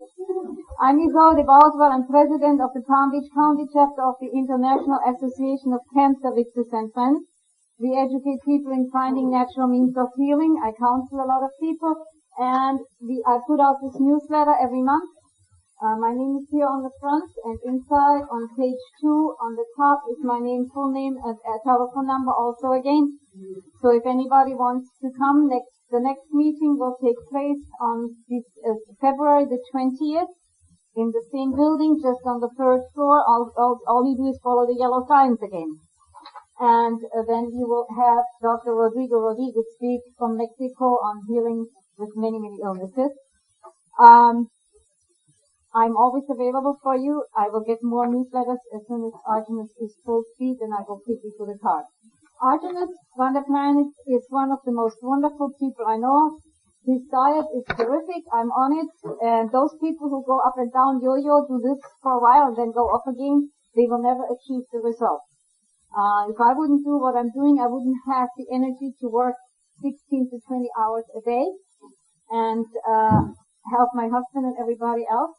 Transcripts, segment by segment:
I'm Isolde Baldwin. I'm president of the Palm Beach County chapter of the International Association of Cancer Victims and Friends. We educate people in finding natural means of healing. I counsel a lot of people, and I put out this newsletter every month. My name is here on the front, and inside on page 2 on the top is my name, full name, and a telephone number also again. So if anybody wants to come, the next meeting will take place on February the 20th in the same building, just on the third floor. All you do is follow the yellow signs again. And then you will have Dr. Rodrigo Rodriguez speak from Mexico on healing with many, many illnesses. I'm always available for you. I will get more newsletters as soon as Aajonus is full speed, and I will quickly put a card. Aajonus Vonderplanitz is one of the most wonderful people I know of. His diet is terrific. I'm on it. And those people who go up and down yo-yo do this for a while and then go up again, they will never achieve the results. If I wouldn't do what I'm doing, I wouldn't have the energy to work 16 to 20 hours a day and help my husband and everybody else.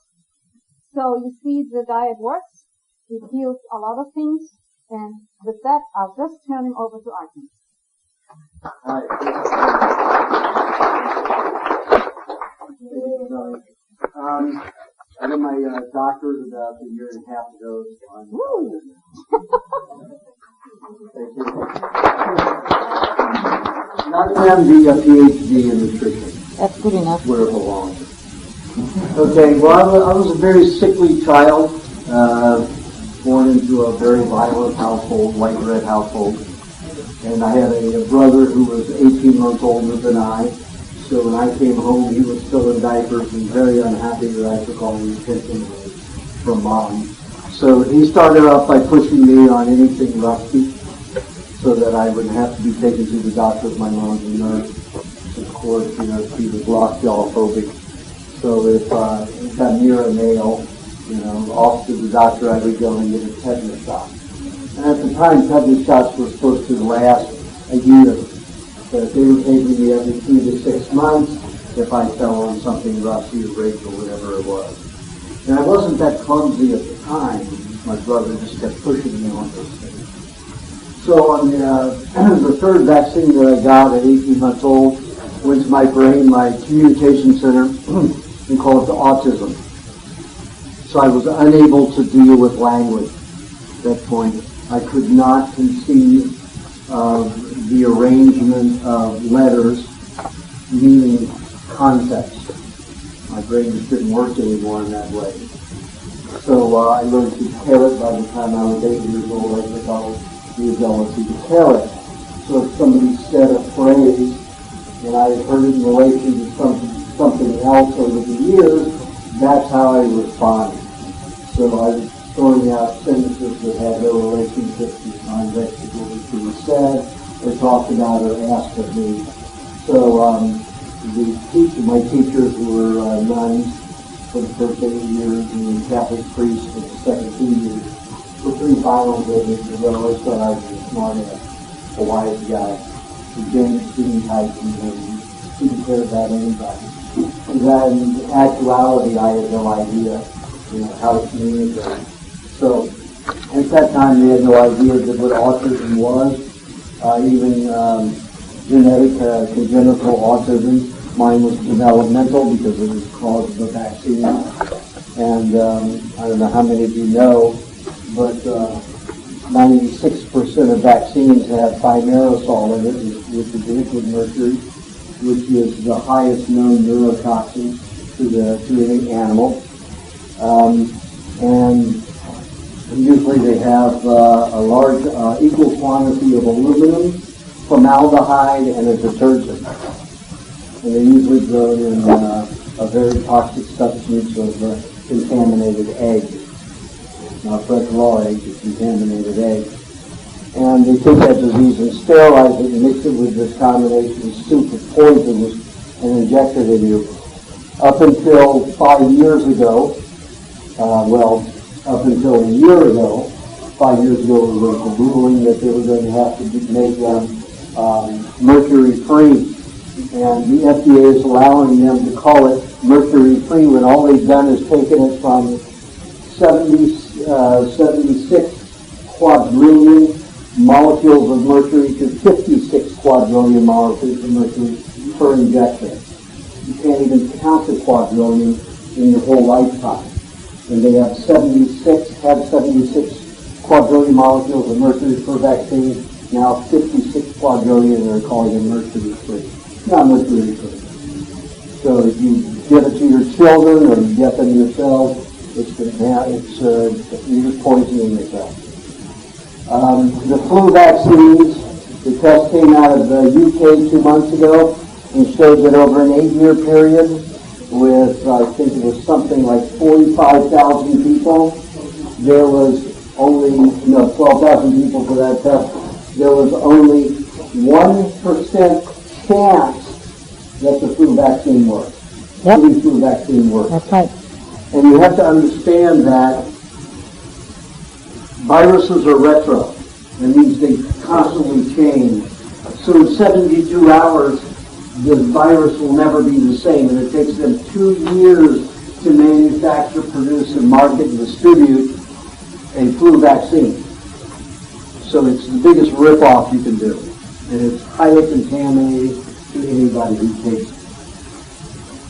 So you see, the diet works. It heals a lot of things. And with that, I'll just turn him over to Aajonus. Hi. I got my doctorate about a year and a half ago. Thank you. Not an MD, a PhD in nutrition. That's good enough. Where it belongs. Okay, well, I was a very sickly child, born into a very violent household, white bread household. And I had a brother who was 18 months older than I. So when I came home, he was still in diapers and very unhappy that I took all the attention from Mom. So he started off by pushing me on anything rusty so that I wouldn't have to be taken to the doctor with my mom's a nurse. Of course, she was lockjaw-phobic. So if it got near a nail, off to the doctor I would go and get a tetanus shot. And at the time, tetanus shots were supposed to last a year. But they were taking me every 3 to 6 months if I fell on something rusty or break or whatever it was. And I wasn't that clumsy at the time. My brother just kept pushing me on those things. So on the third vaccine that I got at 18 months old went to my brain, my communication center, and called it autism. So I was unable to deal with language at that point. I could not conceive of the arrangement of letters meaning concepts. My brain just didn't work anymore in that way. So I learned to parrot by the time I was 8 years old. I developed the ability to parrot. So if somebody said a phrase and I had heard it in relation to something else over the years, that's how I responded. So I was throwing out sentences that had no relationship to the context of what was being said, or talked about, or asked of me. So my teachers were nuns for the first 8 years, and Catholic priests for the second 2 years. For 3 final visits, they always thought I was a smart ass, a wise guy, who didn't type and didn't care about anybody. Because in actuality, I had no idea, how to communicate. So at that time, they had no idea that what autism was, even genetic congenital autism. Mine was developmental because it was caused by the vaccine. And I don't know how many of you know, but 96% of vaccines have thimerosal in it, which is liquid mercury, which is the highest known neurotoxin to any animal. And usually they have a large equal quantity of aluminum, formaldehyde, and a detergent. And they're usually grown in a very toxic substance of contaminated egg. Not fresh raw egg, it's contaminated egg. And they take that disease and sterilize it and mix it with this combination soup of poisons and inject it in you. Up until 5 years ago, up until a year ago, 5 years ago, there was a ruling that they were going to have to make them mercury-free. And the FDA is allowing them to call it mercury-free when all they've done is taken it from 76 quadrillion molecules of mercury to 56 quadrillion molecules of mercury per injection. You can't even count the quadrillion in your whole lifetime. And they have 76 quadrillion molecules of mercury per vaccine. Now 56 quadrillion, they're calling it mercury-free. Not mercury-free. So if you give it to your children or you get them yourself, you're just poisoning yourself. The flu vaccines, the test came out of the UK 2 months ago and showed that over an 8-year period with, I think it was something like 45,000 people, there was only, 12,000 people for that test, there was only 1% chance that the flu vaccine worked. Yep. The flu vaccine worked. That's right. And you have to understand that viruses are retro. That means they constantly change. So in 72 hours, the virus will never be the same, and it takes them 2 years to manufacture, produce, and market and distribute a flu vaccine. So it's the biggest rip-off you can do. And it's highly contaminated to anybody who takes it.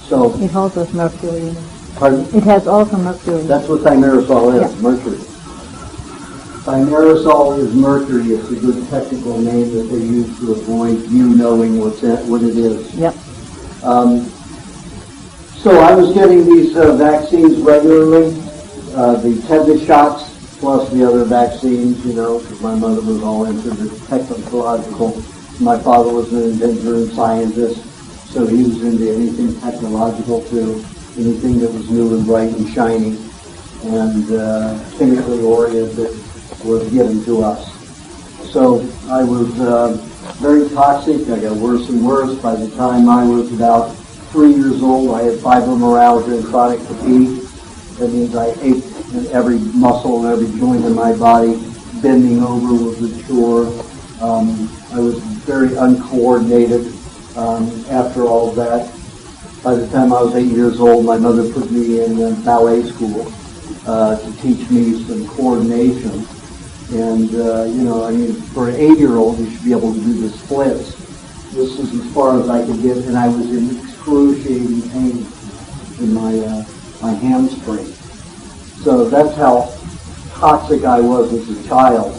So, It also has mercury in it. pardon? It has also mercury in it. That's what thimerosal is, Yeah. mercury. Thimerosal is mercury. It's a good technical name that they use to avoid you knowing what it is. Yep. So I was getting these vaccines regularly, the tetanus shots, plus the other vaccines, because my mother was all into the technological. My father was an inventor and scientist, so he was into anything technological too, anything that was new and bright and shiny, and chemically oriented was given to us. So I was very toxic. I got worse and worse. By the time I was about 3 years old, I had fibromyalgia and chronic fatigue. That means I ached in every muscle and every joint in my body. Bending over was a chore. I was very uncoordinated after all of that. By the time I was 8 years old, my mother put me in ballet school to teach me some coordination. And, for an 8-year-old, you should be able to do the splits. This is as far as I could get, and I was in excruciating pain in my hamstring. So that's how toxic I was as a child.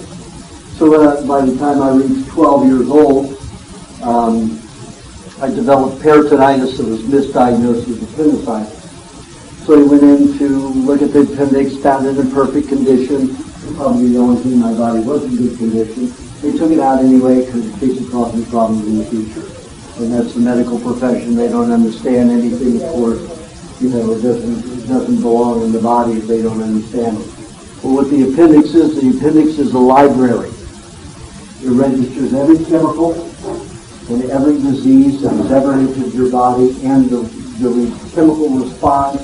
So by the time I reached 12 years old, I developed peritonitis that was misdiagnosed as appendicitis. So he went in to look at the appendix, found it in perfect condition. Probably the only thing in my body was in good condition. They took it out anyway because in case it caused me problems in the future. And that's the medical profession. They don't understand anything, of course. It doesn't belong in the body if they don't understand it. Well, what the appendix is a library. It registers every chemical and every disease that has ever entered your body and the chemical response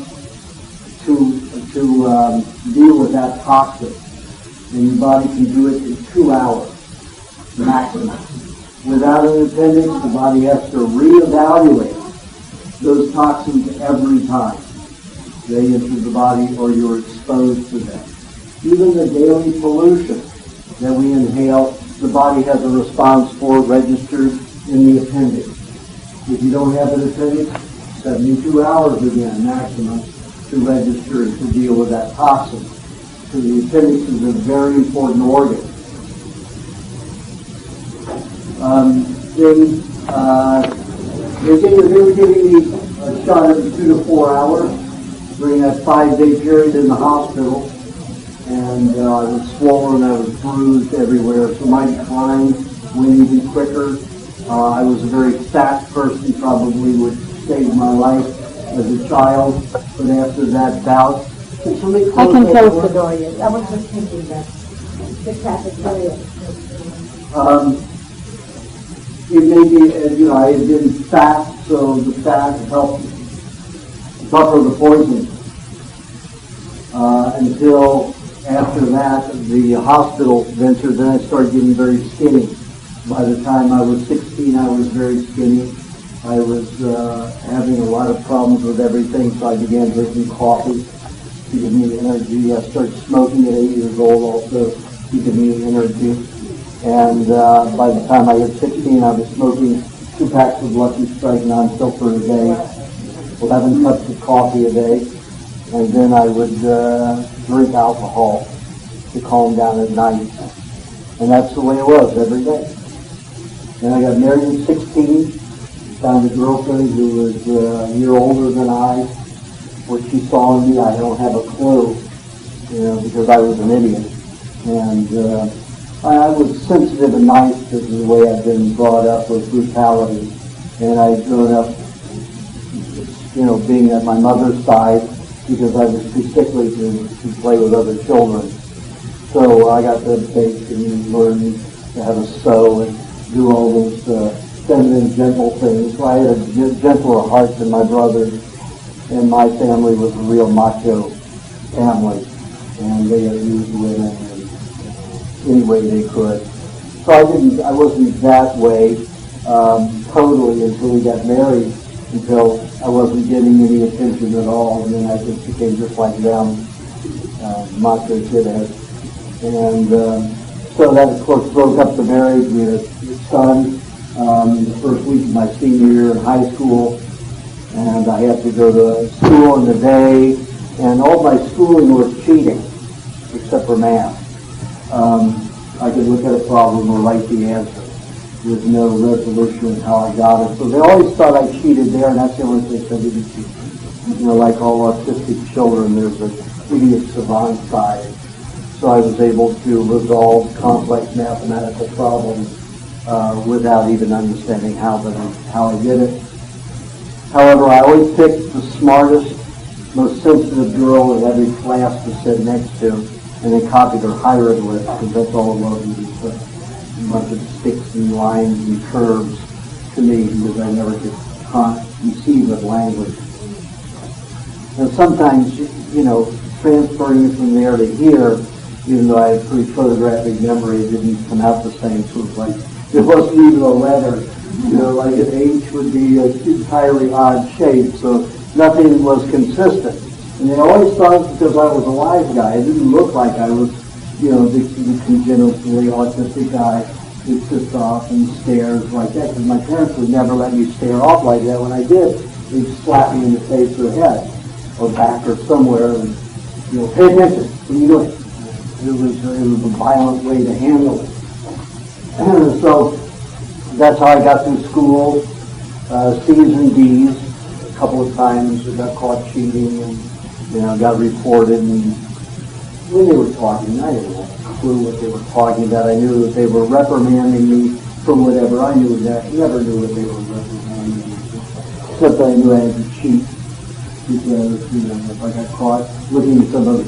to deal with that toxin. And your body can do it in 2 hours maximum. Without an appendix, the body has to reevaluate those toxins every time they enter the body or you're exposed to them. Even the daily pollution that we inhale, the body has a response for registered in the appendix. If you don't have an appendix, 72 hours again, maximum, to register and to deal with that toxin. So the appendix is a very important organ. They were giving me a shot every 2 to 4 hours during that 5-day period in the hospital. And I was swollen, I was bruised everywhere, so my decline went even quicker. I was a very fat person, probably would save my life as a child, but after that bout, I can close the door, yes. I was just thinking that. The cafeteria. It may be, I had been fat, so the fat helped buffer the poison. Until after that, the hospital venture, then I started getting very skinny. By the time I was 16, I was very skinny. I was having a lot of problems with everything, so I began drinking coffee to give me energy. I started smoking at 8 years old also to give me energy. And by the time I hit 16, I was smoking 2 packs of Lucky Strike non-filter a day, 11 cups of coffee a day, and then I would drink alcohol to calm down at night. And that's the way it was every day. And I got married at 16, found a girlfriend who was a year older than I. What she saw in me, I don't have a clue, because I was an idiot. And I was sensitive and nice because of the way I'd been brought up with brutality. And I'd grown up, being at my mother's side because I was too sickly to play with other children. So I got to bake and learn to how to sew and do all those feminine, gentle things. So I had a gentler heart than my brothers, and my family was a real macho family, and they abused women any way they could. So I wasn't that way totally until we got married, until I wasn't getting any attention at all, and then I just became just like them, macho shithead. And so that, of course, broke up the marriage. We had a son in the first week of my senior year in high school, and I had to go to school in the day, and all my schooling was cheating, except for math. I could look at a problem or write the answer with no resolution of how I got it. So they always thought I cheated there, and that's the only place I didn't cheat. Like all autistic children, there's an idiot savant side. So I was able to resolve complex mathematical problems without even understanding how I did it. However, I always picked the smartest, most sensitive girl in every class to sit next to, and then copied her hieroglyphs, because that's all it was. It was a bunch of sticks and lines and curves to me, because I never could conceive of language. And sometimes, transferring it from there to here, even though I had pretty photographic memory, it didn't come out the same. So it was like, there wasn't even a letter. Like an H would be an entirely odd shape, so nothing was consistent. And they always thought because I was a wise guy, it didn't look like I was, the congenitally autistic guy who sits off and stares like that, because my parents would never let me stare off like that. When I did, they'd slap me in the face or head, or back or somewhere, and, pay attention, what are you doing? It was a violent way to handle it. And so that's how I got through school, C's and D's. A couple of times I got caught cheating and, got reported. And when they were talking, I didn't have a clue what they were talking about. I knew that they were reprimanding me for whatever. I knew that. Never knew what they were reprimanding me for. Except I knew I had to cheat. Because, if I got caught looking at somebody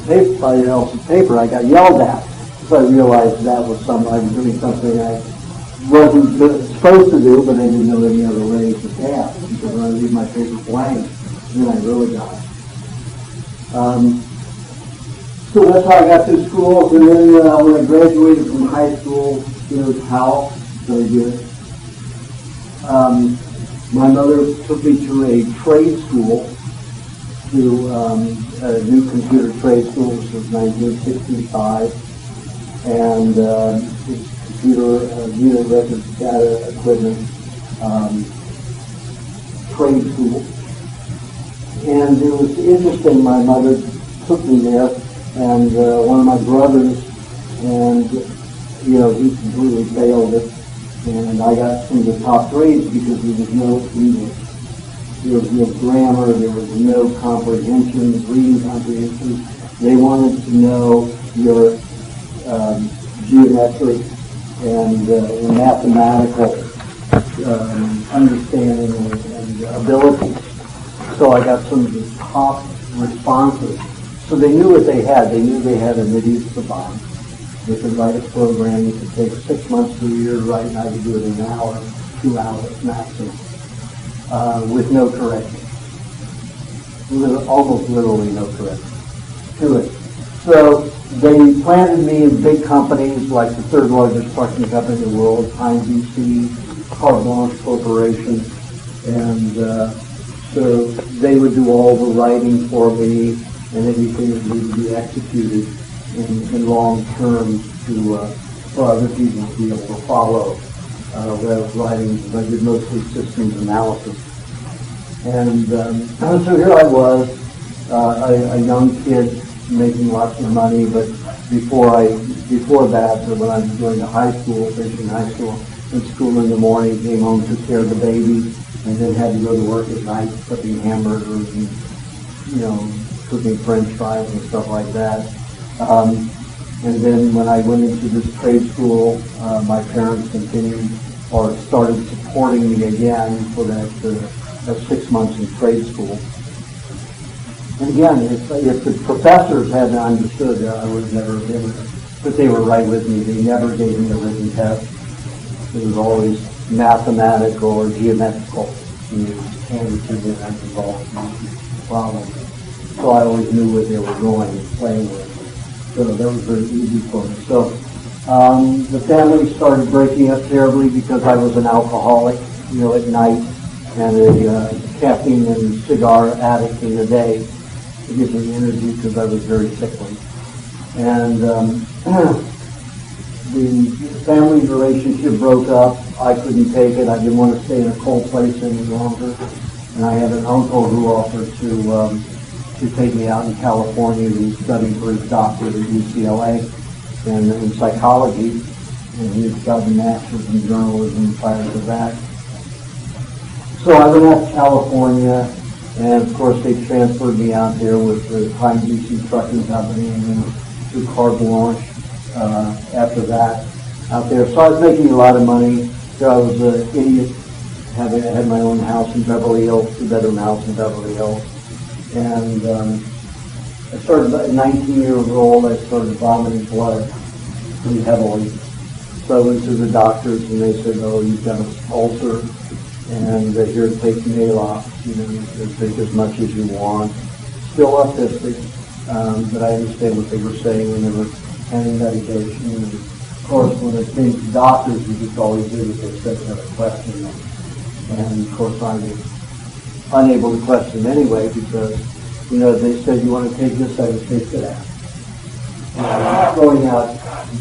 else's paper, I got yelled at. So I realized that was I was doing something I wasn't supposed to do, but I didn't know any other way to pass. Because when I leave my paper blank, then I really got it. So that's how I got through school. And then when I graduated from high school, here's how I did. My mother took me to a trade school, to a new computer trade school. This was 1965, and it's computer unit record data equipment trade school. And it was interesting. My mother took me there, and one of my brothers, and he completely failed it, and I got some of the top grades because there was no English. There was no grammar, there was no comprehension, reading comprehension. They wanted to know your geometric and mathematical understanding and ability. So I got some of the top responses. So they knew what they had. They knew they had an idiot savant. They could write a program. It could take 6 months to a year to write, and I could do it in an hour, 2 hours maximum. With no correction. Almost literally no correction to it. So they planted me in big companies like the third largest trucking company in the world, Time BC, Car Blanche Corporation, And so they would do all the writing for me and anything that needed to be executed in long term for other people to be able to follow what I was writing. I did mostly systems analysis. And so here I was, a young kid making lots of money, but before that, when I was going to high school, finishing high school, went to school in the morning, came home, took care of the baby, and then had to go to work at night, cooking hamburgers and, cooking French fries and stuff like that. And then when I went into this trade school, my parents continued or started supporting me again for that 6 months in trade school. And again, if the professors hadn't understood, I would have never been there. But they were right with me. They never gave me a written test. It was always mathematical or geometrical. You handed to me and I resolved the problem. So I always knew what they were going and playing with. So that was very easy for me. So the family started breaking up terribly because I was an alcoholic, at night, and a caffeine and cigar addict in the day to give me energy because I was very sickly. And the family relationship broke up. I couldn't take it. I didn't want to stay in a cold place any longer. And I had an uncle who offered to take me out in California to study for his doctorate at UCLA in psychology. And he had gotten a master's in journalism prior to that. So I went out to California, and of course they transferred me out there with the Pine BC Trucking Company and then to Carte Blanche after that out there. So I was making a lot of money. So I was an idiot. I had my own house in Beverly Hills, 2-bedroom house in Beverly Hills. And I started, at 19 years old, I started vomiting blood pretty heavily. So I went to the doctors and they said, oh, you've got an ulcer. And here, take Maalox, take as much as you want. Still autistic, but I understand what they were saying when they were handing medication. And of course, when it came to doctors, you just always did what they said, never question them. And of course, I was unable to question them anyway because, they said, you want to take this, I would take that. And I was throwing out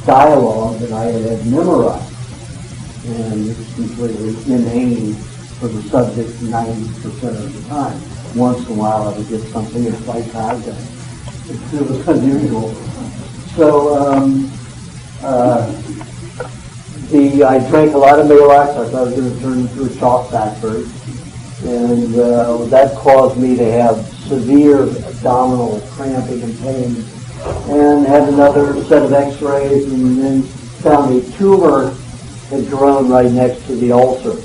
dialogue that I had memorized. And it was completely inane for the subject 90% of the time. Once in a while I would get something that's like that. It was unusual. So I drank a lot of Maalox. I thought I was going to turn into a chalk factory. And that caused me to have severe abdominal cramping and pain. And had another set of x-rays and then found a tumor had grown right next to the ulcer.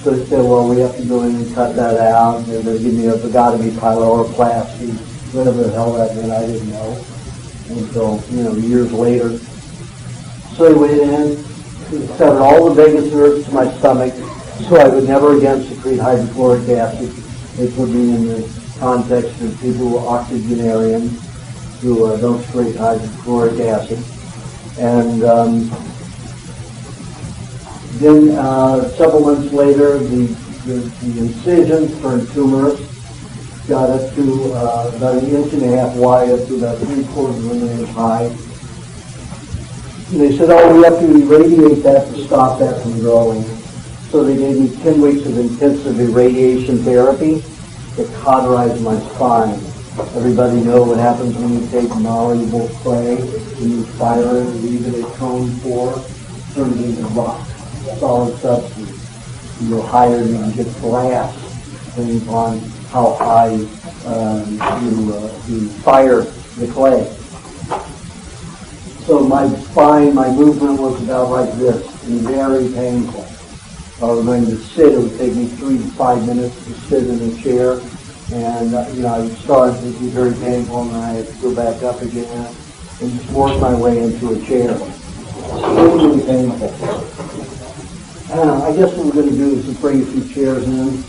So they said, well, we have to go in and cut that out. And they're going to give me a vagotomy pyloroplasty, whatever the hell that meant, I didn't know until, years later. So they went in, severed all the vagus nerves to my stomach, so I would never again secrete hydrochloric acid. They put me in the context of people who are octogenarians, who don't secrete hydrochloric acid. And then several months later, the incisions turned tumorous, got up to about 1.5 inches wide, up to about 3/4 of an inch high. And they said, oh, we have to irradiate that to stop that from growing. So they gave me 10 weeks of intensive irradiation therapy to cauterize my spine. Everybody know what happens when you take malleable clay and you fire it, leave it at cone 4, turn it into rock, solid substance. The higher you can get glass, depending upon how high you fire the clay. So my spine, my movement was about like this, and very painful. If I was going to sit, it would take me 3 to 5 minutes to sit in a chair. And, I would start, it would be very painful, and I had to go back up again and just work my way into a chair. Extremely painful. I guess what we're going to do is just bring a few chairs in.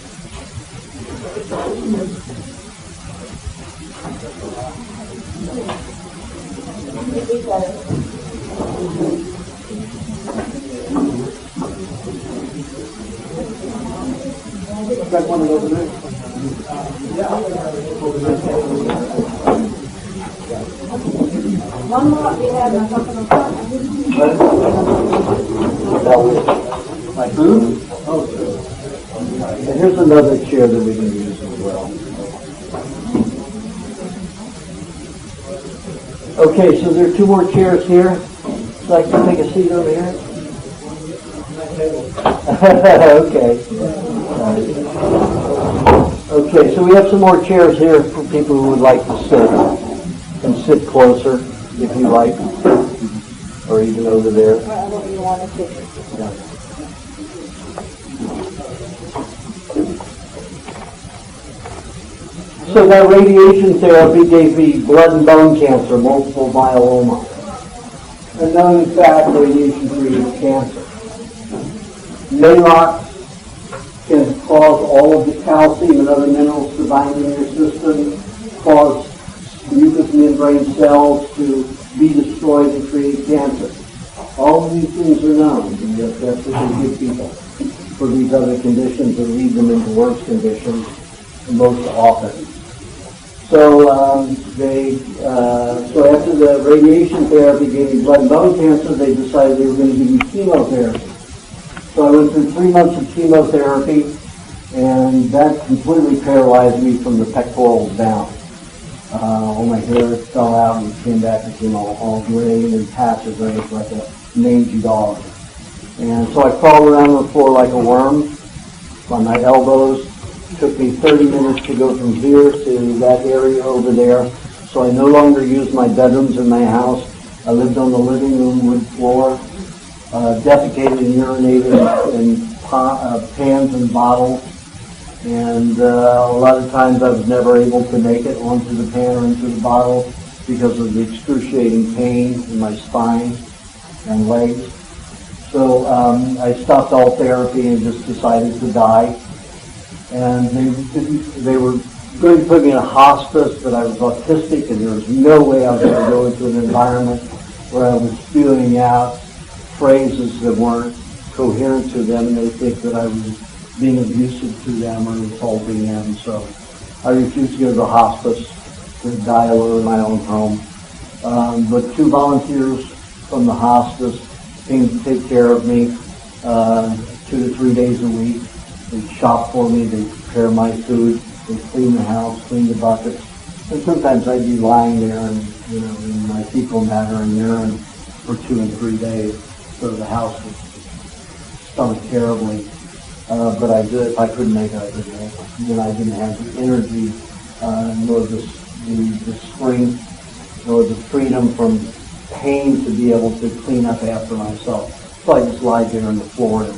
I've got one of those there. One more we have a couple of My food? Oh, sure. And here's another chair that we can use as well. Okay, so there are two more chairs here. So I can take a seat over here. Okay. Okay, so we have some more chairs here for people who would like to sit and sit closer, if you like, or even over there. Wherever you want to sit. Yeah. So that radiation therapy gave me blood and bone cancer, multiple myeloma. And known fact, radiation creates cancer. Maylox can cause all of the calcium and other minerals to bind in your system, cause mucous membrane cells to be destroyed and create cancer. All of these things are known, and yet that's what they give people for these other conditions and lead them into worse conditions most often. So so after the radiation therapy gave me blood and bone cancer, they decided they were going to give me chemotherapy. So I went through 3 months of chemotherapy, and that completely paralyzed me from the pectorals down. All my hair fell out and came back and became all gray and patches like a mangy dog. And so I crawled around on the floor like a worm on my elbows. It took me 30 minutes to go from here to that area over there. So I no longer used my bedrooms in my house. I lived on the living room wood floor, defecated and urinated in pans and bottles. And a lot of times I was never able to make it onto the pan or into the bottle because of the excruciating pain in my spine and legs. So I stopped all therapy and just decided to die. And they were going to put me in a hospice, but I was autistic, and there was no way I was going to go into an environment where I was spewing out phrases that weren't coherent to them, and they think that I was being abusive to them or insulting them. So I refused to go to the hospice to die alone in my own home. But 2 volunteers from the hospice came to take care of me 2 to 3 days a week. They shop for me, they prepare my food, they clean the house, clean the buckets. And sometimes I'd be lying there and, in my fecal matter and urine for 2 and 3 days. So the house would stunk terribly. But I did. If I couldn't make it, I couldn't make it. And I didn't have the energy, nor the strength, nor the freedom from pain to be able to clean up after myself. So I just lied there on the floor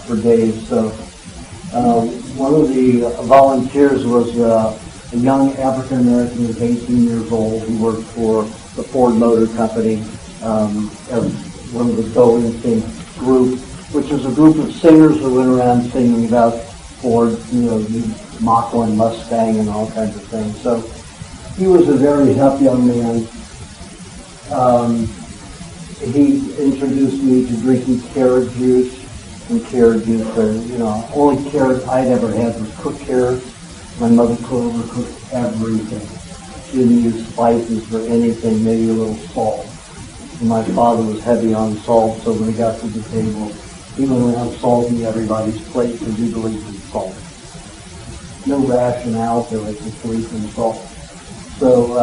for days. So one of the volunteers was a young African American who was 18 years old. He worked for the Ford Motor Company as one of the Go Instinct group, which is a group of singers who went around singing about Ford, the Mach 1 Mustang and all kinds of things. So he was a very hip young man. He introduced me to drinking carrot juice. And carrot juice, only carrot I'd ever had was cooked carrots. My mother could overcook everything. She didn't use spices for anything, maybe a little salt. And my father was heavy on salt, so when he got to the table, he went around salting everybody's plate because he believed in salt. No rationale to it, just belief in salt. So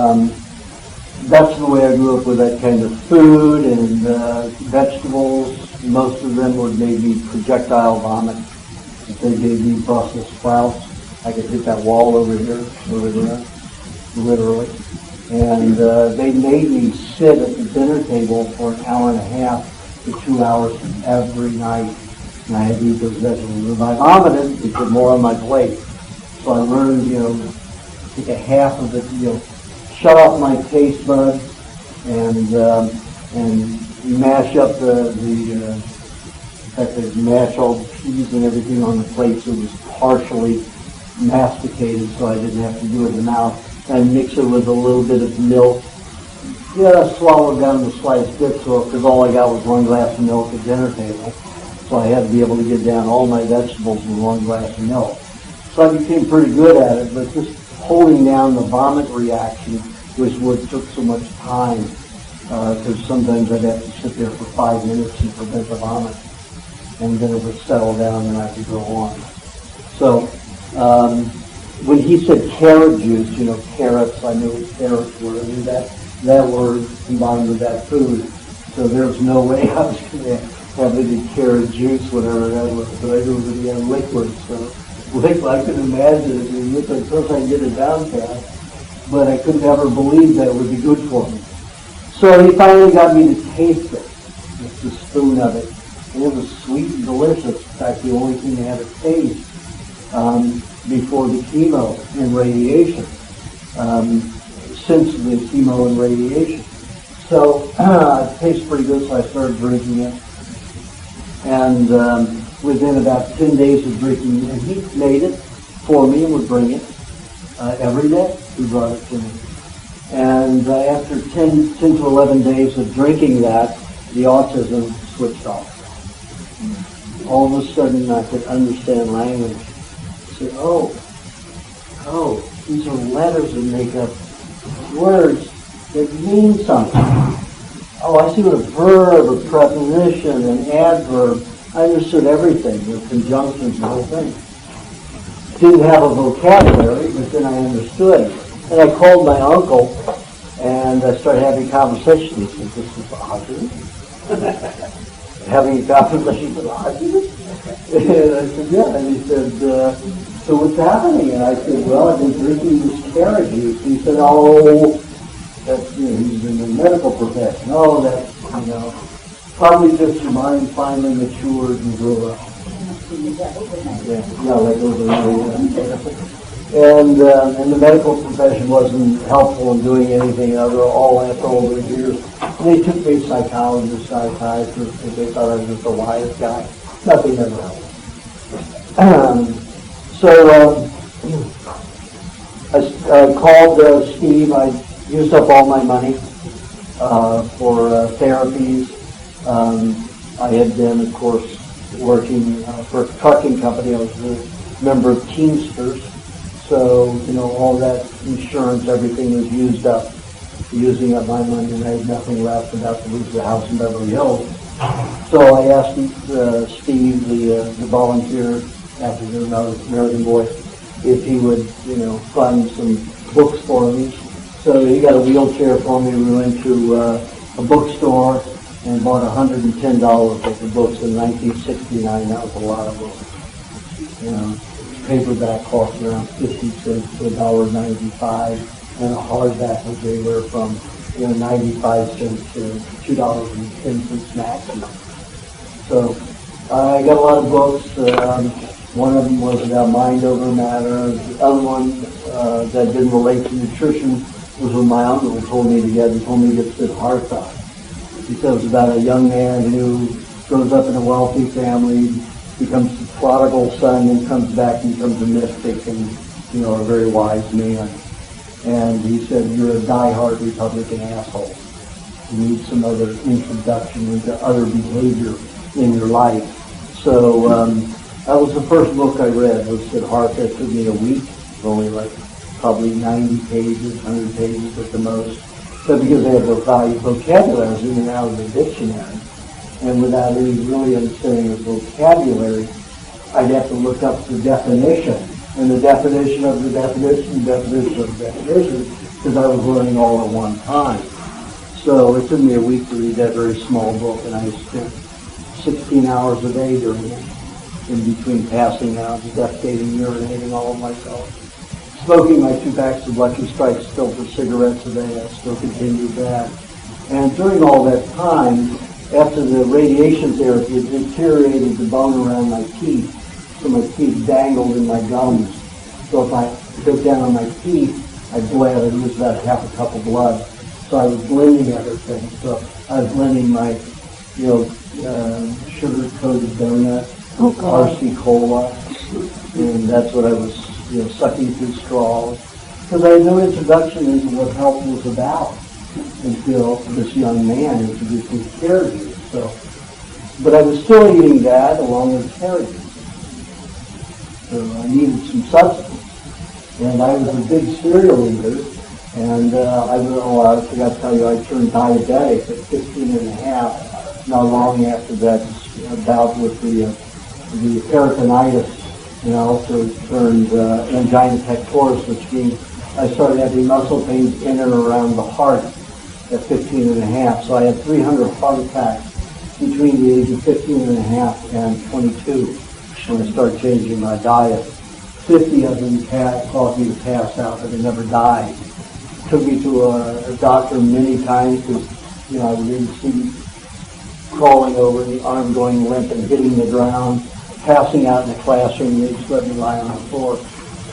that's the way I grew up, with that kind of food and vegetables. Most of them would make me projectile vomit. If they gave me Brussels sprouts, I could hit that wall over there, literally. And they made me sit at the dinner table for an hour and a half to 2 hours every night. And I had to eat those vegetables. If I vomited, they put more on my plate. So I learned, take a half of it, shut off my taste buds and mash up mash all the cheese and everything on the plate so it was partially masticated, so I didn't have to do it in the mouth. And mix it with a little bit of milk. Swallow down the sliced bits, because all I got was 1 glass of milk at dinner table. So I had to be able to get down all my vegetables with one glass of milk. So I became pretty good at it, but just holding down the vomit reaction was what took so much time, because sometimes I'd have to sit there for 5 minutes and prevent the vomit, and then it would settle down and I could go on. So when he said carrot juice, carrots, I knew what carrots were. I knew that word combined with that food. So there's no way I was going to have any carrot juice, whatever that was. But I knew it would be a liquid. So I could imagine it. And of course I get it down fast, but I could never believe that it would be good for me. So he finally got me to taste it, just a spoon of it. And it was sweet and delicious. In fact, the only thing I had to taste before the chemo and radiation, since the chemo and radiation. So it tastes pretty good, so I started drinking it. And within about 10 days of drinking it, and he made it for me and would bring it every day. He brought it to me. And after 10 to 11 days of drinking that, the autism switched off. All of a sudden I could understand language. I said, oh, these are letters that make up words that mean something. Oh, I see what a verb, a preposition, an adverb. I understood everything, the conjunctions, the whole thing. Didn't have a vocabulary, but then I understood. And I called my uncle, and I started having conversations. He said, this is autism? Having a conversation with autism? And I said, yeah. And he said, so what's happening? And I said, well, I've been drinking this carrot juice. He said, oh, that's, he's in the medical profession. Oh, that's, probably just your mind finally matured and grew up. Yeah, like over and the medical profession wasn't helpful in doing anything other all after all those years. And they took me to psychologists, psychiatrists, because they thought I was just the wise guy. Nothing ever helped. So I called Steve. I used up all my money for therapies. I had been, of course, working for a trucking company. I was a member of Teamsters. So, all that insurance, everything was used up, using up my money, and I had nothing left, about to lose the house in Beverly Hills. So I asked Steve, the volunteer, African American boy, if he would, fund some books for me. So he got a wheelchair for me. We went to a bookstore and bought $110 worth of books in 1969. That was a lot of books. Paperback cost around 50 cents to $1.95, and a hardback was anywhere from 95 cents to $2.10 maximum. So I got a lot of books. One of them was about mind over matter. The other one that didn't relate to nutrition was with my uncle who told me to get. He told me to get Siddhartha. He said it was about a young man who grows up in a wealthy family, becomes the prodigal son, and comes back and becomes a mystic and, a very wise man. And he said, you're a diehard Republican asshole. You need some other introduction into other behavior in your life. So that was the first book I read, was Siddhartha. It took me a week, only probably 90 pages, 100 pages at the most. But because I had vocabulary, I was in and out of the dictionary. And without any really understanding of vocabulary, I'd have to look up the definition, and the definition of the definition, definition of the definition, because I was learning all at one time. So it took me a week to read that very small book, and I spent 16 hours a day doing it, in between passing out, defecating, urinating all of myself. Smoking my 2 packs of Lucky Strike still for cigarettes a day, I still continued that. And during all that time, after the radiation therapy, it deteriorated the bone around my teeth, so my teeth dangled in my gums. So if I took down on my teeth, I bled. I'd lose about half a cup of blood. So I was blending everything. So I was blending my, sugar-coated donut, RC Cola, and that's what I was, sucking through straws. Because I had no introduction into what health was about until this young man introduced me to carrot juice. So But I was still eating that along with carrots. So I needed some substance. And I was a big cereal eater. And I forgot to tell you, I turned diabetic at 15 and a half, not long after that bout with the peritonitis, and I also turned angina pectoris, which means I started having muscle pains in and around the heart at 15 and a half. So I had 300 heart attacks between the age of 15 and a half and 22 when I started changing my diet. 50 of them caused me to pass out, but I never died. Took me to a doctor many times because, I would even see crawling over, the arm going limp and hitting the ground, passing out in the classroom. They just let me lie on the floor.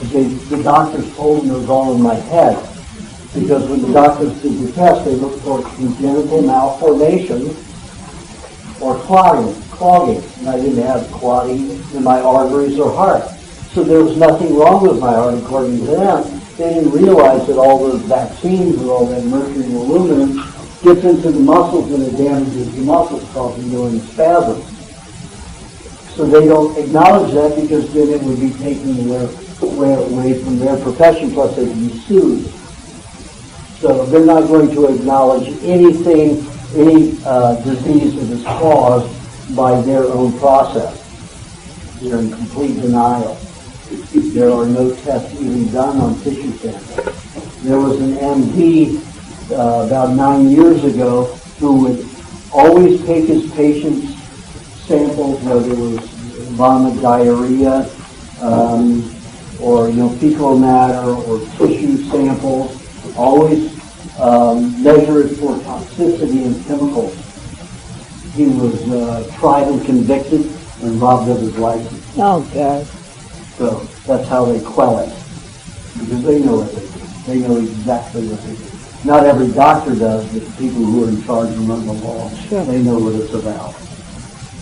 The doctors told them it was all in my head. Because when the doctors did the test, they looked for congenital malformation or clogging. And I didn't have clotting in my arteries or heart. So there was nothing wrong with my heart, according to them. They didn't realize that all those vaccines with all that mercury and aluminum gets into the muscles and it damages the muscles, causing doing spasms. So they don't acknowledge that because then it would be taking away from their profession, plus they can be sued. So they're not going to acknowledge any disease that is caused by their own process. They're in complete denial. There are no tests even done on tissue samples. There was an MD about 9 years ago who would always take his patients' samples, whether it was vomit, diarrhea, or fecal matter or tissue samples, always measure it for toxicity and chemicals. He was tried and convicted and robbed of his license. Oh, God. So that's how they quell it, because they know what they do. They know exactly what they do. Not every doctor does, but the people who are in charge and run the law, sure, they know what it's about.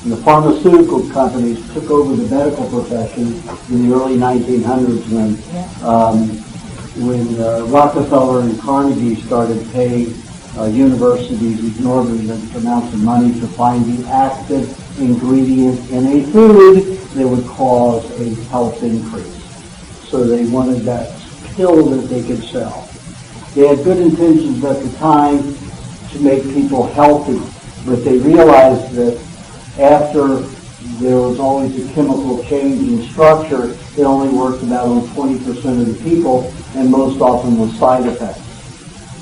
And the pharmaceutical companies took over the medical profession in the early 1900s when Rockefeller and Carnegie started paying universities exorbitant amounts of money to find the active ingredient in a food that would cause a health increase. So they wanted that pill that they could sell. They had good intentions at the time to make people healthy, but they realized that after there was always a chemical change in structure, it only worked about on 20% of the people, and most often with side effects.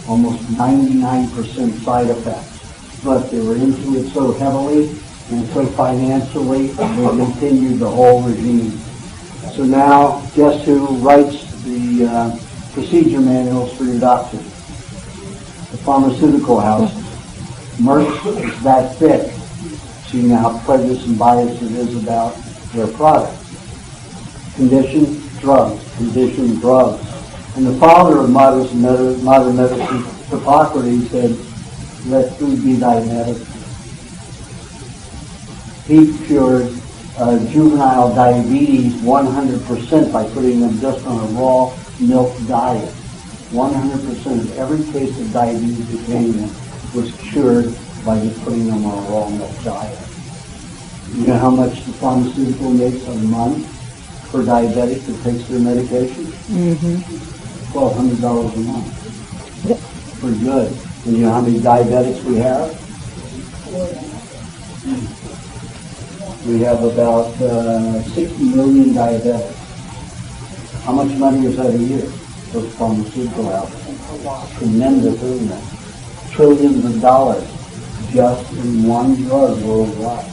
Almost 99% side effects. But they were into it so heavily and so financially, they continued the whole regime. So now, guess who writes the procedure manuals for your doctors? The pharmaceutical houses. Merck is that thick. So you know how prejudiced and biased it is about their product. Condition, drugs. Condition, drugs. And the father of modern medicine, Hippocrates, said, let food be thy medicine. He cured juvenile diabetes 100% by putting them just on a raw milk diet. 100% of every case of diabetes that came in was cured by just putting them on a raw milk diet. You know how much the pharmaceutical makes a month for diabetics that takes their medication? $1,200 a month. Pretty good. And you know how many diabetics we have? We have about 60 million diabetics. How much money is that a year? Those pharmaceutical houses. Tremendous, isn't it? Trillions of dollars just in one drug worldwide.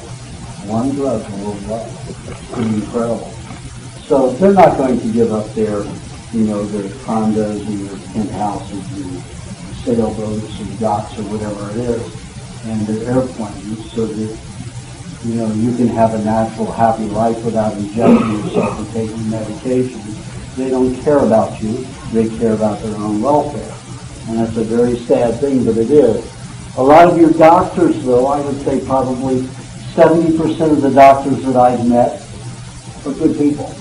One drug worldwide. It's pretty incredible. So they're not going to give up their condos and their penthouses and sailboats and yachts or whatever it is, and their airplanes, so that you can have a natural, happy life without injecting yourself and taking medication. They don't care about you. They care about their own welfare. And that's a very sad thing, but it is. A lot of your doctors, though, I would say probably 70% of the doctors that I've met are good people.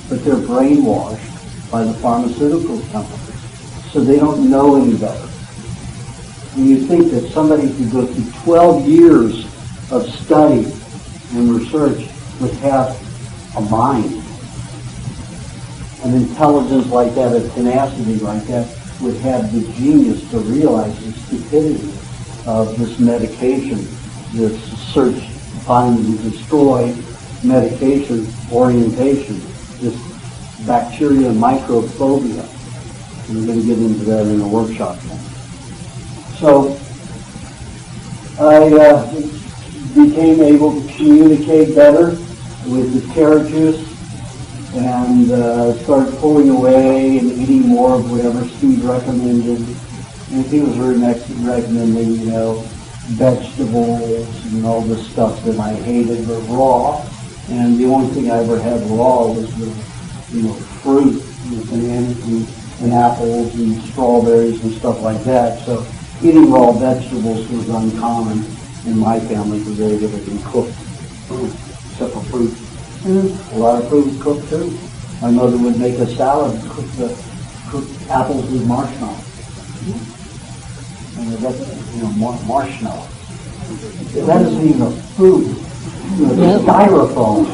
But they're brainwashed by the pharmaceutical companies. So they don't know any better. When you think that somebody could go through 12 years of study and research would have a mind. An intelligence like that, a tenacity like that, would have the genius to realize the stupidity of this medication, this search, find, and destroy medication orientation, this bacteria microphobia. And we're going to get into that in a workshop now. So I became able to communicate better with the territories and started pulling away and eating more of whatever Steve recommended. And he was recommending, vegetables and all this stuff that I hated, but raw. And the only thing I ever had raw was the, fruit, bananas and apples and strawberries and stuff like that. So eating raw vegetables was uncommon in my family because everything cooked food, except for fruit. A lot of food was cooked too. My mother would make a salad and cook apples with marshmallow. And that's, marshmallow. That isn't even a food. It's styrofoam.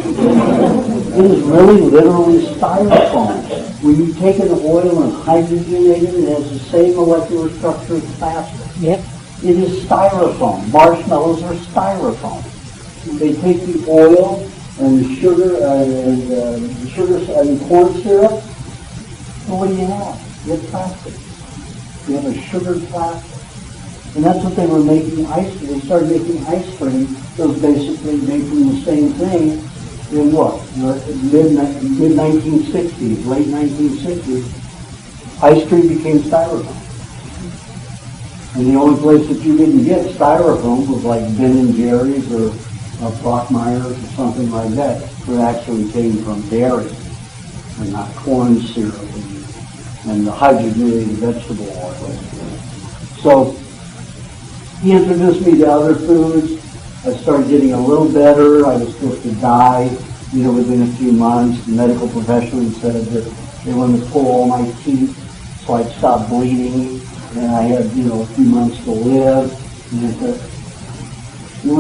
It is really literally styrofoam. When you take an oil and hydrogenate it, it has the same molecular structure as plastic. Yep. It is styrofoam. Marshmallows are styrofoam. They take the oil and the sugar and corn syrup. So what do you have? You have plastic. You have a sugared plastic. And that's what they were making ice cream. They started making ice cream that was basically making the same thing in what? Mid-1960s, late 1960s. Ice cream became styrofoam. And the only place that you didn't get styrofoam was like Ben and Jerry's or Brockmeyer's or something like that. It actually came from dairy and not corn syrup and the hydrogenated vegetable oil. So he introduced me to other foods. I started getting a little better. I was supposed to die, within a few months. The medical professionals said that they wanted to pull all my teeth so I'd stop bleeding. And I had, a few months to live. And I said, you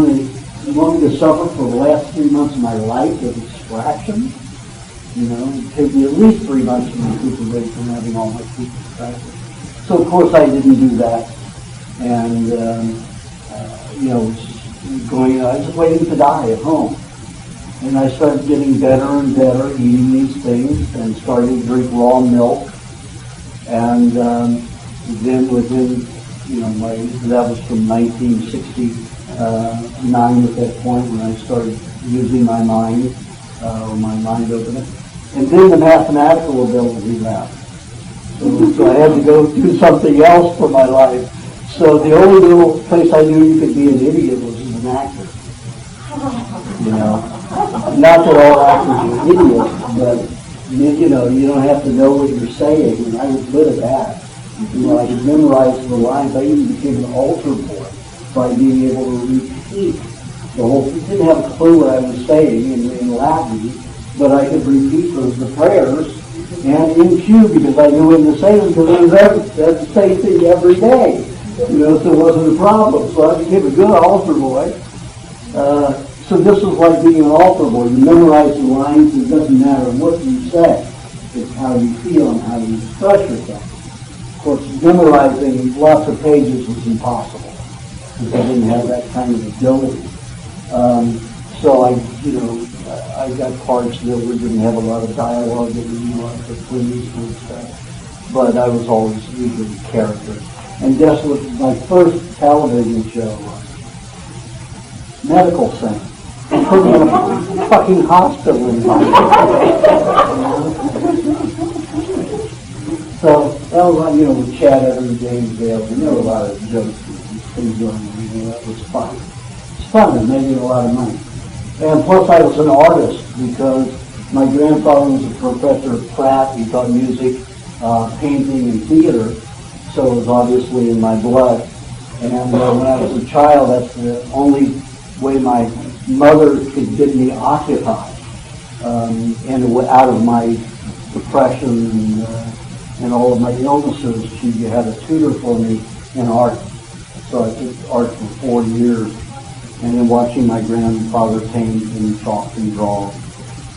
want me to suffer for the last 3 months of my life with extraction? It'd take me at least 3 months to recuperate from having all my teeth extracted. So, of course, I didn't do that. And, I was just waiting to die at home. And I started getting better and better eating these things and starting to drink raw milk. And then within, that was from 1969 at that point when I started using my mind, or my mind opening. And then the mathematical ability left. So I had to go do something else for my life. So the only little place I knew you could be an idiot was as an actor. Not that all actors are idiots, but you don't have to know what you're saying. And I was good at that. I could memorize the lines. I even became an altar boy by being able to repeat the whole thing. Didn't have a clue what I was saying in Latin, but I could repeat the prayers and in cue because I knew when to say them because it was the same thing every day. So it wasn't a problem. So I became a good altar boy. So this was like being an altar boy. You memorize the lines, it doesn't matter what you say. It's how you feel and how you express yourself. Of course, memorizing lots of pages was impossible because I didn't have that kind of ability. So I got parts that we didn't have a lot of dialogue, that we didn't want to please and stuff. But I was always usually character. And guess what my first television show was? Medical Center. I put me in a fucking hospital environment. So that was, we chat every day in jail. There were a lot of jokes and things going on. That was fun. It's fun and made me a lot of money. And plus I was an artist because my grandfather was a professor at Pratt. He taught music, painting, and theater. So it was obviously in my blood. And when I was a child, that's the only way my mother could get me occupied and out of my depression and all of my illnesses. She had a tutor for me in art. So I took art for 4 years. and then watching my grandfather paint and chalk and draw.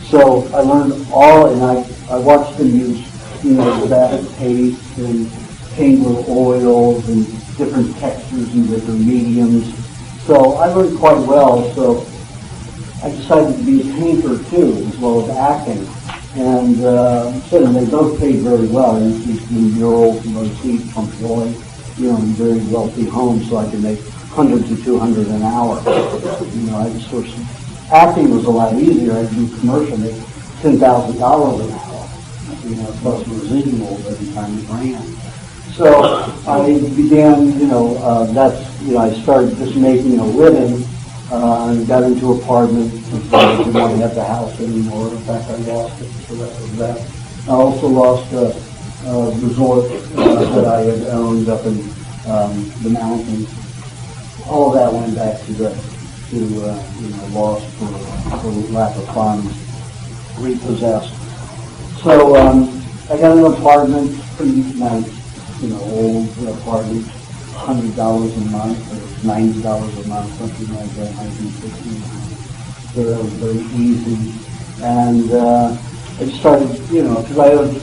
So I learned all, and I watched them use, exotic paste and paint with oils and different textures and different mediums. So I learned quite well. So I decided to be a painter too, as well as acting. And they both paid very well. I used to do murals and motifs from Floyd, in very wealthy homes, so I could make 100 to 200 an hour. I just sort of, acting was a lot easier. I'd do commercial, make $10,000 an hour, plus residuals every time it ran. So I began, I started just making a living. And got into an apartment. I didn't want to have the house anymore. In fact, I lost it. So that was that. I also lost a resort that I had owned up in the mountains. All of that went back to lost for lack of funds, repossessed. So I got an apartment, pretty nice, old apartment, $100 a month or $90 a month, something like that, 1960. So that was very easy. And I just started, because I owed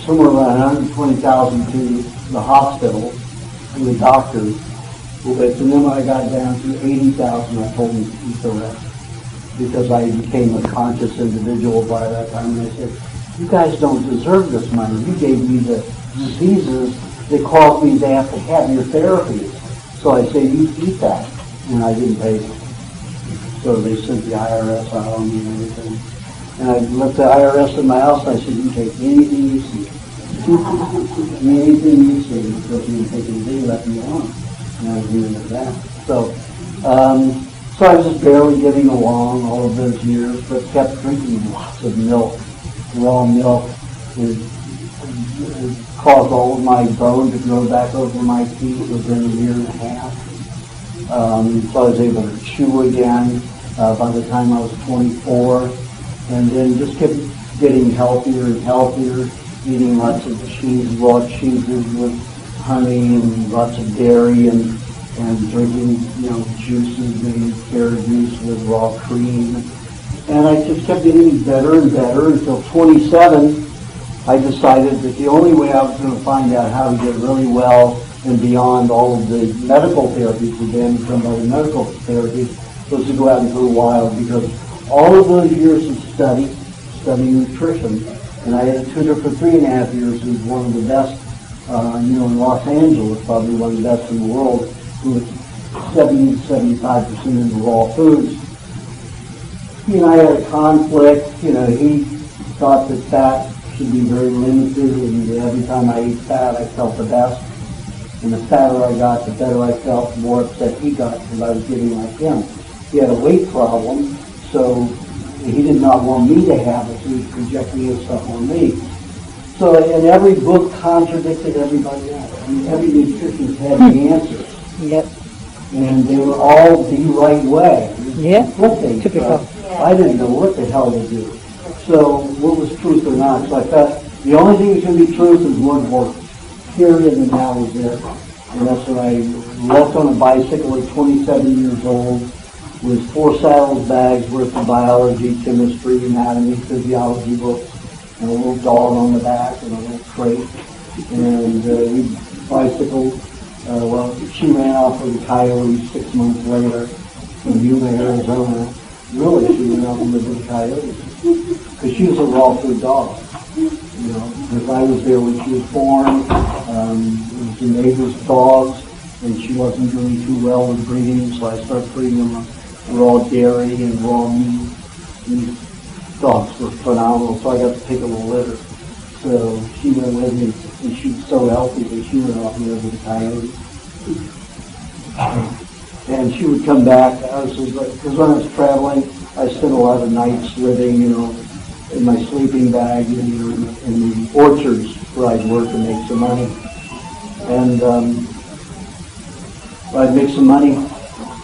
somewhere around $120,000 to the hospital, to the doctors. But then when I got down to $80,000, I told them to eat the rest, because I became a conscious individual by that time. And I said, you guys don't deserve this money. You gave me the diseases that caused me to have your therapy. So I say, you eat that. And I didn't pay them. So they sent the IRS out on me and everything. And I left the IRS in my house, and I said, you take anything you see. Anything you see. Because you didn't take anything, you left me alone. And I was doing that. So I was just barely getting along all of those years, but kept drinking lots of milk, raw milk. It caused all of my bone to grow back over my teeth within a year and a half. So I was able to chew again by the time I was 24, and then just kept getting healthier and healthier, eating lots of cheese, raw cheeses with honey and lots of dairy, and drinking, juices, maybe carrot juice with raw cream. And I just kept getting better and better until 27. I decided that the only way I was going to find out how to get really well and beyond all of the medical therapies, the damage done by the medical therapies, was to go out into the wild, because all of those years of studying nutrition, and I had a tutor for 3.5 years who was one of the best, in Los Angeles, probably one of the best in the world, who was 70 to 75% into raw foods. He and I had a conflict. He thought that fat should be very limited, and every time I ate fat, I felt the best. And the fatter I got, the better I felt, the more upset he got because I was getting like him. He had a weight problem, so he did not want me to have it, so he was projecting his stuff on me. So, and every book contradicted everybody else. I mean, every nutritionist had the answers. Yep. And they were all the right way. Yeah. Typical. I didn't know what the hell to do. So, what was truth or not? So I thought the only thing that can be truth is one word. Period, and that was it. And that's when I left on a bicycle at 27 years old with 4 saddlebags worth of biology, chemistry, anatomy, physiology books, and a little dog on the back and a little crate. And we bicycled. She ran off with a coyote 6 months later from Yuma, Arizona. Really, she went off and lived with coyotes. Because she was a raw food dog. Because I was there when she was born. It was the neighbor's dogs, and she wasn't doing too well with breeding, so I started putting them raw dairy and raw meat. These dogs were phenomenal, so I got to pick them a litter. So she went with me, and she was so healthy that she went off and lived with the coyotes. And she would come back. Because when I was traveling, I spent a lot of nights living, in my sleeping bag, in the orchards where I'd work and make some money. And I'd make some money.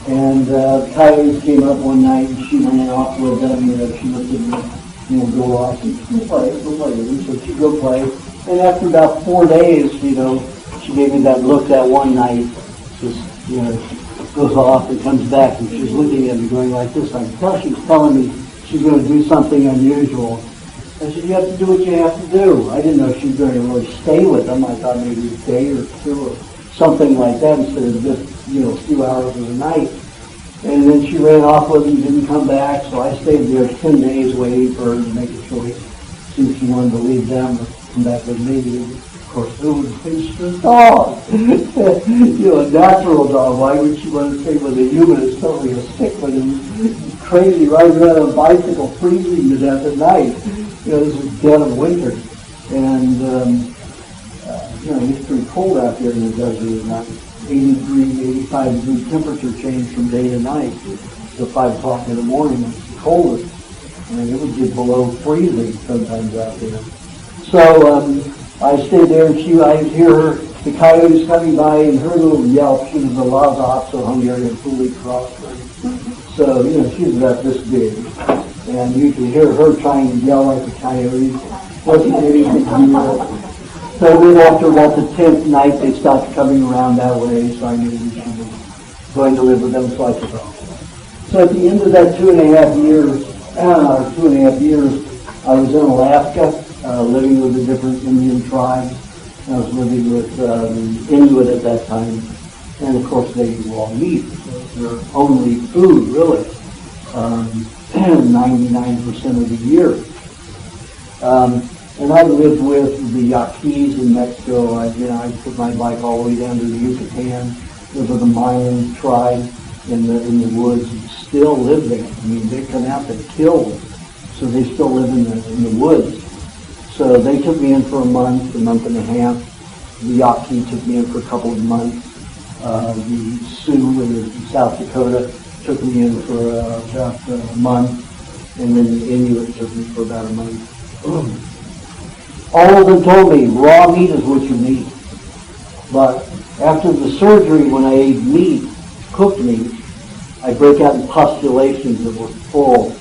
And coyotes came up one night, and she ran off with them. She looked at me, go off. And go play. And so she'd go play. And after about 4 days, she gave me that look that one night. Just, goes off and comes back, and she's looking at me going like this. I can tell she's telling me she's going to do something unusual. I said, you have to do what you have to do. I didn't know she was going to really stay with them. I thought maybe a day or two or something like that instead of just, a few hours of the night. And then she ran off with them, didn't come back, so I stayed there 10 days waiting for her to make a choice. See if she wanted to leave them or come back with me. Of course, who would pinch the dog? A natural dog. Why would she want to stay with a human? It's totally a sick one and crazy, riding around on a bicycle, freezing to death at night. This is dead of winter. And, it's pretty cold out there in the desert at night. 85 degree temperature change from day to night. So 5 o'clock in the morning, it's the coldest. And it would get below freezing sometimes out there. So I stayed there, and I hear the coyotes coming by, and her little yelp. She was a Lhasa Hungarian Fully Cross. So, she's about this big. And you could hear her trying to yell like the coyotes. Wasn't anything real. So then after about the 10th night, they stopped coming around that way, so I knew she was going to live with them, so I took off. So at the end of that 2.5 years, I was in Alaska, living with the different Indian tribes. I was living with the Inuit at that time, and of course they eat raw meat. So it's their only food, really, 99% of the year. And I lived with the Yaquis in Mexico. I took my bike all the way down to the Yucatan, lived with the Mayan tribe in the woods, and still live there. I mean, they come out to kill, so they still live in the woods. So they took me in for a month and a half. The Yaqui took me in for a couple of months. The Sioux in South Dakota took me in for about a month, and then the Inuit took me for about a month. All of them told me, raw meat is what you need. But after the surgery, when I ate meat, cooked meat, I break out in pustulations that were full.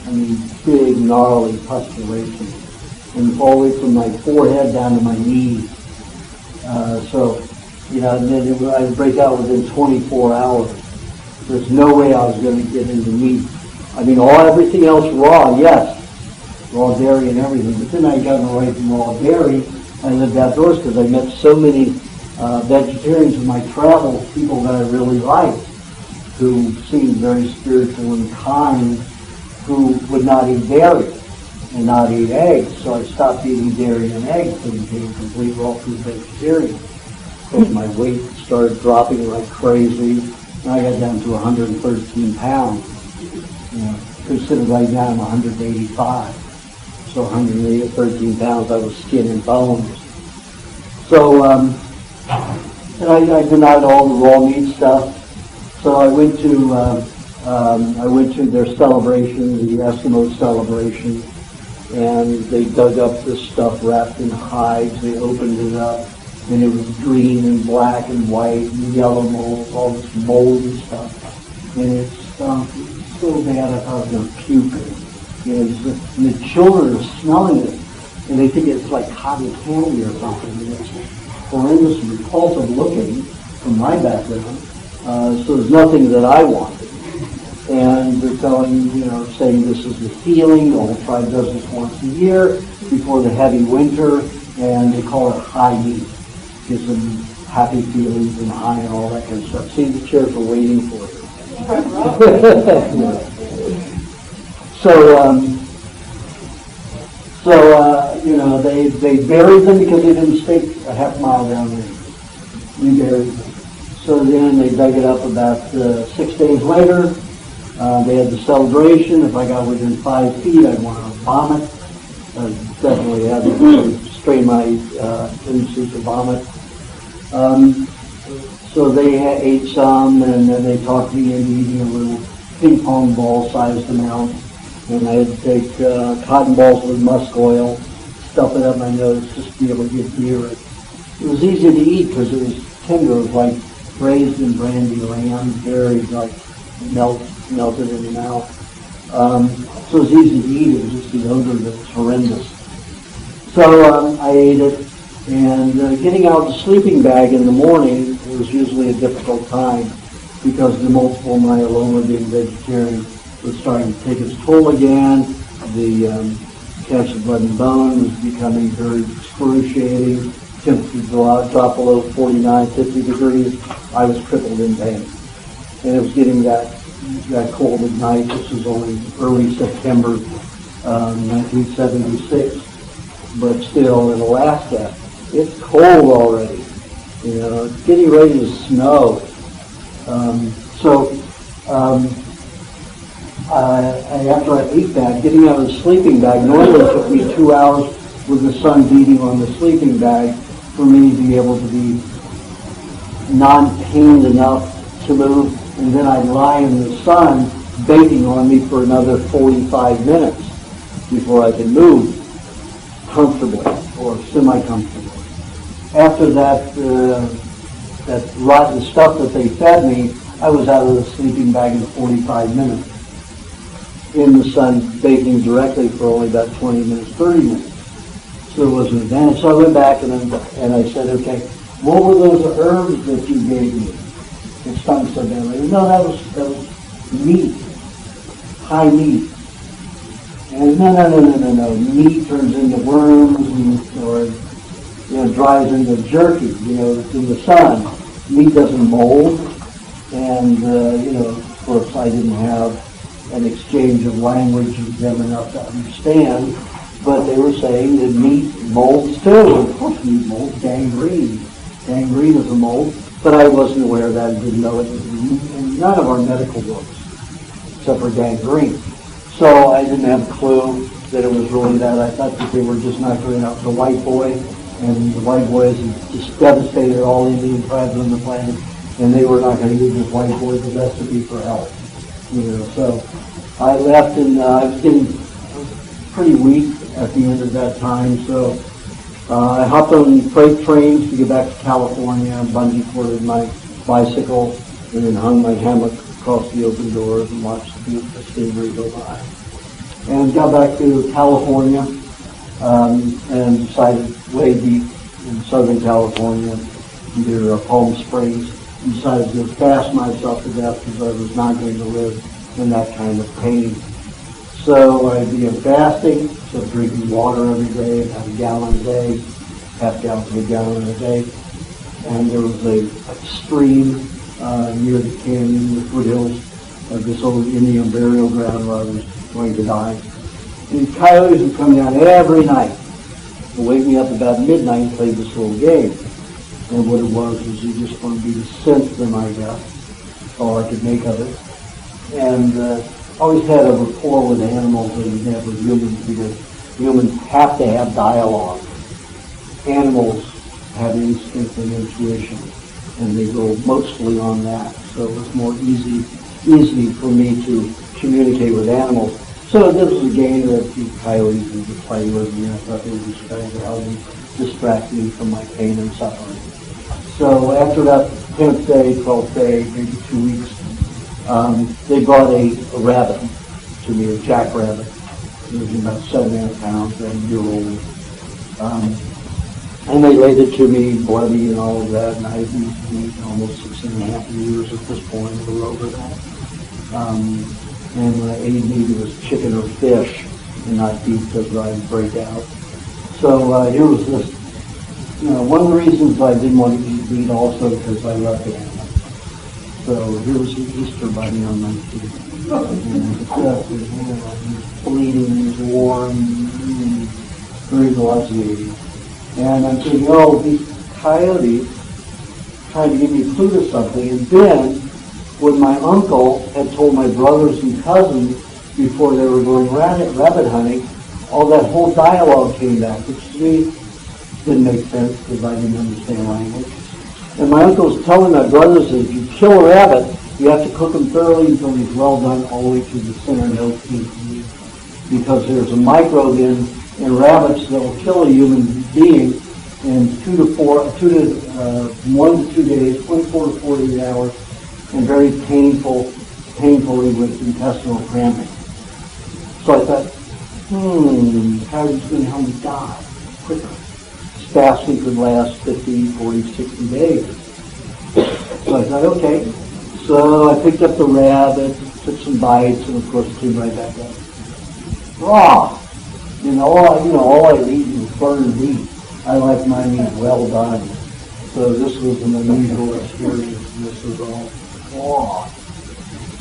I mean, big, gnarly pustulations. And all the way from my forehead down to my knees. And then I would break out within 24 hours. There's no way I was going to get into meat. I mean, everything else raw, yes. Raw dairy and everything. But then I got away from raw dairy. I lived outdoors because I met so many vegetarians in my travels, people that I really liked, who seemed very spiritual and kind, who would not eat dairy and not eat eggs. So I stopped eating dairy and eggs and became a complete raw food vegetarian. Because my weight started dropping like crazy, and I got down to 113 pounds. Considered right now I'm 185. So 113 pounds, I was skin and bones. So, and I denied all the raw meat stuff. So I went to their celebration, the Eskimo celebration, and they dug up this stuff wrapped in hides. They opened it up, and it was green and black and white and yellow mold, all this moldy stuff. And it stunk so bad I thought I was going to puke. And the children are smelling it, and they think it's like cotton candy or something. And it's horrendous and repulsive looking from my background. So there's nothing that I wanted. And they're saying this is the healing. The whole tribe does this once a year before the heavy winter, and they call it high meat. Gives them happy feelings and high and all that kind of stuff. See, the chairs are waiting for you. They buried them because they didn't stake a half mile down there. We buried them. So then they dug it up about 6 days later. They had the celebration. If I got within 5 feet, I'd want to vomit. I definitely had to strain my tendency to vomit. So they ate some, and then they talked me into eating a little ping pong ball sized amount. And I had to take cotton balls with musk oil, stuff it up my nose just to be able to get near it. It was easy to eat because it was tender. It was like braised in brandy lamb, very like melted in the mouth. So it was easy to eat. It was just the odor that was horrendous. So I ate it, and getting out of the sleeping bag in the morning was usually a difficult time. because the multiple myeloma, being vegetarian, was starting to take its toll again. The cancer of blood and bone was becoming very excruciating. Temperature dropped below 49, 50 degrees. I was crippled in pain. And it was getting that cold at night. This was only early September 1976. But still, in Alaska, it's cold already. It's getting ready to snow. After I ate that, getting out of the sleeping bag, normally it took me 2 hours with the sun beating on the sleeping bag for me to be able to be non-pained enough to move, and then I'd lie in the sun baking on me for another 45 minutes before I could move comfortably or semi-comfortably. After that rotten stuff that they fed me, I was out of the sleeping bag in 45 minutes. In the sun, baking directly for only about 20 minutes, 30 minutes. So it was an advantage. So I went back and I said, okay, what were those herbs that you gave me? It stunk so badly. No, that was meat, high meat. And no. Meat turns into worms or dries into jerky. It's in the sun. Meat doesn't mold. And of course, I didn't have an exchange of language with them enough to understand, but they were saying that meat molds too. Of course meat molds, gangrene. Gangrene is a mold, but I wasn't aware of that and didn't know it in none of our medical books, except for gangrene. So I didn't have a clue that it was really that. I thought that they were just knocking out the white boy, and the white boys had just devastated all Indian tribes on the planet, and they were not going to give this white boy the recipe for health. So I left, and I was getting pretty weak at the end of that time. So I hopped on freight trains to get back to California, bungee corded my bicycle, and then hung my hammock across the open doors and watched the scenery go by. And got back to California, and decided way deep in Southern California, near Palm Springs, decided to fast myself to death because I was not going to live in that kind of pain. So I began fasting, so drinking water every day, about a gallon a day, half gallon to a gallon a day. And there was a stream near the canyon, the foothills of this old Indian burial ground where I was going to die. And coyotes would come down every night to wake me up about midnight and play this little game. And what it was you just wanted me to sense them, I guess, all I could make of it. And always had a rapport with animals that you have with humans, because humans have to have dialogue. Animals have instinct and intuition, and they go mostly on that. So it was more easy for me to communicate with animals. So this was a game that the coyotes would play with me. I thought they were just trying to help me distract me from my pain and suffering. So after that 10th day, 12th day, maybe 2 weeks, they brought a rabbit to me, a jackrabbit. It was about 7.5 pounds, a year old. And they laid it to me, bloody and all of that, and I had eaten almost 6.5 years at this point, a little over that. And when I ate meat, it was chicken or fish, and not beef, because I'd break out. So here was this. One of the reasons I didn't want to eat meat also because I loved animals. So here was the Easter bunny on my feet. And the chest was bleeding, it was warm, very nauseating. And I'm thinking, these coyotes trying to give me food or something. And then, when my uncle had told my brothers and cousins before they were going rabbit hunting, all that whole dialogue came back, which to me didn't make sense because I didn't understand language. And my uncle was telling my brothers that if you kill a rabbit, you have to cook him thoroughly until he's well done all the way to the center, no teeth, because there's a microbe in rabbits that will kill a human being in 1 to 2 days, 24 to 48 hours, and very painfully with intestinal cramping. So I thought, how are you going to help me die quicker? Fasting could last 50, 40, 60 days. So I thought, okay, So I picked up the rabbit, took some bites, and of course it came right back up. Raw. All I eat is burned meat. I like my meat well done. So this was an unusual experience, and this was all raw.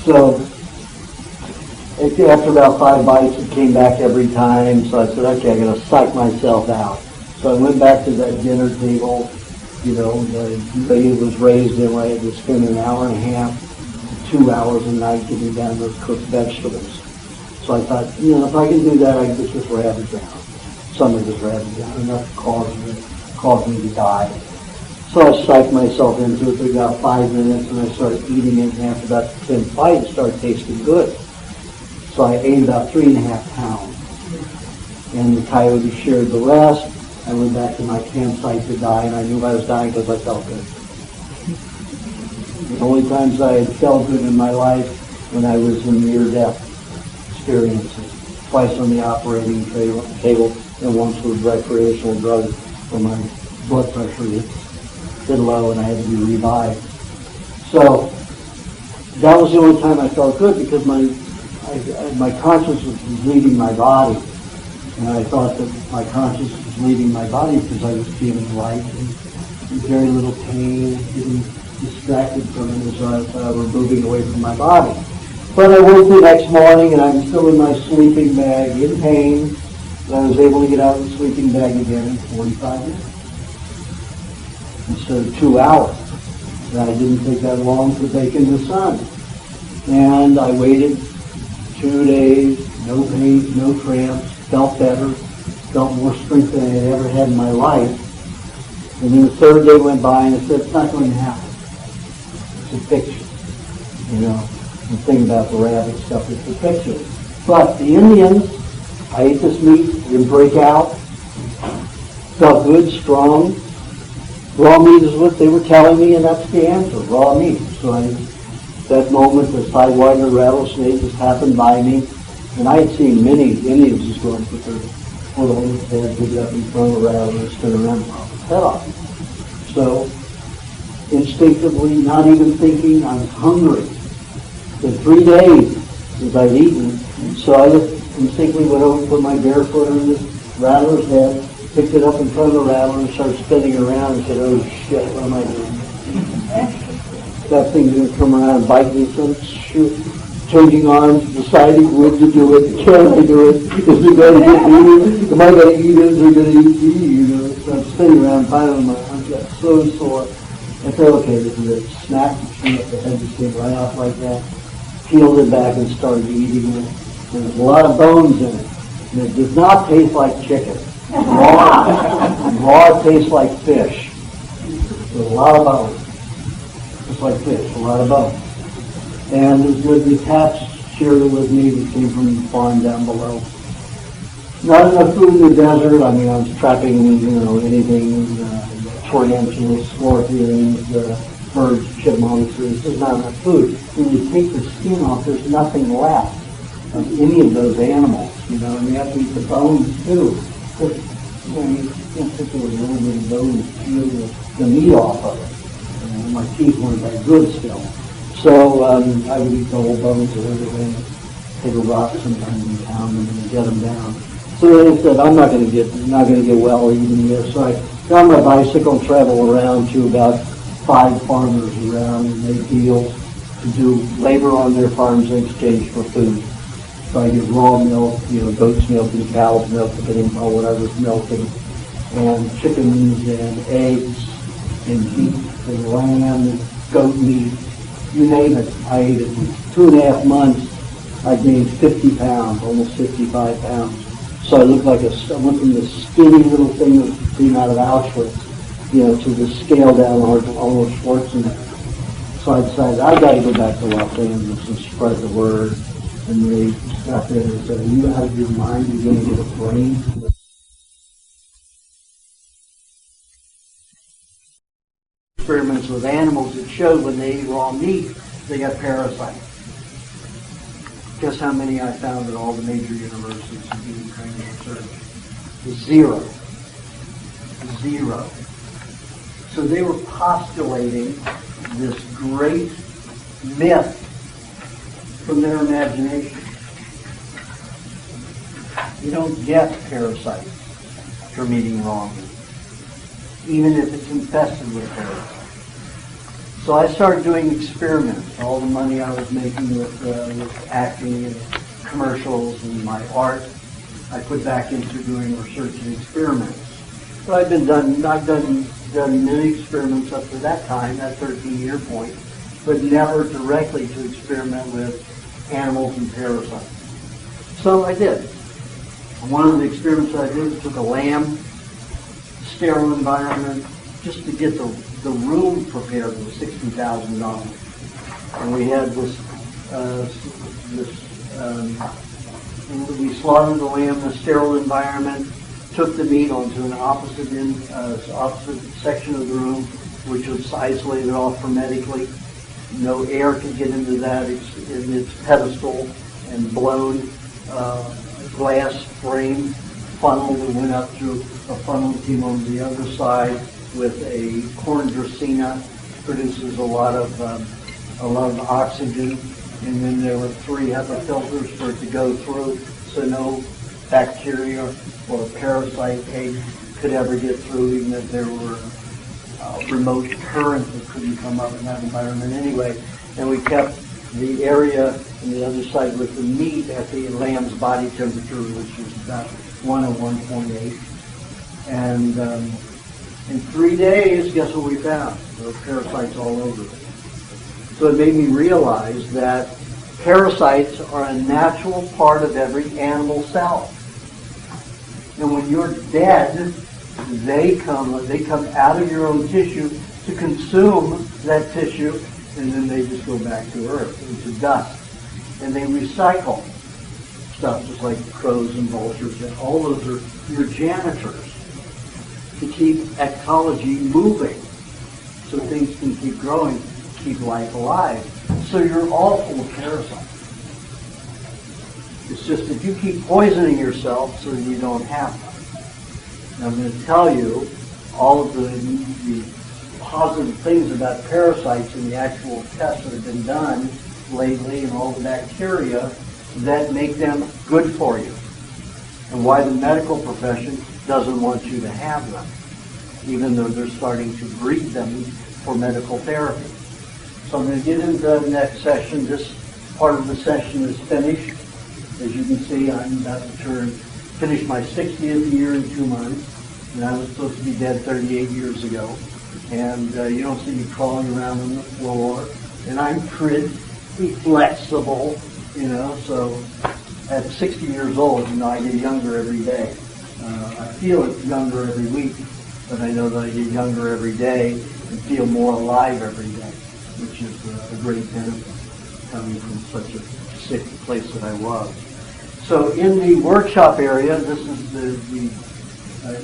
So after about 5 bites, it came back every time. So I said, okay, I got to psych myself out. So I went back to that dinner table. The way it was raised in, I had to spend an hour and a half to 2 hours a night getting down those cooked vegetables. So I thought, if I can do that, I can get this rabbit down. Some of this rabbit down, enough to cause me to die. So I psyched myself into it for about 5 minutes, and I started eating it, and after about 10 bites, it started tasting good. So I ate about 3.5 pounds. And the coyote shared the rest. I went back to my campsite to die, and I knew I was dying because I felt good. The only times I had felt good in my life when I was in near-death experiences. Twice on the operating table, and once with recreational drugs when my blood pressure hit low and I had to be revived. So that was the only time I felt good, because my consciousness was leaving my body. And I thought that my consciousness was leaving my body because I was feeling light and very little pain, getting distracted from it as I was moving away from my body. But I woke the next morning and I'm still in my sleeping bag in pain. And I was able to get out of the sleeping bag again in 45 minutes instead of 2 hours. And I didn't take that long to bake in the sun. And I waited 2 days, no pain, no cramps. Felt better, felt more strength than I had ever had in my life. And then the 3rd day went by and I said, it's not going to happen. It's a fiction. The thing about the rabbit stuff is a fiction. But the Indians, I ate this meat, didn't break out, felt good, strong. Raw meat is what they were telling me, and that's the answer, raw meat. So that moment, the sidewinder rattlesnake just happened by me. And I had seen many Indians just go and put their foot on his head, pick it up in front of a rattle, and spin around and pop his head off. So, instinctively, not even thinking, I was hungry. For 3 days since I'd eaten, so I just instinctively went over and put my bare foot on this rattler's head, picked it up in front of the rattler, and started spinning it around and said, oh shit, what am I doing? That thing's going to come around and bite me, so shoot. Changing arms, deciding when to do it, can I do it, is it going to get me, am I going to eat it, is it going to eat me, So I'm spinning around, finally my arms got so sore, I thought, okay, this is it, snap, the head just came right off like that, peeled it back and started eating it. There's a lot of bones in it, and it does not taste like chicken. Raw tastes like fish. There's a lot of bones, just like fish, a lot of bones. And the cats shared it with me that came from the farm down below. Not enough food in the desert. I mean, I was trapping, anything, tarantulas, scorpions, birds, chipmunks. There's just not enough food. When you take the skin off, there's nothing left of any of those animals, and you have to eat the bones too. But, you can't take a little bit of bones, peel the meat off of it. My teeth weren't that good still. So I would eat the whole bones and everything, take a rock sometimes and pound them and get them down. So they said, I'm not going to get well eating this. So I got on my bicycle and travel around to about 5 farmers around and make deals to do labor on their farms in exchange for food. So I get raw milk, goat's milk and cow's milk, depending on whatever's milking, and chickens and eggs and beef and lamb and goat meat. You name it, I ate it. In 2.5 months, I gained 50 pounds, almost 55 pounds. So I looked like I went from this skinny little thing that came out of Auschwitz, to the scale down Arnold Schwarzenegger. So I decided I've got to go back to Los Angeles and spread the word. And they got there and said, are you out of your mind? You're going to get a brain? Experiments with animals that showed when they ate raw meat, they got parasites. Guess how many I found at all the major universities in human training research? 0. 0. So they were postulating this great myth from their imagination. You don't get parasites from eating raw meat, even if it's infested with parasites. So I started doing experiments. All the money I was making with acting and commercials and my art, I put back into doing research and experiments. So I've done many experiments up to that time, that 13-year point, but never directly to experiment with animals and parasites. So I did. One of the experiments I did was took a lamb, sterile environment, just to get the room prepared was $60,000. And we had we slaughtered the lamb in a sterile environment, took the meat onto an opposite section of the room, which was isolated off hermetically. No air could get into that in its pedestal, and blown glass frame funnel that went up through a funnel that came on the other side with a corn dracaena, produces a lot of oxygen, and then there were 3 HEPA filters for it to go through, so no bacteria or parasite egg could ever get through, even if there were remote currents that couldn't come up in that environment anyway. And we kept the area on the other side with the meat at the lamb's body temperature, which was about 101.8. And in 3 days, guess what we found? There were parasites all over it. So it made me realize that parasites are a natural part of every animal cell. And when you're dead, they come out of your own tissue to consume that tissue, and then they just go back to earth, into dust. And they recycle stuff just like crows and vultures, and all those are your janitors to keep ecology moving so things can keep growing, keep life alive. So you're all full of parasites. It's just that you keep poisoning yourself so that you don't have them. And I'm going to tell you all of the positive things about parasites in the actual tests that have been done lately, and all the bacteria that make them good for you, and why the medical profession doesn't want you to have them, even though they're starting to breed them for medical therapy. So I'm going to get into the next session. This part of the session is finished. As you can see, I'm about to finish my 60th year in 2 months, and I was supposed to be dead 38 years ago. And you don't see me crawling around on the floor, and I'm pretty flexible, so at 60 years old, I get younger every day. I feel it's younger every week, but I know that I get younger every day and feel more alive every day, which is a great benefit coming from such a sick place that I was. So in the workshop area, this is the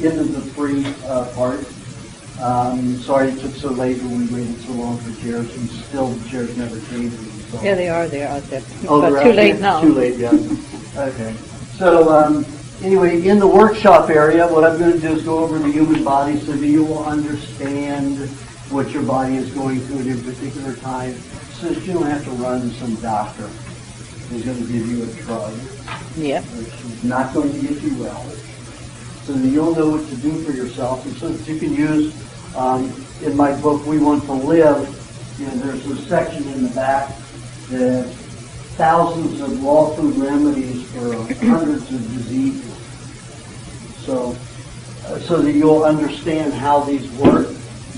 end of the free part. Sorry it took so late when we waited so long for chairs, and still the chairs never came. So. Yeah, they are. They're out there. Oh, but too late now. Too late, yeah. Okay. So anyway, in the workshop area, what I'm going to do is go over the human body so that you will understand what your body is going through at a particular time, so that you don't have to run to some doctor who's going to give you a drug, which is not going to get you well, so that you'll know what to do for yourself, and so that you can use, in my book, We Want to Live, there's a section in the back that has thousands of raw food remedies for hundreds of diseases. So that you'll understand how these work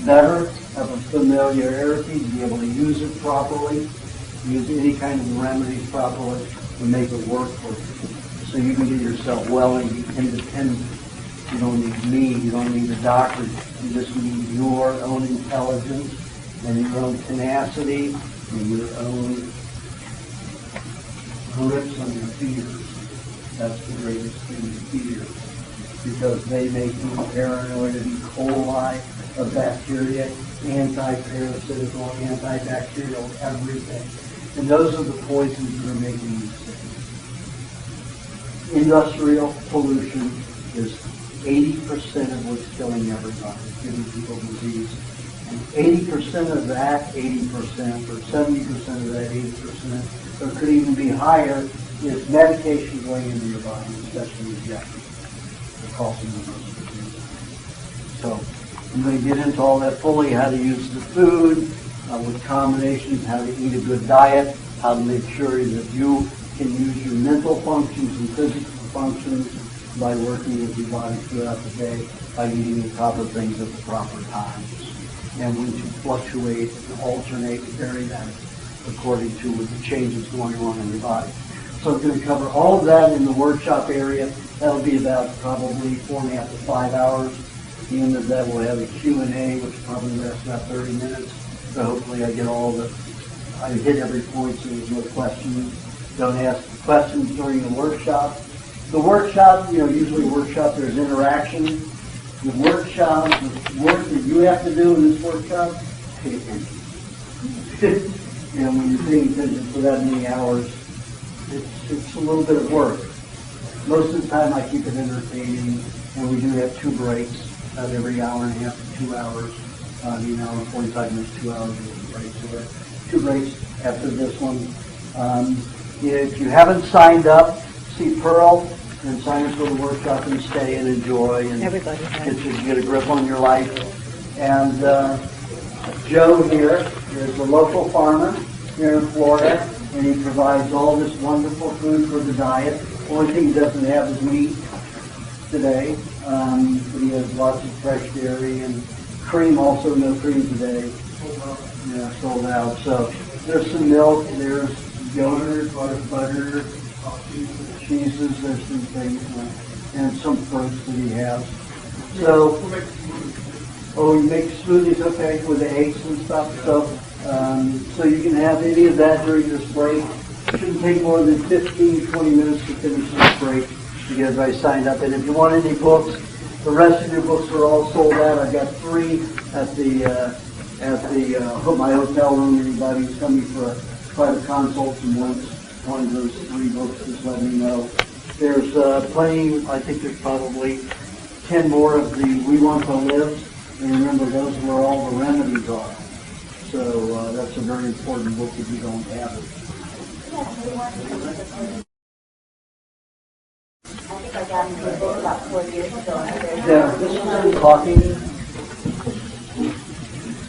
better, have a familiarity to be able to use it properly, use any kind of remedies properly, and make it work for you. So you can get yourself well and be independent. You don't need me, you don't need a doctor, you just need your own intelligence and your own tenacity and your own grips on your fears. That's the greatest thing, fears. Because they make you paranoid of E. coli, of bacteria, anti-parasitical, antibacterial, everything. And those are the poisons that are making you sick. Industrial pollution is 80% of what's killing everybody, giving people disease. 80% of that 80%, or 70% of that 80%, or it could even be higher, is medication going into your body, especially injections, the causing of those diseases. So I'm going to get into all that fully, how to use the food, with combinations, how to eat a good diet, how to make sure that you can use your mental functions and physical functions by working with your body throughout the day, by eating the proper things at the proper times. And when to fluctuate and alternate and vary that according to the changes going on in your body. So I'm going to cover all of that in the workshop area. That'll be about probably 4.5 to 5 hours. At the end of that, we'll have a Q&A, which probably lasts about 30 minutes. So hopefully I hit every point so there's no questions. Don't ask questions during the workshop. The workshop, usually workshop, there's interaction. The workshop, the work that you have to do in this workshop, pay attention. And when you're paying attention for that many hours, it's a little bit of work. Most of the time I keep it entertaining, and we do have 2 breaks, about every hour and a half to 2 hours. Hour and 45 minutes, 2 hours of break. So we have 2 breaks after this one. If you haven't signed up, see Pearl and sign up for the workshop and stay and enjoy and get a grip on your life. And Joe here is a local farmer here in Florida, and he provides all this wonderful food for the diet. The only thing he doesn't have is meat today, but he has lots of fresh dairy and cream, also no cream today. Yeah, sold out. So there's some milk, there's yogurt, butter, cheeses, there's some things, and some fruits that he has. So, he makes smoothies, okay, with the eggs and stuff. So you can have any of that during this break. It shouldn't take more than 15, 20 minutes to finish this break to get everybody signed up. And if you want any books, the rest of your books are all sold out. I've got 3 at my hotel room. Anybody who's coming for a private consult and wants one of those 3 books, just let me know. There's plenty. I think there's probably 10 more of the We Want to Live. And remember, those are where all the remedies are. So that's a very important book if you don't have it. I think I got into a book about 4 years ago. Yeah, this is talking.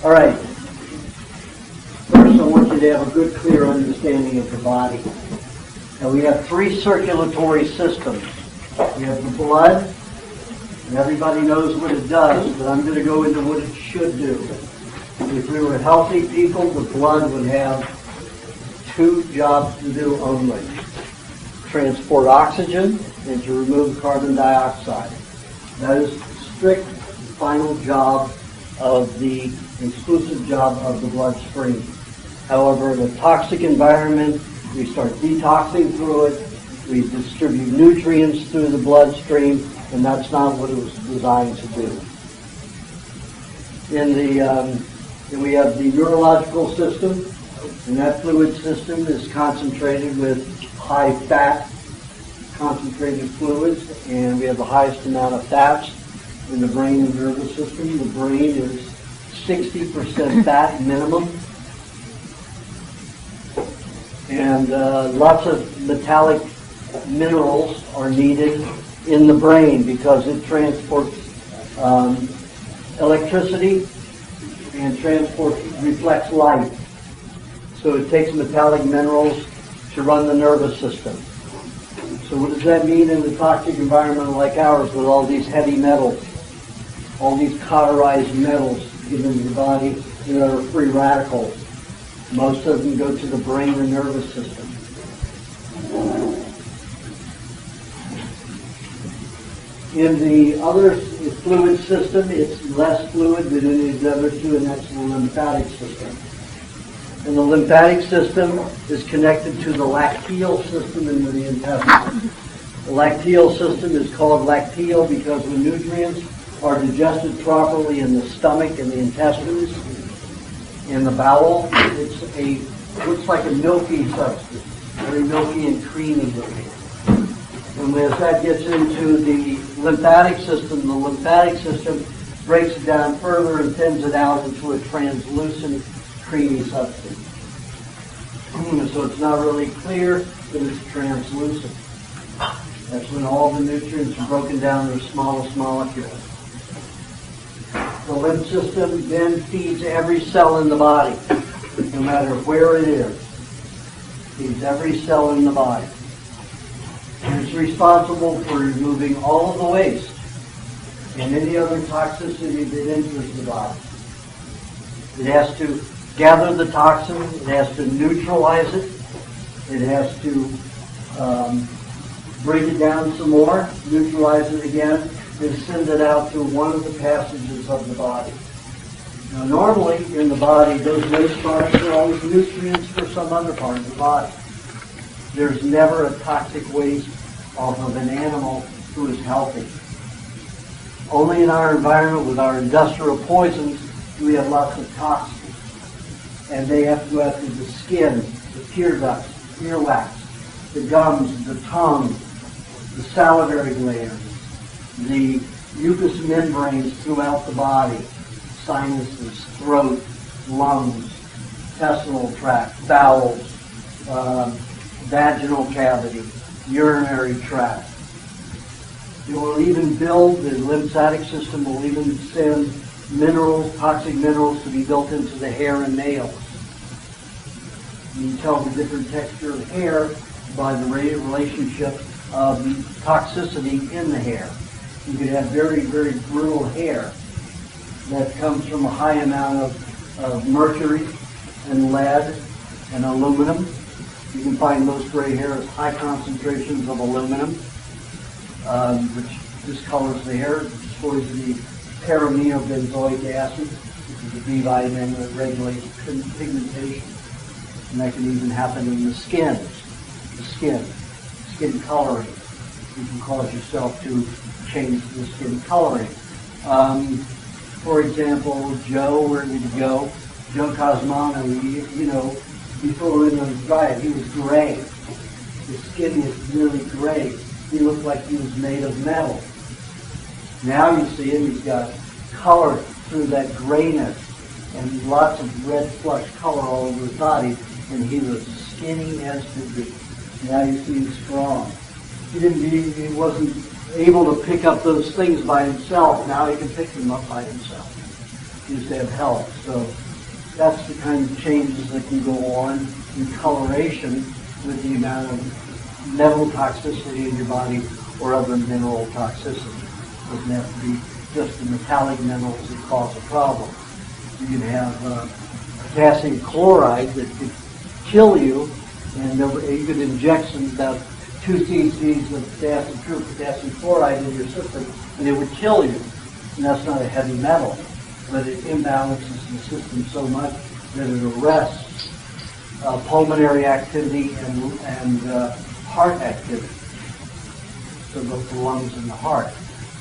All right. First, I want you to have a good, clear understanding of the body. Now, we have 3 circulatory systems. We have the blood, and everybody knows what it does, but I'm going to go into what it should do. If we were healthy people, the blood would have 2 jobs to do only. Transport oxygen and to remove carbon dioxide. That is the strict final job of the exclusive job of the bloodstream. However, in a toxic environment, we start detoxing through it, we distribute nutrients through the bloodstream, and that's not what it was designed to do. Then we have the neurological system, and that fluid system is concentrated with high fat, concentrated fluids, and we have the highest amount of fats in the brain and nervous system. The brain is 60% fat minimum, and lots of metallic minerals are needed in the brain because it transports electricity and reflects light. So it takes metallic minerals to run the nervous system. So what does that mean in a toxic environment like ours with all these heavy metals, all these cauterized metals given to the body that are free radicals? Most of them go to the brain and nervous system. In the other fluid system, it's less fluid than any of the other 2, and that's the lymphatic system. And the lymphatic system is connected to the lacteal system in the intestine. The lacteal system is called lacteal because when nutrients are digested properly in the stomach and the intestines, in the bowel, looks like a milky substance, very milky and creamy looking. And as that gets into the lymphatic system breaks it down further and thins it out into a translucent, creamy substance. So it's not really clear, but it's translucent. That's when all the nutrients are broken down to the smallest molecules. The lymph system then feeds every cell in the body, no matter where it is. Feeds every cell in the body. And it's responsible for removing all of the waste and any other toxicity that enters the body. It has to gather the toxin, it has to neutralize it, it has to break it down some more, neutralize it again, and send it out through one of the passages of the body. Now normally in the body, those waste products are always nutrients for some other part of the body. There's never a toxic waste off of an animal who is healthy. Only in our environment with our industrial poisons do we have lots of toxins. And they have to go after the skin, the tear ducts, earwax, the gums, the tongue, the salivary glands, the mucous membranes throughout the body, sinuses, throat, lungs, intestinal tract, bowels, vaginal cavity, urinary tract. It will even build, the lymphatic system will even send minerals, toxic minerals, to be built into the hair and nails. You can tell the different texture of hair by the relationship of the toxicity in the hair. You could have very, very brittle hair that comes from a high amount of mercury and lead and aluminum. You can find most gray hair as high concentrations of aluminum, which discolors the hair, destroys the paraaminobenzoic acid, which is a B vitamin that regulates pigmentation. And that can even happen in the skin coloring. You can cause yourself to change the skin coloring. For example, Joe, where did he go? Joe Cosmano, before we was dry, he was gray. His skin was really gray. He looked like he was made of metal. Now you see him, he's got color through that grayness and lots of red flush color all over his body, and he was skinny as could be. Now you see he's strong. He wasn't able to pick up those things by himself. Now he can pick them up by himself. He used to have help. So that's the kind of changes that can go on in coloration with the amount of metal toxicity in your body or other mineral toxicity. It doesn't have to be just the metallic minerals that cause a problem. You can have potassium chloride that could kill you, and you could inject about 2 cc's of pure potassium chloride in your system, and it would kill you. And that's not a heavy metal, but it imbalances the system so much that it arrests pulmonary activity and heart activity. So both the lungs and the heart.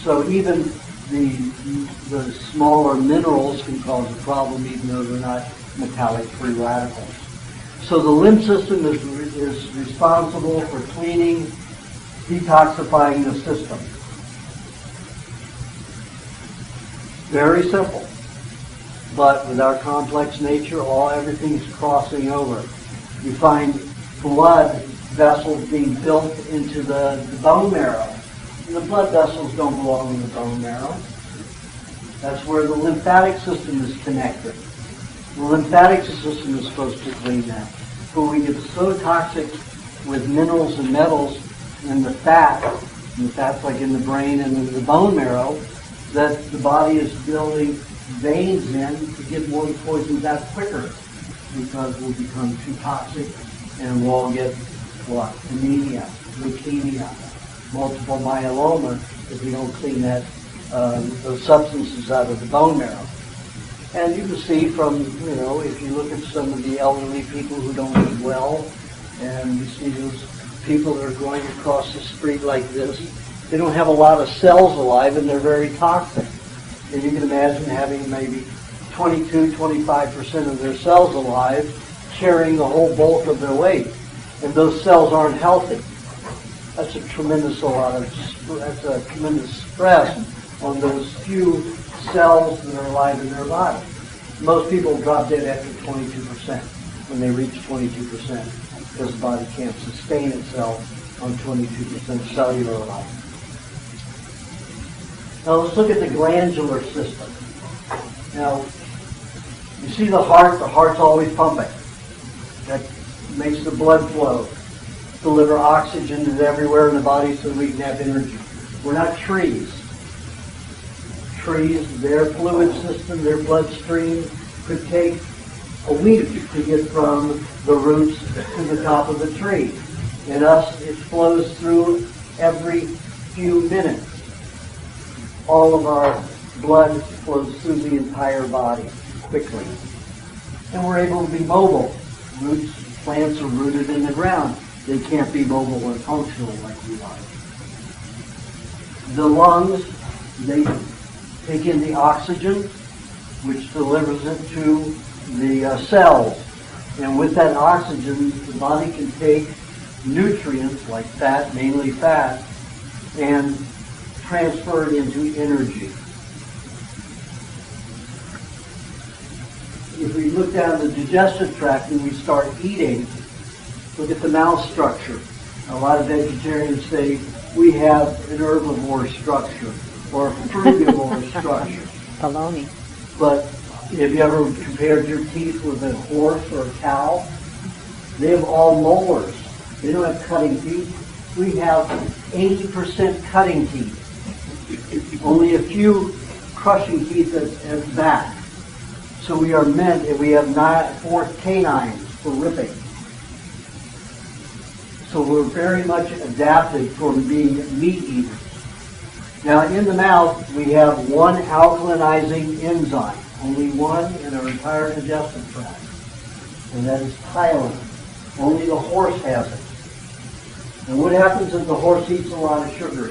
So even the smaller minerals can cause a problem, even though they're not metallic free radicals. So the lymph system is responsible for cleaning, detoxifying the system. Very simple. But with our complex nature, everything's crossing over. You find blood vessels being built into the bone marrow. And the blood vessels don't belong in the bone marrow. That's where the lymphatic system is connected. The lymphatic system is supposed to clean that. But we get so toxic with minerals and metals in the fat, and the fat's like in the brain and in the bone marrow, that the body is building veins in to get more poisons out quicker, because we'll become too toxic and we'll get what? Anemia, leukemia, multiple myeloma if we don't clean those substances out of the bone marrow. And you can see from, if you look at some of the elderly people who don't eat well, and you see those people that are going across the street like this, they don't have a lot of cells alive and they're very toxic. And you can imagine having maybe 22-25% of their cells alive carrying the whole bulk of their weight. And those cells aren't healthy. That's a tremendous stress on those few cells that are alive in their body. Most people drop dead after 22%, when they reach 22%, because the body can't sustain itself on 22% cellular life. Now let's look at the glandular system. Now, you see the heart's always pumping. That makes the blood flow, deliver oxygen to everywhere in the body so we can have energy. We're not trees. Trees, their fluid system, their bloodstream could take a week to get from the roots to the top of the tree. In us, it flows through every few minutes. All of our blood flows through the entire body quickly. And we're able to be mobile. Plants are rooted in the ground. They can't be mobile and functional like we are. The lungs, they take in the oxygen, which delivers it to the cells. And with that oxygen, the body can take nutrients like fat, mainly fat, and transfer it into energy. If we look down the digestive tract and we start eating, look at the mouth structure. A lot of vegetarians say we have an herbivore structure or a frugivore structure. Baloney. But have you ever compared your teeth with a horse or a cow? They have all molars. They don't have cutting teeth. We have 80% cutting teeth. Only a few crushing teeth at the back. So we have 4 canines for ripping. So we're very much adapted for being meat eaters. Now in the mouth, we have one alkalinizing enzyme. Only one in our entire digestive tract. And that is ptyalin. Only the horse has it. And what happens if the horse eats a lot of sugar?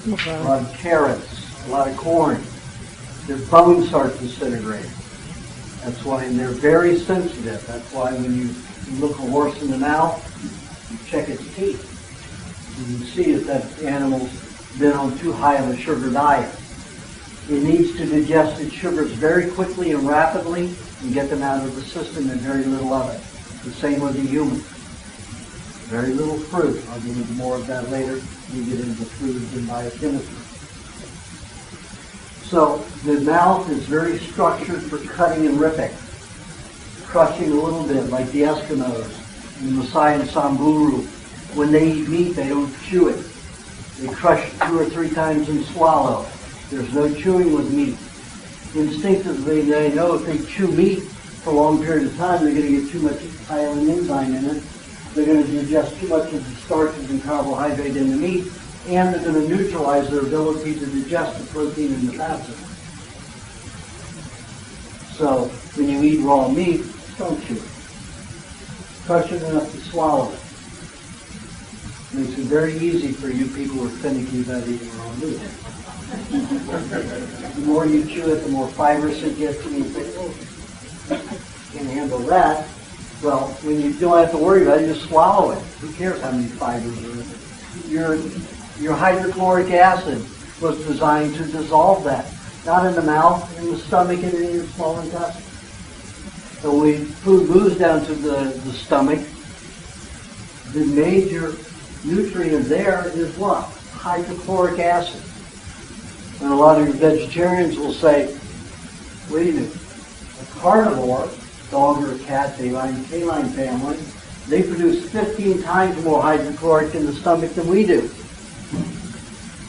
A lot of carrots, a lot of corn. Their bones start disintegrating. That's why, and they're very sensitive. That's why when you look a horse in the mouth, you check its teeth. You can see if that animal's been on too high of a sugar diet. It needs to digest its sugars very quickly and rapidly and get them out of the system and very little of it. The same with the human. Very little fruit. I'll get into more of that later when we get into foods and biochemistry. So the mouth is very structured for cutting and ripping. Crushing a little bit like the Eskimos and the Maasai and Samburu. When they eat meat, they don't chew it. They crush it 2 or 3 times and swallow. There's no chewing with meat. Instinctively, they know if they chew meat for a long period of time, they're going to get too much ptyalin enzyme in it. They're going to digest too much of the starches and carbohydrate in the meat, and they're going to neutralize their ability to digest the protein in the fats. So when you eat raw meat, don't chew it. Crush it enough to swallow it. Makes it very easy for you people who are finicky about eating raw meat. The more you chew it, the more fibrous it gets, and you think, oh, can't handle that. Well, when you don't have to worry about it, you just swallow it. Who cares how many fibers are in it? Your hydrochloric acid was designed to dissolve that. Not in the mouth, in the stomach, and in your small intestine. So when food moves down to the stomach, the major nutrient there is what? Hydrochloric acid. And a lot of your vegetarians will say, wait a minute, a carnivore, dog or a cat, feline family, they produce 15 times more hydrochloric in the stomach than we do.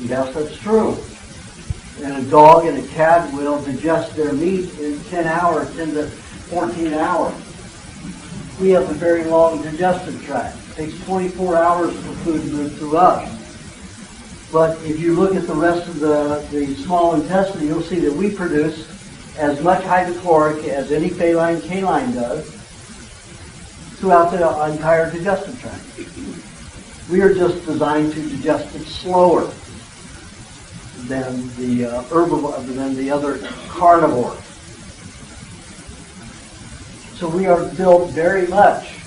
Yes, that's true. And a dog and a cat will digest their meat in 10 to 14 hours. We have a very long digestive tract. It takes 24 hours for food to move through us. But if you look at the rest of the small intestine, you'll see that we produce as much hydrochloric as any feline canine does throughout the entire digestive tract. We are just designed to digest it slower than the herbivore, than the other carnivore. So we are built very much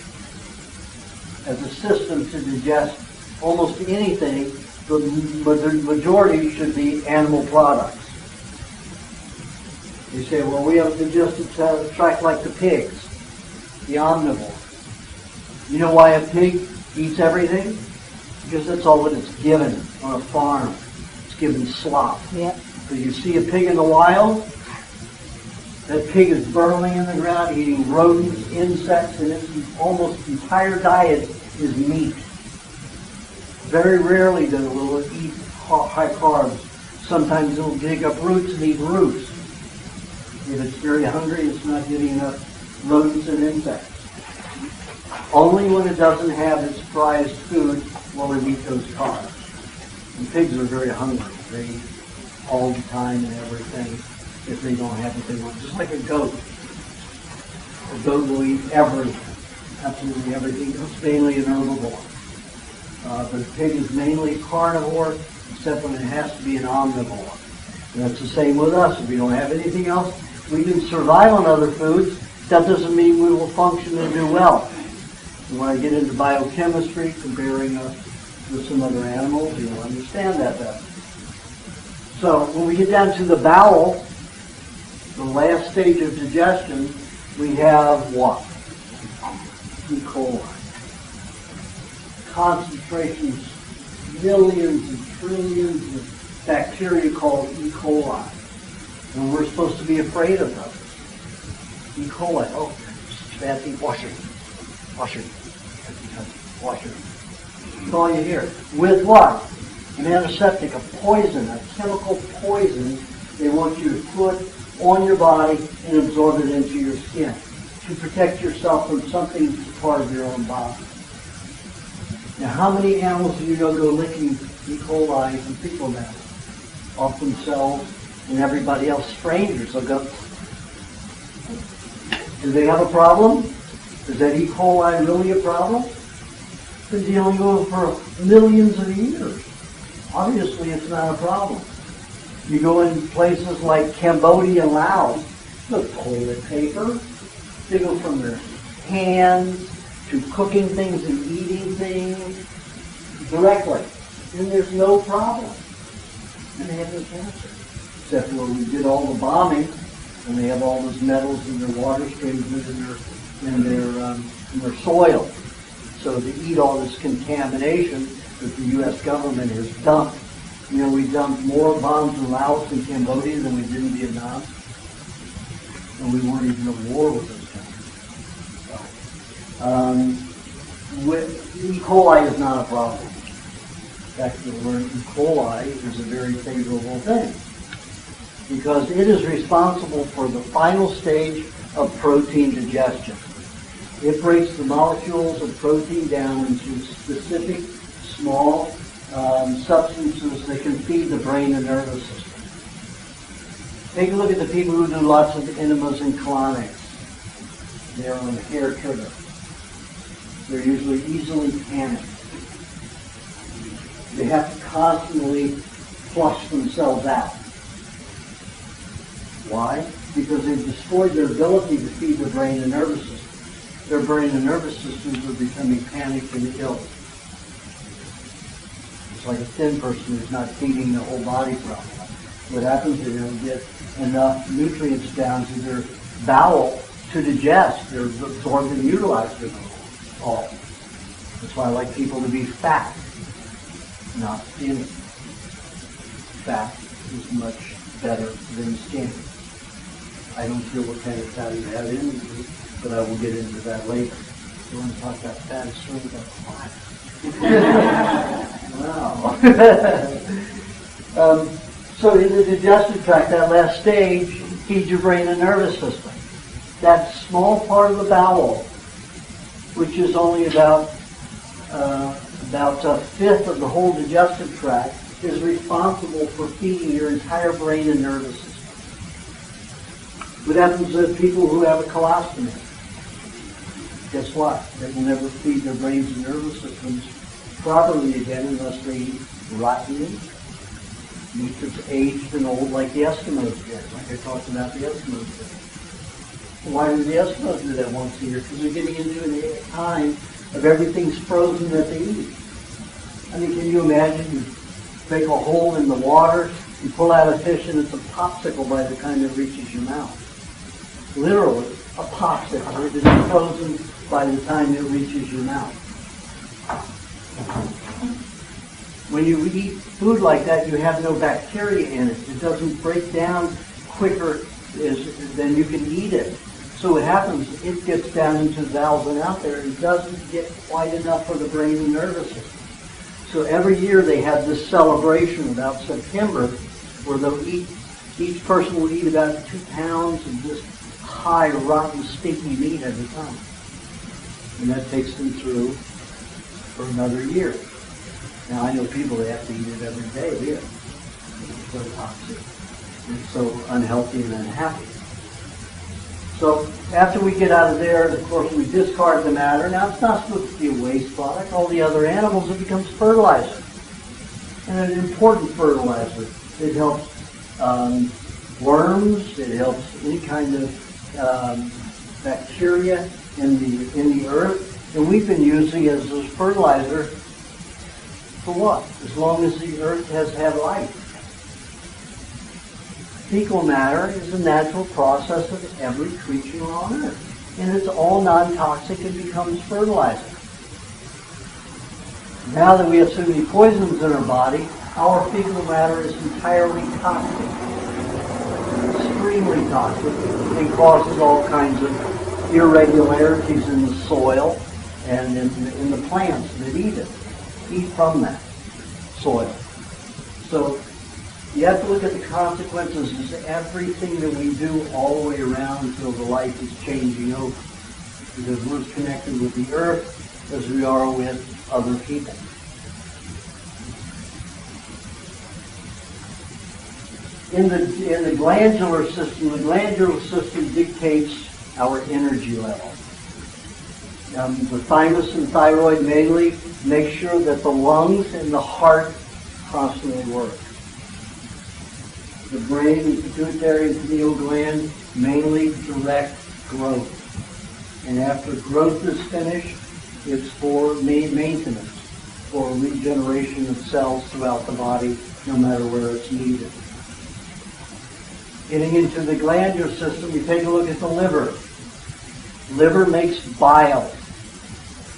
as a system to digest almost anything, but the majority should be animal products. You say, well, we have a digestive tract like the pigs, the omnivore. You know why a pig eats everything? Because that's all that it's given on a farm. It's given slop. Yep. So you see a pig in the wild, that pig is burrowing in the ground, eating rodents, insects, and its almost entire diet is meat. Very rarely will it eat high carbs. Sometimes it'll dig up roots and eat roots. If it's very hungry, it's not getting enough rodents and insects. Only when it doesn't have its prized food will it eat those carbs. And pigs are very hungry. They eat all the time and everything if they don't have what they want. Just like a goat. A goat will eat everything, absolutely everything. It's mainly an herbivore. But a pig is mainly carnivore, except when it has to be an omnivore. And that's the same with us. If we don't have anything else, we can survive on other foods. That doesn't mean we will function and do well. And when I get into biochemistry, comparing us with some other animals, you'll understand that better. So when we get down to the bowel, the last stage of digestion, we have what? E. coli. Concentrations, millions and trillions of bacteria called E. coli. And we're supposed to be afraid of those. E. coli, oh, fancy washing. Washing. That's all you hear. With what? An antiseptic, a poison, a chemical poison they want you to put on your body and absorb it into your skin to protect yourself from something that's part of your own body. Now, how many animals do you know go licking E. coli from people now? Off themselves and everybody else, strangers, will go. Do they have a problem? Is that E. coli really a problem? Been dealing with it for millions of years. Obviously, it's not a problem. You go in places like Cambodia and Laos, no toilet paper. They go from their hands to cooking things and eating things directly. And there's no problem. And they have no cancer. Except where we did all the bombing, and they have all those metals in their water streams and in their soil. So to eat all this contamination that the U.S. government has dumped. You know, we dumped more bombs in Laos and Cambodia than we did in Vietnam. And we weren't even at war with those countries. E. coli is not a problem. In fact, we learned E. coli is a very favorable thing because it is responsible for the final stage of protein digestion. It breaks the molecules of protein down into specific small substances that can feed the brain and nervous system. Take a look at the people who do lots of enemas and colonics. They're on hair trigger. They're usually easily panicked. They have to constantly flush themselves out. Why? Because they've destroyed their ability to feed the brain and nervous system. Their brain and nervous systems are becoming panicked and ill. It's like a thin person who's not feeding the whole body properly. What happens is they don't get enough nutrients down to their bowel to digest. They're absorbed and utilized all. That's why I like people to be fat, not skinny. Fat is much better than skinny. I don't feel what kind of fat you have in you, but I will get into that later. If you want to talk about fat, it's really about wow. So in the digestive tract, that last stage feeds your brain and nervous system. That small part of the bowel, which is only about a fifth of the whole digestive tract, is responsible for feeding your entire brain and nervous system. What happens to people who have a colostomy? Guess what? They will never feed their brains and nervous systems properly again unless they eat rotten meat. Meat that's aged and old like the Eskimos did, like I talked about the Eskimos did. Why do the Eskimos do that once a year? Because they're getting into a time of everything's frozen that they eat. I mean, can you imagine you make a hole in the water, You pull out a fish and it's a popsicle by the time it reaches your mouth. Literally, a popsicle. It is frozen by the time it reaches your mouth. When you eat food like that, you have no bacteria in it. It doesn't break down quicker than you can eat it. So what happens, it gets down into the valves and out there. It doesn't get quite enough for the brain and nervous system. So every year they have this celebration about September where they'll eat, each person will eat about 2 pounds of this high, rotten, stinky meat at a time. And that takes them through for another year. Now I know people that have to eat it every day here. It's so toxic. It's so unhealthy and unhappy. So after we get out of there, of course, we discard the matter. Now it's not supposed to be a waste product. All the other animals, it becomes fertilizer. And an important fertilizer. It helps worms. It helps any kind of bacteria in the earth. And we've been using it as a fertilizer for what? As long as the earth has had life. Fecal matter is a natural process of every creature on earth. And it's all non-toxic and becomes fertilizer. Now that we have so many poisons in our body, our fecal matter is entirely toxic. Extremely toxic. And causes all kinds of irregularities in the soil and in the plants that eat it. Eat from that soil. So you have to look at the consequences of everything that we do all the way around until the life is changing over. Because we're as connected with the earth as we are with other people. In the glandular system dictates our energy level. The thymus and thyroid mainly make sure that the lungs and the heart constantly work. The brain and pituitary and pineal gland mainly direct growth. And after growth is finished, it's for maintenance, for regeneration of cells throughout the body, no matter where it's needed. Getting into the glandular system, we take a look at the liver. Liver makes bile.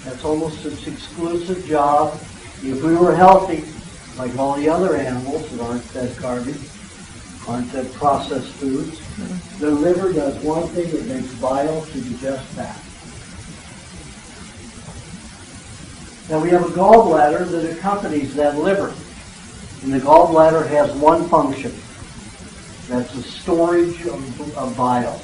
That's almost its exclusive job. If we were healthy, like all the other animals that aren't fed garbage, aren't fed processed foods, the liver does one thing, it makes bile to digest fat. Now we have a gallbladder that accompanies that liver. And the gallbladder has one function. That's the storage of bile.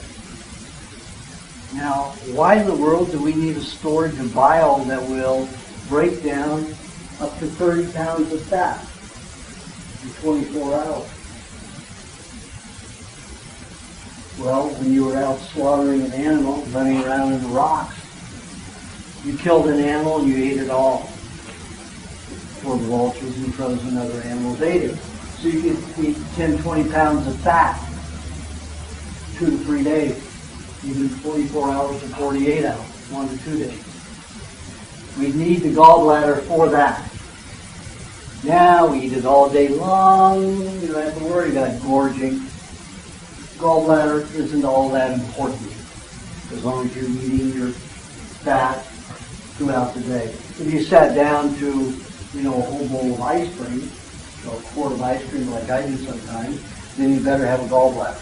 Now, why in the world do we need a storage of bile that will break down up to 30 pounds of fat in 24 hours? Well, when you were out slaughtering an animal, running around in the rocks, you killed an animal and you ate it all. Or the vultures and crows and other animals ate it. So you could eat 10, 20 pounds of fat, 2 to 3 days, even 44 hours to 48 hours, 1 to 2 days. We need the gallbladder for that. Now we eat it all day long, you don't have to worry about gorging. Gallbladder isn't all that important, as long as you're eating your fat throughout the day. If you sat down to, a whole bowl of ice cream, a quart of ice cream like I do sometimes, then you better have a gallbladder.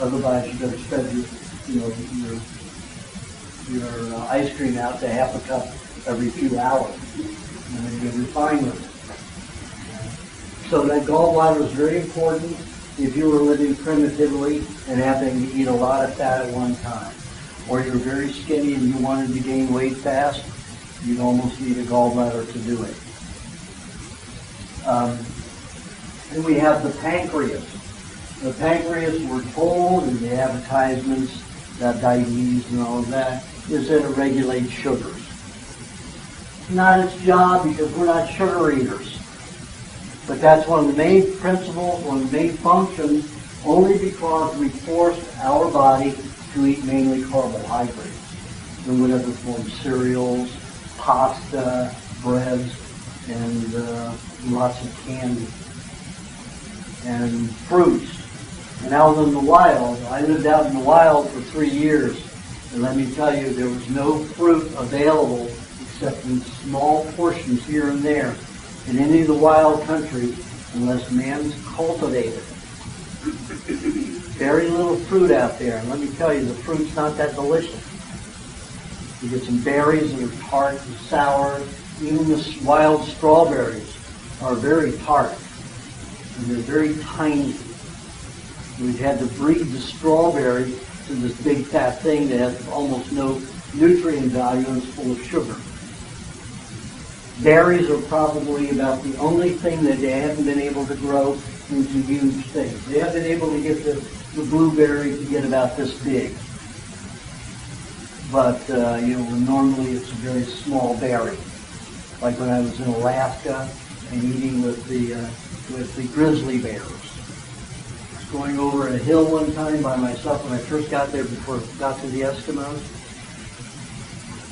Otherwise, you better spread your ice cream out to half a cup every few hours, and then you'll be fine with it. So that gallbladder is very important if you were living primitively and having to eat a lot of fat at one time. Or you're very skinny and you wanted to gain weight fast, you'd almost need a gallbladder to do it. Then we have the pancreas. The pancreas, we're told in the advertisements that diabetes and all of that is that it regulates sugars. It's not its job because we're not sugar eaters. But that's one of the main principles, one of the main functions, only because we forced our body to eat mainly carbohydrates. In whatever form, cereals, pasta, breads, and lots of candy. and fruits. And out in the wild, I lived out in the wild for 3 years, and let me tell you, there was no fruit available except in small portions here and there in any of the wild countries unless man's cultivated. Very little fruit out there, and let me tell you, the fruit's not that delicious. You get some berries that are tart and sour. Even the wild strawberries are very tart, and they're very tiny. We've had to breed the strawberry to this big fat thing that has almost no nutrient value and is full of sugar. Berries are probably about the only thing that they haven't been able to grow into huge things. They have been able to get the blueberry to get about this big. But, normally it's a very small berry. Like when I was in Alaska and eating with the grizzly bears. Going over a hill one time by myself when I first got there before I got to the Eskimos.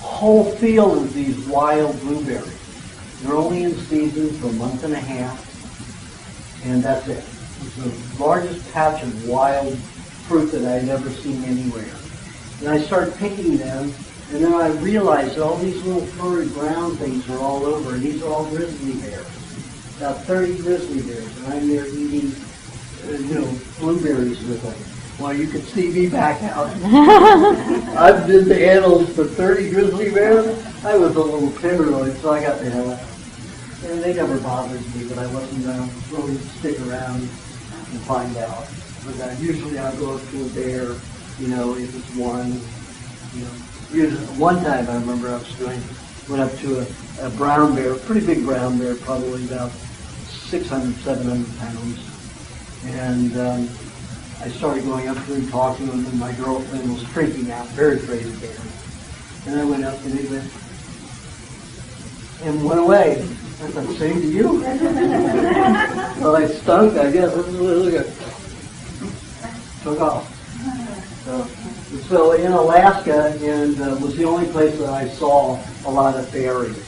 Whole field of these wild blueberries. They're only in season for a month and a half, and that's it. It's the largest patch of wild fruit that I'd ever seen anywhere. And I started picking them, and then I realized that all these little furry brown things are all over, and these are all grizzly bears. About 30 grizzly bears, and I'm there eating blueberries with them. Well, you could see me back out. I've been to animals for 30 grizzly bears. I was a little paranoid, so I got the hell out. And they never bothered me, but I wasn't willing to stick around and find out. But usually I'll go up to a bear, if it's one. Usually, one time I remember went up to a brown bear, a pretty big brown bear, probably about 600, 700 pounds. And I started going up to him, talking to him, and my girlfriend was freaking out, very afraid of bears. And I went up and he went away. I thought, same to you. Well, I stunk, I guess. Look at it. Took off. So in Alaska, and was the only place that I saw a lot of berries.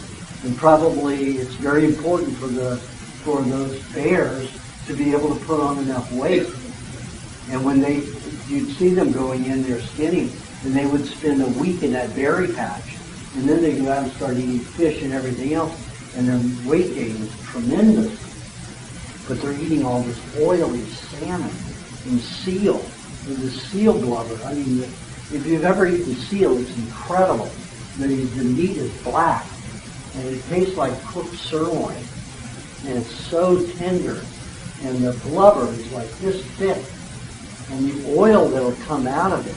And probably it's very important for those bears to be able to put on enough weight. And when you'd see them going in there skinny, and they would spend a week in that berry patch, and then they go out and start eating fish and everything else, and their weight gain is tremendous. But they're eating all this oily salmon and seal, and the seal blubber. I mean, if you've ever eaten seal, it's incredible. The meat is black, and it tastes like cooked sirloin, and it's so tender. And the blubber is like this thick, and the oil that will come out of it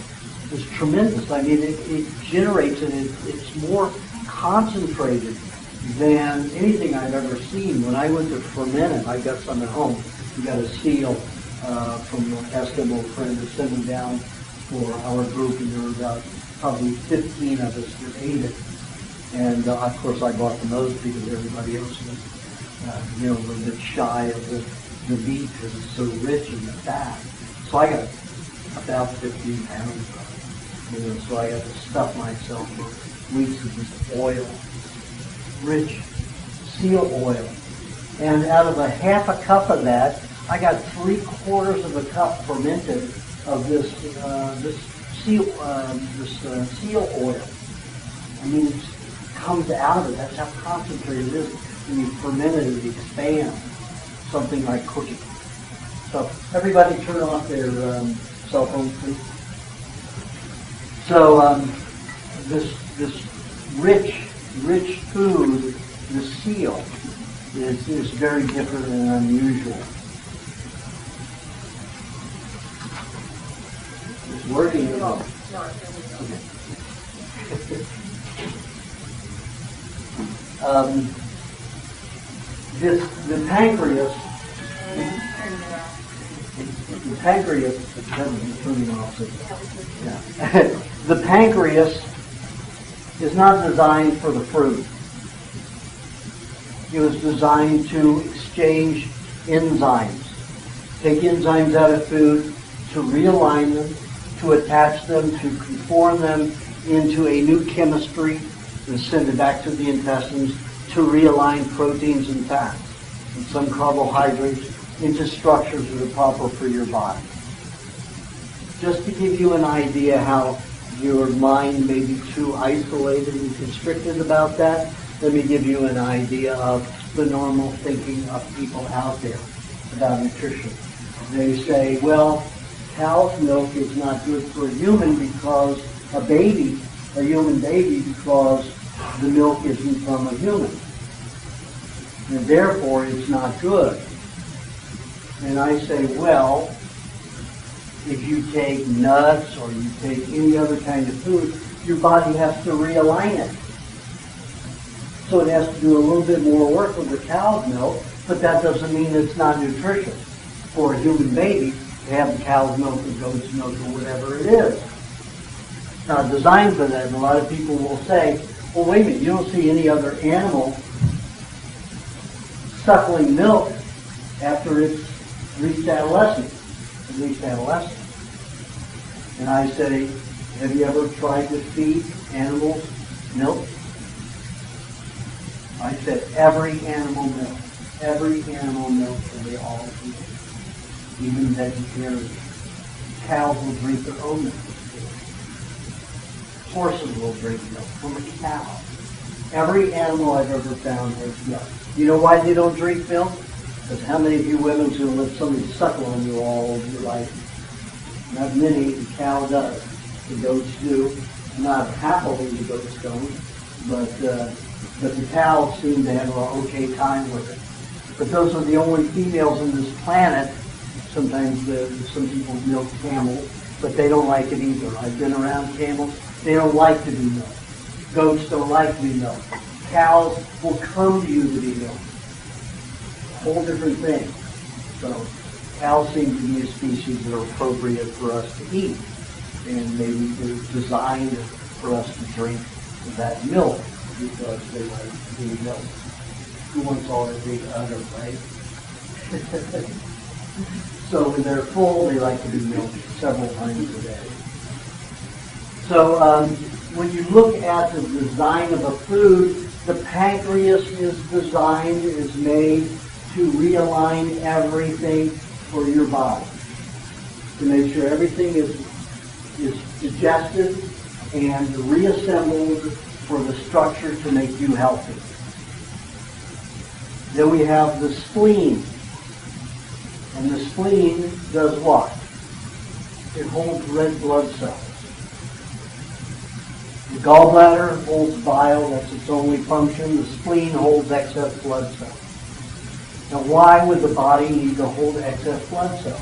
is tremendous. I mean, it generates, and it's more concentrated than anything I've ever seen. When I went to ferment it, I got some at home. We got a seal from an Eskimo friend to send them down for our group, and there were about probably 15 of us that ate it. And of course, I bought the most because everybody else was, a little bit shy of the meat because it's so rich in the fat. So I got about 15 pounds of it. So I got to stuff myself for weeks of this oil, rich seal oil. And out of a half a cup of that, I got 3/4 of a cup fermented of this seal oil. I mean, it comes out of it. That's how concentrated it is. When you ferment it, it expands. Something like cooking. So everybody turn off their cell phones, please. So this rich food, the seal, is very different and unusual. It's working at all. Okay. The pancreas, the pancreas is not designed for the fruit. It was designed to exchange enzymes, take enzymes out of food, to realign them, to attach them, to conform them into a new chemistry, and send it back to the intestines to realign proteins and fats, and some carbohydrates into structures that are proper for your body. Just to give you an idea how your mind may be too isolated and constricted about that, let me give you an idea of the normal thinking of people out there about nutrition. They say, well, cow's milk is not good for a human because a human baby, because the milk isn't from a human. And therefore it's not good. And I say, well, if you take nuts or you take any other kind of food, your body has to realign it. So it has to do a little bit more work with the cow's milk, but that doesn't mean it's not nutritious for a human baby to have the cow's milk or goat's milk or whatever it is. It's not designed for that. And a lot of people will say, well, wait a minute, you don't see any other animal suckling milk after it's reached adolescence. And I say, have you ever tried to feed animals milk? I said every animal milk, and they all eat it. Even vegetarians. Cows will drink their own milk. Horses will drink milk from a cow. Every animal I've ever found has milk. You know why they don't drink milk? Because how many of you women who let somebody suckle on you all your life? Not many. The cow does. The goats do. Not happily, the goats don't. But the cows seem to have an okay time with it. But those are the only females on this planet. Sometimes some people milk camels, but they don't like it either. I've been around camels. They don't like to be milked. Goats don't like to be milked. Cows will come to you to be milked. Whole different thing. So cows seem to be a species that are appropriate for us to eat, and maybe they're designed for us to drink that milk because they like to be milked. Who wants all that big udder, right? So when they're full, they like to be milked several times a day. So when you look at the design of a food, the pancreas is made to realign everything for your body, to make sure everything is digested and reassembled for the structure to make you healthy. Then we have the spleen. And the spleen does what? It holds red blood cells. The gallbladder holds bile, that's its only function. The spleen holds excess blood cells. Now why would the body need to hold excess blood cells?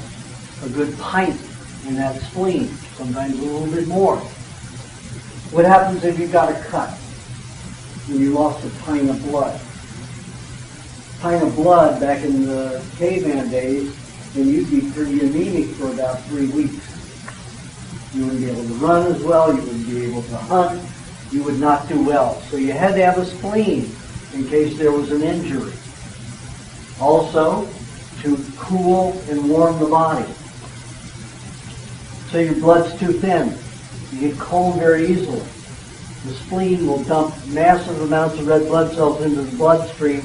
A good pint in that spleen, sometimes a little bit more. What happens if you got a cut when you lost a pint of blood? Pint of blood back in the caveman days, and you'd be pretty anemic for about 3 weeks. You wouldn't be able to run as well, you wouldn't be able to hunt, you would not do well. So you had to have a spleen in case there was an injury. Also, to cool and warm the body. So your blood's too thin. You get cold very easily. The spleen will dump massive amounts of red blood cells into the bloodstream,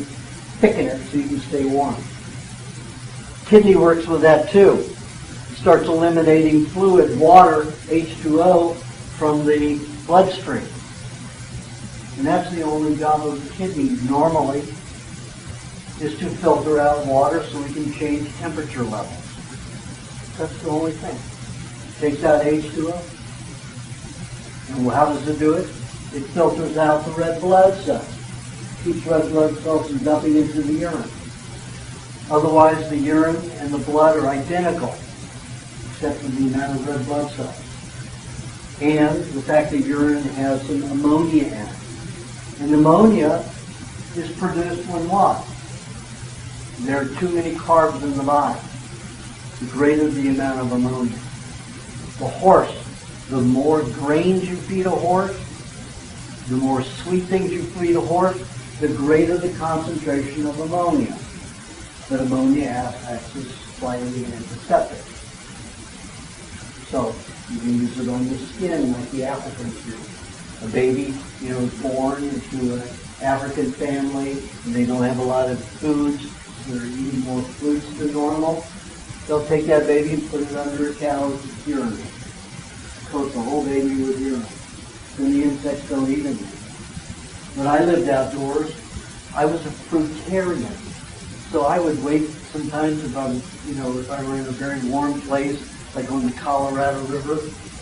thicken it so you can stay warm. Kidney works with that too. It starts eliminating fluid, water, H2O, from the bloodstream. And that's the only job of the kidney normally, is to filter out water so we can change temperature levels. That's the only thing. It takes out H2O. And how does it do it? It filters out the red blood cells. Keeps red blood cells from dumping into the urine. Otherwise, the urine and the blood are identical, except for the amount of red blood cells. And the fact that urine has some ammonia in it. And ammonia is produced when what? There are too many carbs in the body. The greater the amount of ammonia. The horse, the more grains you feed a horse, the more sweet things you feed a horse, the greater the concentration of ammonia. But ammonia acts as slightly antiseptic. So you can use it on the skin like the Africans do. A baby, is born into an African family and they don't have a lot of foods, that are eating more fruits than normal, they'll take that baby and put it under a cow's urine. Coat the whole baby with urine. Then the insects don't eat it. When I lived outdoors, I was a fruitarian. So I would wait sometimes if I were in a very warm place, like on the Colorado River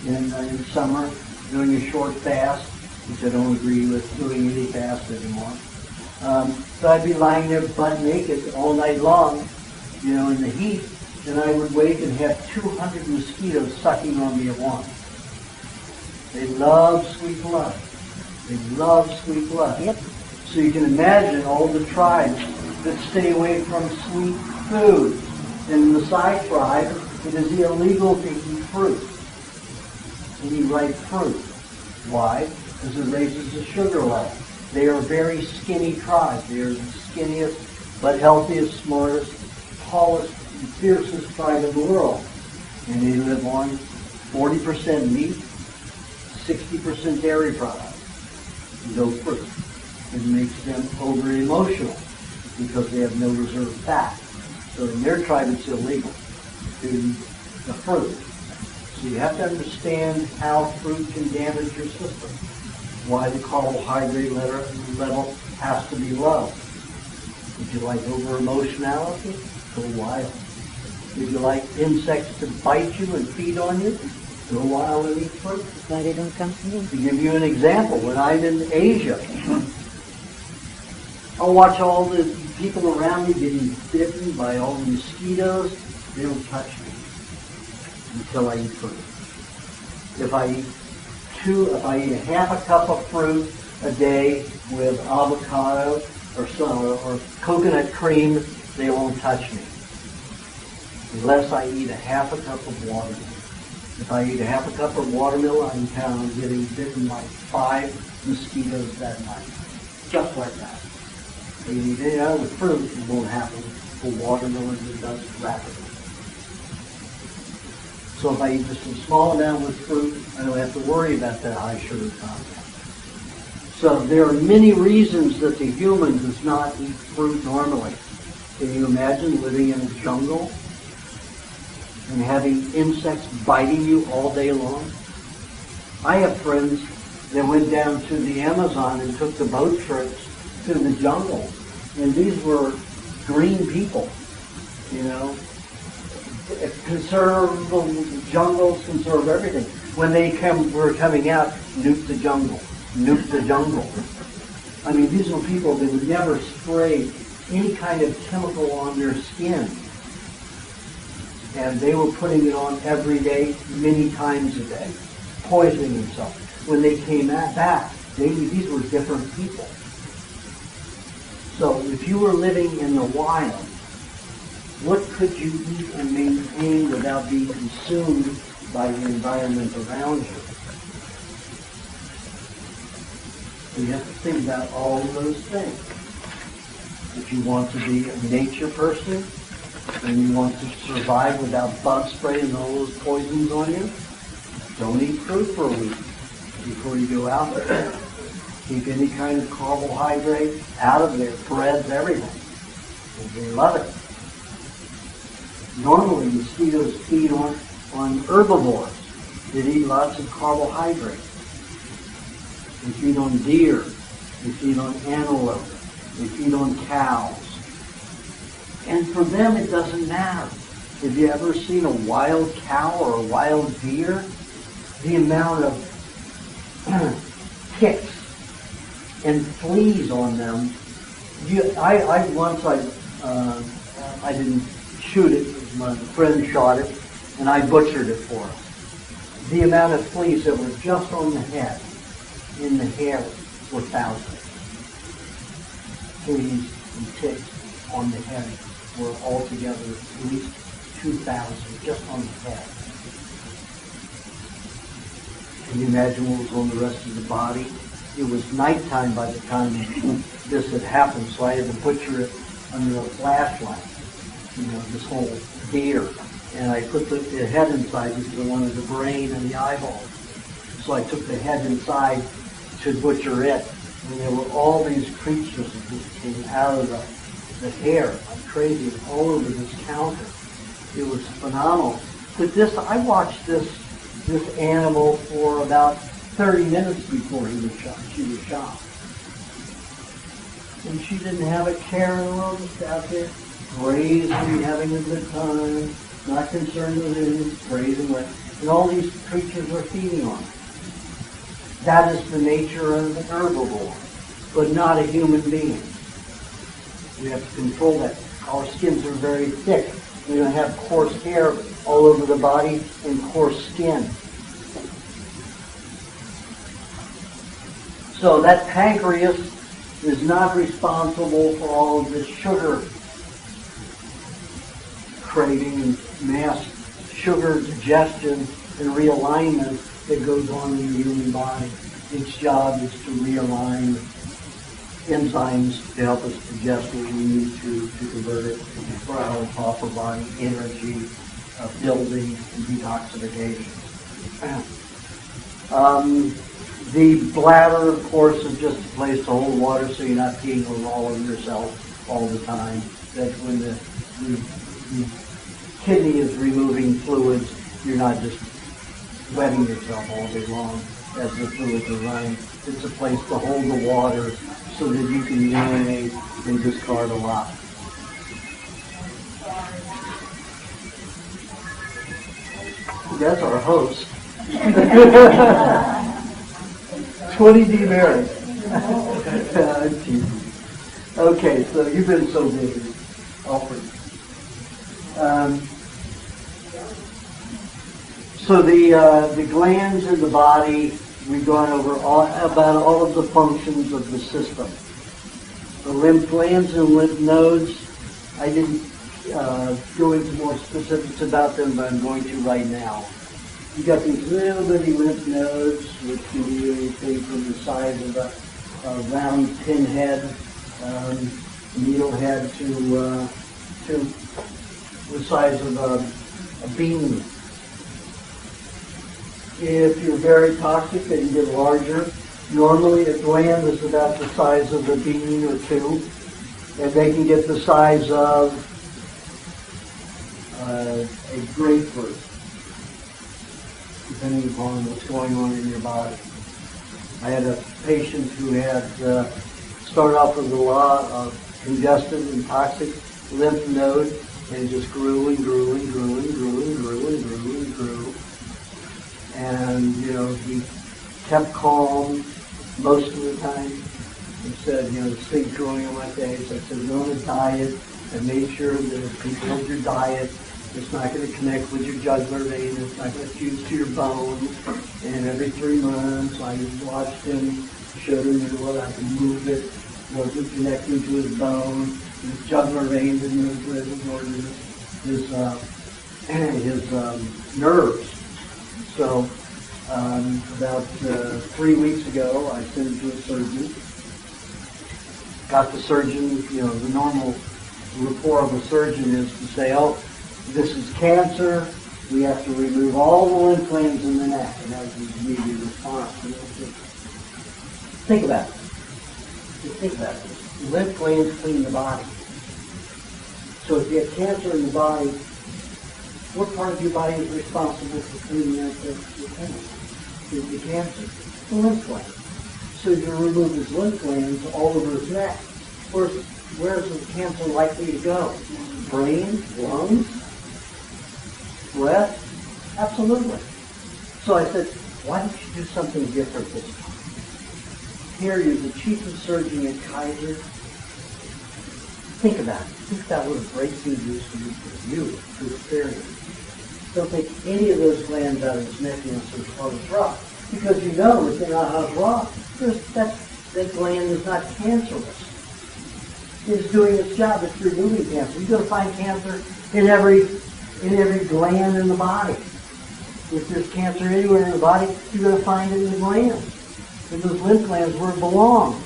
in summer, doing a short fast, which I don't agree with doing any fast anymore. So I'd be lying there butt naked all night long, in the heat, and I would wake and have 200 mosquitoes sucking on me at once. They love sweet blood. They love sweet blood. Yep. So you can imagine all the tribes that stay away from sweet foods. In the Maasai tribe, it is illegal to eat fruit, any ripe fruit. Why? Because it raises the sugar level. They are a very skinny tribe. They are the skinniest, but healthiest, smartest, tallest, and fiercest tribe in the world. And they live on 40% meat, 60% dairy products, no fruit. It makes them over-emotional because they have no reserve fat. So in their tribe, it's illegal to eat the fruit. So you have to understand how fruit can damage your system, why the carbohydrate level has to be low. If you like over-emotionality, go wild. If you like insects to bite you and feed on you, go wild and eat fruit. Why they don't come to me? To give you an example, when I'm in Asia, I'll watch all the people around me getting bitten by all the mosquitoes. They don't touch me until I eat fruit. If I eat a half a cup of fruit a day with avocado or coconut cream, they won't touch me. Unless I eat a half a cup of watermelon. If I eat a half a cup of watermelon, I can count on getting bitten by 5 mosquitoes that night. Just like that. If you eat any other fruit, it won't happen. For watermelon, it does rapidly. So if I eat just a small amount with fruit, I don't have to worry about that high sugar content. So there are many reasons that the human does not eat fruit normally. Can you imagine living in a jungle and having insects biting you all day long? I have friends that went down to the Amazon and took the boat trips to the jungle. And these were green people, conserve the jungles, conserve everything. When they were coming out, nuke the jungle, nuke the jungle. I mean, these were people that would never spray any kind of chemical on their skin. And they were putting it on every day, many times a day, poisoning themselves. When they came back, these were different people. So if you were living in the wild, what could you eat and maintain without being consumed by the environment around you? So you have to think about all of those things. If you want to be a nature person, and you want to survive without bug spray and all those poisons on you, don't eat fruit for a week before you go out there. Keep any kind of carbohydrate out of there, breads, everything. And they love it. Normally, mosquitoes feed on herbivores that eat lots of carbohydrates. They feed on deer. They feed on antelope. They feed on cows. And for them, it doesn't matter. Have you ever seen a wild cow or a wild deer? The amount of ticks and fleas on them. I didn't shoot it. My friend shot it, and I butchered it for him. The amount of fleas that were just on the head, in the hair, were thousands. Fleas and ticks on the head were altogether at least 2,000 just on the head. Can you imagine what was on the rest of the body? It was nighttime by the time this had happened, so I had to butcher it under a flashlight, this whole deer. And I put the head inside because I wanted the brain and the eyeball. So I took the head inside to butcher it. And there were all these creatures that just came out of the hair, I'm crazy, all over this counter. It was phenomenal. But I watched this animal for about 30 minutes before she was shot. And she didn't have a care in the world, just out there grazing, having a good time, not concerned with anything, grazing. And all these creatures are feeding on it. That is the nature of an herbivore, but not a human being. We have to control that. Our skins are very thick. We don't have coarse hair all over the body and coarse skin. So that pancreas is not responsible for all of this sugar craving and mass sugar digestion and realignment that goes on in the human body. Its job is to realign enzymes to help us digest what we need to convert it for our proper body energy, building, and detoxification. The bladder, of course, is just a place to hold water so you're not peeing all over yourself all the time. That's when the kidney is removing fluids, you're not just wetting yourself all day long as the fluids are running. It's a place to hold the water so that you can urinate and discard a lot. That's our host. 20 demerits. Okay, so you've been so busy, Alfred. So the glands in the body, we've gone over about all of the functions of the system. The lymph glands and lymph nodes, I didn't go into more specifics about them, but I'm going to right now. You've got these little bitty lymph nodes, which can be anything from the size of a round pinhead, needlehead, to the size of a bean. If you're very toxic, they can get larger. Normally, a gland is about the size of a bean or two, and they can get the size of a grapefruit, depending upon what's going on in your body. I had a patient who had started off with a lot of congested and toxic lymph node, and just grew and grew and grew and grew and grew and grew and grew. And, he kept calm most of the time. He said, this thing's growing on my face. I said, go on a diet and make sure that if you build your diet, it's not going to connect with your jugular vein. It's not going to fuse to your bones. And every 3 months, I watched him, showed him what I could move it, wasn't connecting to his bone, his jugular vein didn't move with it, nor his nerves. So about 3 weeks ago, I sent him to a surgeon. Got the surgeon, the normal rapport of a surgeon is to say, oh, this is cancer. We have to remove all the lymph glands in the neck. And that was his immediate response. Think about it. Just think about it. The lymph glands clean the body. So if you have cancer in the body, what part of your body is responsible for cleaning out the cancer? The lymph glands. So you remove his lymph glands all over his neck. Where's the cancer likely to go? Brain, lungs, breath? Absolutely. So I said, why don't you do something different this time? Here you're the chief of surgery at Kaiser. Think about it. Think about what a breakthrough is for you to experience. Don't take any of those glands out of his neck and say, oh, it's rough. Because if they're not how it's rough, that gland is not cancerous. It's doing its job. It's removing cancer. You're going to find cancer in every gland in the body. If there's cancer anywhere in the body, you're going to find it in the glands. And those lymph glands where it belongs.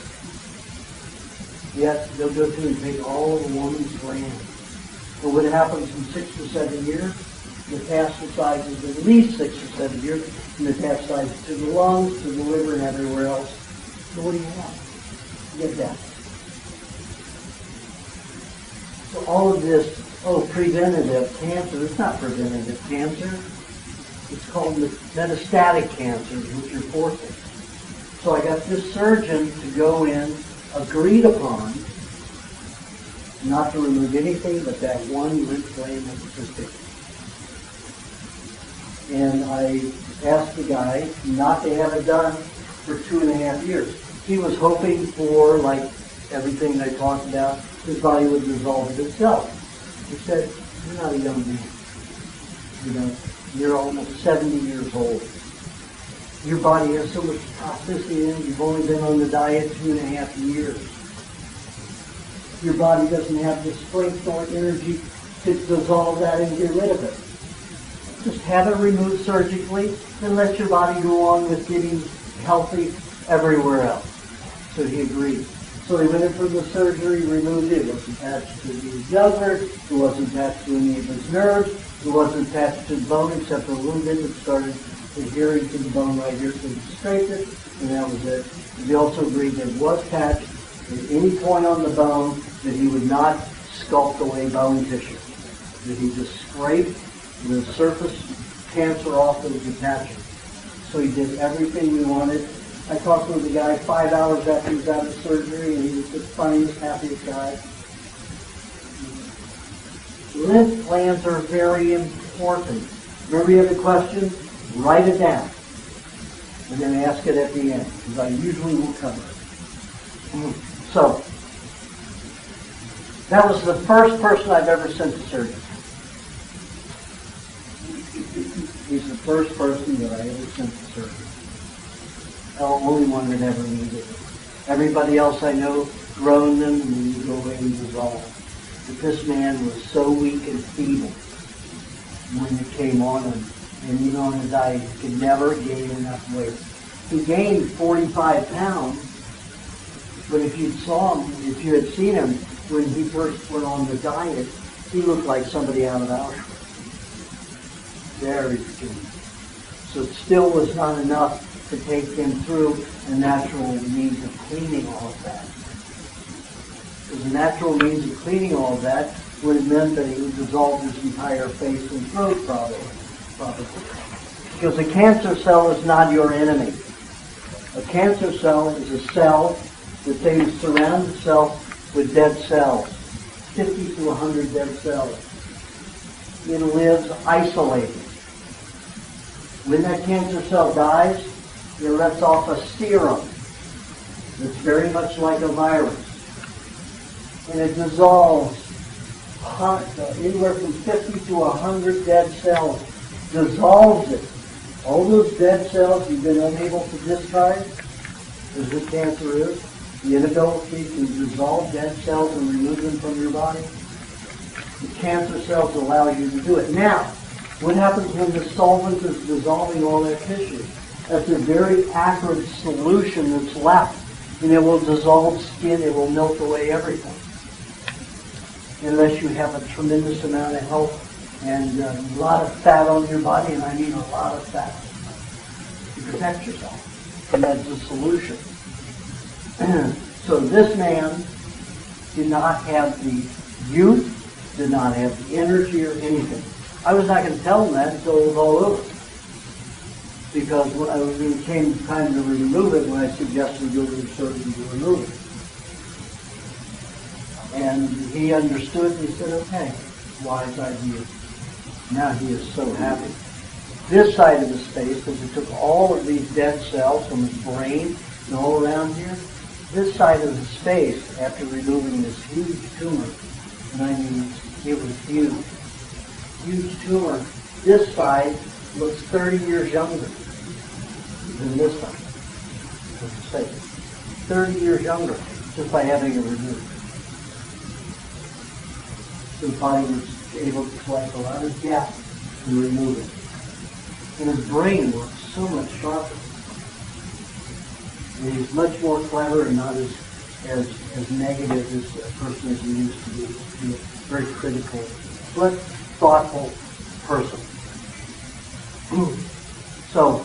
Yet they'll go through and take all of the woman's glands. But what happens in 6 to 7 years? Metastasizes at least 6 to 7 years. Metastasizes to the lungs, to the liver, and everywhere else. So what do you have? You get death. all of this, preventative cancer. It's not preventative cancer. It's called metastatic cancer, which are forfeit. So I got this surgeon to go in, agreed upon, not to remove anything but that one lymph gland that was suspicious. And I asked the guy not to have it done for 2.5 years. He was hoping for, like everything I talked about, his body would dissolve itself. He said, "You're not a young man. You're almost 70 years old. Your body has so much toxicity in it. You've only been on the diet 2.5 years. Your body doesn't have the strength or energy to dissolve that and get rid of it. Just have it removed surgically and let your body go on with getting healthy everywhere else." So he agreed. So he went in for the surgery, removed it. It wasn't attached to his jugular. It wasn't attached to any of his nerves. It wasn't attached to the bone except for a little bit that started adhering to the bone right here, so he scraped it, and that was it. He also agreed that it was attached at any point on the bone, that he would not sculpt away bone tissue. That he just scraped the surface cancer off that was attaching. So he did everything we wanted. I talked with the guy 5 hours after he was out of surgery, and he was the funniest, happiest guy. Lymph glands are very important. Remember you have a question? Write it down. And then ask it at the end, because I usually will cover it. So, that was the first person I've ever sent to surgery. He's the first person that I ever sent to surgery. The only one that ever needed it. Everybody else I know grown them and then you go away and dissolve. But this man was so weak and feeble when it came on him. And you know, on the diet, he could never gain enough weight. He gained 45 pounds, but if you had seen him when he first went on the diet, he looked like somebody out of Auschwitz. Very skinny. So it still was not enough to take him through a natural means of cleaning all of that. Because the natural means of cleaning all of that would have meant that he would dissolve his entire face and throat probably. Because a cancer cell is not your enemy. A cancer cell is a cell that they surround itself with dead cells, 50 to 100 dead cells. It lives isolated. When that cancer cell dies, it lets off a serum that's very much like a virus. And it dissolves anywhere from 50 to 100 dead cells. Dissolves it. All those dead cells you've been unable to discard, as this cancer is, the inability to dissolve dead cells and remove them from your body, the cancer cells allow you to do it. Now, what happens when the solvent is dissolving all that tissue? That's a very acrid solution that's left, and it will dissolve skin, it will melt away everything. Unless you have a tremendous amount of health and a lot of fat on your body, and I mean a lot of fat, to protect yourself. And that's the solution. So this man did not have the youth, did not have the energy or anything. I was not going to tell him that until it was all over. Because when it came time to remove it, when I suggested go to the surgeon to remove it. And he understood and he said, okay, wise idea. Now he is so happy. This side of his face, because it took all of these dead cells from his brain and all around here, this side of his face, after removing this huge tumor, and I mean, it was huge tumor, this side looks 30 years younger than this side of his face. 30 years younger, just by having it removed. So the body was able to collect a lot of gas and remove it. And his brain works so much sharper. And he's much more clever and not as negative as a person as he used to be. He's a very critical, but thoughtful person. So,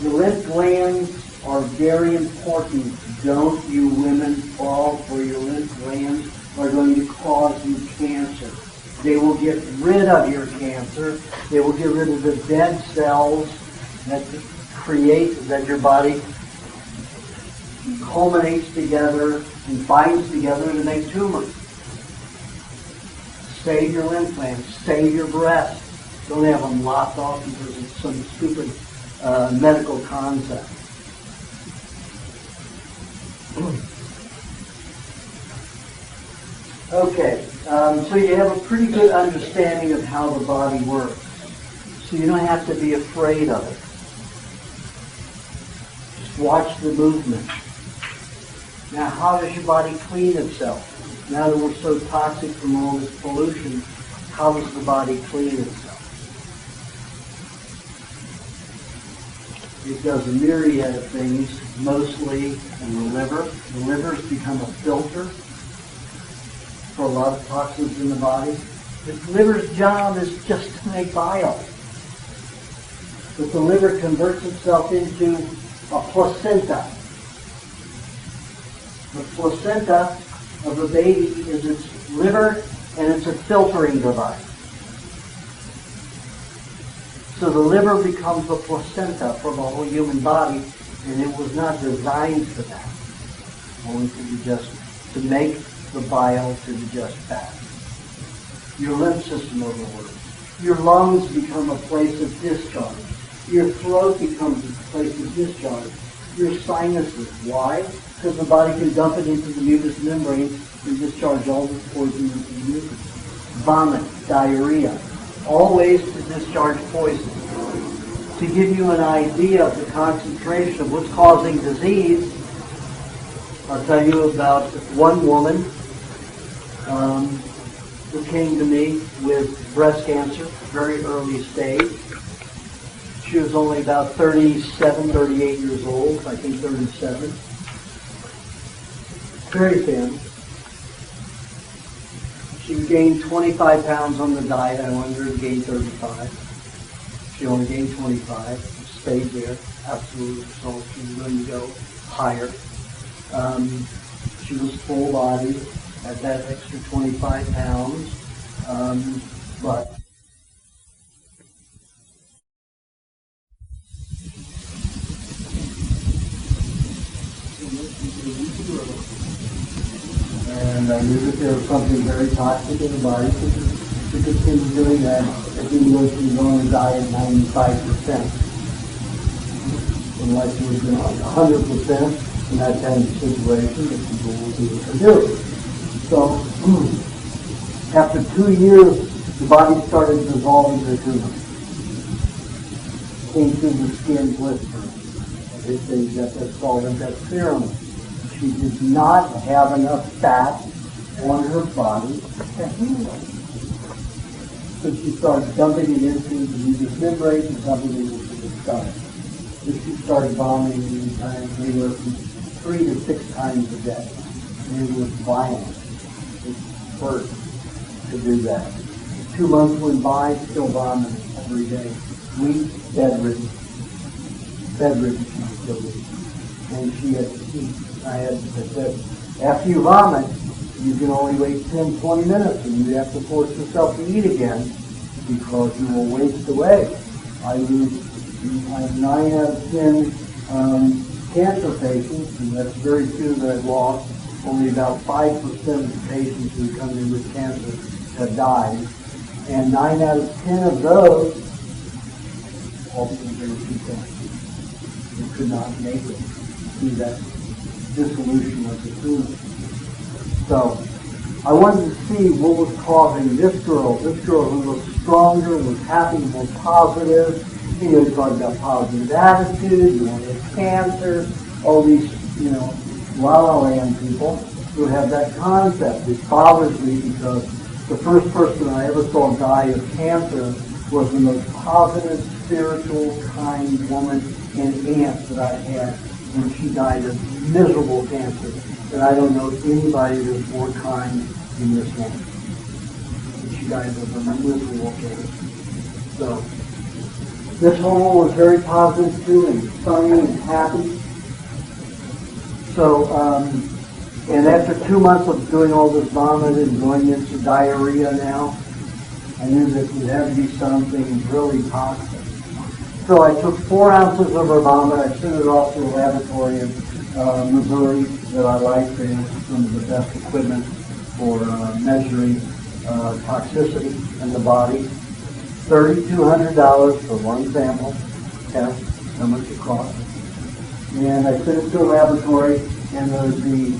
the lymph glands are very important. Don't you women fall for your lymph glands are going to cause you cancer. They will get rid of your cancer. They will get rid of the dead cells that your body culminates together and binds together to make tumors. Save your lymph glands. Save your breasts. Don't have them lopped off because of some stupid medical concept. Okay, so you have a pretty good understanding of how the body works. So you don't have to be afraid of it. Just watch the movement. Now, how does your body clean itself? Now that we're so toxic from all this pollution, how does the body clean itself? It does a myriad of things, mostly in the liver. The liver's become a filter for a lot of toxins in the body. The liver's job is just to make bile. But the liver converts itself into a placenta. The placenta of a baby is its liver, and it's a filtering device. So the liver becomes a placenta for the whole human body, and it was not designed for that. Only to make the bile to digest fat. Your lymph system overworks. Your lungs become a place of discharge. Your throat becomes a place of discharge. Your sinuses. Why? Because the body can dump it into the mucous membrane and discharge all the poison into the mucus. Vomit, diarrhea, all ways to discharge poison. To give you an idea of the concentration of what's causing disease, I'll tell you about one woman who came to me with breast cancer, very early stage. She was only about 37, 38 years old, I think 37. Very thin. She gained 25 pounds on the diet. I wanted her to gain 35. She only gained 25. Stayed there. Absolutely. So she was going to go higher. She was full body at that extra 25 pounds. But and I knew that there was something very toxic in the body to continue doing that, even though she was on the diet 95%. Unless she was on 100% in that kind of situation, that people will do what they do. So, after 2 years, the body started dissolving the tumor. Came through the skin blistering. They say that's called interferon. She did not have enough fat on her body to heal. So she started dumping it into the mucous membrane and dumping it into the stomach. So she started vomiting many times, anywhere from 3 to 6 times a day. And it was violent. It hurt to do that. 2 months went by, still vomiting every day. Weak, bedridden. Bedridden, she was still weak. And she had to eat. I said, after you vomit, you can only wait 10, 20 minutes, and you have to force yourself to eat again because you will waste away. I have 9 out of 10 cancer patients, and that's very few that I've lost. Only about 5% of the patients who come in with cancer have died. And 9 out of 10 of those all became very few cancers. They could not make it through that dissolution of the tumor. So I wanted to see what was causing this girl who was stronger, was happy, more positive. You know, you talk about positive attitude, you want to have cancer, all these, La La Land people who have that concept. It bothers me because the first person I ever saw die of cancer was the most positive, spiritual, kind woman and aunt that I had when she died of miserable cancer. And I don't know anybody that's more kind than this woman. And she died of a miserable cancer. So, this woman was very positive too, and sunny and happy. So, And after 2 months of doing all this vomit and going into diarrhea now, I knew that it had to be something really toxic. So I took 4 ounces of her vomit. I sent it off to a laboratory in Missouri that I liked. They had some of the best equipment for measuring toxicity in the body. $3,200 for one sample test, how much it cost. And I sent it to a laboratory, and the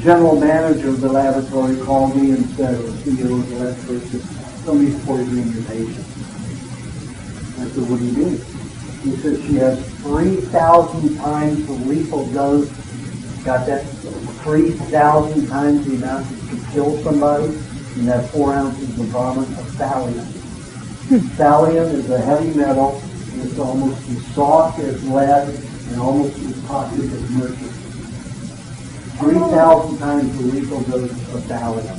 general manager of the laboratory called me and said, or CEO of the laboratory said, somebody's poisoning your patient. I said, what do you mean? He said, she has 3,000 times the lethal dose. Got that? 3,000 times the amount that could kill somebody. And that 4 ounces of vomit of thallium. Thallium is a heavy metal. It's almost as soft as lead and almost as toxic as mercury. 3,000 times the lethal dose of thallium.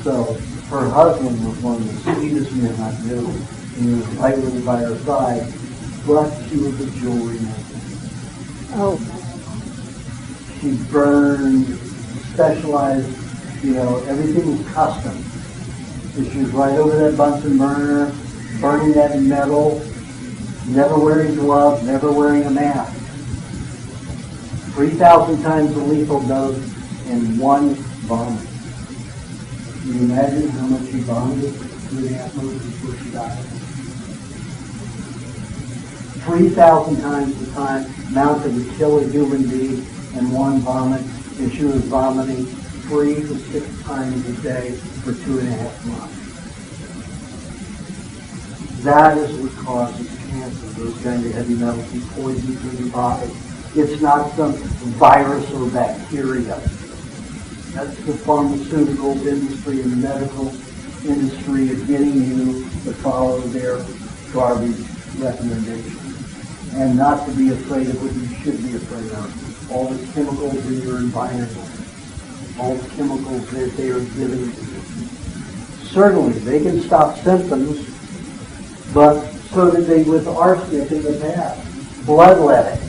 So her husband was one of the sweetest men I knew. He was right by her side, but she was a jewelry maker. Oh. She burned, specialized, everything was custom. So she was right over that Bunsen burner, burning that metal, never wearing gloves, never wearing a mask. 3,000 times the lethal dose in one vomit. Can you imagine how much she vomited 2.5 months before she died? 3,000 times the amount that would kill a human being in one vomit, and she was vomiting 3 to 6 times a day for 2.5 months. That is what causes cancer, those kind of heavy metals and poisons in the body. It's not some virus or bacteria. That's the pharmaceutical industry and the medical industry of getting you to follow their garbage recommendations. And not to be afraid of what you should be afraid of. All the chemicals in your environment. All the chemicals that they are giving you. Certainly, they can stop symptoms, but so did they with arsenic in the past. Bloodletting.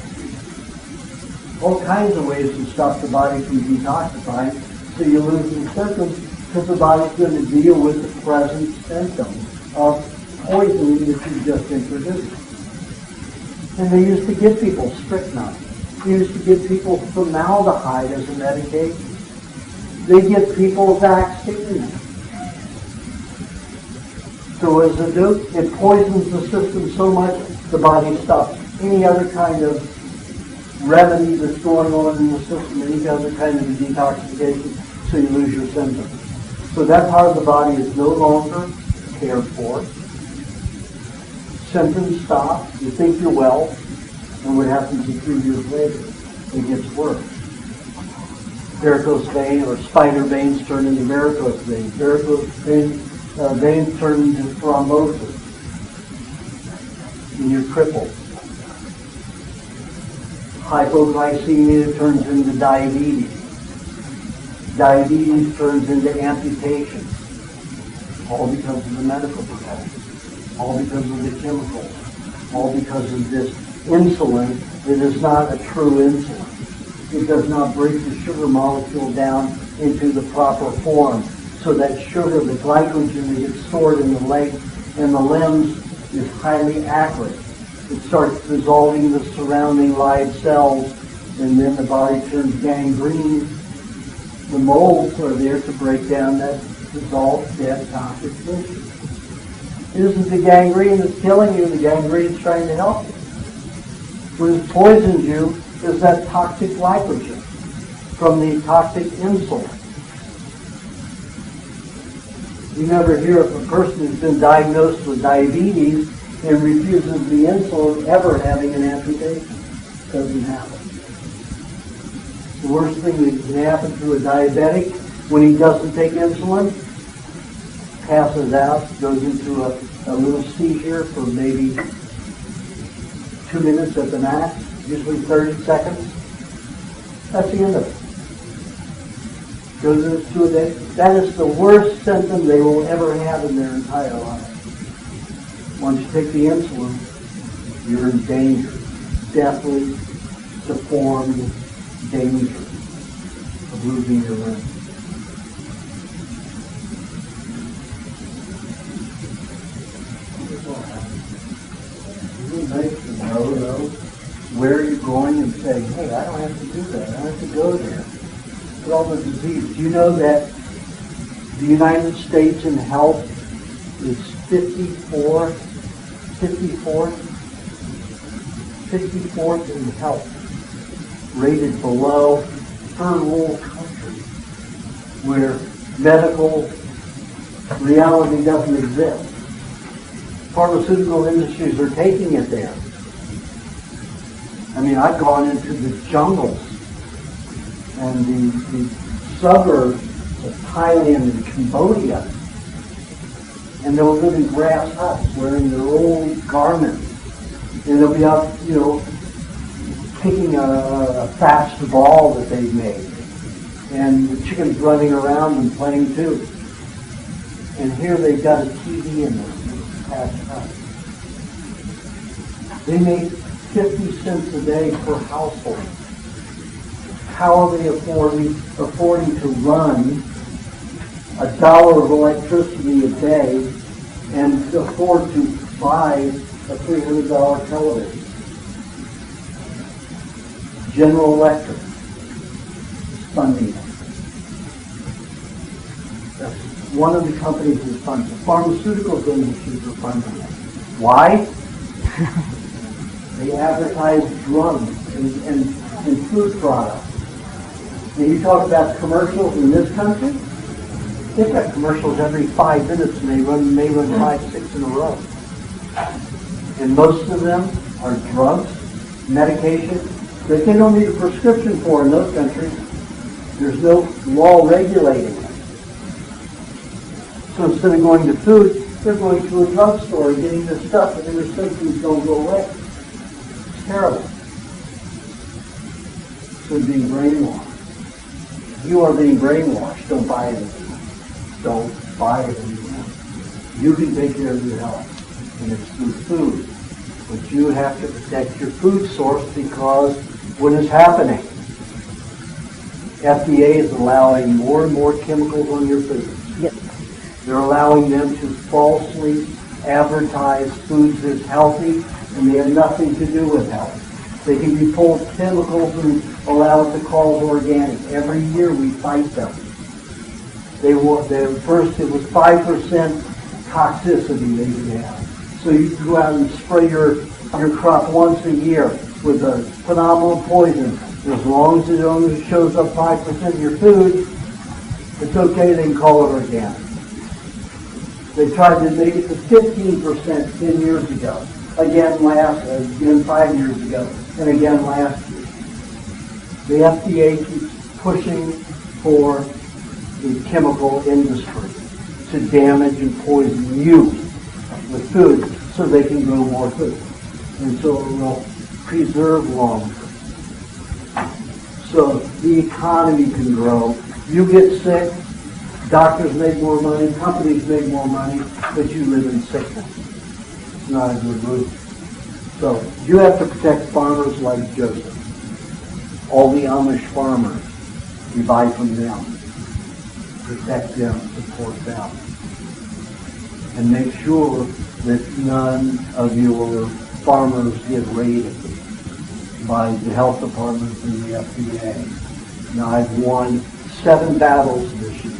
All kinds of ways to stop the body from detoxifying, so you lose the symptoms because the body's going to deal with the present symptoms of poisoning that you just introduced. And they used to give people strychnine. They used to give people formaldehyde as a medication. They give people vaccines. So what does it do? It poisons the system so much the body stops any other kind of remedy that's going on in the system, any other kind of detoxification, so you lose your symptoms. So that part of the body is no longer cared for. Symptoms stop, you think you're well, and what happens is 2 years later, it gets worse. Varicose vein or spider veins turn into varicose veins. Varicose veins turn into thrombosis. And you're crippled. Hypoglycemia turns into diabetes. Diabetes turns into amputation. All because of the medical profession. All because of the chemicals. All because of this insulin that is not a true insulin. It does not break the sugar molecule down into the proper form. So that sugar, the glycogen that gets stored in the legs and the limbs is highly acrid. It starts dissolving the surrounding live cells, and then the body turns gangrene. The molds are there to break down that dissolved, dead, toxic tissue. It isn't the gangrene that's killing you, the gangrene is trying to help you. What has poisoned you is that toxic glycogen from the toxic insulin. You never hear of a person who's been diagnosed with diabetes and refuses the insulin ever having an amputation. Doesn't happen. The worst thing that can happen to a diabetic when he doesn't take insulin, passes out, goes into a little seizure for maybe 2 minutes at the max, usually 30 seconds. That's the end of it. Goes into a day. That is the worst symptom they will ever have in their entire life. Once you take the insulin, you're in danger. Deathly, deformed, danger of losing your limb. Isn't it nice to know, though, where you're going and say, hey, I don't have to do that. I don't have to go there. With all the disease. Do you know that the United States in health is 54th in health, rated below third world countries where medical reality doesn't exist. Pharmaceutical industries are taking it there. I mean, I've gone into the jungles and the suburbs of Thailand and Cambodia, and they'll live in grass huts wearing their old garments, and they'll be out, kicking a fast ball that they've made, and the chickens running around and playing too. And here they've got a TV in this fast hut. They make 50 cents a day per household. How are they affording to run $1 of electricity a day and afford to buy a $300 television? General Electric is funding it. That's one of the companies is funding it. Pharmaceutical industries are funding it. Why? They advertise drugs and food products. And you talk about commercials in this country, they've got commercials every 5 minutes, and they run 5, 6 in a row. And most of them are drugs, medication, that they don't need a prescription for in those countries. There's no law regulating it. So instead of going to food, they're going to a drugstore and getting this stuff, and their symptoms don't go away. It's terrible. So being brainwashed. You are being brainwashed. Don't buy it anymore. Don't buy it anymore. You can take care of your health, and it's through food. But you have to protect your food source, because what is happening? FDA is allowing more and more chemicals on your food. Yep. They're allowing them to falsely advertise foods as healthy, and they have nothing to do with health. They can be full of chemicals and allow it to call organic. Every year we fight them. First it was 5% toxicity they could have. So you can go out and spray your crop once a year with a phenomenal poison. As long as it only shows up 5% of your food, it's okay, they can call it organic. They tried to make it to 15% 10 years ago. Again 5 years ago, and again last year. The FDA keeps pushing for the chemical industry to damage and poison you with food so they can grow more food. And so it will preserve longer. So the economy can grow. You get sick, doctors make more money, companies make more money, but you live in sickness. It's not a good move. So you have to protect farmers like Joseph. All the Amish farmers, you buy from them. Protect them, support them. And make sure that none of your farmers get raided by the health departments and the FDA. Now, I've won 7 battles this year.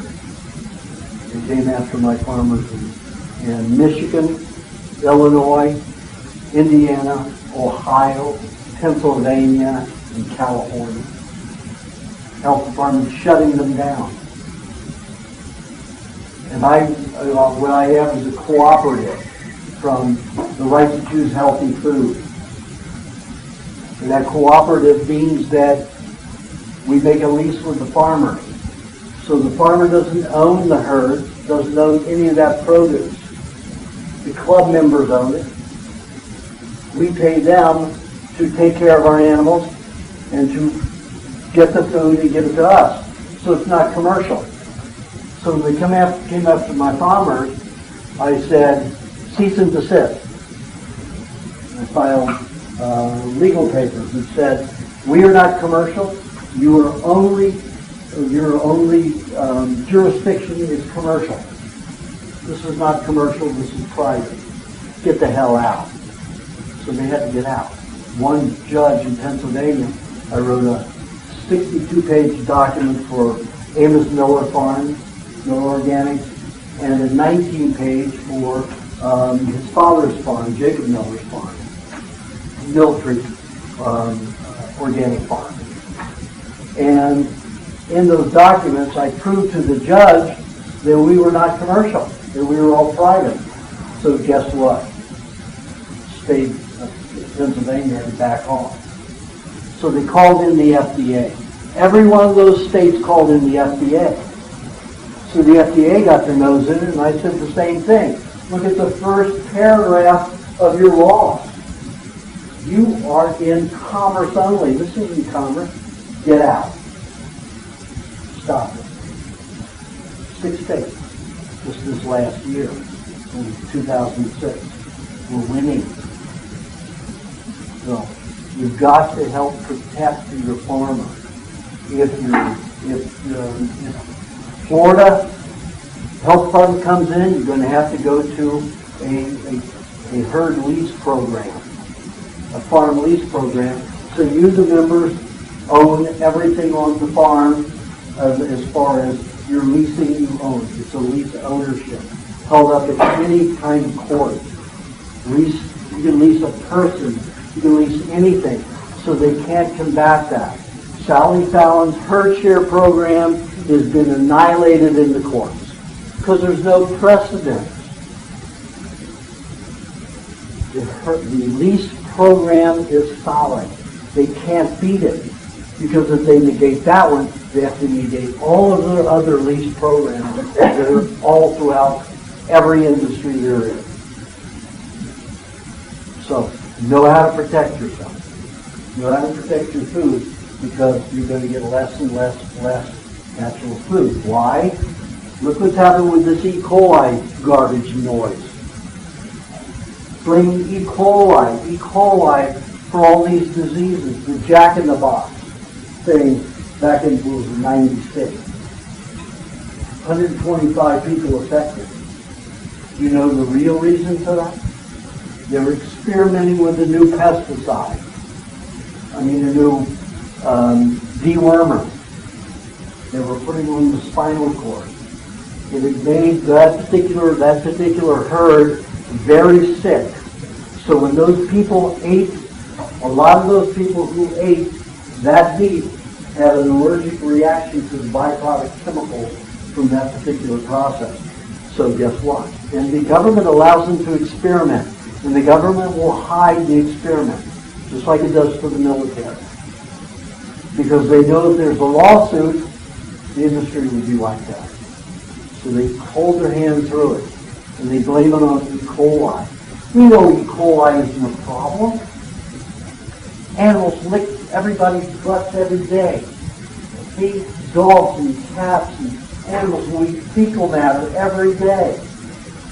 They came after my farmers in Michigan, Illinois, Indiana, Ohio, Pennsylvania, and California. Health departments shutting them down. And what I have is a cooperative from the Right to Choose Healthy Food. And that cooperative means that we make a lease with the farmer. So the farmer doesn't own the herd, doesn't own any of that produce. The club members own it. We pay them to take care of our animals and to get the food and give it to us. So it's not commercial. So when they came after my farmers, I said, cease and desist. I filed legal papers that said, we are not commercial. Your only jurisdiction is commercial. This is not commercial, this is private. Get the hell out. So they had to get out. One judge in Pennsylvania, I wrote a 62-page document for Amos Miller Farm, Miller Organics, and a 19-page for his father's farm, Jacob Miller's farm, Milltree Organic Farm. And in those documents, I proved to the judge that we were not commercial, that we were all private. So guess what? State of Pennsylvania had to back off. So they called in the FDA. Every one of those states called in the FDA. So the FDA got their nose in it, and I said the same thing. Look at the first paragraph of your laws. You are in commerce only. This isn't commerce. Get out. Stop it. 6 states just this last year, in 2006. We're winning. So you've got to help protect your farmer. If Florida Health Fund comes in, you're going to have to go to a herd lease program, a farm lease program. So you, the members, own everything on the farm as far as your leasing you own. It's a lease ownership held up at any kind of court. You can lease a person, you can lease anything, so they can't combat that. Sally Fallon's herd share program has been annihilated in the courts because there's no precedent. The lease program is solid. They can't beat it because if they negate that one, they have to negate all of the other lease programs that are all throughout every industry there is. So, know how to protect yourself. Know how to protect your food because you're going to get less and less natural food. Why? Look what's happened with this E. coli garbage noise. Blaming E. coli for all these diseases. The Jack-in-the-Box thing back in 96. 125 people affected. You know the real reason for that? They were experimenting with a new pesticide. A new dewormer. They were putting on the spinal cord. It had made that particular herd very sick. So when those people ate, a lot of those people who ate that meat had an allergic reaction to the byproduct chemicals from that particular process. So guess what? And the government allows them to experiment. And the government will hide the experiment, just like it does for the military. Because they know if there's a lawsuit, the industry would be like that. So they hold their hand through it, and they blame it on E. coli. We know E. coli isn't a problem. Animals lick everybody's butts every day. See, dogs and cats and animals will eat fecal matter every day.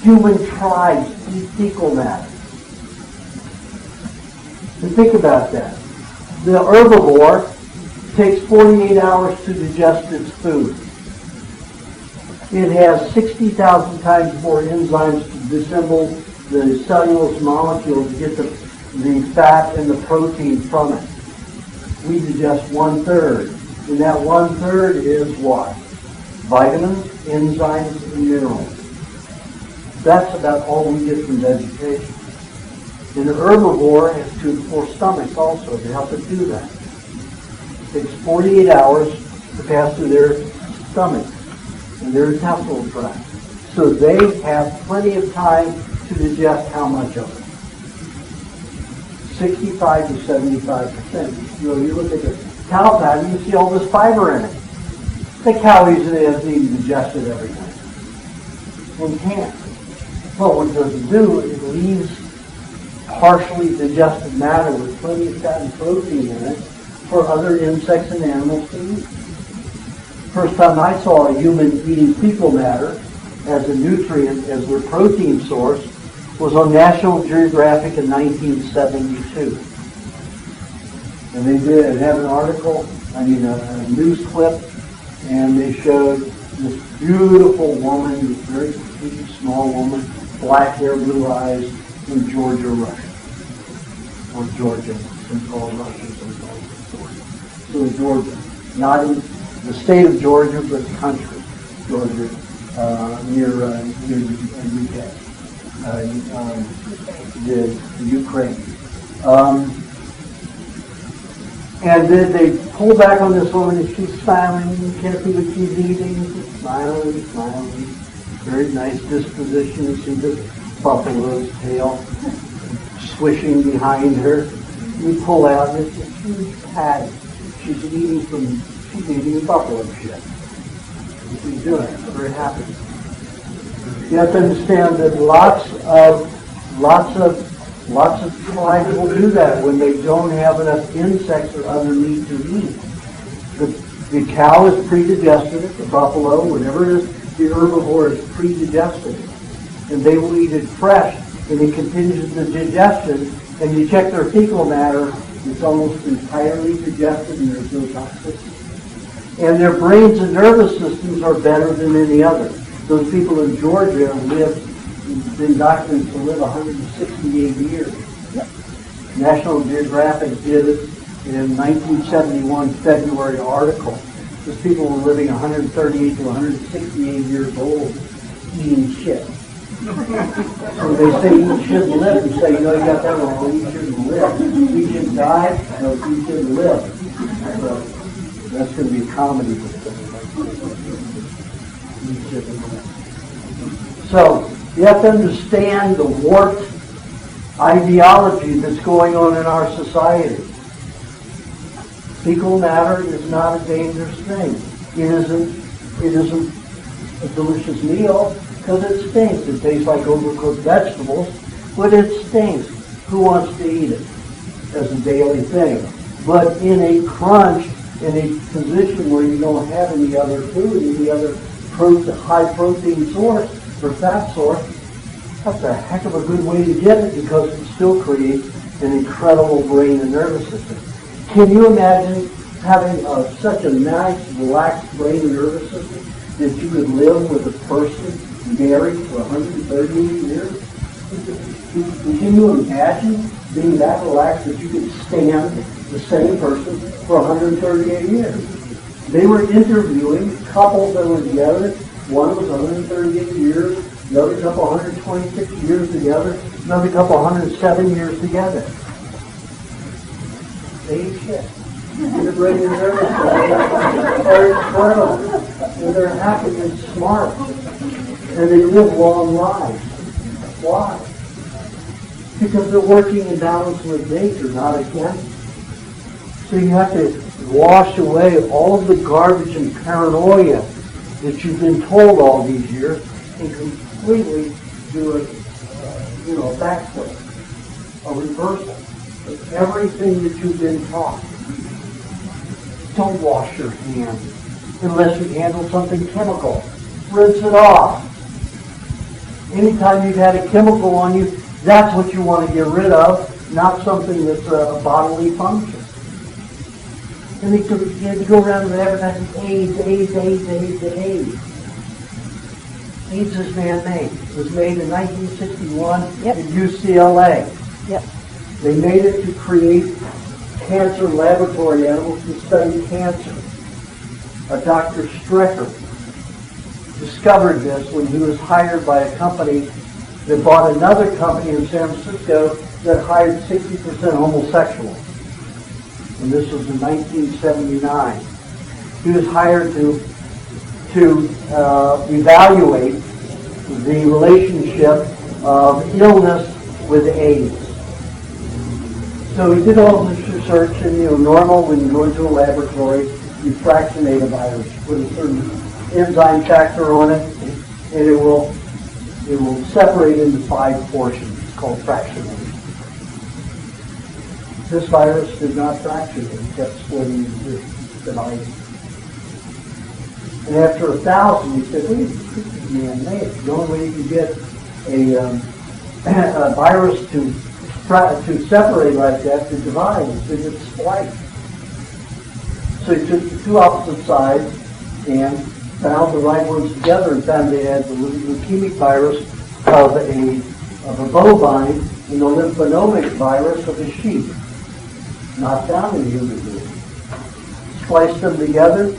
Human tribes eat fecal matter. And think about that. The herbivore takes 48 hours to digest its food. It has 60,000 times more enzymes to disassemble the cellulose molecule to get the fat and the protein from it. We digest 1/3. And that 1/3 is what? Vitamins, enzymes, and minerals. That's about all we get from vegetation. And the herbivore has 2 to 4 stomachs also to help it do that. It takes 48 hours to pass through their stomach and their intestinal tract. So they have plenty of time to digest how much of it? 65 to 75%. You look at the cow fat and you see all this fiber in it. The cow usually doesn't even digest it everything. It can't. But what it doesn't do, it leaves partially digested matter with plenty of fat and protein in it for other insects and animals to eat. First time I saw a human eating fecal matter as a nutrient, as their protein source, was on National Geographic in 1972. And they did have an article, a news clip, and they showed this beautiful woman, this very petite, small woman, black hair, blue eyes, in Georgia, Russia. Or Georgia, some call Russia, some call Georgia. So in Georgia, not in the state of Georgia, but the country, Georgia, near UK, the Ukraine. And then they pull back on this woman, and she's smiling. You can't see what she's eating. She's smiling, smiling. Very nice disposition. You see the buffalo's tail swishing behind her. You pull out, and it's a huge patty. She's eating buffalo shit. She's doing it. Very happy. You have to understand that lots of tribes will do that when they don't have enough insects or other meat to eat. The cow is pre-digested, the buffalo, whatever it is, the herbivore is pre-digested. And they will eat it fresh, and it continues the digestion, and you check their fecal matter, it's almost entirely digested and there's no toxicity. And their brains and nervous systems are better than any other. Those people in Georgia been documented to live 168 years. National Geographic did it in 1971 February article. Those people were living 138 to 168 years old eating shit. So they say eat shouldn't live. You say, you got that wrong. Eat shouldn't live. Eat shouldn't die. No, eat shouldn't live. So that's going to be a comedy. Eat shouldn't live. So you have to understand the warped ideology that's going on in our society. Fecal matter is not a dangerous thing. It isn't a delicious meal because it stinks. It tastes like overcooked vegetables, but it stinks. Who wants to eat it as a daily thing? But in a crunch, in a position where you don't have any other food, any other high protein source, or fat source, that's a heck of a good way to get it because it still creates an incredible brain and nervous system. Can you imagine having such a nice, relaxed brain and nervous system that you could live with a person married for 138 years? Can you imagine being that relaxed that you could stand the same person for 138 years? They were interviewing couples that were together. One was 138 years, the other couple 126 years together, another couple 107 years together. They eat shit. They're brain and nervous system. They're incredible. And they're happy and smart. And they live long lives. Why? Because they're working in balance with nature, not against it. So you have to wash away all of the garbage and paranoia that you've been told all these years and completely do a backflip, a reversal of everything that you've been taught. Don't wash your hands unless you handle something chemical. Rinse it off. Anytime you've had a chemical on you, that's what you want to get rid of, not something that's a bodily function. And they go around and advertising AIDS. AIDS is man-made. It was made in 1961 at UCLA. Yep. They made it to create cancer laboratory animals to study cancer. Dr. Strecker discovered this when he was hired by a company that bought another company in San Francisco that hired 60% homosexuals. And this was in 1979. He was hired to evaluate the relationship of illness with AIDS. So he did all this research, and normal when you go into a laboratory, you fractionate a virus, put a certain enzyme factor on it, and it will separate into 5 portions. It's called fractionation. This virus did not fractionate. It kept splitting into dividing. And after 1,000, he said, wait, this is man-made. The only way you can get a virus to separate like that, to divide, is to get spliced. So he took the two opposite sides and found the right ones together and found they had the leukemic virus of a bovine and the lymphonomic virus of a sheep, not found in human beings. Spliced them together,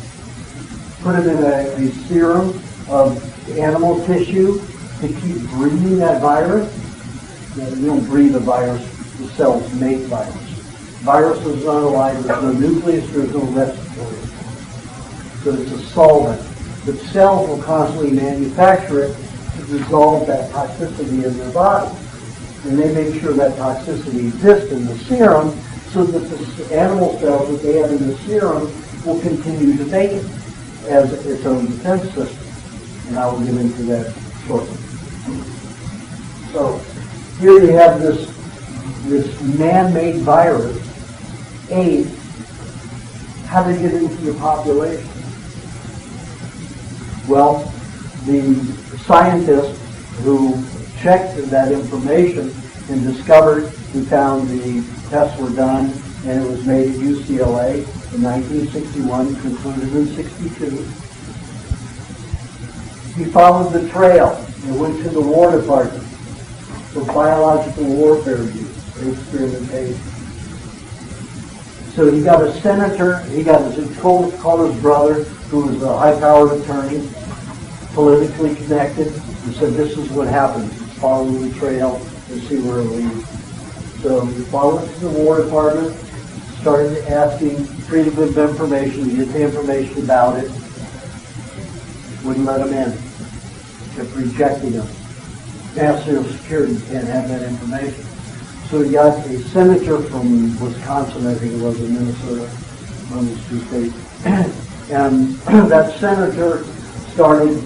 put them in a serum of animal tissue to keep breeding that virus. You don't breathe a virus, the cells make virus. Virus is not alive, there's no nucleus, there's no respiratory. So it's a solvent. The cells will constantly manufacture it to dissolve that toxicity in their body. And they make sure that toxicity exists in the serum so that the animal cells that they have in the serum will continue to make it as its own defense system. And I will get into that shortly. So here you have this man-made virus, AIDS. How did it get into the population? Well, the scientists who checked that information and discovered and found the tests were done, and it was made at UCLA in 1961, concluded in 62. He followed the trail and went to the War Department for biological warfare use, experimentation. So he got a senator, he called his brother, who was a high-powered attorney, politically connected, and said, this is what happens. Follow the trail and see where it leads. So he followed to the War Department, started asking freedom of information, to get the information about it. Wouldn't let him in. Kept rejecting him. National Security can't have that information. So he got a senator from Wisconsin, I think it was, in Minnesota, one of these two states. And that senator started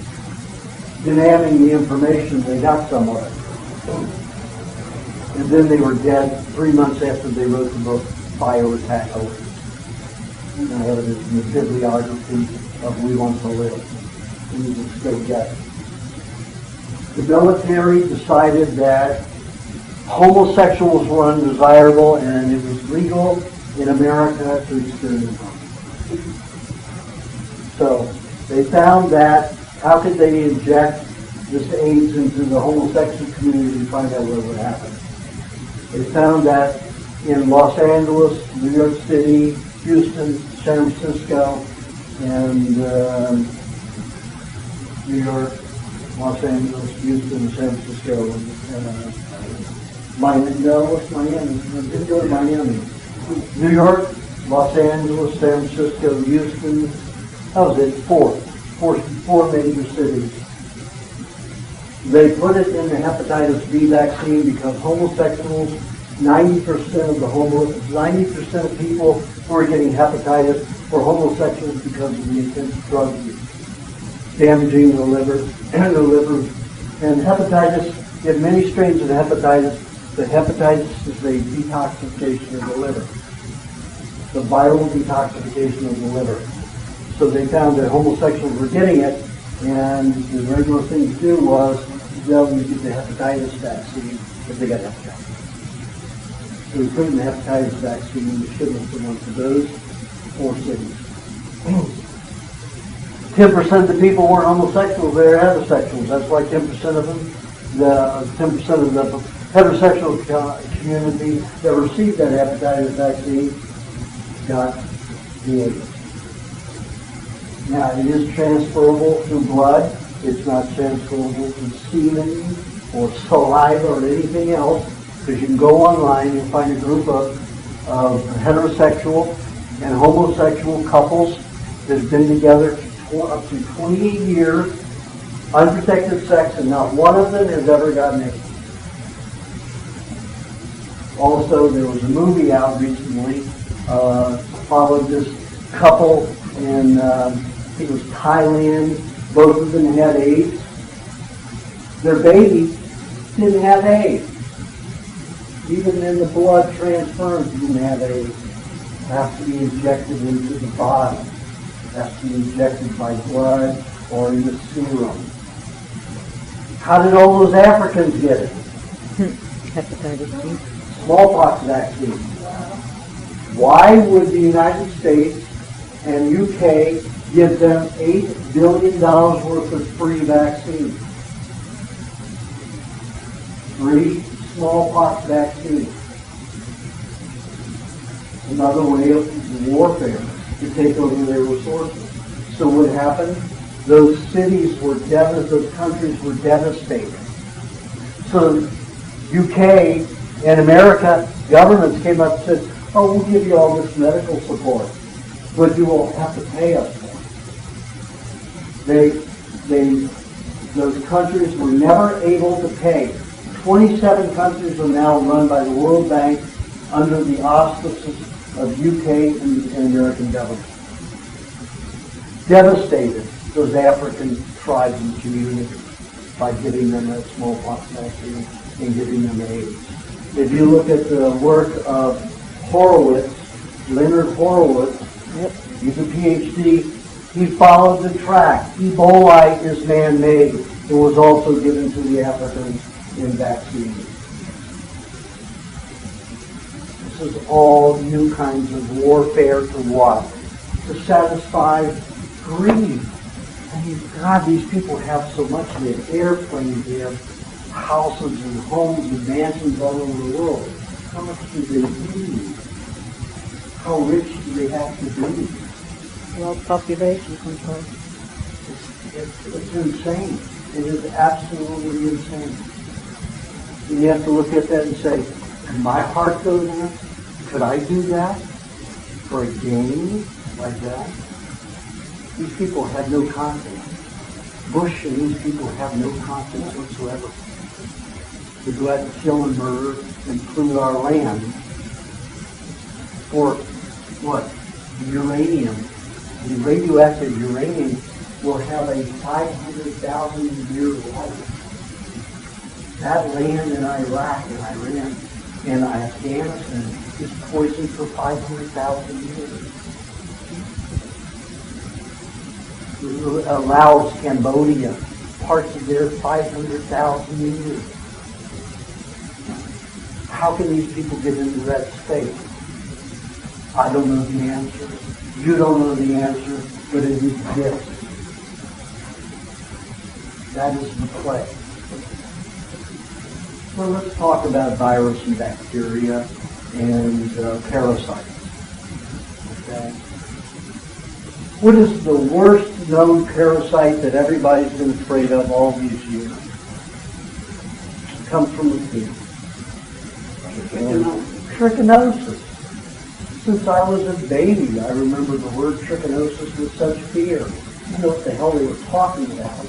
demanding the information. They got some of it. And then they were dead 3 months after they wrote the book, Bioattack Over. And I have it in the bibliography of We Want to Live. And you can still get it. The military decided that homosexuals were undesirable and it was legal in America to experiment on them. So they found that how could they inject this AIDS into the homosexual community to find out what would happen. They found that in Los Angeles, New York City, Houston, San Francisco, and New York, Los Angeles, Houston, San Francisco, Miami. Didn't go to Miami. New York, Los Angeles, San Francisco, Houston. That was it. Four major cities. They put it in the hepatitis B vaccine because homosexuals, 90% of people who are getting hepatitis were homosexuals because of the intense drug use, damaging the liver, and hepatitis. You have many strains of hepatitis. The hepatitis is a detoxification of the liver, the viral detoxification of the liver. So they found that homosexuals were getting it, and the regular thing to do was go and get the hepatitis vaccine if they got hepatitis. So we put in the hepatitis vaccine and we shipment them onto those 4 cities. 10% of the people weren't homosexuals, they were heterosexuals. That's why 10% of them, 10% of the heterosexual community that received that hepatitis vaccine got the AIDS. Now, it is transferable through blood. It's not transferable through semen or saliva or anything else, because you can go online and find a group of heterosexual and homosexual couples that have been together up to 28 years, unprotected sex, and not one of them has ever gotten AIDS. Also, there was a movie out recently, followed this couple in, I think it was Thailand. Both of them had AIDS. Their baby didn't have AIDS. Even in the blood transference, didn't have AIDS. It has to be injected into the body. It has to be injected by blood or in the serum. How did all those Africans get it? Hepatitis B. Smallpox vaccine. Why would the United States and UK gives them $8 billion worth of free vaccines. Free smallpox vaccines. Another way of warfare to take over their resources. So what happened? Those cities were devastated, those countries were devastated. So UK and America governments came up and said, oh, we'll give you all this medical support, but you will have to pay us for it. Those countries were never able to pay. 27 countries are now run by the World Bank under the auspices of UK and American government. Devastated those African tribes and communities by giving them that smallpox vaccine and giving them AIDS. If you look at the work of Horowitz, Leonard Horowitz, he's a PhD, he followed the track. Ebola is man-made. It was also given to the Africans in vaccines. This is all new kinds of warfare to what? To satisfy greed. I mean, God, these people have so much. They have airplanes, they have houses and homes and mansions all over the world. How much do they need? How rich do they have to be? Well, population control. It's insane. It is absolutely insane. And you have to look at that and say, could my heart go there? Could I do that for a gain like that? These people have no confidence. Bush and these people have no confidence whatsoever. They go out and kill and murder and pollute our land for what? Uranium. The radioactive uranium will have a 500,000 year life. That land in Iraq and Iran and Afghanistan is poisoned for 500,000 years. It allows Cambodia parts of their 500,000 years. How can these people get into that state? I don't know the answer. You don't know the answer, but it exists. That is the play. So let's talk about virus and bacteria and parasites. Okay. What is the worst known parasite that everybody's been afraid of all these years? It comes from the feet. Trichinosis. Since I was a baby, I remember the word trichinosis with such fear. I didn't know what the hell they were talking about.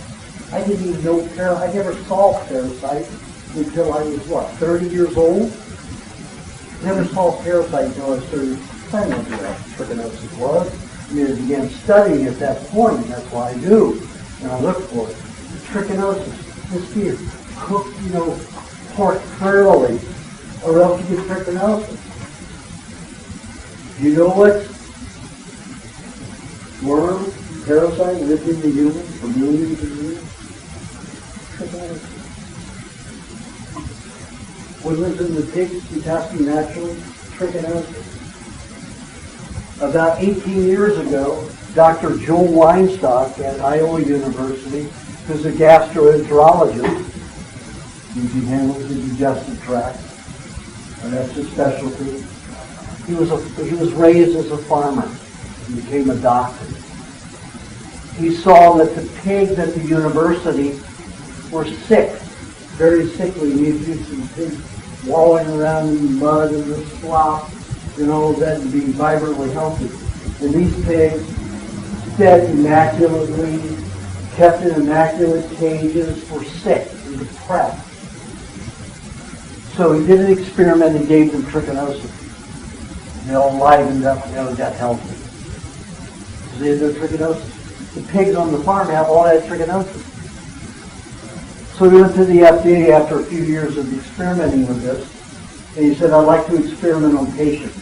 I didn't even know I never saw parasites until I was, 30 years old? Never saw parasite until I was 30. I didn't know what trichinosis was. I mean, I began studying at that point, and that's why I do. And I looked for it. Trichinosis, this fear. Cook, pork thoroughly, or else you get trichinosis. Do you know what worm, parasite lived in the human for millions of years? Trichinosis. What lives in the pigs we pass them naturally? Trichinosis. About 18 years ago, Dr. Joel Weinstock at Iowa University, who's a gastroenterologist, he handles the digestive tract, and that's his specialty. He was raised as a farmer. He became a doctor. He saw that the pigs at the university were sick, very sickly. These pigs wallowing around in the mud and the slop, that and being vibrantly healthy. And these pigs, fed immaculately, kept in immaculate cages, were sick and depressed. So he did an experiment and gave them trichinosis. They all livened up and got healthy. Because they had no trichinosis. The pigs on the farm have all that trichinosis. So he went to the FDA after a few years of experimenting with this, and he said, I'd like to experiment on patients,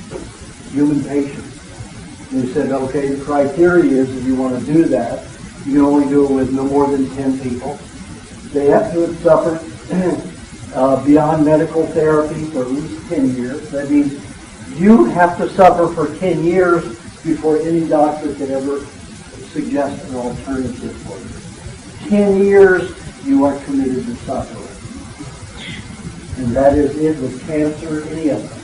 human patients. And he said, okay, the criteria is if you want to do that, you can only do it with no more than 10 people. They have to have suffered beyond medical therapy for at least 10 years. That means you have to suffer for 10 years before any doctor could ever suggest an alternative for you. 10 years you are committed to suffering. And that is it with cancer, any of them.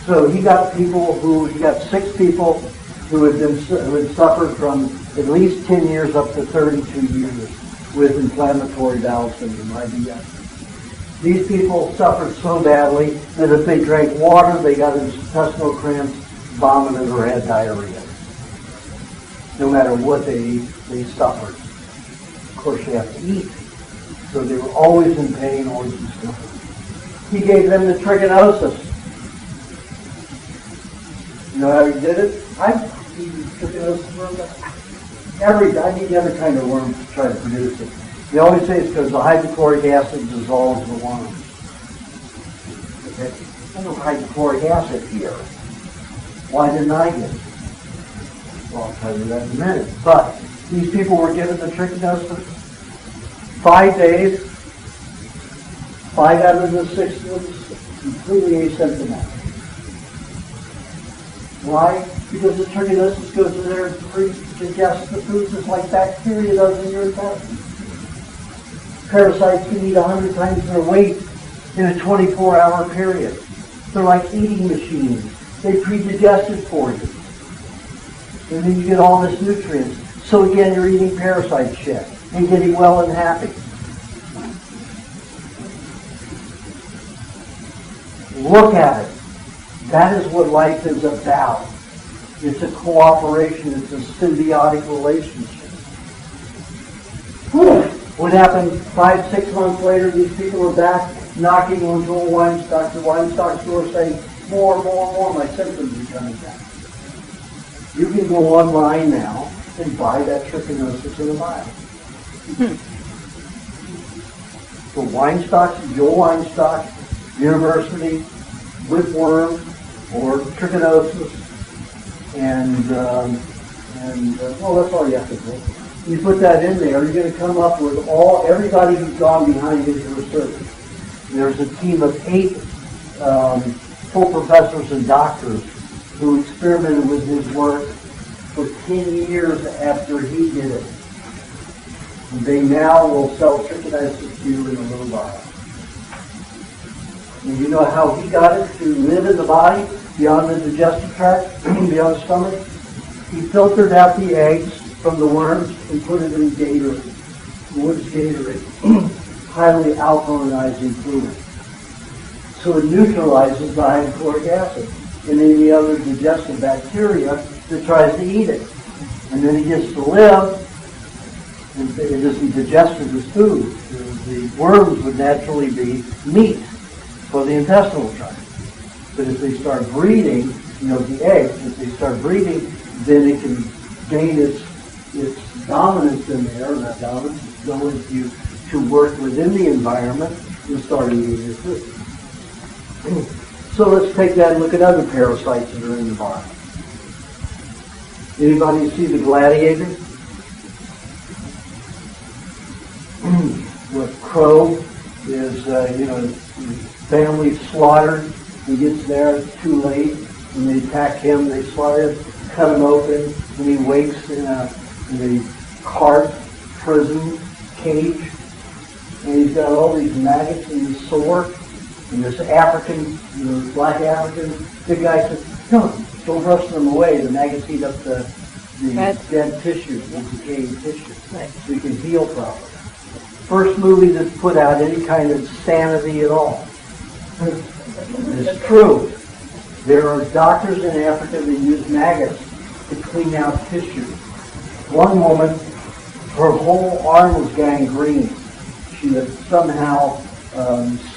So he got 6 people who had suffered from at least 10 years up to 32 years with inflammatory bowel syndrome, IBS. These people suffered so badly that if they drank water, they got intestinal cramps, vomited, or had diarrhea. No matter what they ate, they suffered. Of course, you have to eat. So they were always in pain, always in suffering. He gave them the trichinosis. You know how he did it? I eaten trichinosis worm. I need every kind of worm to try to produce it. They always say it's because the hydrochloric acid dissolves the worm. Okay? There's no hydrochloric acid here. Why didn't I get it? Well, I'll tell you that in a minute. But these people were given the trichinosis 5 days. 5 out of the 6 was completely asymptomatic. Why? Because the trichinosis goes in there and digests the food just like bacteria does in your intestines. Parasites can eat 100 times their weight in a 24-hour period. They're like eating machines. They pre-digest it for you. And then you get all this nutrients. So again, you're eating parasite shit and getting well and happy. Look at it. That is what life is about. It's a cooperation. It's a symbiotic relationship. What happened 5-6 months later? These people are back knocking on Joel Weinstock's door saying, more. My symptoms are coming back. You can go online now and buy that trichinosis in a vial. So Joel Weinstock University with worm or trichinosis, and that's all you have to do. You put that in there, you're going to come up with everybody who's gone behind his research. There's a team of 8 full professors and doctors who experimented with his work for 10 years after he did it. And they now will sell trichinosis to you in a little vial. And you know how he got it to live in the body, beyond the digestive tract, beyond the stomach? He filtered out the eggs from the worms and put it in Gatorade. What is Gatorade? Highly alkalinizing fluid. So it neutralizes the hydrochloric acid and any other digestive bacteria that tries to eat it. And then he gets to live, and it isn't digested as food. The worms would naturally be meat for the intestinal tract. But if they start breeding, the eggs, if they start breeding, then it can gain its dominance in there, not dominance, it's ability to work within the environment and start eating your food. So let's take that and look at other parasites that are in the body. Anybody see the gladiator? What crow is, family slaughtered. He gets there, it's too late, and they attack him, they slaughter him, cut him open, and he wakes in a cart, prison, cage, and he's got all these maggots in his sore, and this African, black African, the guy says, no, don't brush them away, the maggots eat up the dead tissue, the decaying tissue, so you can heal properly. First movie that's put out any kind of sanity at all. It's true. There are doctors in Africa that use maggots to clean out tissue. One woman, her whole arm was gangrene. She had somehow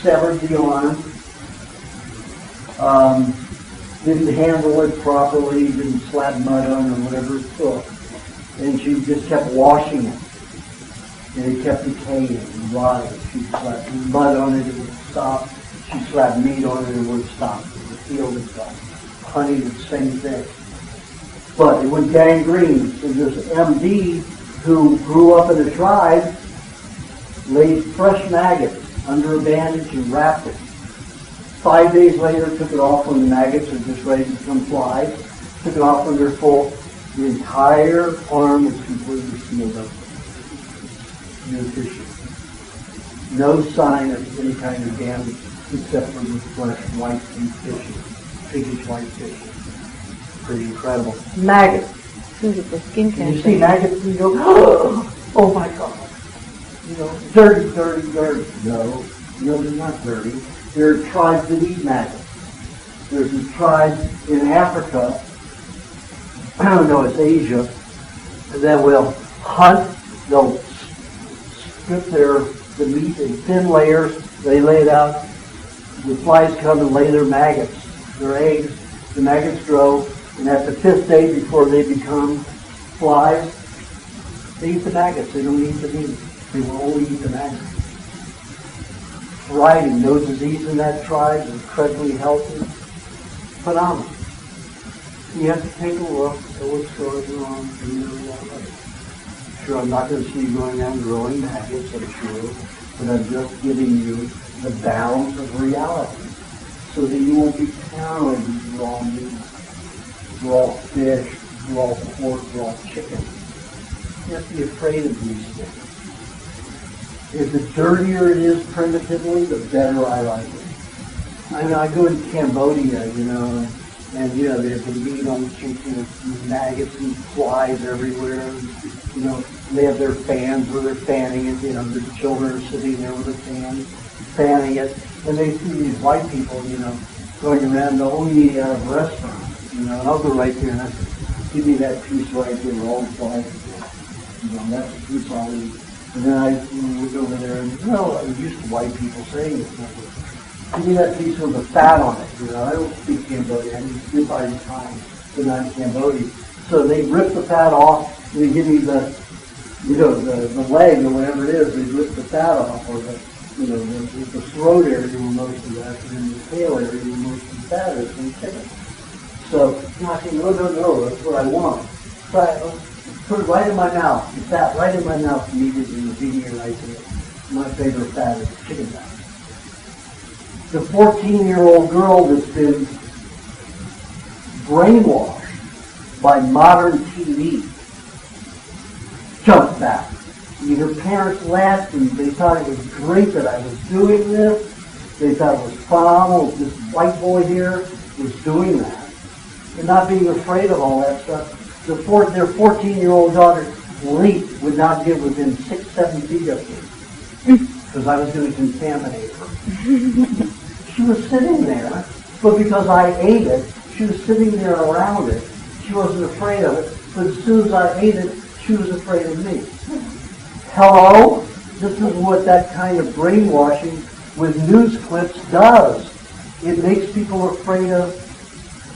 severed the arm, didn't handle it properly, didn't slap mud on it or whatever it took. And she just kept washing it. And it kept decaying and rotting. She slapped mud on it, it would stop. She slapped meat on it, it would stop. It would heal itself. Honey, the same thing. But it went gangrene. So this MD who grew up in a tribe laid fresh maggots under a bandage and wrapped it. 5 days later, took it off when the maggots were just ready to become flies. took it off when they're full. The entire arm is completely sealed up. No tissue. No sign of any kind of damage except for the flesh, white tissue, pinkish white tissue. Pretty incredible. Maggots. Skin And you see maggots and you go, oh my God. You know, dirty, dirty, dirty. No, they're not dirty. There are tribes that eat maggots. There's a tribe in Africa, I don't know, it's Asia, that will hunt, they'll strip the meat in thin layers, they lay it out, the flies come and lay their maggots, their eggs, the maggots grow, and at the 5th day before they become flies, they eat the maggots, they don't eat the meat, they will only eat the maggots. Thriving, no disease in that tribe, incredibly healthy, phenomenal. You have to take a look at what's going on in your life. Sure, I'm not going to see you going out and growing maggots, I'm sure, but I'm just giving you the bounds of reality so that you won't be paranoid with raw meat, raw fish, raw pork, raw chicken. You have to be afraid of these things. If the dirtier it is primitively, the better I like it. I know I go to Cambodia, and they have the meat on the chicken with maggots and flies everywhere. And, they have their fans where they're fanning it. The children are sitting there with a fan, fanning it, and they see these white people, going around only eating out of restaurants. And I'll go right there and I say, give me that piece right there, all the flies. That's the piece I'll eat. And then I would go over there and, I'm used to white people saying it. Give me that piece with the fat on it. I don't speak Cambodian. I just did by the time when I'm Cambodian. So they rip the fat off and they give me the leg or whatever it is. They rip the fat off, or the throat area where most of that, and then the tail area where most of the fat is in chicken. So I think, no, that's what I want. So I put it right in my mouth. The fat right in my mouth immediately was eating it, and I said, my favorite fat is chicken fat. The 14-year-old girl that's been brainwashed by modern TV jumped back. Her parents laughed and they thought it was great that I was doing this. They thought it was phenomenal. This white boy here was doing that. And not being afraid of all that stuff. Their 14-year-old daughter, Leap, would not get within 6-7 feet of me because I was going to contaminate her. She was sitting there, but because I ate it, she was sitting there around it. She wasn't afraid of it, but as soon as I ate it, she was afraid of me. Hello? This is what that kind of brainwashing with news clips does. It makes people afraid of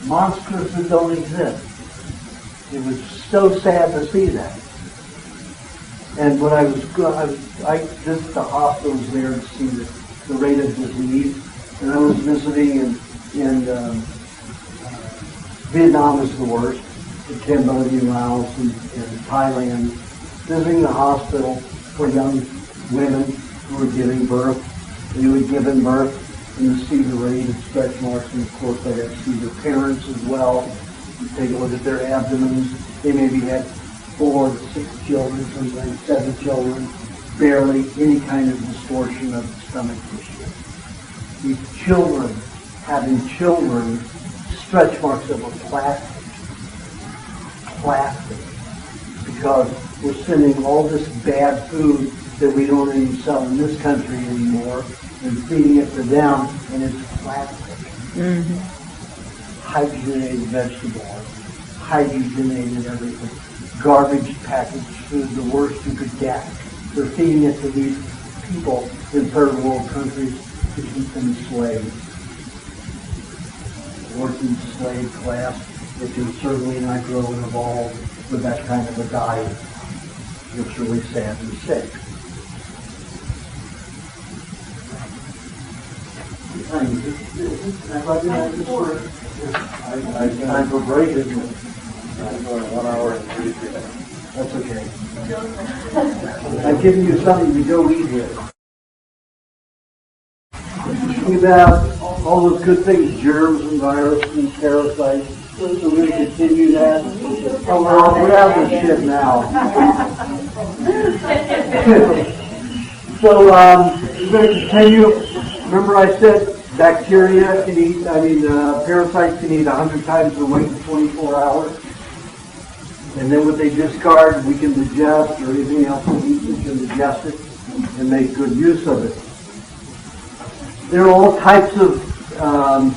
monsters that don't exist. It was so sad to see that. And when I visited the hospitals there to see the rate of disease, and I was visiting in Vietnam is the worst, in Cambodia, Laos, and Thailand, visiting the hospital for young women who were giving birth. They would give birth and to see the rate of stretch marks, and of course they got to see their parents as well. You take a look at their abdomens. They maybe had 4 to 6 children, sometimes 7 children, barely any kind of distortion of the stomach tissue. These children having stretch marks that were plastic, because we're sending all this bad food that we don't even sell in this country anymore and feeding it to them, and it's plastic. Mm-hmm. Hydrogenated vegetable oil, hydrogenated everything, garbage packaged food, the worst you could get. They're feeding it to these people in third world countries to keep them slaves. Working slave class that can certainly not grow and evolve with that kind of a diet. It's really sad and sick. Time for break, isn't it? 1 hour and 33 minutes. That's okay. I've given you something to go eat here. Think about all those good things, germs and viruses and parasites, So we're going to continue that. Oh, we're out of this shit now. So we're going to continue. Remember I said bacteria can eat, parasites can eat 100 times their weight in 24 hours. And then what they discard, we can digest, or anything else we eat, we can digest it and make good use of it. There are all types of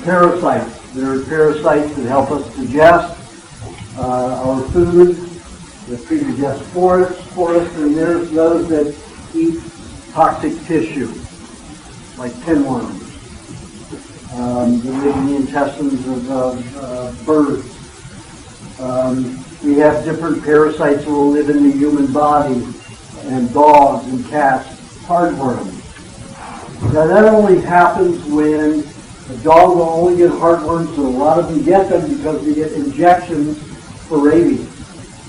parasites. There are parasites that help us digest our food, that predigest for us, and there's those that eat toxic tissue, like pinworms. They live in the intestines of birds. We have different parasites that will live in the human body, and dogs and cats, heartworms. Now that only happens when a dog will only get heartworms, and a lot of them get them because they get injections for rabies.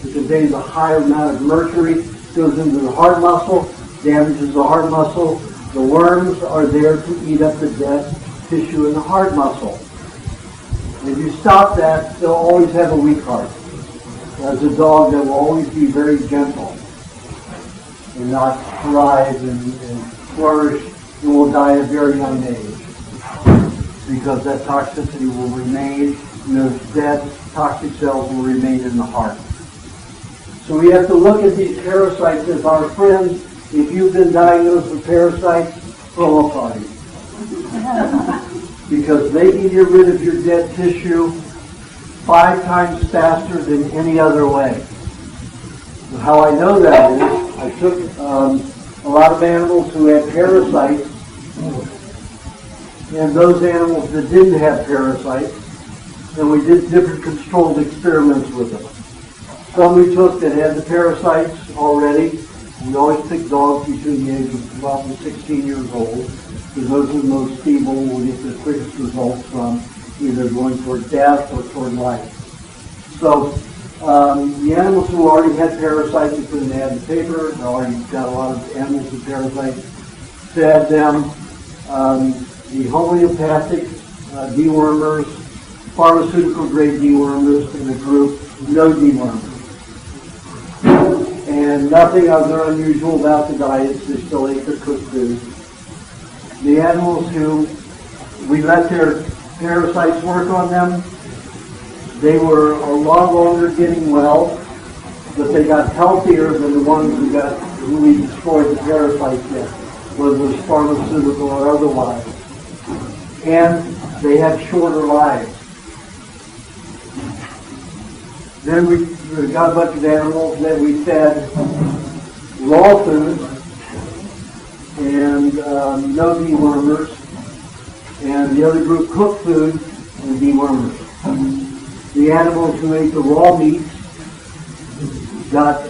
It contains a higher amount of mercury, goes into the heart muscle, damages the heart muscle. The worms are there to eat up the dead tissue in the heart muscle. And if you stop that, they'll always have a weak heart. As a dog, that will always be very gentle and not thrive and flourish, and will die at a very young age because that toxicity will remain, and those dead toxic cells will remain in the heart. So we have to look at these parasites as our friends. If you've been diagnosed with parasites, throw a party. Because they can get rid of your dead tissue 5 times faster than any other way. And how I know that is, I took a lot of animals who had parasites, and those animals that didn't have parasites, and we did different controlled experiments with them. Some we took that had the parasites already. We always pick dogs between the age of 12 and 16 years old, because those are the most feeble, we'll get the quickest results from, either going toward death or toward life. So the animals who already had parasites, we put in the ad in the paper, they already got a lot of animals with parasites, fed them the homeopathic dewormers, pharmaceutical grade dewormers in the group, no dewormers. And nothing other unusual about the diets, they still ate their cooked food. The animals who we let their parasites work on them, they were a lot longer getting well, but they got healthier than the ones who we destroyed the parasites with, whether it was pharmaceutical or otherwise. And they had shorter lives. Then we got a bunch of animals that we fed raw food and no dewormers, and the other group cooked food and dewormers. The animals who ate the raw meat got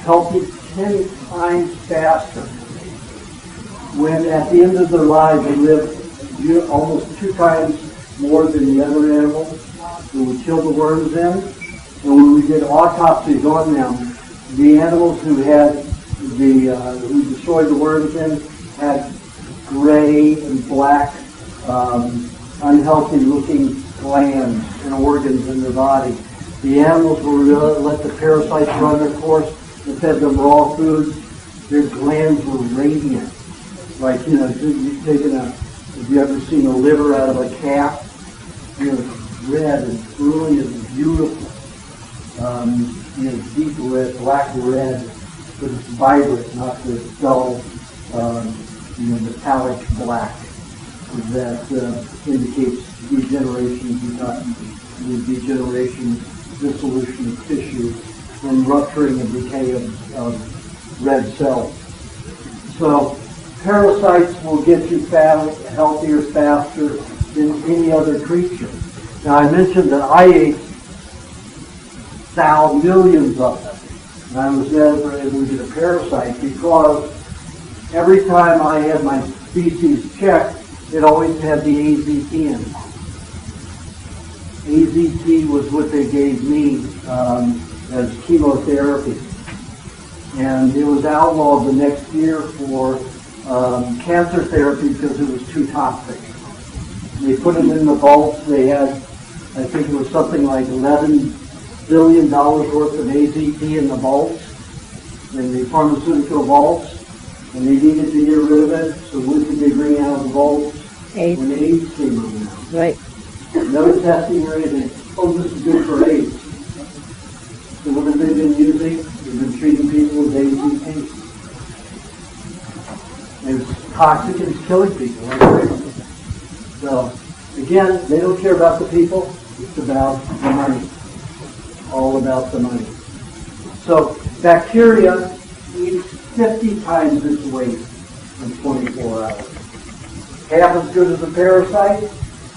healthy 10 times faster, when at the end of their lives they lived almost 2 times more than the other animals who would kill the worms in. And when we did autopsies on them, the animals who had who destroyed the worms in had gray and black, unhealthy looking glands and organs in their body. The animals who let the parasites run their course and fed them raw foods, their glands were radiant. Like, you've taken have you ever seen a liver out of a calf? Red and brilliant and beautiful. Deep red, black red, but it's vibrant, not the dull, metallic black that indicates degeneration, dissolution of tissue, and rupturing and decay of red cells. So parasites will get you healthier faster than any other creature. Now I mentioned that I ate millions of them. And I was never able to get a parasite because every time I had my feces checked, it always had the AZT in it. AZT was what they gave me as chemotherapy. And it was outlawed the next year for cancer therapy because it was too toxic. They put it in the vaults. They had I think it was something like $11 billion worth of AZT in the vaults, in the pharmaceutical vaults, and they needed to get rid of it. So what did they bring out of the vaults? AIDS. When AIDS came around. Right. No testing or anything. Oh, this is good for AIDS. So what have they been using? They've been treating people with AZT. It's toxic and it's killing people. Right? So, again, they don't care about the people. It's about the money. All about the money. So, bacteria eats 50 times its weight in 24 hours. Half as good as a parasite,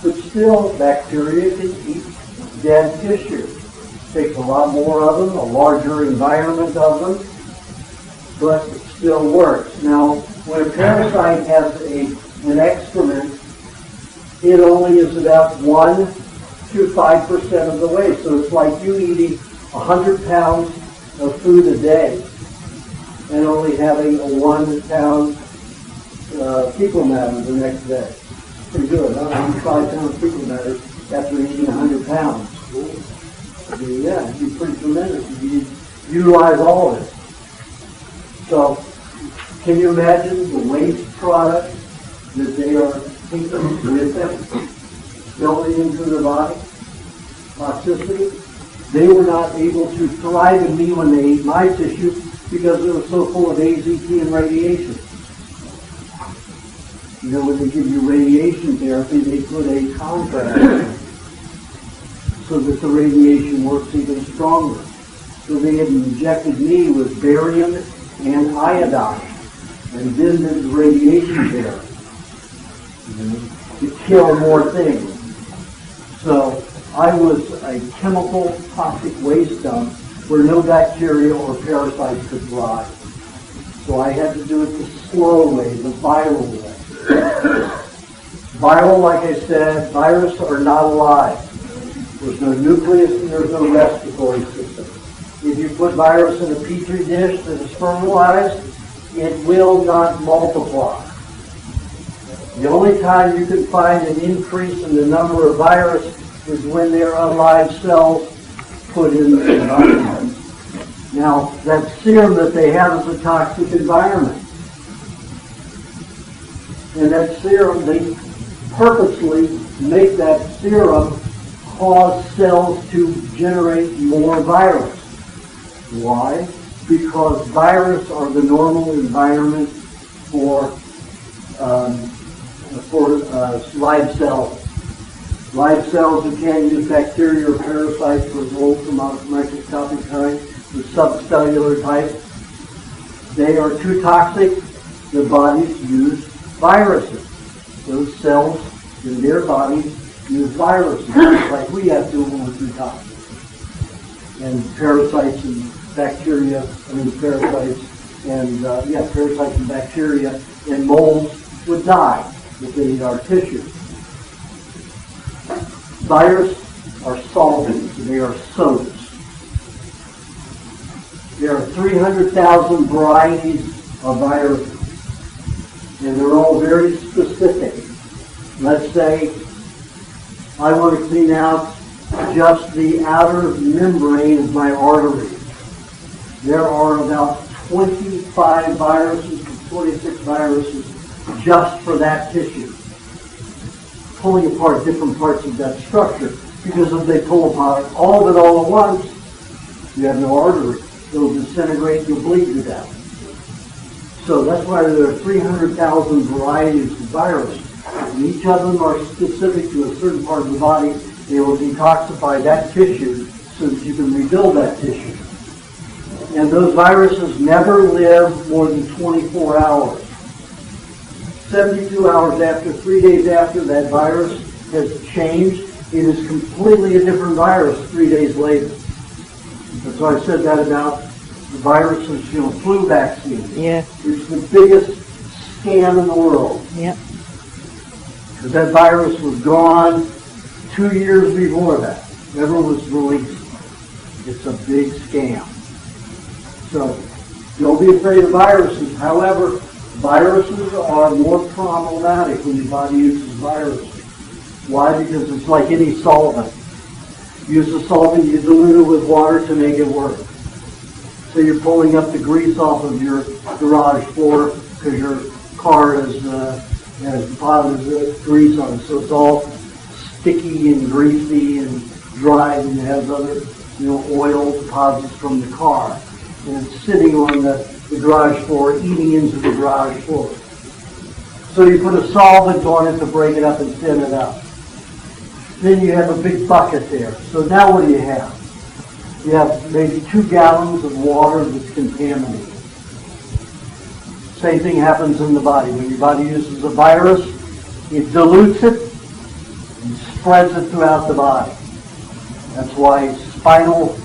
but still bacteria can eat dead tissue. Takes a lot more of them, a larger environment of them, but it still works. Now, when a parasite has an excrement, it only is about 1 to 5% of the weight. So it's like you eating 100 pounds of food a day and only having a 1 pound fecal matter the next day. Pretty good, huh? 105 pounds fecal matter after eating 100 pounds. Yeah, it'd be pretty tremendous if you utilize all of it. So, can you imagine the waste product that they are taking with them, building into their body? Toxicity. They were not able to thrive in me when they ate my tissue because it was so full of AZT and radiation. You know, when they give you radiation therapy, they put a contrast so that the radiation works even stronger. So they had injected me with barium and iodine and then did the radiation therapy to kill more things. So I was a chemical toxic waste dump where no bacteria or parasites could thrive. So I had to do it the slow way, the viral way. Viral, like I said, viruses are not alive. There's no nucleus and there's no respiratory system. If you put virus in a petri dish that is fertilized, it will not multiply. The only time you can find an increase in the number of virus is when there are live cells put in the environment. Now, that serum that they have is a toxic environment. And that serum, they purposely make that serum cause cells to generate more virus. Why? Because viruses are the normal environment for live cells. Live cells that can't use bacteria or parasites for ultramicroscopic kind, the subcellular type, they are too toxic. The bodies use viruses. Those cells in their bodies use viruses, like we have to when we're too toxic. And parasites and bacteria, parasites and bacteria and molds would die if they eat our tissue. Viruses are solvents, they are soaps. There are 300,000 varieties of viruses, and they're all very specific. Let's say I want to clean out just the outer membrane of my artery. There are about 25 viruses to 26 viruses just for that tissue, pulling apart different parts of that structure, because if they pull apart all of it all at once, you have no artery. It'll disintegrate, you'll bleed to death. So that's why there are 300,000 varieties of viruses. And each of them are specific to a certain part of the body. They will detoxify that tissue so that you can rebuild that tissue. And those viruses never live more than 24 hours. 72 hours after, 3 days after that virus has changed, it is completely a different virus 3 days later. That's why I said that about the viruses, flu vaccine. Yeah. It's the biggest scam in the world. Yep. Because that virus was gone 2 years before that. Never was released. It's a big scam. So, don't be afraid of viruses. However, viruses are more problematic when your body uses viruses. Why? Because it's like any solvent. Use the solvent, you dilute it with water to make it work. So you're pulling up the grease off of your garage floor because your car has deposited grease on it. So it's all sticky and greasy and dry, and it has other, oil deposits from the car. And it's sitting on the garage floor, eating into the garage floor. So you put a solvent on it to break it up and thin it up. Then you have a big bucket there. So now what do you have? You have maybe 2 gallons of water that's contaminated. Same thing happens in the body. When your body uses a virus, it dilutes it and spreads it throughout the body. That's why spinal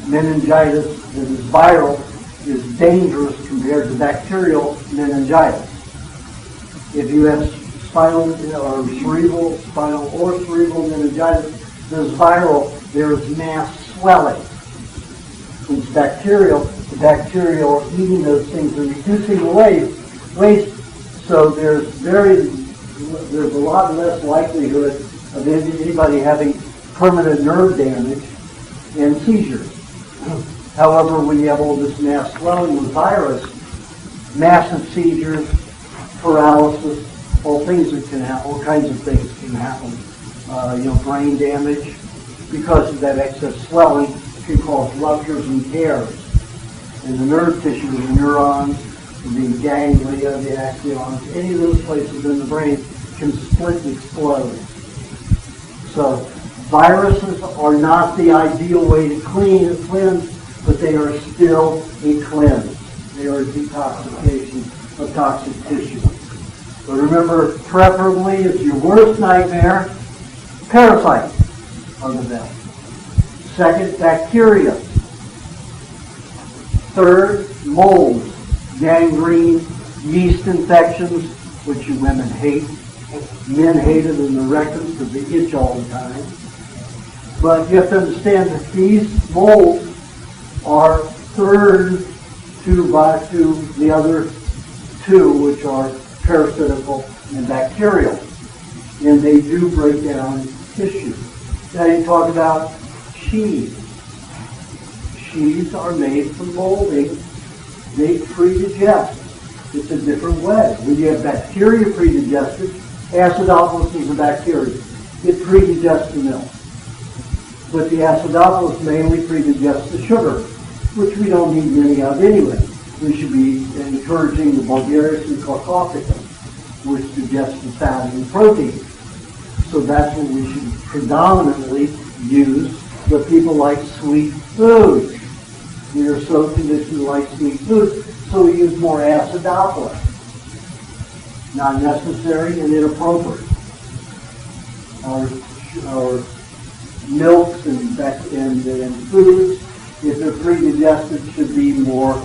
meningitis that is viral is dangerous compared to bacterial meningitis. If you have spinal cerebral meningitis that is viral, there is mass swelling. It's bacterial. The bacteria are eating those things and reducing the waste. So there's a lot less likelihood of anybody having permanent nerve damage and seizures. However, when you have all this mass swelling with virus, massive seizures, paralysis, all kinds of things can happen. Brain damage because of that excess swelling can cause ruptures and tears in the nerve tissue, the neurons, the ganglia, the axons, any of those places in the brain can split and explode. So viruses are not the ideal way to cleanse, but they are still a cleanse. They are a detoxification of toxic tissue. But remember, preferably, if your worst nightmare, parasites are the best. Second, bacteria. Third, molds, gangrene, yeast infections, which you women hate. Men hate it in the rectum because they itch all the time. But you have to understand that these molds are third to the other 2, which are parasitical and bacterial. And they do break down tissue. Now you talk about cheese. Cheese are made from molding. They predigest. It's a different way. When you have bacteria predigested, acidophilus is a bacteria. It predigests the milk. But the acidophilus mainly predigests the sugar, which we don't need many of anyway. We should be encouraging the Bulgarians and Caucasus, which digests the fat and protein. So that's what we should predominantly use. But people like sweet foods. We are so conditioned to like sweet foods, so we use more acidophilus. Not necessary and inappropriate. Our milks and foods, if they're pre-digested, should be more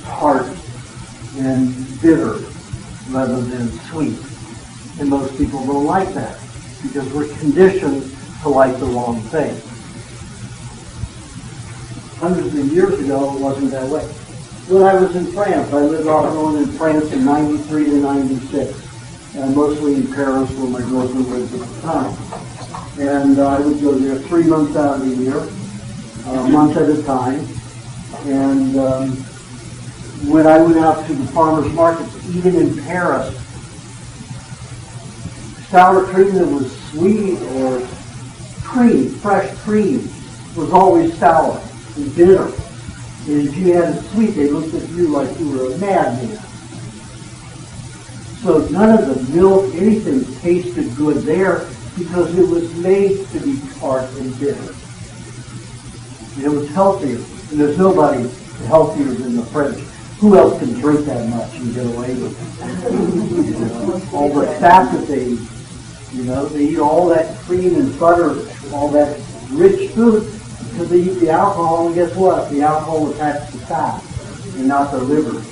tart and bitter rather than sweet. And most people don't like that because we're conditioned to like the wrong thing. Hundreds of years ago, it wasn't that way. When I was in France, I lived off and on in France in 93 to 96, and mostly in Paris where my girlfriend lived at the time. And I would go there 3 months out of the year, a month at a time. And when I went out to the farmers' markets, even in Paris, sour cream that was sweet or cream, fresh cream, was always sour and bitter. And if you had it sweet, they looked at you like you were a madman. So none of the milk, anything tasted good there because it was made to be tart and bitter. And it was healthier. And there's nobody healthier than the French. Who else can drink that much and get away with it? All the fat that they eat. They eat all that cream and butter, all that rich food, because they eat the alcohol, and guess what? The alcohol attacks the fat and not the liver.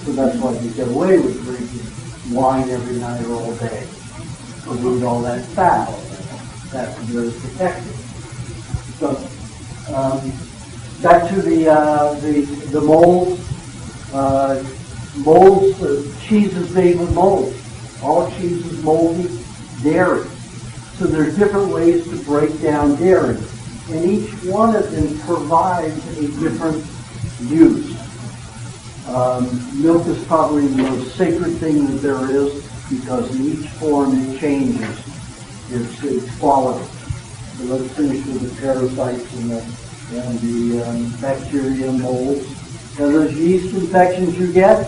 So that's why they get away with drinking wine every night or all day. So they eat all that fat. That's very protective. So back to the molds. Cheese is made with molds. All cheese is moldy. Dairy. So there's different ways to break down dairy. And each one of them provides a different use. Milk is probably the most sacred thing that there is because in each form it changes its quality. So let's finish with the parasites and the bacteria and molds. Now those yeast infections you get,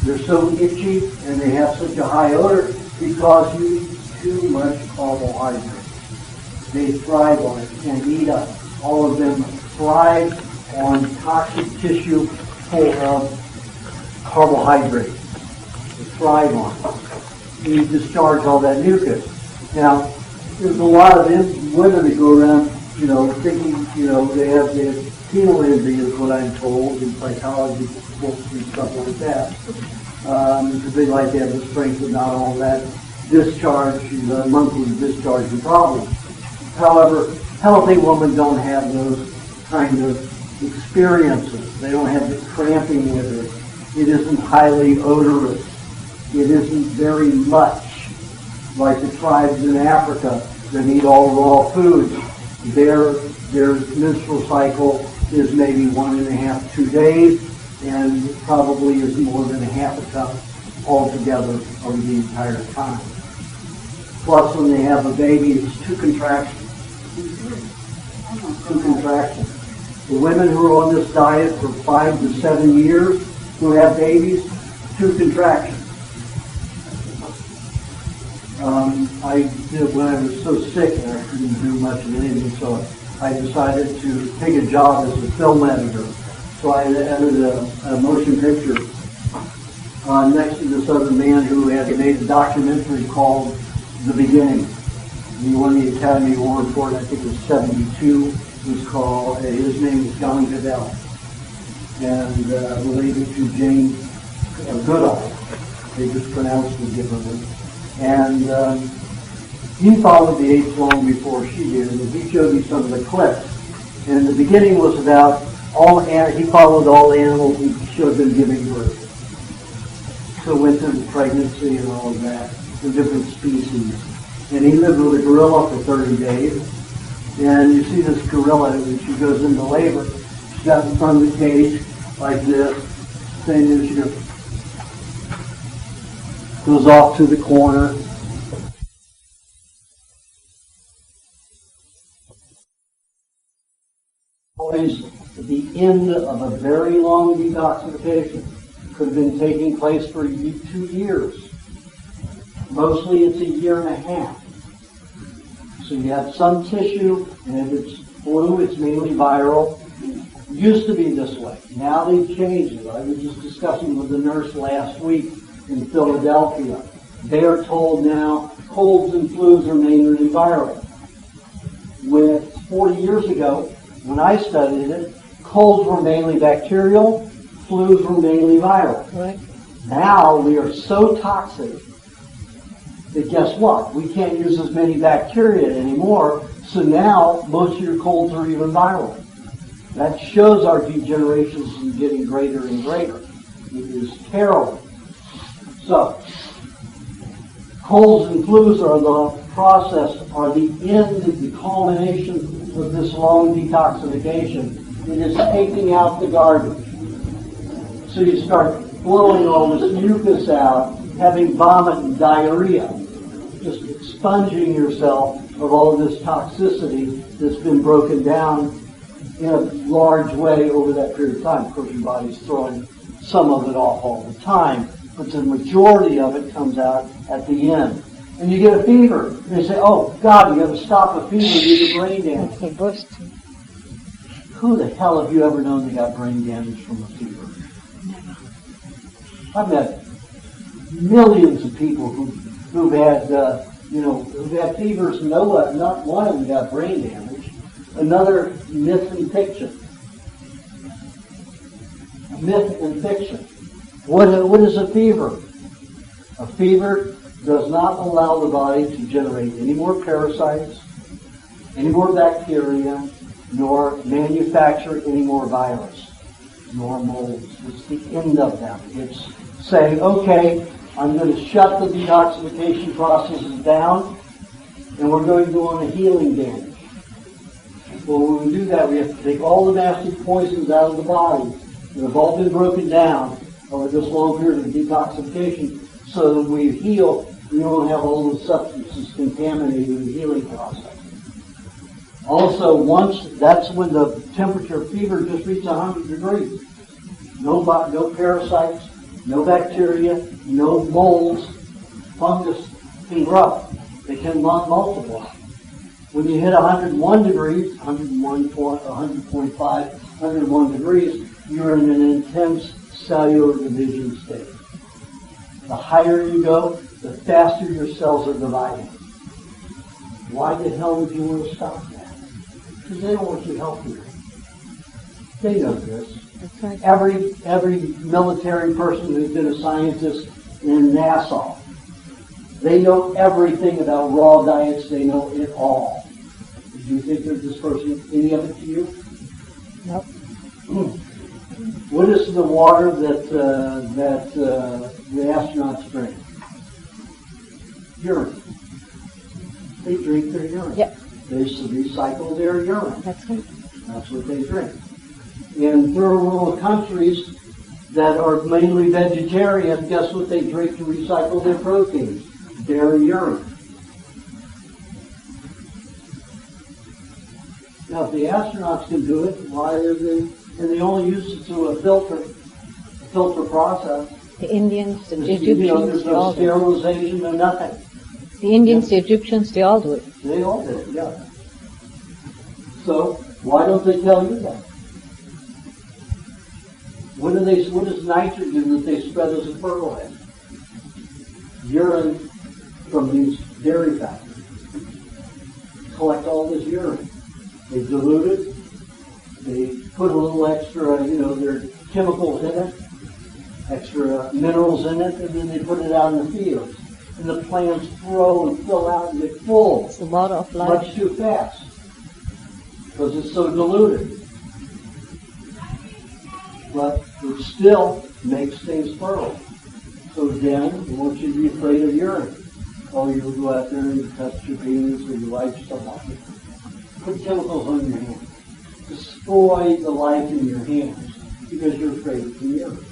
they're so itchy and they have such a high odor because you eat too much carbohydrate. They thrive on it and eat up. All of them thrive on toxic tissue full of carbohydrate. They thrive on it. You discharge all that mucus. Now, there's a lot of women that go around, thinking, they have penal envy is what I'm told in psychology books and stuff like that. Because they like to have the strength and not all that discharge, monthly discharge and problems. However, healthy women don't have those kind of experiences. They don't have the cramping with it. It isn't highly odorous. It isn't very much like the tribes in Africa that eat all raw foods. Their menstrual cycle is maybe 1.5, 2 days, and probably is more than a half a cup altogether over the entire time. Plus, when they have a baby, it's 2 contractions. 2 contractions. The women who are on this diet for 5 to 7 years who have babies, 2 contractions. When I was so sick and I couldn't do much of anything, so I decided to take a job as a film editor. So I edited a motion picture next to this other man who had made a documentary called The Beginning. He won the Academy Award for it, I think it was 72. It was called, his name is John Goodell, and related to Jane Goodall. They just pronounced it differently. And he followed the apes long before she did, and he showed me some of the clips. And the beginning was about he followed all animals and showed them giving birth. So went through the pregnancy and all of that, the different species. And he lived with a gorilla for 30 days. And you see this gorilla, when she goes into labor, she's got in front of the cage like this. Same as she goes off to the corner. Always at the end of a very long detoxification. Could have been taking place for 2 years. Mostly it's 1.5 years. So you have some tissue, and if it's flu, it's mainly viral. It used to be this way. Now they've changed it. I was just discussing with the nurse last week in Philadelphia. They are told now colds and flus are mainly viral. With 40 years ago, when I studied it, colds were mainly bacterial, flus were mainly viral. Right. Now we are so toxic that guess what? We can't use as many bacteria anymore, so now most of your colds are even viral. That shows our degeneration is getting greater and greater. It is terrible. So, colds and flus are the end, the culmination of this long detoxification. It is taking out the garbage. So you start blowing all this mucus out, having vomit and diarrhea, just expunging yourself of all of this toxicity that's been broken down in a large way over that period of time. Of course, your body's throwing some of it off all the time, but the majority of it comes out at the end. And you get a fever. And they say, oh, God, you got to stop a fever due to brain damage. Who the hell have you ever known that got brain damage from a fever? I've met millions of people who've had fevers. Not one of them got brain damage. Another myth and fiction. Myth and fiction. What is a fever? A fever does not allow the body to generate any more parasites, any more bacteria, nor manufacture any more virus, nor molds. It's the end of them. It's saying, okay, I'm going to shut the detoxification processes down, And we're going to go on a healing damage. Well, when we do that, we have to take all the nasty poisons out of the body that have all been broken down over this long period of detoxification, so that when we heal, we don't have all those substances contaminating the healing process. Also, that's when the temperature of fever just reaches 100 degrees. No parasites, no bacteria, no molds, fungus can grow. They cannot multiply. When you hit 101 degrees, 100.5, 101 degrees, you're in an intense cellular division state. The higher you go, the faster your cells are dividing. Why the hell would you want to stop that? Because they don't want you healthier. They know this. That's right. Every military person who's been a scientist in NASA, they know everything about raw diets. They know it all. Do you think they're dispersing any of it to you? Nope. What is the water that the astronauts drink? Urine. They drink their urine. Yep. They recycle their urine. That's right. That's what they drink. In third world countries that are mainly vegetarian, guess what they drink to recycle their proteins? Their urine. Now, if the astronauts can do it, why are they? And they only use it through a filter process. The Indians, the There's Egyptians, they no all do it. sterilization or nothing. The Indians, the Egyptians, they all do it. They all do it, yeah. So, why don't they tell you that? What is nitrogen that they spread as a fertilizer? Urine from these dairy factories. Collect all this urine. They dilute it. They put a little extra, there are chemicals in it, extra minerals in it, and then they put it out in the fields. And the plants grow and fill out and get full. It's the water of life. Much too fast. Because it's so diluted. But it still makes things fertile. So again, I want you to be afraid of urine. Or you'll go out there and touch your penis or your wife, stuff like that. Put chemicals on your hands. Destroy the life in your hands because you're afraid of the urine.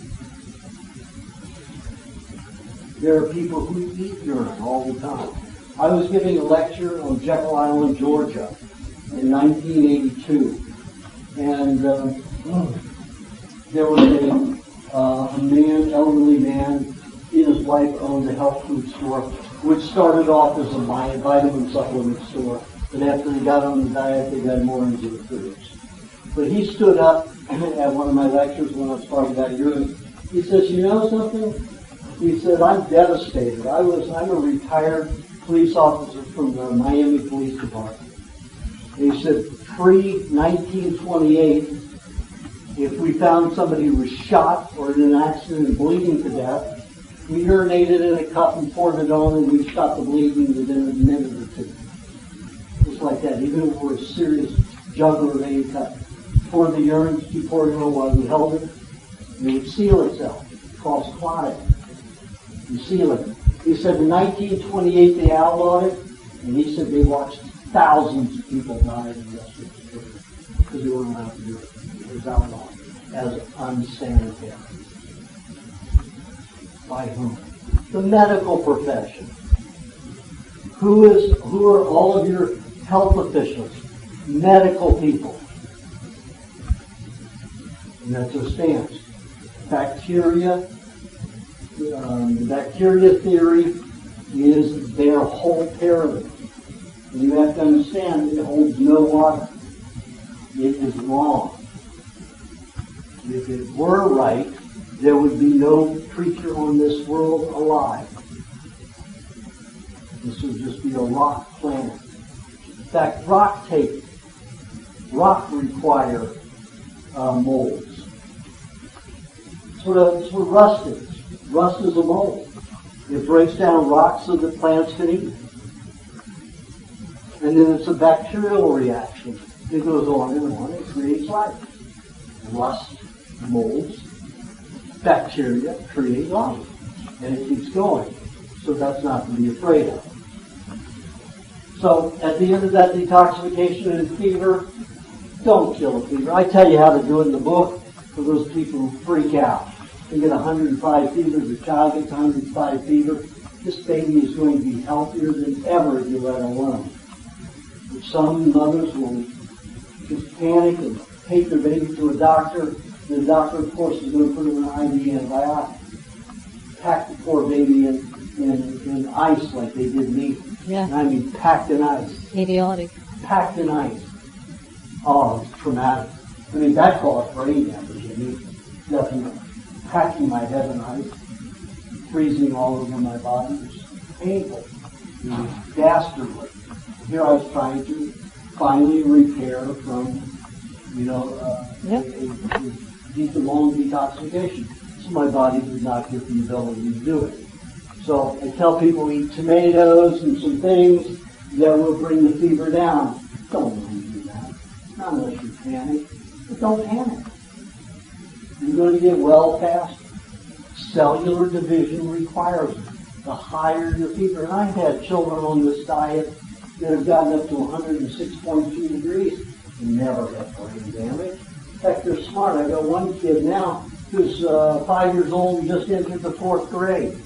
There are people who eat urine all the time. I was giving a lecture on Jekyll Island, Georgia in 1982. And there was a man, elderly man, he and his wife owned a health food store, which started off as a vitamin supplement store. But after they got on the diet, they got more into the foods. But he stood up at one of my lectures when I was talking about urine. He says, you know something? He said, I'm devastated. I'm a retired police officer from the Miami Police Department. And he said, pre-1928, if we found somebody who was shot or in an accident and bleeding to death, we urinated in a cup and poured it on and we stopped the bleeding within a minute or two. Just like that, even if it were a serious jugular vein cut. Pour the urine, keep pouring it on while you held it, and it would seal itself. It's called clotting. You seal it. He said in 1928 they outlawed it, and he said they watched thousands of people die in the rest of the country because they weren't allowed to do it. It was outlawed as unsanitary. By whom? The medical profession. Who are all of your health officials? Medical people. And that's their stance. Bacteria, the bacteria theory is their whole pyramid. And you have to understand it holds no water. It is wrong. If it were right, there would be no creature on this world alive. This would just be a rock planet. In fact, rock require molds. That's what rust is. Rust is a mold. It breaks down rocks so that plants can eat. And then it's a bacterial reaction. It goes on and on. It creates life. Rust molds. Bacteria create life. And it keeps going. So that's not to be afraid of. So at the end of that detoxification and fever, don't kill a fever. I tell you how to do it in the book for those people who freak out. They get 105 fever, the child gets 105 fever. This baby is going to be healthier than ever if you let it alone. But some mothers will just panic and take their baby to a doctor. The doctor, of course, is going to put in an IV antibiotic. Pack the poor baby in ice like they did me. Yeah. And I mean packed in ice. Idiotic. Packed in ice. Oh, it's traumatic. I mean, that caused brain damage. I mean, definitely. Packing my head in ice, freezing all over my body. It was painful. It was dastardly. Here I was trying to finally repair from, a long detoxification. So my body did not get the ability to do it. So I tell people eat tomatoes and some things that will bring the fever down. Don't do that. Not unless you panic. But don't panic. You're going to get well fast. Cellular division requires it. The higher your fever. And I've had children on this diet that have gotten up to 106.2 degrees and never had brain damage. In fact, they're smart. I got one kid now who's 5 years old and just entered the 4th grade.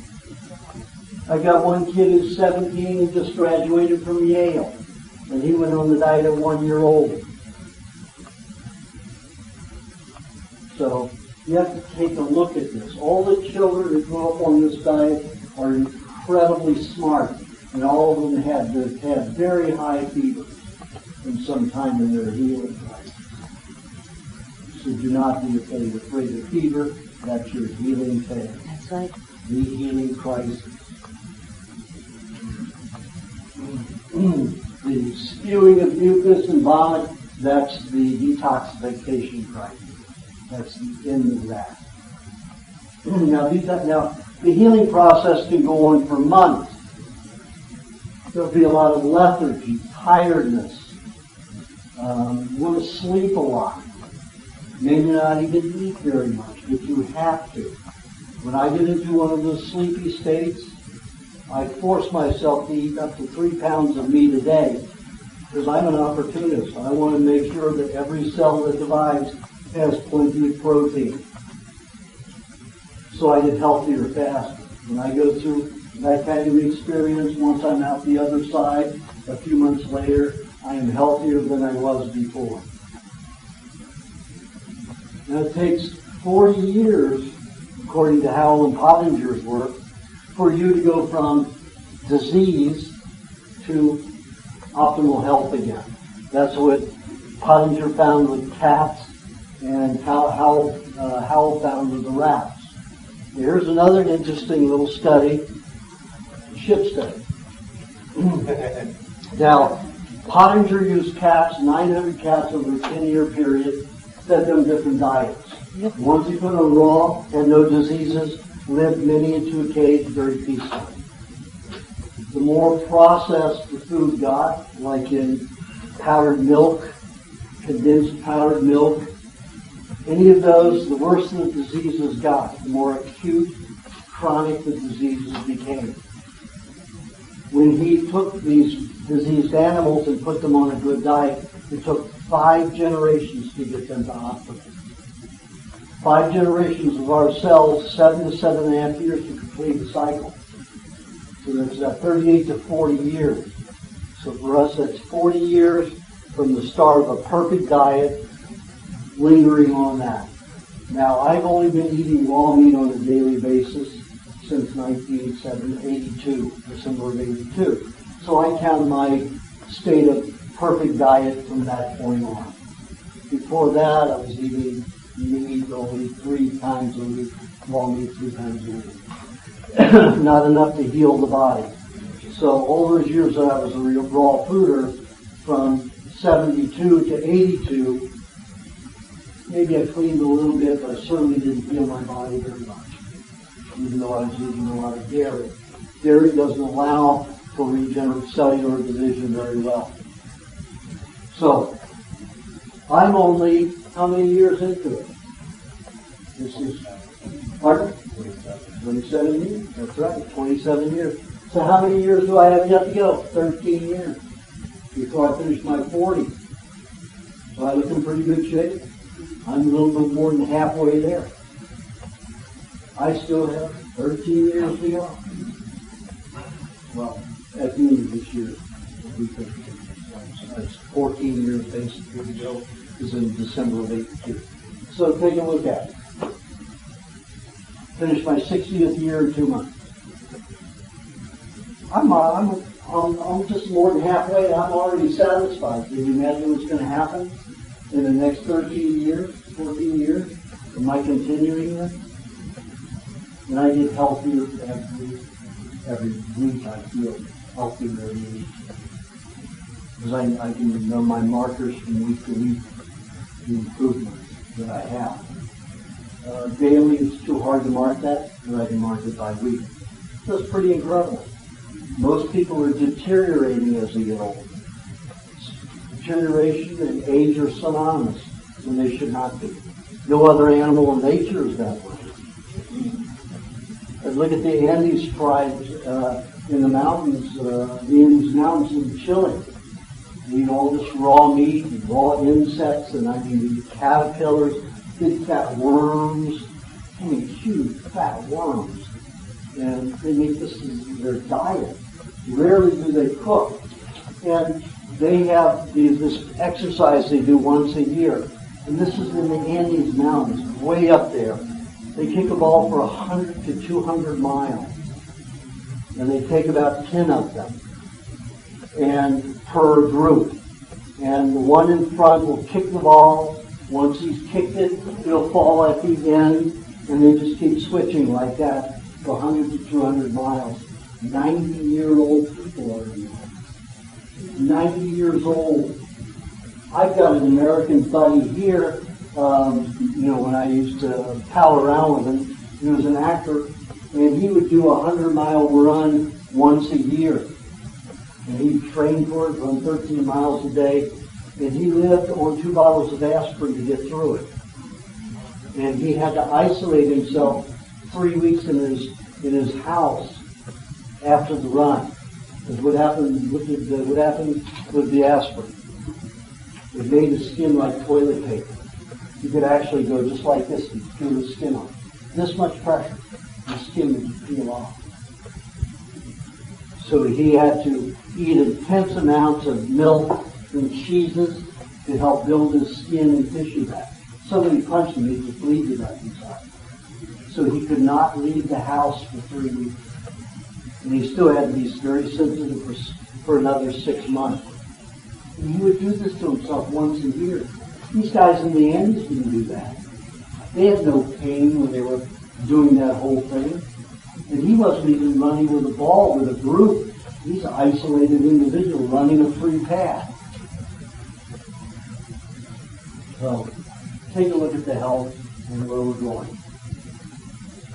I got one kid who's 17 and just graduated from Yale. And he went on the diet at 1 year old. So you have to take a look at this. All the children that grow up on this diet are incredibly smart. And all of them have very high fevers in some time in their healing crisis. So do not be afraid of fever. That's your healing phase. That's right. The healing crisis. The spewing of mucus and vomit, that's the detoxification crisis. That's the end of that. Now, the healing process can go on for months. There'll be a lot of lethargy, tiredness. You want to sleep a lot. Maybe not even eat very much, but you have to. When I get into one of those sleepy states, I force myself to eat up to 3 pounds of meat a day because I'm an opportunist. I want to make sure that every cell that divides has plenty of protein. So I get healthier faster. When I go through that kind of experience, once I'm out the other side, a few months later, I am healthier than I was before. Now it takes 40 years, according to Howell and Pottinger's work, for you to go from disease to optimal health again. That's what Pottinger found with cats and Howell found with the rats. Here's another interesting little study, ship study. Now, Pottinger used cats, 900 cats over a 10-year period, fed them different diets. Yep. Ones he put on raw, had no diseases, lived many into a cage very peacefully. The more processed the food got, like in powdered milk, condensed powdered milk, any of those, the worse the diseases got, the more acute, chronic the diseases became. When he took these diseased animals and put them on a good diet, it took 5 generations to get them to optimum. 5 generations of our cells, 7 to 7.5 years to complete the cycle. So that's 38 to 40 years. So for us, that's 40 years from the start of a perfect diet, lingering on that. Now, I've only been eating raw meat on a daily basis since 1982, December of 82. So I count my state of perfect diet from that point on. Before that, I was eating meat only 3 times a week, raw meat 3 times a week. Not enough to heal the body. So all those years that I was a real raw fooder, from 72 to 82, maybe I cleaned a little bit, but I certainly didn't heal my body very much, even though I was eating a lot of dairy. Dairy doesn't allow for regenerative cellular division very well. So, I'm only how many years into it? This is, pardon? 27 years. That's right, 27 years. So how many years do I have yet to go? 13 years. before I finished my 40s. So I look in pretty good shape. I'm a little bit more than halfway there. I still have 13 years to go. Well, at the end of this year, it'll be 13. That's 14 years basically to go, is in December of 82. So take a look at it. Finished my 60th year in 2 months. I'm just more than halfway, and I'm already satisfied. Can you imagine what's going to happen in the next 13 years, 14 years? Am I continuing this? And I get healthier every week. I feel healthier every week. Because I can know my markers from week to week, the improvements that I have. Daily, it's too hard to mark that, but I can mark it by week. So it's pretty incredible. Most people are deteriorating as they get older. Deterioration and age are synonymous when they should not be. No other animal in nature is that way. And look at the Andes tribes in the mountains, the Andes Mountains in Chile. They eat all this raw meat and raw insects, and I mean, the caterpillars, big fat worms, I mean, huge fat worms. And they make this their diet. Rarely do they cook. And they have this exercise they do once a year. And this is in the Andes Mountains, way up there. They kick a ball for 100 to 200 miles. And they take about 10 of them, and per group. And the one in front will kick the ball. Once he's kicked it, it'll fall at the end, and they just keep switching like that for 100 to 200 miles. 90-year-old people are in there. 90 years old. I've got an American buddy here, when I used to pal around with him. He was an actor, and he would do a 100-mile run once a year. And he trained for it, run 13 miles a day, and he lived on 2 bottles of aspirin to get through it. And he had to isolate himself 3 weeks in his house after the run. Because what happened with the aspirin? It made his skin like toilet paper. You could actually go just like this and peel the skin off. This much pressure, the skin would peel off. So he had to eat intense amounts of milk and cheeses to help build his skin and tissue back. Somebody punched him, he just bleed to death inside. So he could not leave the house for 3 weeks. And he still had to be very sensitive for another 6 months. And he would do this to himself once a year. These guys in the Andes didn't do that. They had no pain when they were doing that whole thing. And he wasn't even running with a ball, with a group. He's an isolated individual running a free path. So, take a look at the health and where we're going.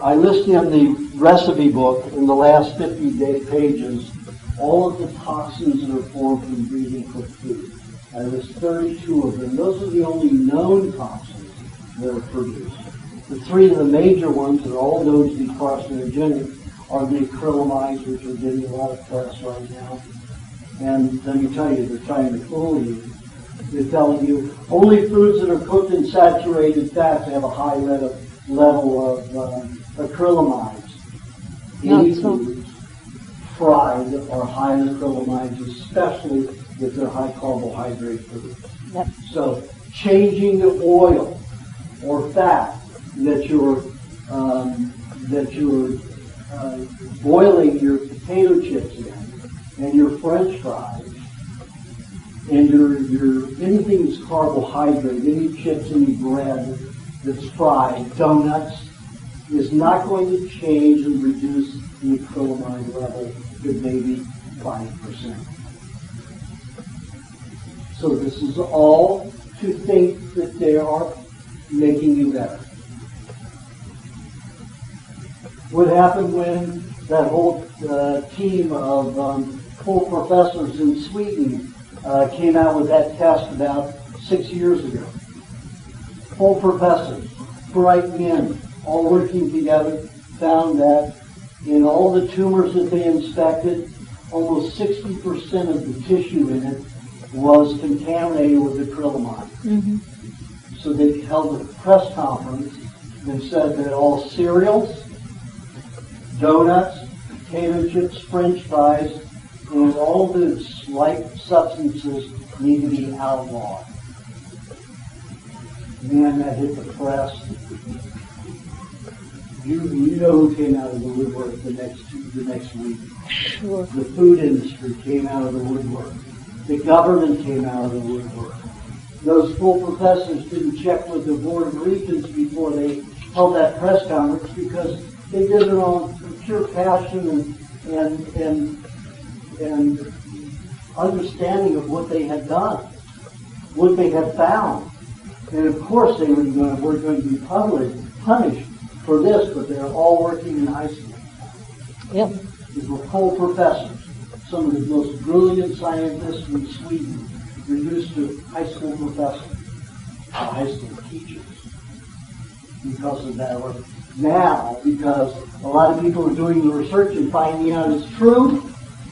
I list in the recipe book, in the last 50 pages, all of the toxins that are formed from breathing cooked food. I list 32 of them. Those are the only known toxins that are produced. The 3 of the major ones that are all known to be carcinogenic are the acrylamides, which are getting a lot of press right now. And let me tell you, they're trying to fool you. They're telling you only foods that are cooked in saturated fats have a high level of acrylamides. Any foods fried are high in acrylamides, especially if they're high carbohydrate foods. Yep. So changing the oil or fat that you're boiling your potato chips in, and your French fries, and your anything that's carbohydrate, any chips, any bread that's fried, donuts, is not going to change and reduce the acrylamide level to maybe 5%. So this is all to think that they are making you better. What happened when that whole team of full professors in Sweden came out with that test about 6 years ago? Full professors, bright men, all working together, found that in all the tumors that they inspected, almost 60% of the tissue in it was contaminated with acrylamide. Mm-hmm. So they held a press conference and said that all cereals, donuts, potato chips, French fries, and all those like substances need to be outlawed. Man, that hit the press. You know who came out of the woodwork the next week. Sure. The food industry came out of the woodwork. The government came out of the woodwork. Those full professors didn't check with the Board of Regents before they held that press conference because they did it on pure passion and understanding of what they had done, what they had found. And of course they were going to be punished for this, but they're all working in Iceland. Yep. These were full professors. Some of the most brilliant scientists in Sweden reduced to high school professors, high school teachers, because of that work. Now, because a lot of people are doing the research and finding out it's true,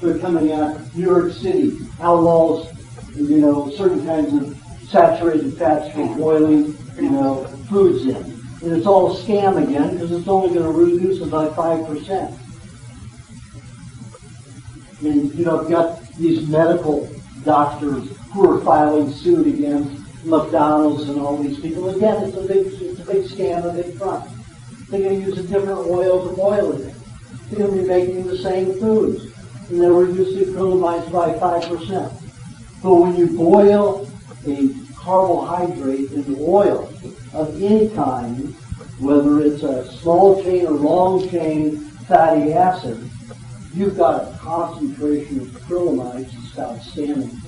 they're coming out. New York City outlaws, certain kinds of saturated fats for boiling, foods in. And it's all a scam again because it's only going to reduce it by 5%. And, I've got these medical doctors who are filing suit against McDonald's and all these people. Again, it's a big scam, a big front. They're going to use a different oil to boil it in. They're going to be making the same foods. And they'll reduce the acrylamides by 5%. But when you boil a carbohydrate in oil of any kind, whether it's a small chain or long chain fatty acid, you've got a concentration of acrylamides that's outstanding.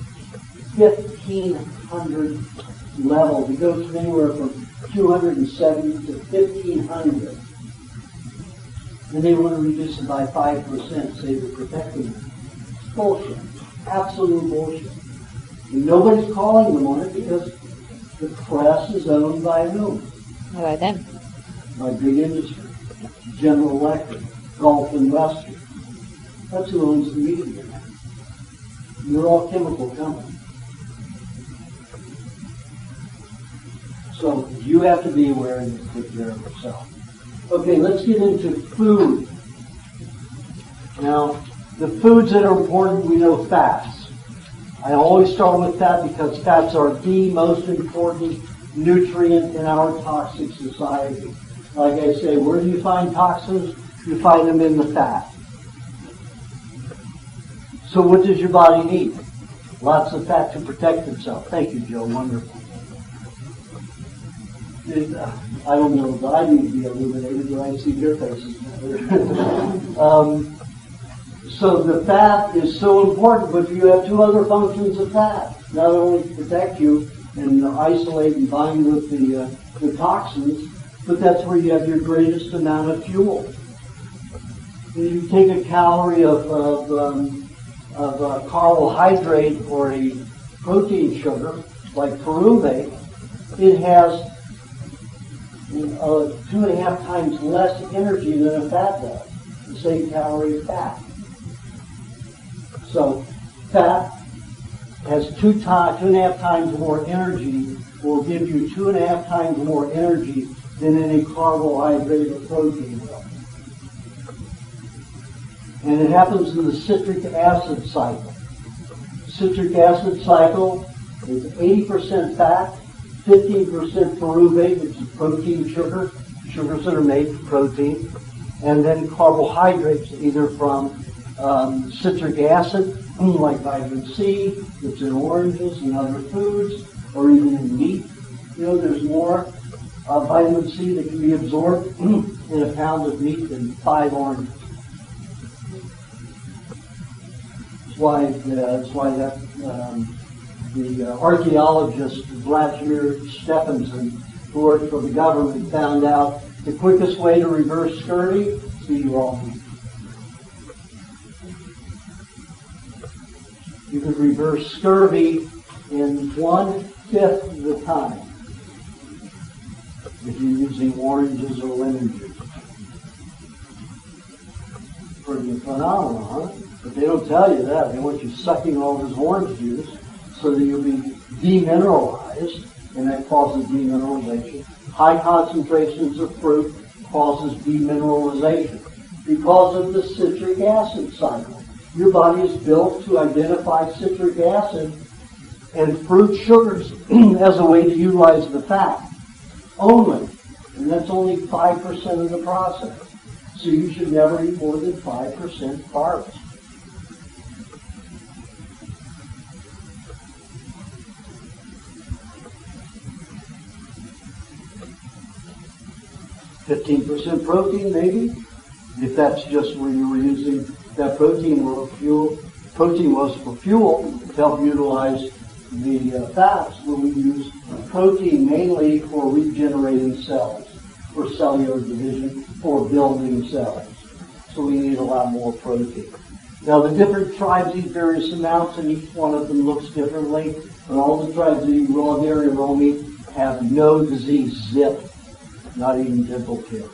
1,500 levels. It goes from anywhere from 270 to 1,500. And they want to reduce it by 5%, say they're protecting them. It's bullshit. Absolute bullshit. And nobody's calling them on it because the press is owned by whom? By them. By big industry. General Electric, Gulf and Western. That's who owns the media now. They're all chemical companies. So you have to be aware and take care of yourself. Okay, let's get into food. Now, the foods that are important, we know fats. I always start with fat because fats are the most important nutrient in our toxic society. Like I say, where do you find toxins? You find them in the fat. So what does your body need? Lots of fat to protect itself. Thank you, Joe. Wonderful. I don't know if I need to be illuminated, but I see your faces. So the fat is so important, but you have two other functions of fat. Not only to protect you and isolate and bind with the toxins, but that's where you have your greatest amount of fuel. When you take a calorie of a carbohydrate or a protein sugar, like pyruvate, it has 2.5 times less energy than a fat does, the same calorie of fat. So fat has 2.5 times more energy, will give you 2.5 times more energy than any carbohydrate or protein will. And it happens in the citric acid cycle. Citric acid cycle is 80% fat, 15% pyruvate, which is protein sugar, sugars that are made from protein, and then carbohydrates either from citric acid, like vitamin C, that's in oranges and other foods, or even in meat. There's more vitamin C that can be absorbed in a pound of meat than 5 oranges. That's why the archaeologist Vladimir Stephenson, who worked for the government, found out the quickest way to reverse scurvy is to eat raw meat. You could reverse scurvy in 1/5 of the time if you're using oranges or lemon juice. Pretty phenomenal, huh? But they don't tell you that. They want you sucking all this orange juice. So so that you'll be demineralized, and that causes demineralization. High concentrations of fruit causes demineralization because of the citric acid cycle. Your body is built to identify citric acid and fruit sugars as a way to utilize the fat only. And that's only 5% of the process. So you should never eat more than 5% carbs. %15 protein, maybe, if that's just where you were using that protein for fuel. Protein was for fuel to help utilize the fats, but we use protein mainly for regenerating cells, for cellular division, for building cells. So we need a lot more protein. Now the different tribes eat various amounts, and each one of them looks differently. But all the tribes that eat raw dairy and raw meat have no disease, zip, not even dental care.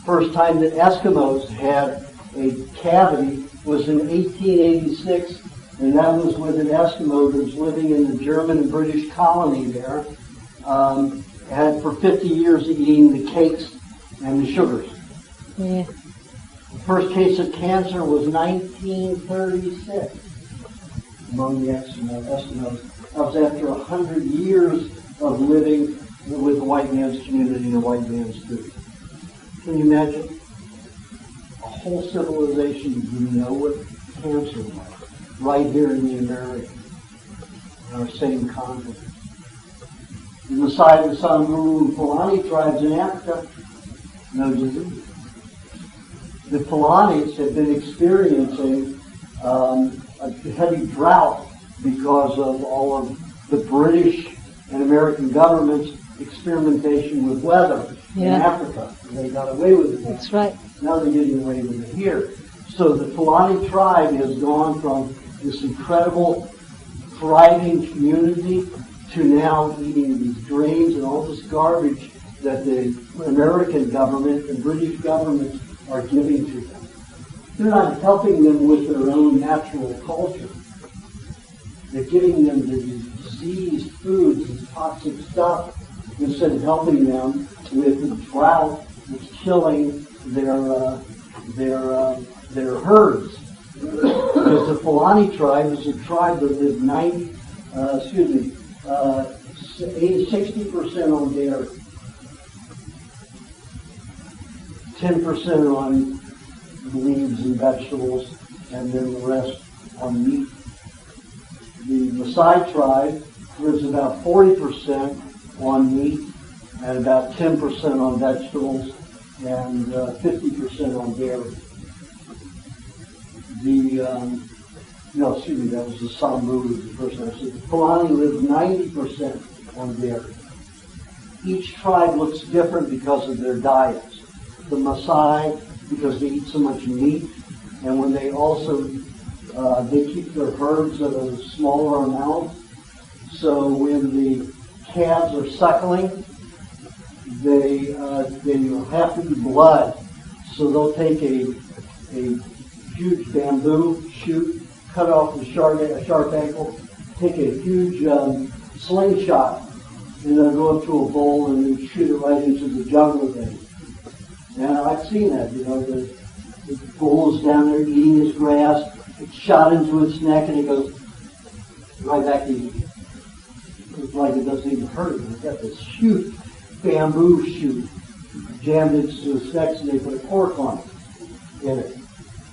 First time that Eskimos had a cavity was in 1886, and that was with an Eskimo that was living in the German and British colony there, and for 50 years eating the cakes and the sugars. Yeah. The first case of cancer was 1936 among the Eskimos. That was after 100 years of living with the white man's community and the white man's food. Can you imagine? A whole civilization didn't know what cancer was, right here in the Americas, in our same continent. In the side of the Samburu and Fulani tribes in Africa, no disease. The Fulanis had been experiencing a heavy drought because of all of the British and American government's experimentation with weather in Africa. And they got away with it. That's right. Now they're getting away with it here. So the Fulani tribe has gone from this incredible, thriving community to now eating these grains and all this garbage that the American government and British government are giving to them. They're not helping them with their own natural culture. They're giving them these diseased foods, this toxic stuff, instead of helping them with the drought that's killing their herds. Because the Fulani tribe is a tribe that lived 60% on dairy, 10% on leaves and vegetables, and then the rest on meat. The Maasai tribe lives about 40% on meat and about 10% on vegetables and 50% on dairy. That was the Samburu, the first one I said. The Fulani lives 90% on dairy. Each tribe looks different because of their diets. The Maasai, because they eat so much meat, and when they also they keep their herds at a smaller amount. So when the calves are suckling, they have to eat blood. So they'll take a huge bamboo shoot, cut off the sharp ankle, take a huge slingshot, and then go up to a bull and then shoot it right into the jungle vein. And I've seen that, the bull is down there eating his grass, it's shot into its neck, and it goes right back to eating. It's like it doesn't even hurt it. It's got this huge bamboo shoot jammed into its neck, and they put a cork on it in it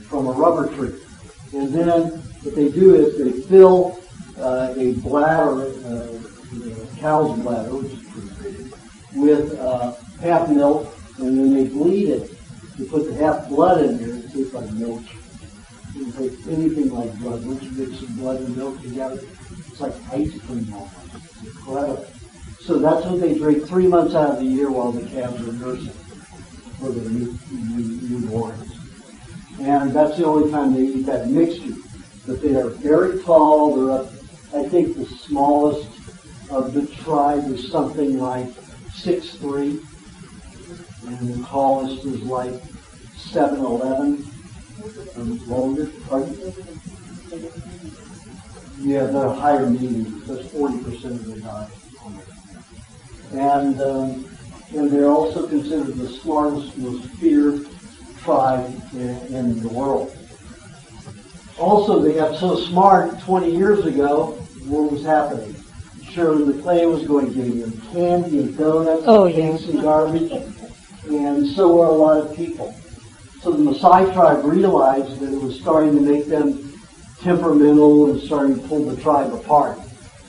from a rubber tree. And then what they do is they fill a bladder, a cow's bladder, which is pretty big, with half milk, and then they bleed it. They put the half blood in there, it tastes like milk. It doesn't taste anything like blood. Once you mix some blood and milk together, it's like ice cream almost. It's incredible. So that's what they drink 3 months out of the year while the calves are nursing for their newborns. And that's the only time they eat that mixture. But they are very tall. They're up, I think the smallest of the tribe is something like 6'3", and the tallest is like 7'11", longer. Pardon? Yeah, the higher meetings. That's 40% of their diet. And they're also considered the smartest, most feared tribe in the world. Also, they got so smart 20 years ago, what was happening? Shirley MacLaine was going giving them candy and donuts, cakes and garbage, and so were a lot of people. So the Maasai tribe realized that it was starting to make them temperamental and starting to pull the tribe apart.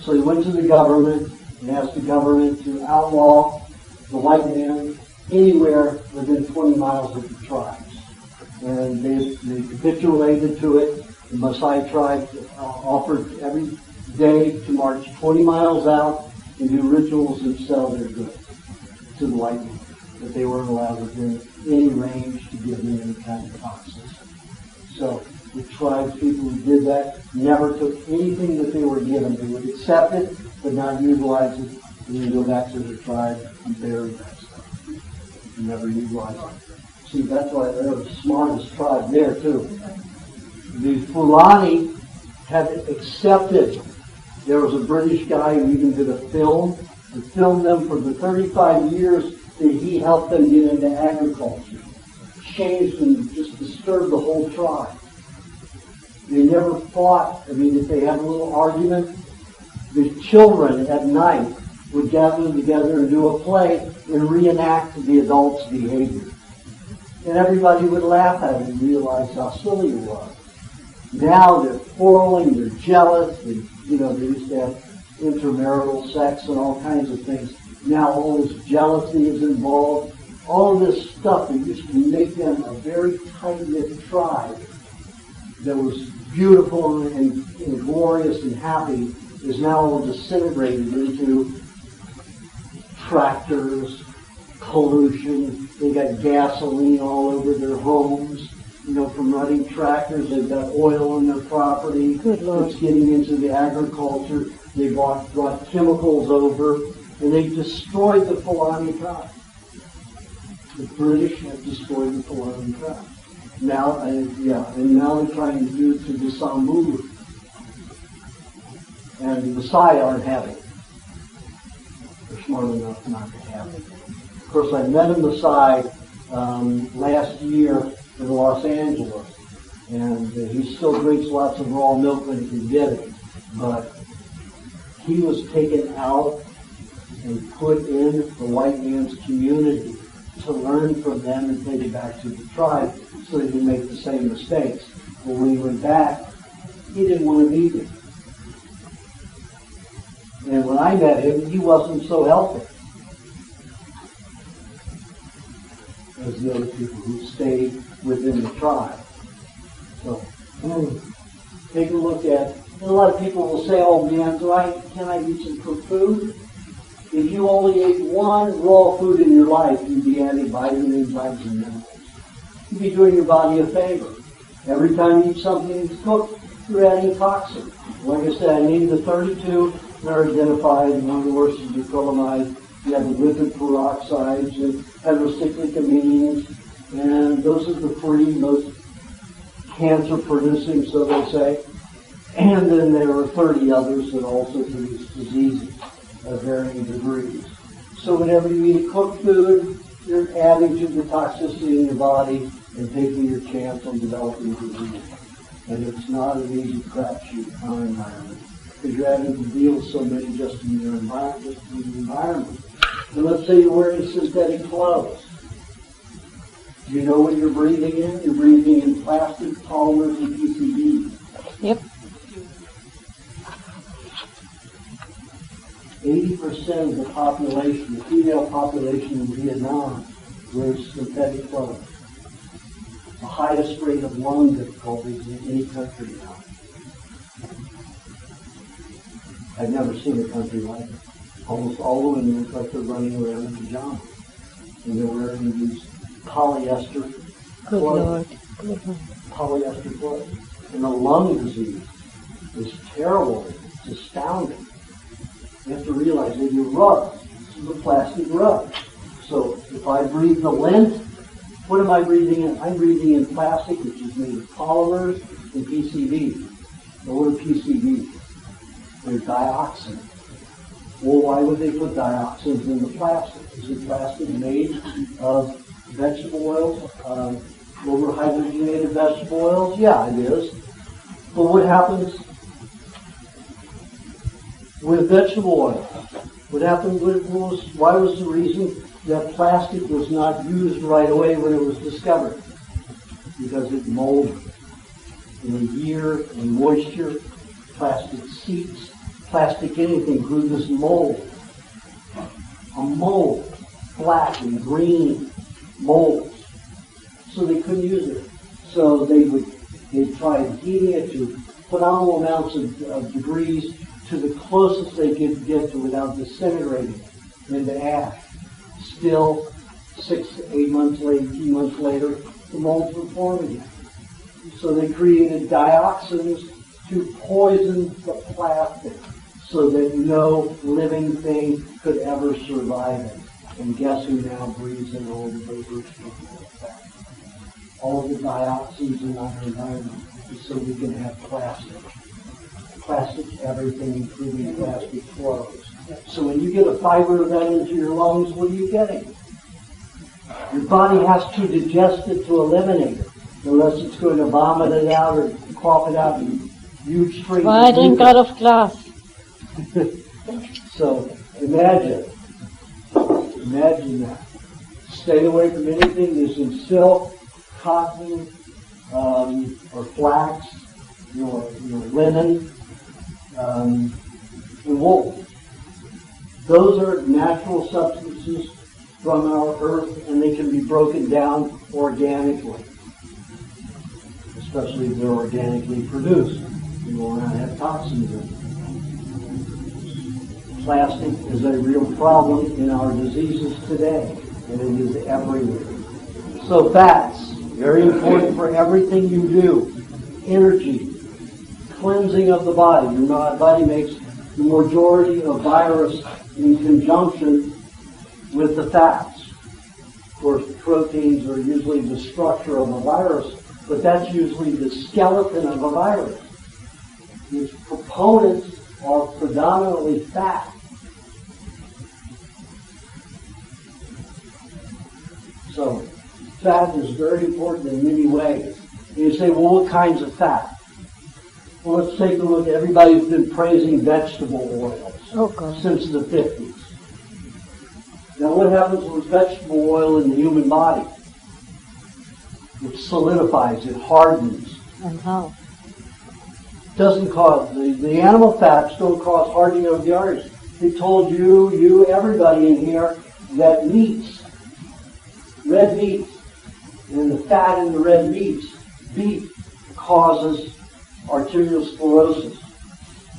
So they went to the government and asked the government to outlaw the white man anywhere within 20 miles of the tribes. And they capitulated to it. The Maasai tribe offered every day to march 20 miles out and do rituals and sell their goods to the white man. But they weren't allowed within any range to give them any kind of toxins. So the tribes people who did that never took anything that they were given. They would accept it, but not utilize it, and then go back to the tribe and bury that stuff. Never utilize it. See, that's why they're the smartest tribe there, too. The Fulani had accepted. There was a British guy who even did a film to film them for the 35 years that he helped them get into agriculture. Changed and just disturbed the whole tribe. They never fought. I mean, if they had a little argument, the children at night would gather together and do a play and reenact the adults' behavior. And everybody would laugh at it and realize how silly it was. Now they're quarreling, they're jealous, they used to have intermarital sex and all kinds of things. Now all this jealousy is involved. All of this stuff that used to make them a very tight-knit tribe that was beautiful and glorious and happy is now all disintegrated into tractors, pollution. They got gasoline all over their homes. From running tractors, they've got oil on their property. Good Lord. It's getting into the agriculture. They brought chemicals over, and they destroyed the Fulani tribe. The British have destroyed the Fulani tribe. Now, and now they're trying to do it to the Samburu. And the Maasai aren't having it. They're smart enough not to have it. Of course, I met a Maasai last year in Los Angeles, and he still drinks lots of raw milk when he can get it. But he was taken out and put in the white man's community to learn from them and take it back to the tribe so they can make the same mistakes. But when he went back, he didn't want to be there. And when I met him, he wasn't so healthy as the other people who stayed within the tribe. So, take a look at, a lot of people will say, oh man, can I eat some cooked food? If you only ate one raw food in your life, you'd be adding vitamins, and minerals. You'd be doing your body a favor. Every time you eat something that's cooked, you're adding toxins. Like I said, I named the 32 that are identified, and one of the worst is acrylamide. You have the lipid peroxides and heterocyclic amines, and those are the three most cancer-producing, so they say. And then there are 30 others that also produce diseases of varying degrees. So whenever you eat cooked food, you're adding to the toxicity in your body and taking your chance on developing disease. And it's not an easy crapshoot in our environment, because you're having to deal with so many just in your environment. And let's say you're wearing synthetic clothes. Do you know what you're breathing in? You're breathing in plastic, polymers, and PCBs. Yep. 80% of the population, the female population in Vietnam, wears synthetic clothes. The highest rate of lung difficulties in any country now. I've never seen a country like it. Almost all the women look like they're running around in pajamas. And they're wearing these polyester clothes. Good Lord. Polyester clothes. And the lung disease is terrible. It's astounding. You have to realize that your rug, this is a plastic rug. So if I breathe the lint, what am I breathing in? I'm breathing in plastic, which is made of polymers and PCBs. So what are PCBs? They're dioxins. Well, why would they put dioxins in the plastic? Is the plastic made of vegetable oils, over-hydrogenated vegetable oils? Yeah, it is. But what happens with vegetable oil? What happened why was the reason that plastic was not used right away when it was discovered? Because it molded. In a year, in moisture, plastic seeds, plastic anything grew this mold. A mold, black and green molds. So they couldn't use it. So they tried heating it to phenomenal amounts of degrees to the closest they could get to without disintegrating into ash. Still, 6 to 8 months later, 18 months later, the molds were formed again. So they created dioxins to poison the plastic so that no living thing could ever survive it. And guess who now breathes in all the vapors from that? All the dioxins in our environment is so we can have plastic. Plastic, everything, including plastic flows. So when you get a fiber of that into your lungs, what are you getting? Your body has to digest it to eliminate it, unless it's going to vomit it out or cough it out in huge streams. Why I drink out of glass? So imagine that. Stay away from anything that's in silk, cotton, or flax, your linen, and wool. Those are natural substances from our earth, and they can be broken down organically, especially if they're organically produced. You will not have toxins in them. Plastic is a real problem in our diseases today, and it is everywhere. So fats, very important for everything you do. Energy, cleansing of the body. Your body makes the majority of virus in conjunction with the fats. Of course, the proteins are usually the structure of a virus, but that's usually the skeleton of a virus. Its proponents are predominantly fat. So, fat is very important in many ways. And you say, well, what kinds of fat? Well, let's take a look. Everybody's been praising vegetable oils since the 50s. Now, what happens with vegetable oil in the human body? It solidifies, it hardens. And how? Doesn't cause, the animal fats don't cause hardening of the arteries. They told you, everybody in here, that meats, red meats, and the fat in the red meats, beef, causes arteriosclerosis,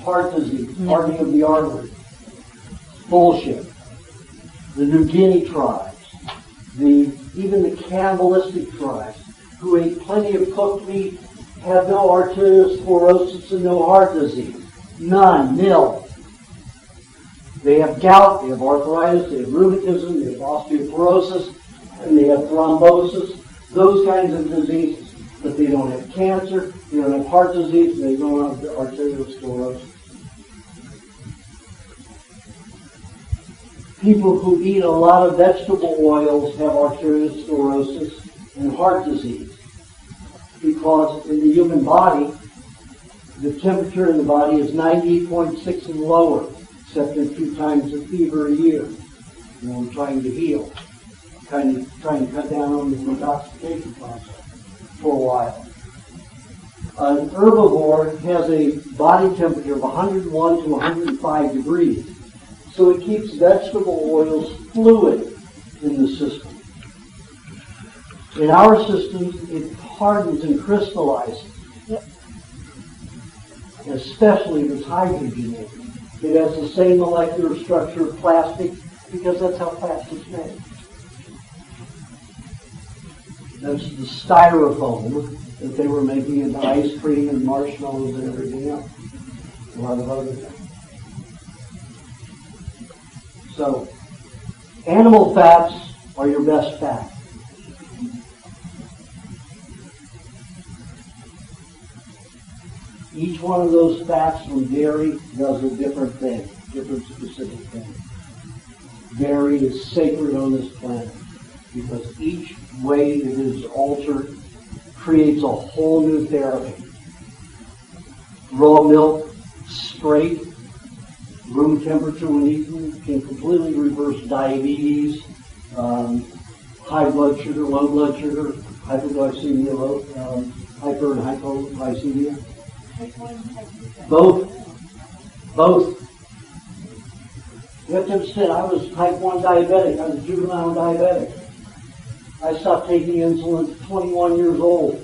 heart disease, hardening of the artery. Bullshit. The New Guinea tribes, even the cannibalistic tribes, who ate plenty of cooked meat, have no arteriosclerosis and no heart disease. None, nil. They have gout, they have arthritis, they have rheumatism, they have osteoporosis, and they have thrombosis, those kinds of diseases. But they don't have cancer, they don't have heart disease, and they don't have arteriosclerosis. People who eat a lot of vegetable oils have arteriosclerosis and heart disease. Because in the human body, the temperature in the body is 98.6 and lower, except in 2 times of fever a year. We're trying to heal, trying to cut down on the intoxication process for a while. An herbivore has a body temperature of 101 to 105 degrees, so it keeps vegetable oils fluid in the system. In our systems, it hardens and crystallizes, especially if it's hydrogenated. It has the same molecular structure of plastic because that's how plastic's made. That's the styrofoam that they were making into ice cream and marshmallows and everything else. A lot of other things. So, animal fats are your best fat. Each one of those fats from dairy does a different thing, different specific thing. Dairy is sacred on this planet because each way it is altered creates a whole new therapy. Raw milk, straight, room temperature when eaten, can completely reverse diabetes, high blood sugar, low blood sugar, hypoglycemia, hyper and hypoglycemia. Both. You have to understand, I was type 1 diabetic. I was a juvenile diabetic. I stopped taking insulin at 21 years old.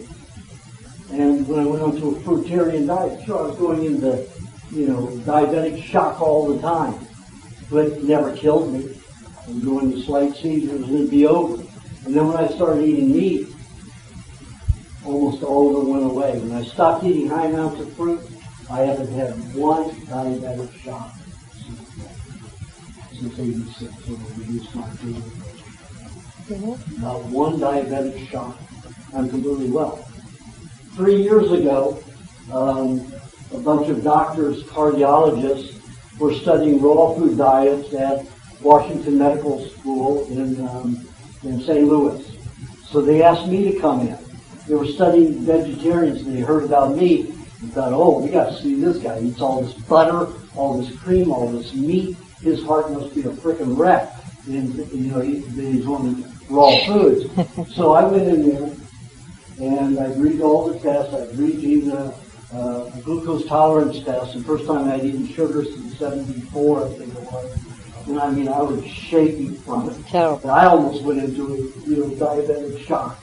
And when I went on to a fruitarian diet, sure, I was going into, diabetic shock all the time. But it never killed me. I was going to slight seizures and it'd be over. And then when I started eating meat, almost all of it went away. When I stopped eating high amounts of fruit, I haven't had one diabetic shock since 86, when I reduced my food. Not one diabetic shock. I'm completely well. 3 years ago, a bunch of doctors, cardiologists, were studying raw food diets at Washington Medical School in St. Louis. So they asked me to come in. They were studying vegetarians and they heard about me and thought, oh, we got to see this guy. He eats all this butter, all this cream, all this meat. His heart must be a frickin' wreck. And, he's on raw foods. So I went in there and I agreed to all the tests. I agreed to even a glucose tolerance test. The first time I'd eaten sugar since 74, I think it was. And I was shaking from it. Terrible. I almost went into a diabetic shock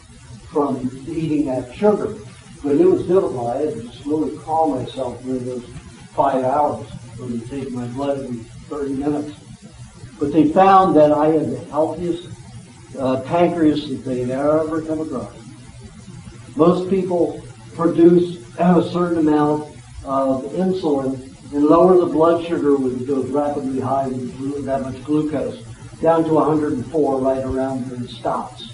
from eating that sugar. But it was difficult. I had to just really calm myself during those 5 hours. It would take my blood every 30 minutes. But they found that I had the healthiest pancreas that they had ever come across. Most people produce a certain amount of insulin and lower the blood sugar when it goes rapidly high with that much glucose, down to 104 right around where it stops.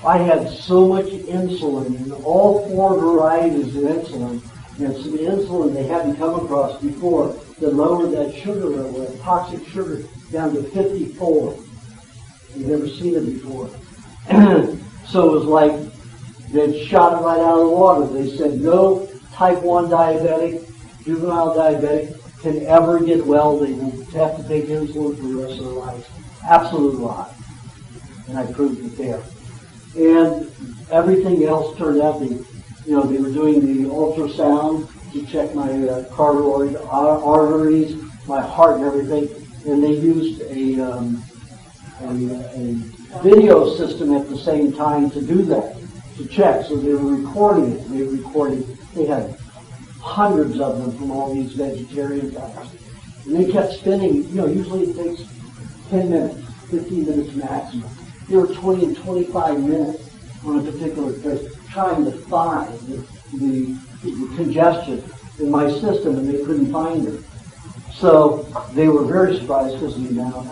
I had so much insulin in all 4 varieties of insulin, and some insulin they hadn't come across before that lowered that sugar level, that toxic sugar, down to 54. You've never seen it before. So it was like they'd shot it right out of the water. They said no type 1 diabetic, juvenile diabetic can ever get well. They will have to take insulin for the rest of their life. Absolute lie. And I proved it there. And everything else turned out, they were doing the ultrasound to check my carotid arteries, my heart and everything. And they used a video system at the same time to do that, to check. So they were recording it. They had hundreds of them from all these vegetarian guys. And they kept spinning, usually it takes 10 minutes, 15 minutes maximum. They were 20 and 25 minutes on a particular case, trying to find the congestion in my system, and they couldn't find it. So they were very surprised because the amount,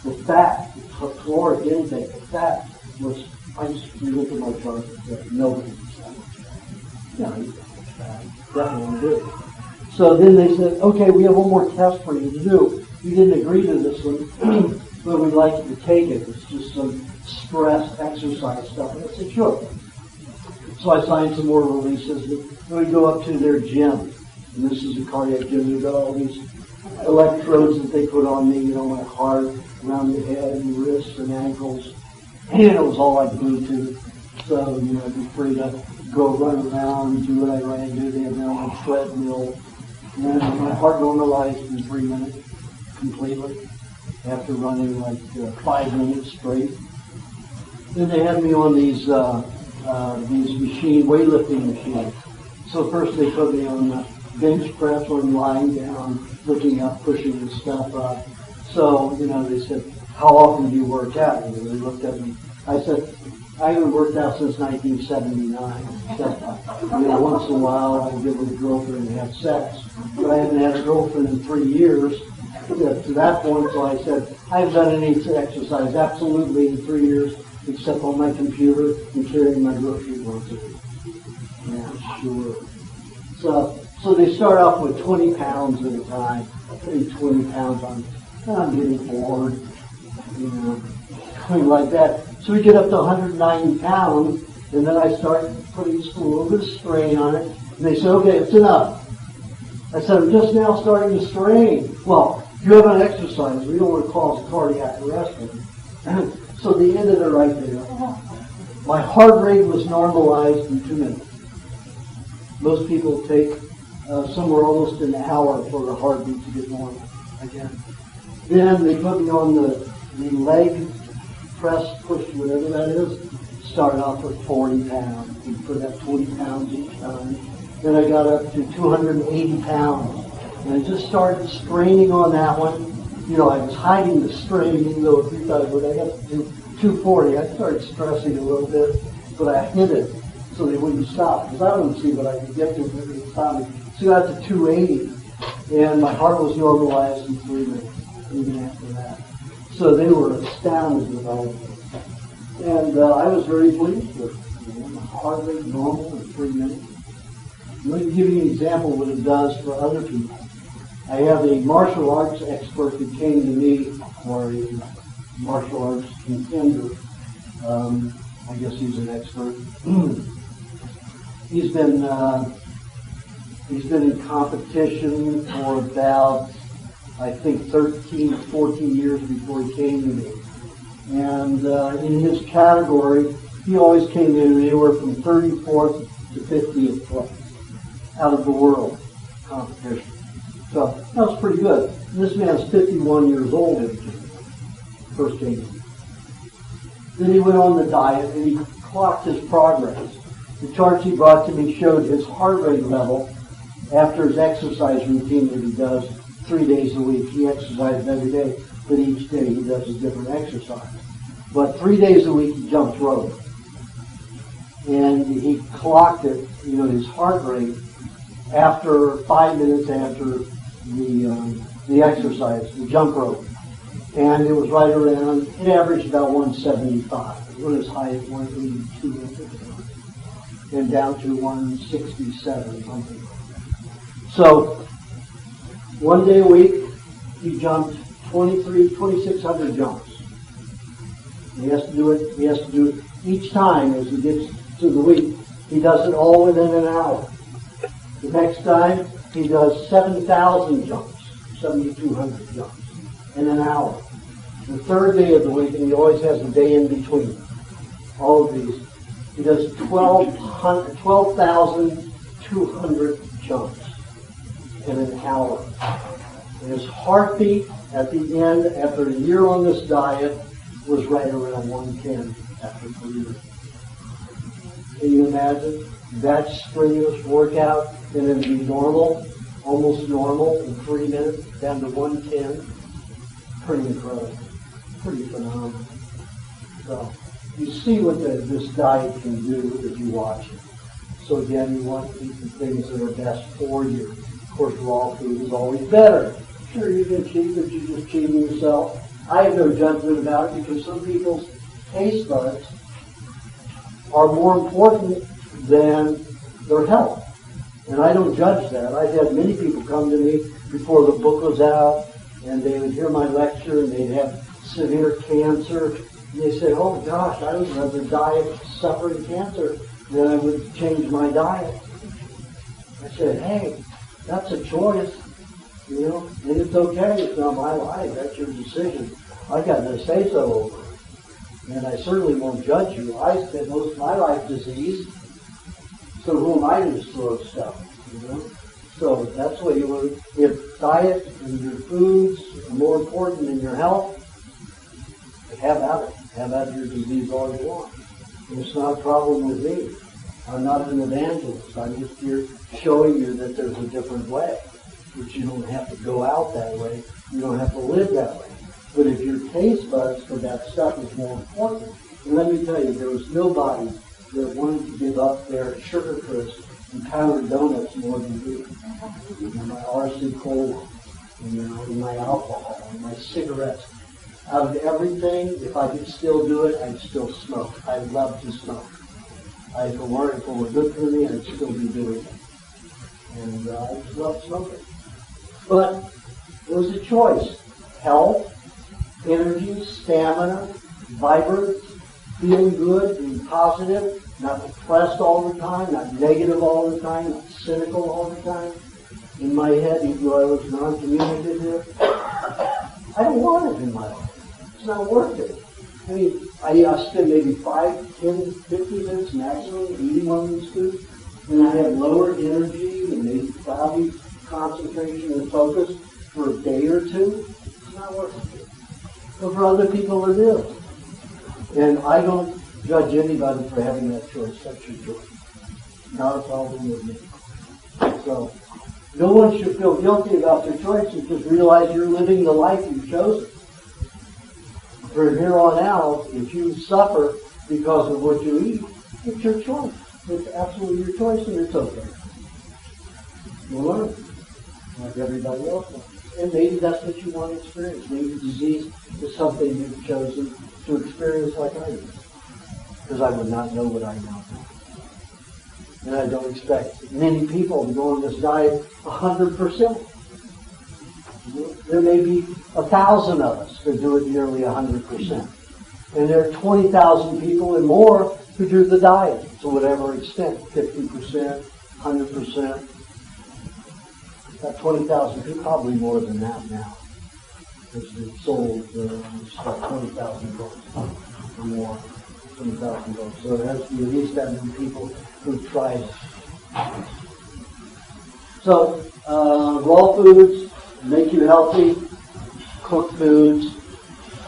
the fat, the caloric intake, the fat was, I just looked at my chart and said, nobody eats that much fat. Definitely do. So then they said, okay, we have one more test for you to do. You didn't agree to this one, but we'd like you to take it. It's just some stress exercise stuff. And I said, sure. So I signed some more releases. And we go up to their gym. And this is a cardiac gym. They've got all these electrodes that they put on me, my heart, around the head and wrists and ankles. And it was all like Bluetooth. So, I'd be free to go run around and do what I ran to do. They had their own treadmill. And my heart normalized in 3 minutes completely after running like 5 minutes straight. Then they had me on these weightlifting machines. So first they put me on the bench press when lying down, looking up, pushing the stuff up. So, they said, how often do you work out? And they looked at me. I said, I haven't worked out since 1979. So, once in a while I get with a girlfriend and have sex. But I haven't had a girlfriend in 3 years. To that point, so I said, I haven't done any exercise absolutely in 3 years, except on my computer and carrying my groceries once a week. Yeah, sure. So they start off with 20 pounds at a time, putting 20 pounds on. And I'm getting bored, going like that. So we get up to 190 pounds, and then I start putting just a little bit of strain on it. And they say, okay, it's enough. I said, I'm just now starting to strain. Well, you haven't exercised. We don't want to cause cardiac arrest. So they ended it right there. My heart rate was normalized in 2 minutes. Most people take somewhere almost an hour for the heartbeat to get normal again. Then they put me on the leg press, push, whatever that is. Started off with 40 pounds. We put up 20 pounds each time. Then I got up to 280 pounds. And I just started straining on that one. I was hiding the strain, even though a few times when I got to 240, I started stressing a little bit, but I hid it so they wouldn't stop, because I wanted to see what I could get to if they would stop me. So I got to 280, and my heart was normalized in 3 minutes, even after that. So they were astounded with all of this. And I was very pleased with it. My heart rate normal in 3 minutes. Let me give you an example of what it does for other people. I have a martial arts expert who came to me, or a martial arts contender. I guess he's an expert. He's been in competition for about, I think, 13, 14 years before he came to me. And in his category, he always came in anywhere from 34th to 50th place out of the world competition. So that was pretty good. And this man's 51 years old when he first came in. Then he went on the diet and he clocked his progress. The charts he brought to me showed his heart rate level after his exercise routine that he does 3 days a week. He exercises every day, but each day he does a different exercise. But 3 days a week he jumps rope. And he clocked it, his heart rate after 5 minutes after the exercise, the jump rope. And it was right around, it averaged about 175. It went as high as 182 and down to 167, something like that. So, 1 day a week, he jumped 2,600 jumps. He has to do it each time as he gets to the week. He does it all within an hour. The next time, he does 7,000 jumps, 7,200 jumps in an hour. The third day of the week, and he always has a day in between all of these, he does 12,200 jumps in an hour. And his heartbeat at the end, after a year on this diet, was right around 110 after 3 years. Can you imagine that strenuous workout and then be normal, almost normal in 3 minutes, down to 110? Pretty incredible. Pretty phenomenal. So you see what this diet can do if you watch it. So again, you want to eat the things that are best for you. Of course, raw food is always better. Sure, you can cheat, but you're just cheating yourself. I have no judgment about it because some people's taste buds are more important than their health. And I don't judge that. I've had many people come to me before the book was out, and they would hear my lecture, and they'd have severe cancer. And they say, oh gosh, I would rather die of suffering cancer than I would change my diet. I said, hey, that's a choice, and it's okay. It's not my life. That's your decision. I got no say-so over it. And I certainly won't judge you. I spent most of my life diseased, so who am I to disclose stuff, So that's what you want. If diet and your foods are more important than your health, have at it. Have at your disease all you want. And it's not a problem with me. I'm not an evangelist. I'm just here showing you that there's a different way. But you don't have to go out that way. You don't have to live that way. But if your taste buds for that stuff is more important, and let me tell you, there was nobody that wanted to give up their sugar crisps and powdered donuts more than me. And my RC cola, and my alcohol, and my cigarettes. Out of everything, if I could still do it, I'd still smoke. I love to smoke. If it were good for me, I'd still be doing it. And I just love smoking. But it was a choice. Health, energy, stamina, vibrant, feeling good, being positive, not depressed all the time, not negative all the time, not cynical all the time. In my head, even though I was non-communicative, I don't want it in my life. It's not worth it. I mean, I spend maybe 5, 10, 15 minutes maximum eating one of these foods, and I have lower energy and maybe cloudy concentration and focus for a day or two. It's not worth it. But for other people, it is. And I don't judge anybody for having that choice. That's your choice. Not a problem with me. So, no one should feel guilty about their choices. Just realize you're living the life you've chosen. From here on out, if you suffer because of what you eat, it's your choice. It's absolutely your choice, and it's okay. You'll learn, like everybody else does. And maybe that's what you want to experience. Maybe disease is something you've chosen to experience like I did. Because I would not know what I now know. And I don't expect many people to go on this diet 100%. There may be 1,000 of us who do it nearly 100%. And there are 20,000 people and more who do the diet to whatever extent, 50%, 100%. About 20,000 people, probably more than that now. Because they've sold about 20,000 books or more. 20,000 books. So there has to be at least that many people who've tried it. So, raw foods make you healthy. Cooked foods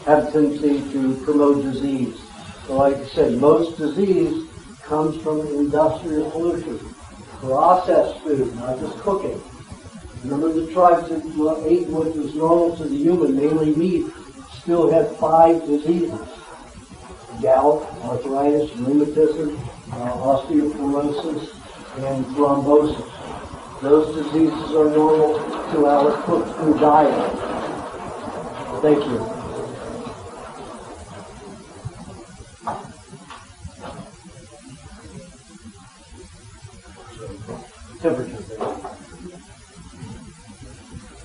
have a tendency to promote disease. So like I said, most disease comes from industrial pollution. Processed food, not just cooking. Remember the tribes that ate what was normal to the human, mainly meat, still had 5 diseases. Gout, arthritis, rheumatism, osteoporosis, and thrombosis. Those diseases are normal to our cooked food diet. Thank you. Temperature.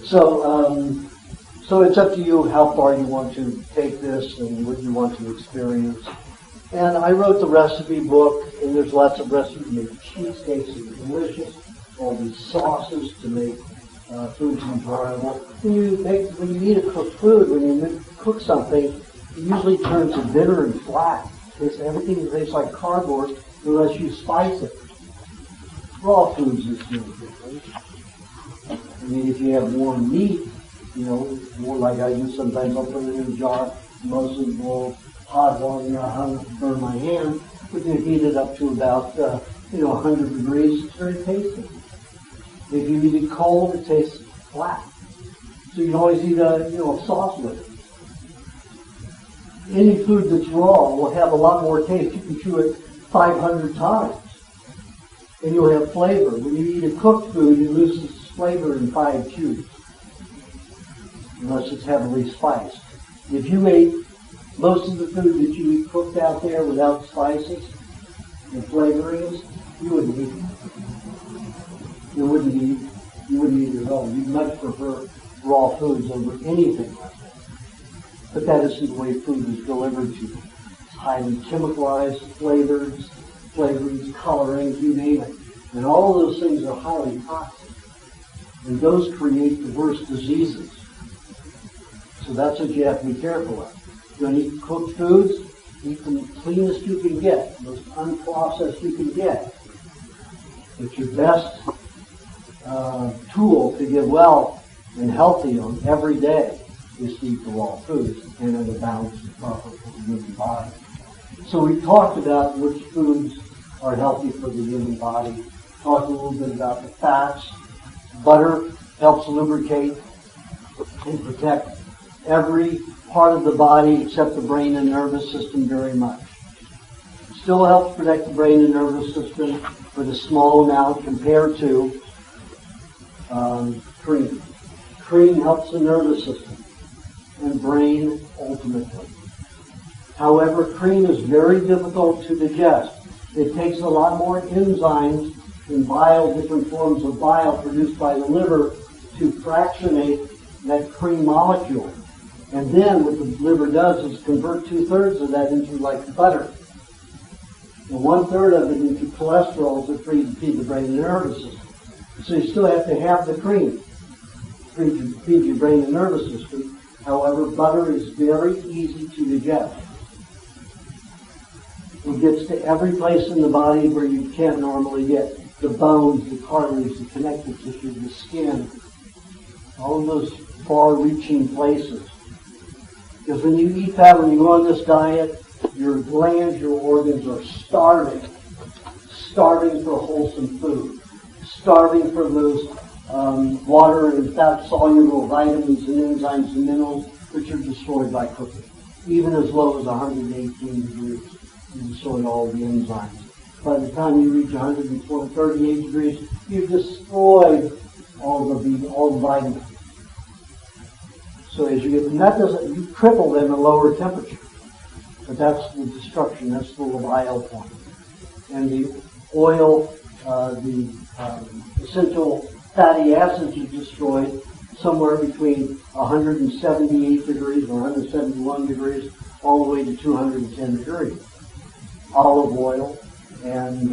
So it's up to you how far you want to take this and what you want to experience. And I wrote the recipe book, and there's lots of recipes to make cheesecakes that are delicious, all these sauces to make foods enjoyable. When you eat a cooked food, when you cook something, it usually turns to bitter and flat. Everything tastes like cardboard unless you spice it. Raw foods is no different. I mean, if you have more meat, more like I do sometimes, I'll put it in a jar, mostly boil hot water, I don't burn my hand, but you heat it up to about, 100 degrees, it's very tasty. If you eat it cold, it tastes flat. So you can always eat a sauce with it. Any food that's raw will have a lot more taste. You can chew it 500 times, and you'll have flavor. When you eat a cooked food, it loses its flavor in 5 chews, unless it's heavily spiced. If you ate most of the food that you eat cooked out there without spices and flavorings, you wouldn't eat it. You wouldn't eat it at all. You'd much prefer raw foods over anything like that. But that isn't the way food is delivered to you. It's highly chemicalized, flavorings, colorings, you name it. And all of those things are highly toxic. And those create the worst diseases. So that's what you have to be careful of. If you're going to eat cooked foods, eat them cleanest you can get, most unprocessed you can get. But your best tool to get well and healthy on every day is to eat the raw foods and in a balanced and proper for the human body. So we talked about which foods are healthy for the human body. Talked a little bit about the fats. Butter helps lubricate and protect every part of the body except the brain and nervous system very much. Still helps protect the brain and nervous system with a small amount compared to cream. Cream helps the nervous system and brain ultimately. However, cream is very difficult to digest. It takes a lot more enzymes in bile, different forms of bile produced by the liver to fractionate that cream molecule. And then what the liver does is convert 2/3 of that into like butter. And 1/3 of it into cholesterol to feed the brain and nervous system. So you still have to have the cream to feed your brain and nervous system. However, butter is very easy to digest. It gets to every place in the body where you can't normally get. The bones, the arteries, the connective tissue, the skin, all of those far-reaching places. Because when you eat that, when you go on this diet, your glands, your organs are starving for wholesome food, starving for those water and fat-soluble vitamins and enzymes and minerals, which are destroyed by cooking. Even as low as 118 degrees, you destroy all the enzymes. By the time you reach 138 degrees, you've destroyed all the vitamins. So as you get, and that doesn't, you triple them at lower temperature. But that's the destruction, that's the bile point. And the oil, the essential fatty acids you destroyed somewhere between 178 degrees or 171 degrees all the way to 210 degrees. Olive oil and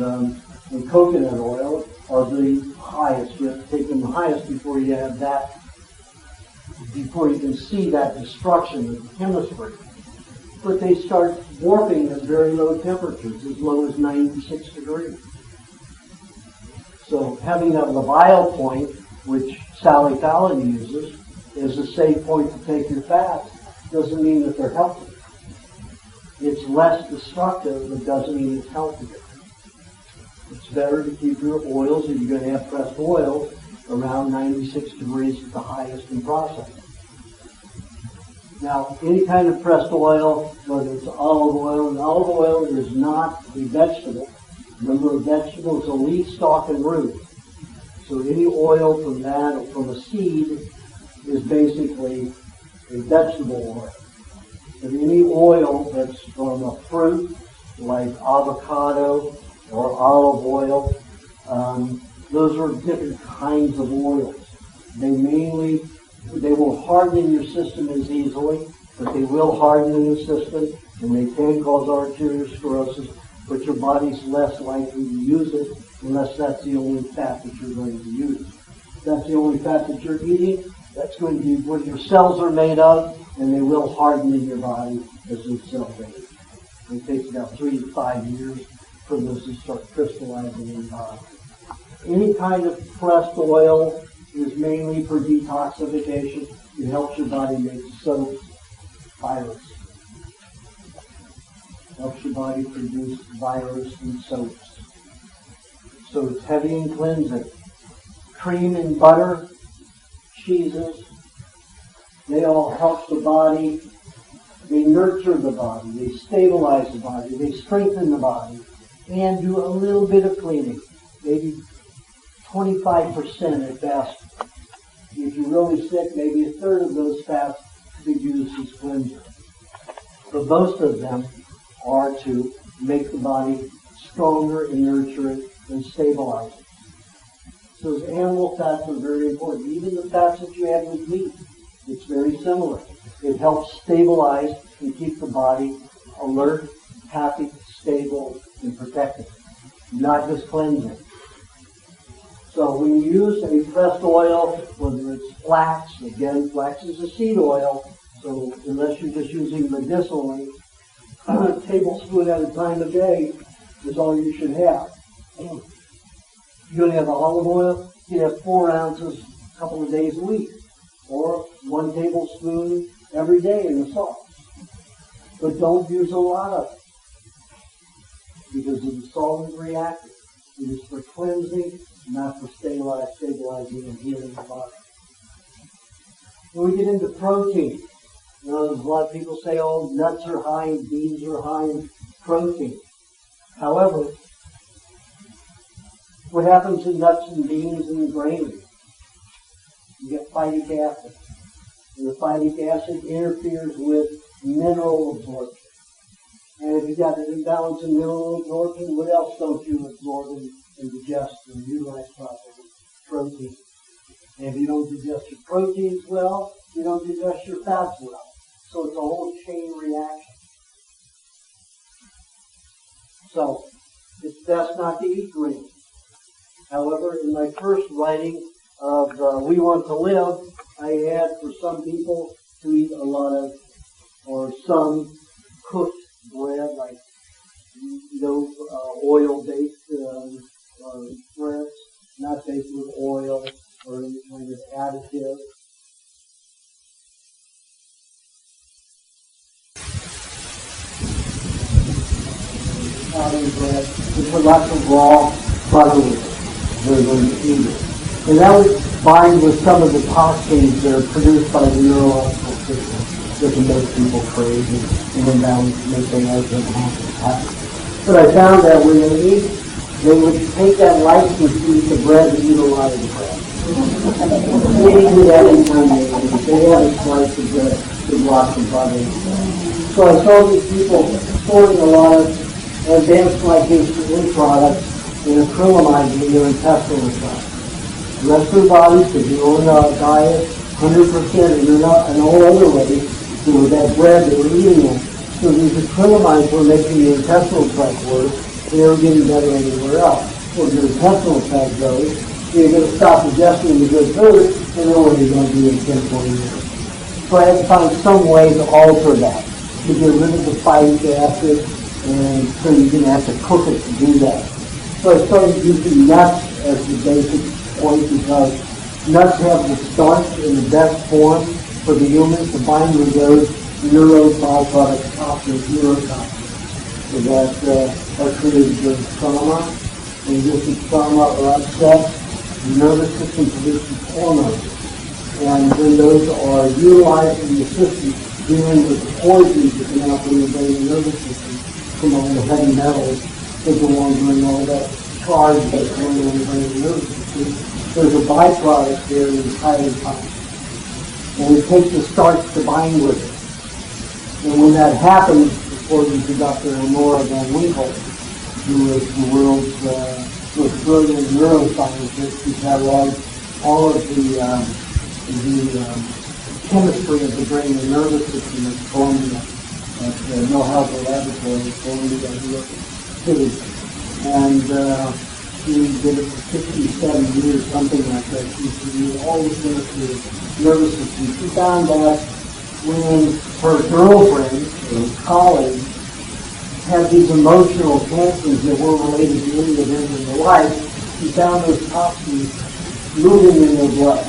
coconut oil are the highest. You have to take them the highest before you have that, before you can see that destruction of the chemistry. But they start warping at very low temperatures, as low as 96 degrees. So having a bile point, which Sally Fallon uses, is a safe point to take your fats, doesn't mean that they're healthy. It's less destructive, but doesn't mean it's healthier. It's better to keep your oils, if you're going to have pressed oils, around 96 degrees at the highest in processing. Now, any kind of pressed oil, whether it's olive oil, and olive oil is not a vegetable. Remember, a vegetable is a leaf, stalk, and root. So any oil from that or from a seed is basically a vegetable oil. But any oil that's from a fruit, like avocado or olive oil, those are different kinds of oils. They will harden in your system as easily, but they will harden in the system, and they can cause arteriosclerosis, but your body's less likely to use it unless that's the only fat that you're going to use. If that's the only fat that you're eating, that's going to be what your cells are made of, and they will harden in your body as those cells age. It takes about 3 to 5 years for those to start crystallizing in the body. Any kind of pressed oil is mainly for detoxification. It helps your body make soaps, virus. Helps your body produce virus and soaps. So it's heavy and cleansing. Cream and butter, cheeses, they all help the body. They nurture the body. They stabilize the body. They strengthen the body. And do a little bit of cleaning. Maybe 25% at best. If you're really sick, maybe 1/3 of those fats could be used as cleanser. But most of them are to make the body stronger and nurture it and stabilize it. So those animal fats are very important. Even the fats that you have with meat, it's very similar. It helps stabilize and keep the body alert, happy, stable, and protected. Not just cleansing. So when you use a pressed oil, whether it's flax, again, flax is a seed oil, so unless you're just using medicinally, a tablespoon at a time a day is all you should have. You're going to have olive oil, you have 4 ounces a couple of days a week, or 1 tablespoon every day in the sauce. But don't use a lot of it, because of the solvent reactive. It is for cleansing, not for stabilizing and healing the body. When we get into protein, you know, there's a lot of people say, oh, nuts are high and beans are high in protein. However, what happens in nuts and beans and grains? You get phytic acid. And the phytic acid interferes with mineral absorption. And if you've got an imbalance in mineral absorption, what else don't you absorb and digest and utilize properly protein. And if you don't digest your proteins well, you don't digest your fats well. So it's a whole chain reaction. So it's best not to eat green. However, in my first writing of We Want to Live, I had for some people to eat a lot of, or some cooked bread, like no oil-based breads, not baked with oil or any kind of additive. Bread. We put lots of raw butter with it. We're going to eat it. And that would bind with some of the toxins that are produced by the neurological system that can make people crazy, and then that would make them happy. But I found that when they eat, they would take that license to eat the bread and eat a lot of the bread. They didn't do that any time they ate. They had a slice of bread with lots of butter. So I saw these people storing a lot of advanced glycation products and acrylamide in their intestinal tract. The rest of the body could do on diet 100%, and they're not in all other ways. With that bread they were eating it. So these acrylamides were making the intestinal tract worse, and they were getting better anywhere else. Well, your intestinal tract goes, you're going to stop digesting the good food, and then what are you going to do in 10, 20 years? So I had to find some way to alter that, to get rid of the phytic acid, and so you're going to have to cook it to do that. So I started using nuts as the basic point, because nuts have the starch in the best form for the humans to bind with those neuro byproduct toxins, neurotoxins, so that are created during trauma. When you get trauma or upset, the nervous system produces hormones. And when those are utilized in the system, dealing with the poisons that come out from the brain and nervous system, from all the heavy metals that go on during all that charge that's going on in the brain and nervous system, there's a byproduct there that is highly toxic. And it takes the starch to bind with it. And when that happens, according to Dr. Elnora Van Winkle, who is the world's most brilliant neuroscientist, who cataloged all of the chemistry of the brain and nervous system at Columbia, at the Milhouse Laboratory at Columbia City. And she did it for 67 years, something like that. She studied all the chemistry of the nervous system. She found that when her girlfriend or colleague had these emotional cancers that were related to any event in their life, she found those toxins moving in their blood.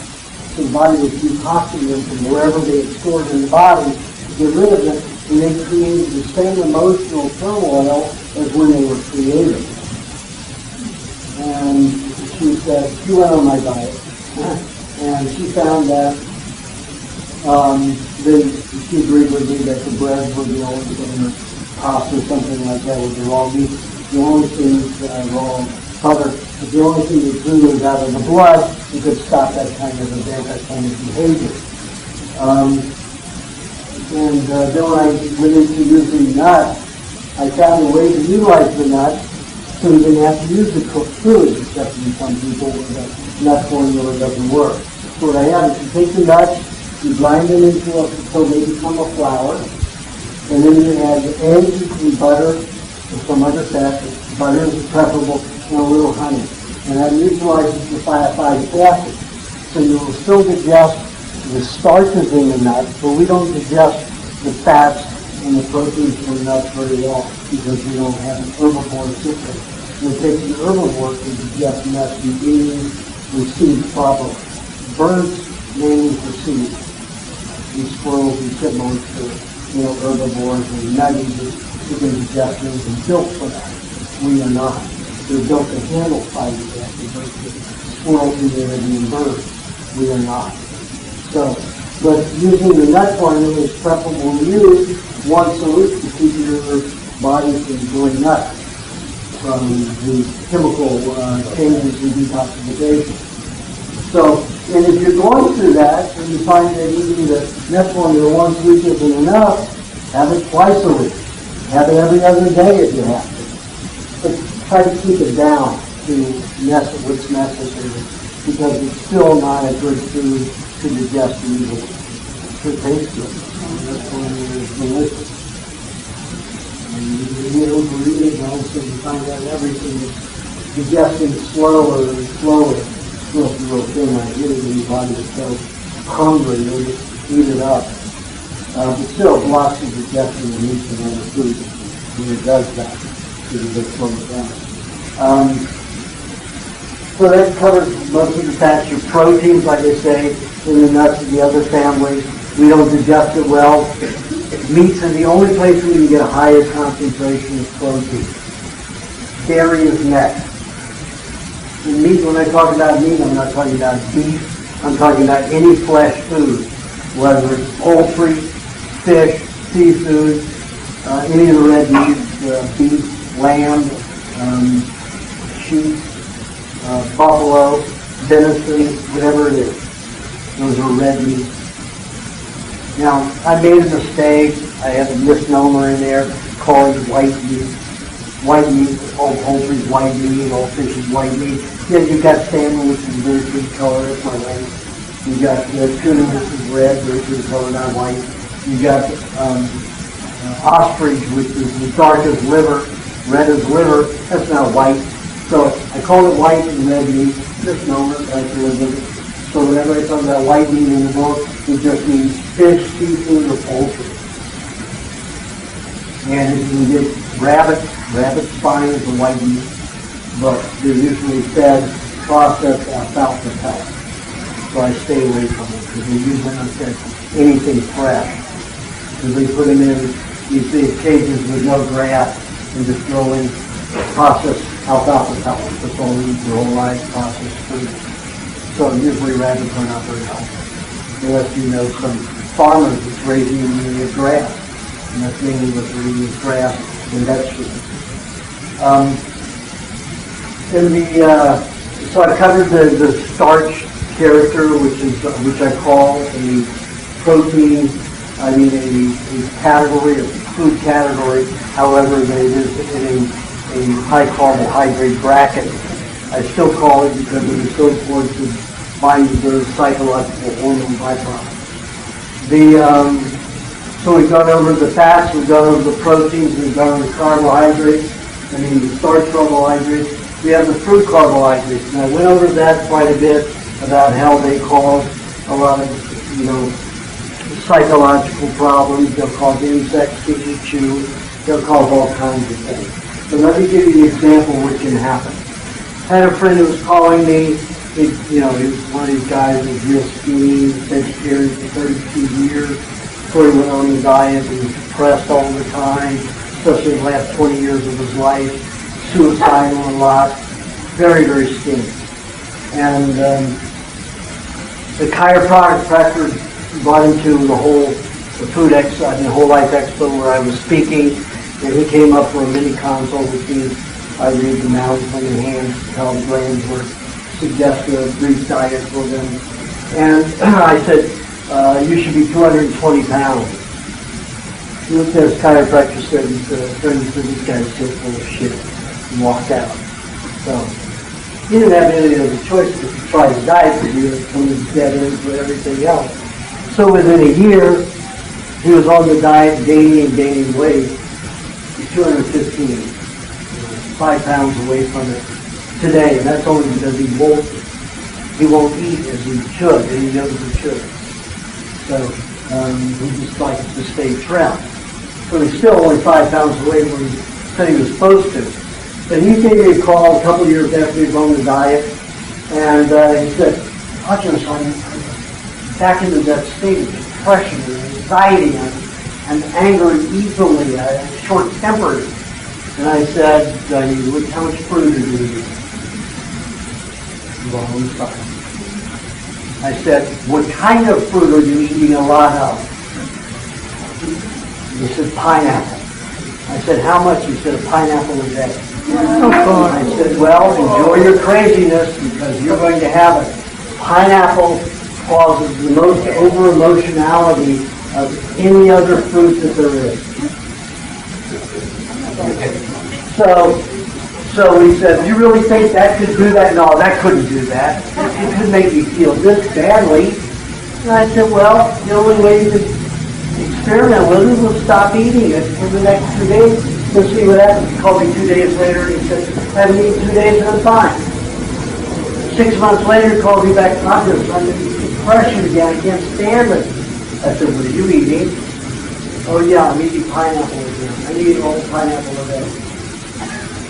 So the body would detoxing them from wherever they had stored in the body to get rid of it, and they created the same emotional turmoil as when they were created. And she said, she went on my diet, and she found that she agreed with me that the bread would be always going to pasta or something like that would be raw meat. The only thing raw butter, but the only thing that drew was out of the blood, you could stop that kind of event, that kind of behavior. And then when I went into using nuts, I found a way to utilize the nuts so you didn't have to use the cooked food, except in some people where the nut formula doesn't work. So what I have is you take the nuts, you grind them until they become a flour, and then you add eggs and butter and some other fat. Butter is preferable, and a little honey. And that neutralizes the phytic acid. So you will still digest the starches in the nuts, but we don't digest the fats and the proteins from the nuts very well because we don't have an herbivore system. And it takes an herbivore to digest nuts and beans and seeds properly. Birds mainly for seeds. These squirrels and chipmunks are herbivores and nutties that can digest things and built for that. We are not. They're built to handle phytic acid versus squirrels and Arabian birds. We are not. So, but using the nut formula is preferable to use once a week to keep your body from going nuts from the chemical changes in detoxification. So, and if you're going through that and you find that eating the nut formula once a week isn't enough, have it twice a week. Have it every other day if you have to. But try to keep it down. to what's necessary, because it's still not a good food to digest easily. To taste good. That's when it's delicious. And you get overeat it, and all of a sudden you find out everything is digesting slower and slower. It's supposed to be real thin. I get it when your body is so hungry, you'll just eat it up. But still, blocks the digestion of meat and other food when it does that, because it just slows it down. So that covers most of the fats. Your proteins, like I say, in the nuts and the other families, we don't digest it well. Meats are the only place where you get a higher concentration of protein. Dairy is next. In meat, when I talk about meat, I'm not talking about beef. I'm talking about any flesh food, whether it's poultry, fish, seafood, any of the red meats, beef, lamb, sheep, buffalo, venison, whatever it is. Those are red meats. Now, I made a mistake. I had a misnomer in there calling it white meat. White meat, all poultry is white meat, all fish is white meat. Yeah, you've got salmon, which is very good color, that's my white. You've got tuna, which is red, very good color, not white. You've got ostrich, which is the darkest liver, red as liver, that's not white. So I call it white and red meat, misnomer, that's a little bit. So whenever I talk about white meat in the book, it just means fish, seafood, or poultry. And if you can get rabbit spine is a white meat, but they're usually fed processed alfalfa pellets. So I stay away from it, because they usually don't get anything fresh. Because they put them in these big cages with no grass and just throw in processed alfalfa pellets. That's all they eat their whole life, processed food. So usually rabbits are not very healthy, unless you know some farmers that's raising them in grass, and that's mainly what they're eating is grass and vegetables. So I covered the starch character, which I call a protein. I mean a category, a food category. However, that it is in a high carbohydrate bracket. I still call it because it is so important to bind the psychological hormone byproducts. So we've gone over the fats, we've gone over the proteins, we've gone over the carbohydrates, the starch carbohydrates. We have the fruit carbohydrates. And I went over that quite a bit about how they cause a lot of, psychological problems. They'll cause insects to eat you. They'll cause all kinds of things. So let me give you an example of what can happen. I had a friend who was calling me. He was one of these guys who was real skinny, vegetarian for 32 years. Before he went on the diet, he was depressed all the time, especially the last 20 years of his life, suicidal a lot, very, very skinny. And the chiropractor brought him to the Whole Life Expo where I was speaking, and he came up for a mini consult with me. I read them out on your hands, how the glands work, suggest a brief diet for them. And I said, you should be 220 pounds. He looked at his chiropractor, said, this guy's so full of shit, and walked out. So he didn't have any other choice but to try the diet, because he was coming dead in for everything else. So within a year, he was on the diet, gaining weight. He's 215, 5 pounds away from it today, and that's only because he won't eat as he should, and he knows he should. So he just likes to stay trimmed. So he's still only 5 pounds away from what he said he was supposed to. But he gave me a call a couple of years after he was on the diet, and he said, Aajonus, I'm back into that state of depression and anxiety and anger easily, I'm short-tempered. And I said, how much fruit are you eating? Long time. I said, what kind of fruit are you eating a lot of? He said, pineapple. I said, how much? He said, a pineapple a day. I said, well, enjoy your craziness, because you're going to have it. Pineapple causes the most over-emotionality of any other fruit that there is. So he said, "You really think that could do that?" "No, that couldn't do that. It could make me feel this badly." And I said, "Well, the only way you could experiment with it was stop eating it for the next 2 days. Let's see what happens." He called me 2 days later and he said, "I haven't eaten 2 days and I'm fine." 6 months later, he called me back. "I'm in depression again. I can't stand it." I said, "What are you eating?" "Oh yeah, I'm eating pineapple again. I eat all pineapple a day."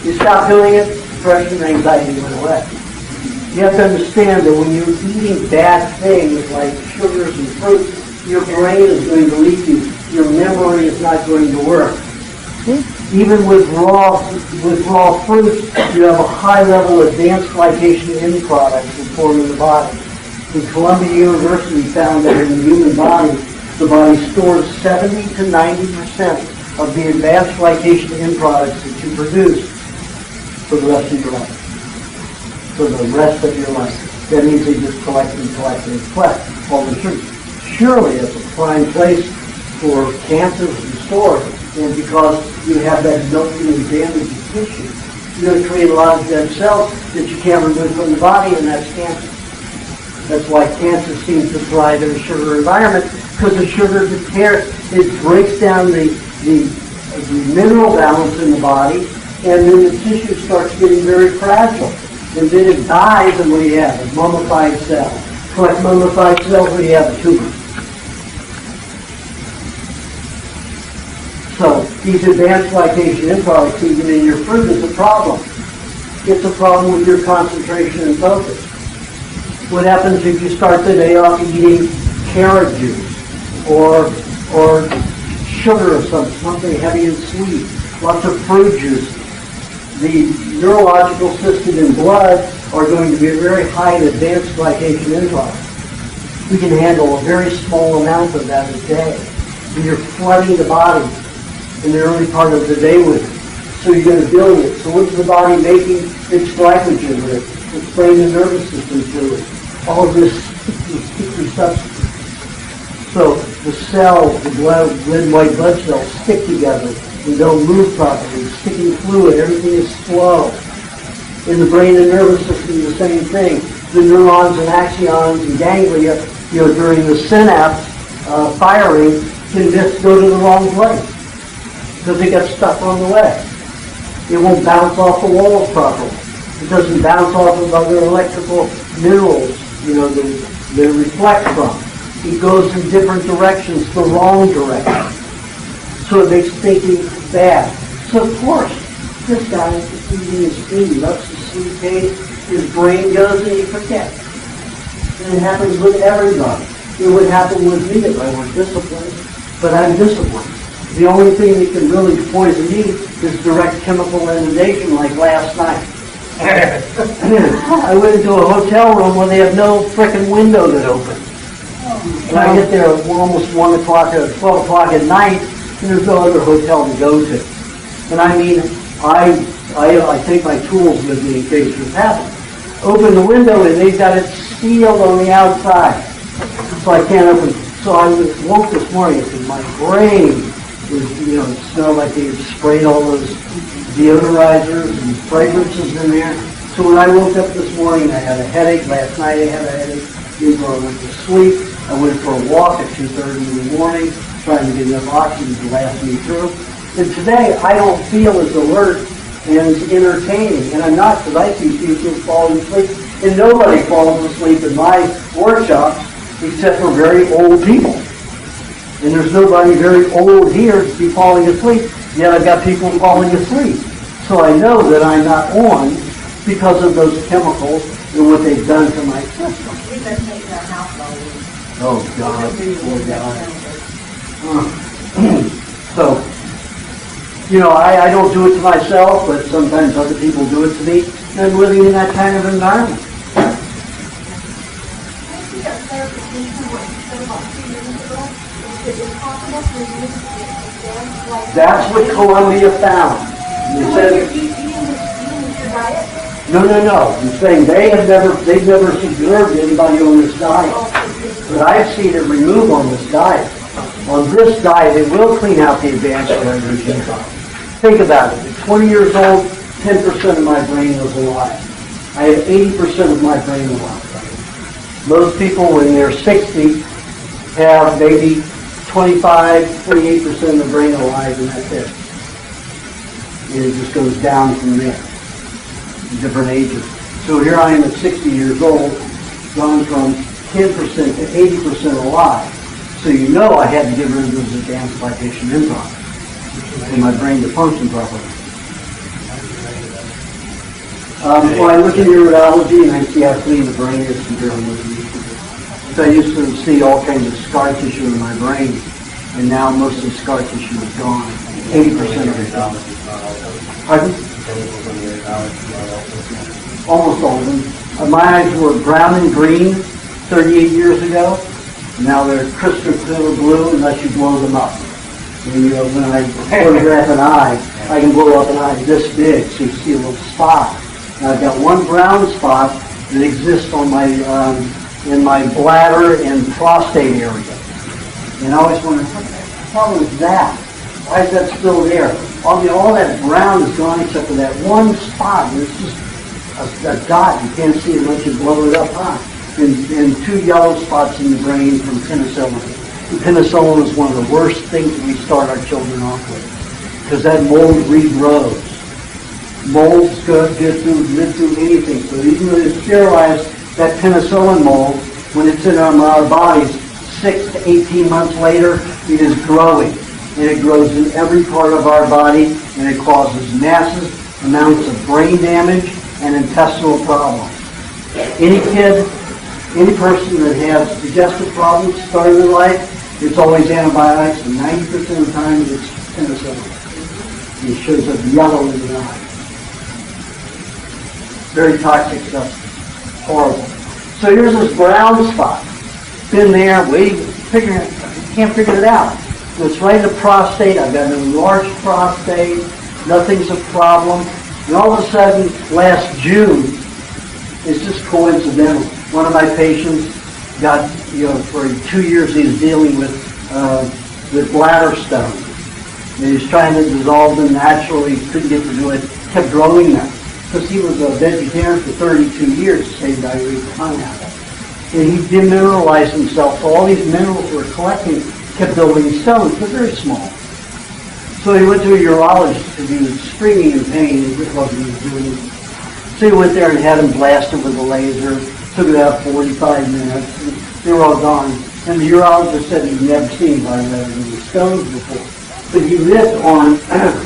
You stop doing it, depression and anxiety went away. You have to understand that when you're eating bad things like sugars and fruit, your brain is going to leave you. Your memory is not going to work. Even with raw fruits, you have a high level of advanced glycation end products that form in the body. And Columbia University found that in the human body stores 70 to 90% of the advanced glycation end products that you produce for the rest of your life. For the rest of your life. That means they just collect and collect and collect all the sugar. Surely it's a prime place for cancers to store. And because you have that melting and damaged tissue, you're going to create a lot of dead cells that you can't remove from the body, and that's cancer. That's why cancer seems to thrive in a sugar environment, because the sugar it breaks down the mineral balance in the body, and then the tissue starts getting very fragile. And then it dies, and what do you have? A mummified cell. Collect mummified cells, what do you have? A tumor. So these advanced glycation end products, even in your fruit, is a problem. It's a problem with your concentration and focus. What happens if you start the day off eating carrot juice or sugar or something heavy and sweet, lots of fruit juice? The neurological system in blood are going to be very high in advanced glycation end products. We can handle a very small amount of that a day. And you're flooding the body in the early part of the day with it. So you're going to build it. So what's the body making its glycogen with? Its brain and nervous system fluid. All of this sticky substance. So the cells, the red and white blood cells, stick together and don't move properly. Sticking fluid, everything is slow. In the brain and nervous system, the same thing. The neurons and axons and ganglia, during the synapse firing, can just go to the wrong place because they get stuck on the way. It won't bounce off the walls properly. It doesn't bounce off of other electrical minerals, they reflect from. It goes in different directions, the wrong direction. So it makes thinking bad. So of course, this guy is eating his food, he loves the sweet taste, his brain goes and he forgets. And it happens with everybody. It would happen with me if I were disciplined, but I'm disciplined. The only thing that can really poison me is direct chemical inundation like last night. I went into a hotel room where they have no frickin' window that opens. And I get there at almost 1 o'clock or 12 o'clock at night, and there's no other hotel to go to. And I mean, I take my tools with me in case this happens. Open the window and they've got it sealed on the outside. So I can't open. So I woke this morning because my brain was, it smelled like they had sprayed all those deodorizers and fragrances in there. So when I woke up this morning, I had a headache. Last night I had a headache. Before I went to sleep, I went for a walk at 2:30 in the morning, trying to get enough oxygen to last me through. And today, I don't feel as alert and as entertaining. And I'm not, because I see people falling asleep. And nobody falls asleep in my workshops except for very old people. And there's nobody very old here to be falling asleep, yet I've got people falling asleep. So I know that I'm not on because of those chemicals and what they've done to my system. We've been taking our house all week. Oh, God. Oh, God. So, I don't do it to myself, but sometimes other people do it to me, and I'm living in that kind of environment. That's what Columbia found. They said, no. I'm saying they've never observed anybody on this diet. But I've seen it removed on this diet. On this diet, it will clean out the advanced glycation. Think about it. At 20 years old, 10% of my brain was alive. I have 80% of my brain alive. Most people, when they're 60, have maybe 25, 28% of the brain alive, and that's it. And it just goes down from there, different ages. So here I am at 60 years old, gone from 10% to 80% alive. So you know I had to get rid of those advanced glycation enzymes for my brain to function properly. Well, I look at urology and I see how clean the brain is compared to what it used to be. So I used to see all kinds of scar tissue in my brain, and now most of the scar tissue is gone. 80% of it is gone. Pardon? Almost all of them. My eyes were brown and green 38 years ago. Now they're crystal clear blue unless you blow them up. And, when I photograph an eye, I can blow up an eye this big so you see a little spot. Now I've got one brown spot that exists on my in my bladder and prostate area. And I always wonder, what the hell is that? Why is that still there? All that brown is gone except for that one spot. It's just a dot. You can't see it unless you blow it up high. And two yellow spots in the brain from penicillin. And penicillin is one of the worst things that we start our children off with, because that mold regrows. Molds live through anything. So even though they sterilize that penicillin mold, when it's in our bodies, 6 to 18 months later, it is growing. And it grows in every part of our body, and it causes massive amounts of brain damage and intestinal problems. Any kid, any person that has digestive problems start in their life, it's always antibiotics, and 90% of the time it's penicillin. It shows up yellow in the eye. Very toxic stuff. Horrible. So here's this brown spot. Been there, waiting, can't figure it out. It's right in the prostate. I've got an enlarged prostate. Nothing's a problem. And all of a sudden, last June, it's just coincidental. One of my patients got, for 2 years he was dealing with bladder stones. And he was trying to dissolve them naturally. He couldn't get to do it. Kept growing them. Because he was a vegetarian for 32 years, saved diarrhea for pineapple. And he demineralized himself, so all these minerals were collecting, kept building stones, but very small. So he went to a urologist because he was screaming in pain and what he was doing. So he went there and had him blasted with a laser. Took about 45 minutes, and they were all gone. And the urologist said he'd never seen anybody that had any stones before. But he lived on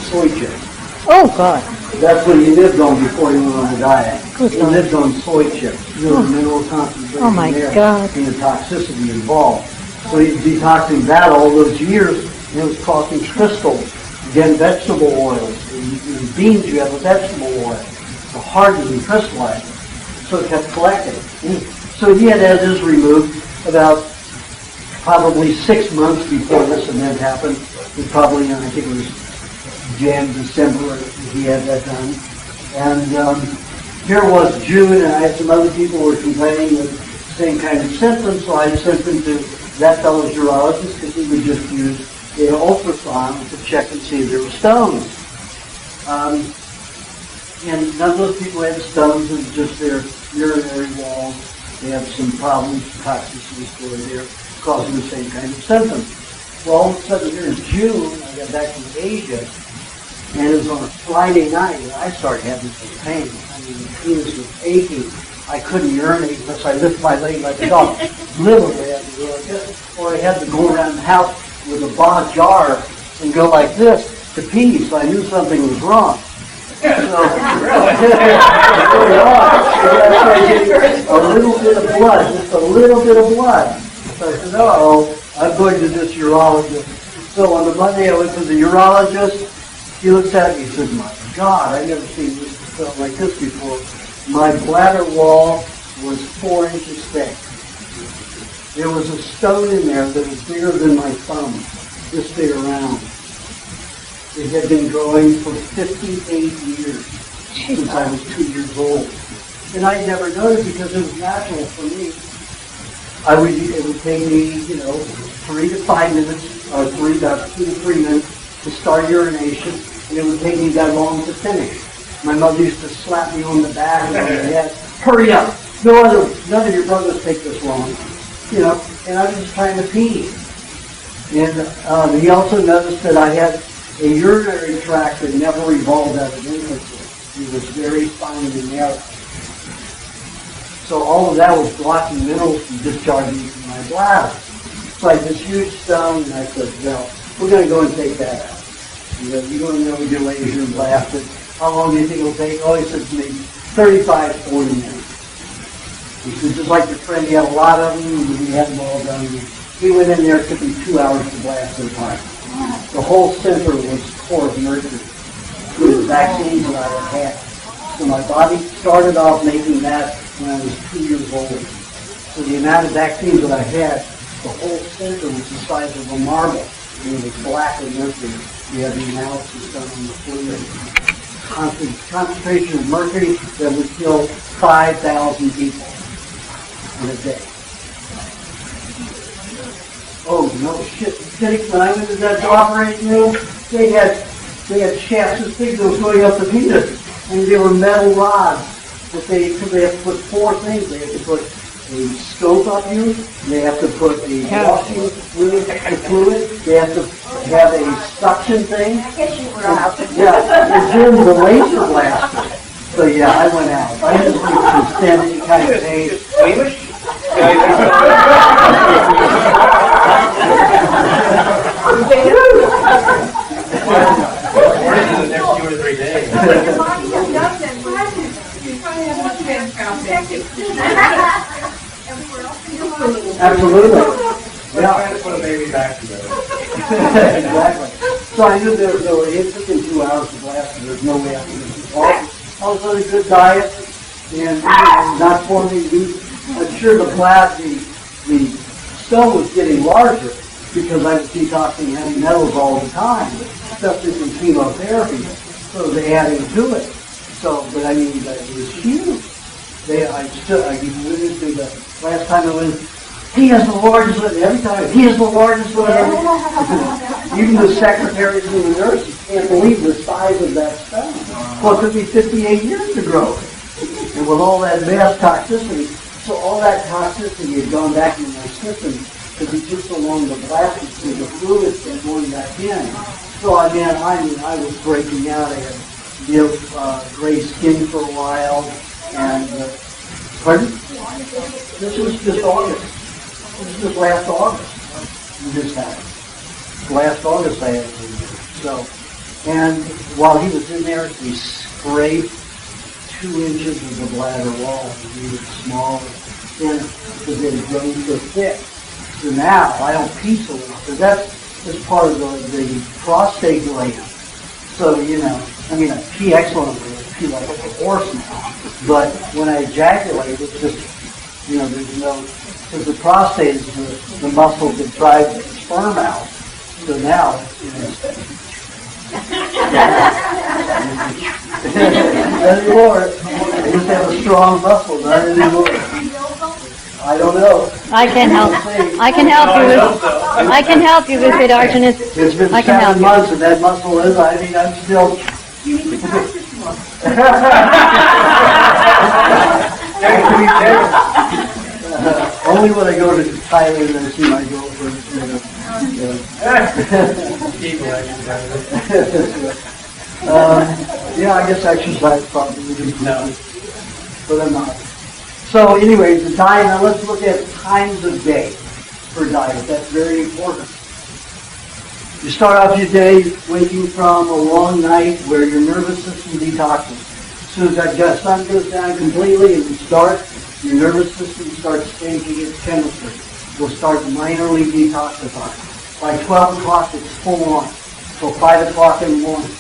soy chips. Oh, God. That's what he lived on before he went on a diet. He lived on soy chips. The mineral concentration there, God. And the toxicity involved. So he's detoxing that all those years, and it was causing crystals. Again, vegetable oils. In beans, you have a vegetable oil. The hardened and crystallized. So it kept collecting. So he had his removed about probably 6 months before this event happened. It probably, I think it was December, he had that done. And here was June, and I had some other people who were complaining of the same kind of symptoms, so I sent them to that fellow's urologist because he would just use the ultrasound to check and see if there were stones. And none of those people had stones, it was just their urinary walls. They have some problems, toxicity stored there, causing the same kind of symptoms. Well, all of a sudden here in June, I got back from Asia, and it was on a Friday night, and I started having some pain. I mean, the penis was aching. I couldn't urinate unless I lift my leg like a dog. Literally, I had to go like this, or I had to go around the house with a bottle jar and go like this to pee, so I knew something was wrong. So, a little bit of blood, just a little bit of blood. So I said, I'm going to this urologist. So on the Monday I went to the urologist. He looks at me and says, my God, I've never seen this stuff like this before. My bladder wall was 4 inches thick. There was a stone in there that was bigger than my thumb, this big around. It had been growing for 58 years since I was 2 years old. And I never noticed because it was natural for me. It would take me, 3 to 5 minutes, or about 2 to 3 minutes to start urination, and it would take me that long to finish. My mother used to slap me on the back and on the head. Hurry up! None of your brothers take this long. You know, and I was just trying to pee. And he also noticed that I had a urinary tract that never revolved out of infancy. It was very fine and narrow. So all of that was blocking minerals from discharging from my bladder. So I had this huge stone, and I said, well, we're going to go and take that out. You're going to know your laser and blast it. How long do you think it'll take? Oh, he said to me, 35, 40 minutes. He said, just like your friend, he had a lot of them, and he had them all done. He went in there, it took him 2 hours to blast at a time. The whole center was full of mercury. It was vaccines that I had had. So my body started off making that when I was 2 years old. So the amount of vaccines that I had, the whole center was the size of a marble. And it was black with mercury. We had the analysis done on the fluid. Concentration of mercury that would kill 5,000 people in a day. Oh, no shit. When I went to that operating room, they had shafts as big as those going up the penis. And they were metal rods. But they have to put four things. They have to put a scope up you. They have to put a washing fluid. They have to have a suction thing. I guess you were out. Yeah, and then the laser blaster. So yeah, I went out. I didn't stand any kind of pain. Squeamish? The next 2 or 3 days. Absolutely. Yeah. Trying to put a baby back together. Exactly. So I knew it took me 2 hours to blast, and there's no way I could do it. I was on a good diet, and not forming these. I'm sure the stone was getting larger because I was detoxing heavy metals all the time, especially from chemotherapy. So they added to it. So, but I mean, it was huge. I went into the last time I went. He has the largest one. Every time he has the largest one. Even the secretaries and the nurses can't believe the size of that stone. Well, it took me 58 years to grow it, and with all that mass toxicity. So all that toxicity had gone back into my system because it took so long to blast it through the fluid and going back in. So I was breaking out. I had gray skin for a while, and pardon? This was just August. This was last August. We just had it. Last August I had it. So, and while he was in there, he scraped 2 inches of the bladder wall. He was small and thin because it had grown so thick. So now I don't pee so well because that's part of the prostate gland. So, I pee excellently. I pee like a horse now. But when I ejaculate, it's just, there's no, because the prostate is the muscle that drives the sperm out. So now, not anymore. I just have a strong muscle, not anymore. I don't know. I can help you with it, Aajonus. It's been 7 months and that muscle is, I'm still... You need to practice more. Only when I go to Thailand and I see my girlfriend, I guess exercise probably would improve, but I'm not. So anyways, the diet, now let's look at times of day for diet. That's very important. You start off your day waking from a long night where your nervous system detoxes. As soon as that sun goes down completely and you start, your nervous system starts changing its chemistry. Will start minorly detoxifying. By 12 o'clock, it's full on. Till 5 o'clock in the morning.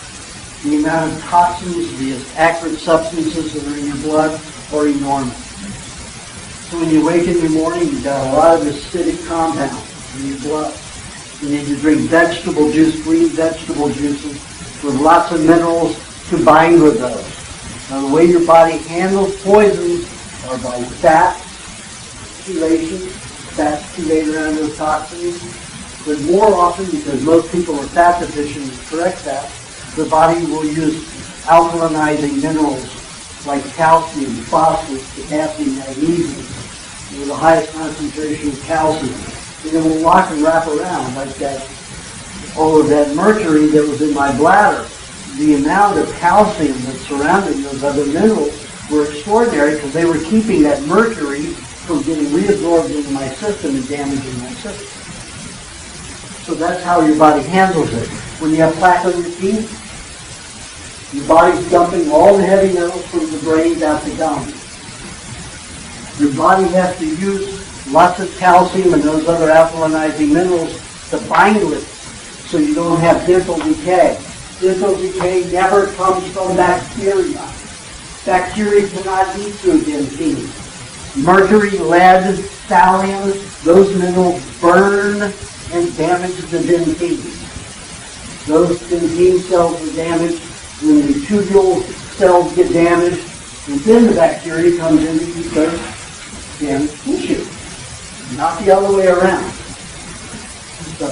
The amount of toxins, the acrid substances that are in your blood are enormous. So when you wake in the morning, you've got a lot of acidic compounds in your blood. You need to drink vegetable juice, green vegetable juices, with lots of minerals to bind with those. Now the way your body handles poisons are by fat chelation, fats chelate around those toxins. But more often, because most people are fat deficient and correct that, the body will use alkalinizing minerals like calcium, phosphorus, potassium, magnesium, with the highest concentration of calcium. And it will lock and wrap around like that. All of that mercury that was in my bladder, the amount of calcium that surrounded those other minerals were extraordinary because they were keeping that mercury from getting reabsorbed into my system and damaging my system. So that's how your body handles it. When you have plaque on your teeth, your body's dumping all the heavy metals from the brain out the gums. Your body has to use lots of calcium and those other alkalinizing minerals to bind with it, so you don't have dental decay. Dental decay never comes from bacteria. Bacteria cannot eat through dentine. Mercury, lead, thallium, those minerals burn and damage the dentine. Those dentine cells are damaged when the tubule cells get damaged, and then the bacteria comes in to eat those damaged tissue, not the other way around. So,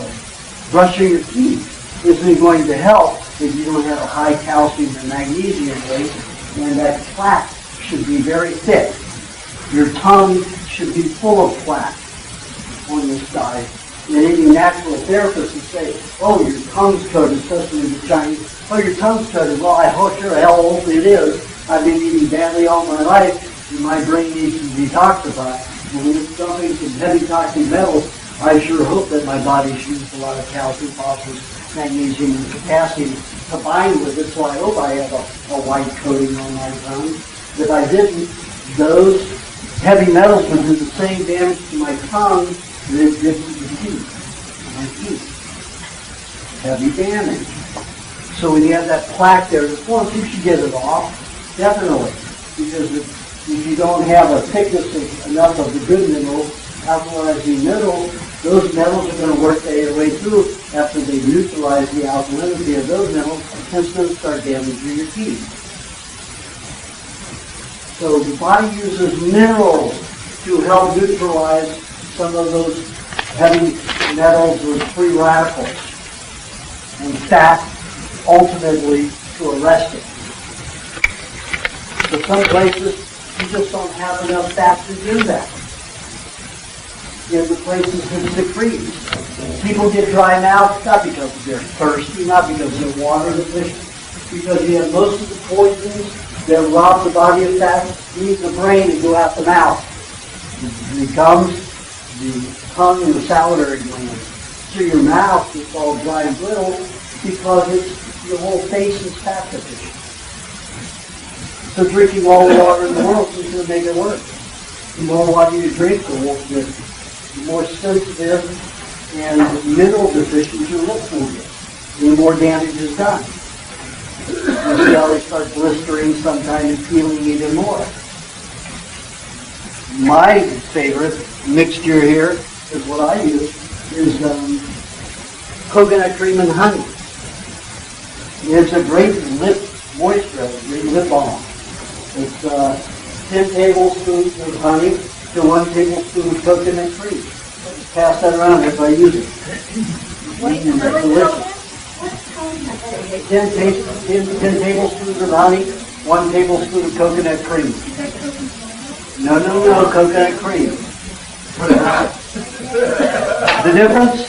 brushing your teeth isn't going to help if you don't have a high calcium and magnesium rate, and that plaque should be very thick. Your tongue should be full of plaque on this side. And any natural therapist would say, oh, your tongue's coated, especially in the Chinese. Oh, your tongue's coated. Well, I hope sure hell hopefully it is. I've been eating badly all my life, and my brain needs to detoxify. And when it's dumping some heavy toxic metals, I sure hope that my body shoots a lot of calcium, phosphorus, magnesium, and potassium combined with it, so I hope I have a white coating on my tongue. If I didn't, those heavy metals would do the same damage to my tongue that it did to the teeth. My teeth. Heavy damage. So when you have that plaque there, well, you should get it off, definitely. Because if you don't have a thickness of enough of the good minerals, alkalizing minerals, those metals are going to work their way through after they neutralize the alkalinity of those metals, and it's going to start damaging your teeth. So the body uses minerals to help neutralize some of those heavy metals, those free radicals, and fat, ultimately, to arrest it. So some places, you just don't have enough fat to do that. In the places that secrete. People get dry mouth not because they're thirsty, not because they're water deficient, because you have most of the poisons that rob the body of fat leave the brain and go out the mouth. The gums, the tongue, and the salivary gland. So your mouth is all dry and brittle because your whole face is fat deficient. So drinking all the water in the world is going to make it worse. The more water you drink, the more sensitive and mineral deficient your lips will get. The more damage is done. You see how they start blistering sometimes and peeling even more. My favorite mixture here is what I use is coconut cream and honey. It's a great lip moisturizer, great lip balm. It's 10 tablespoons of honey to 1 tablespoon of coconut cream. Pass that around if I use it. It's delicious. 10 tablespoons of honey, 1 tablespoon of coconut cream. No, coconut cream. The difference?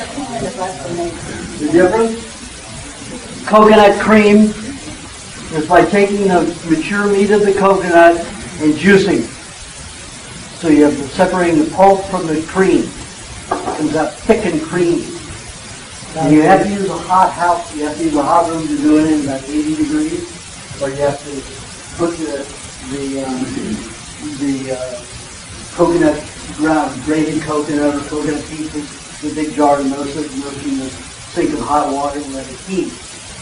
The difference? Coconut cream is by taking the mature meat of the coconut and juicing. So you have separating the pulp from the cream. It comes out thick and creamy. And you have to use a hot house. You have to use a hot room to do it in about 80 degrees. Or you have to put the coconut ground, grated coconut or coconut pieces in a big jar, immerse it in the sink of hot water and let it heat.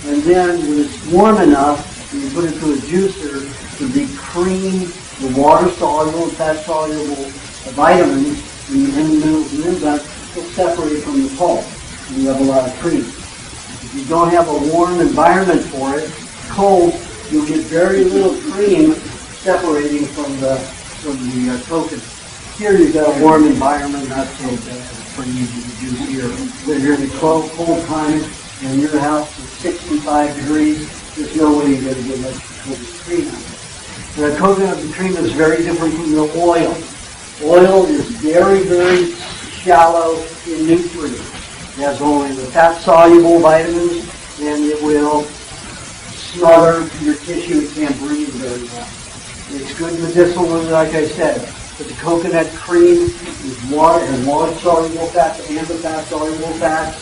And then when it's warm enough, you put it through a juicer to be cream, the water-soluble, fat-soluble vitamins and minerals and enzymes will separate from the pulp. And you have a lot of cream. If you don't have a warm environment for it, cold, you'll get very little cream separating from the coconut. Here you've got a warm environment, not so bad. It's pretty easy to juice here. But you're in a cold climate, and your house is 65 degrees, there's no way you're going to get much coconut cream out of it. The coconut cream is very different from the oil. Oil is very, very shallow in nutrients. It has only the fat-soluble vitamins, and it will smother your tissue. It can't breathe very well. It's good medicinal, like I said. But the coconut cream is water, has water-soluble fats and the fat-soluble fats,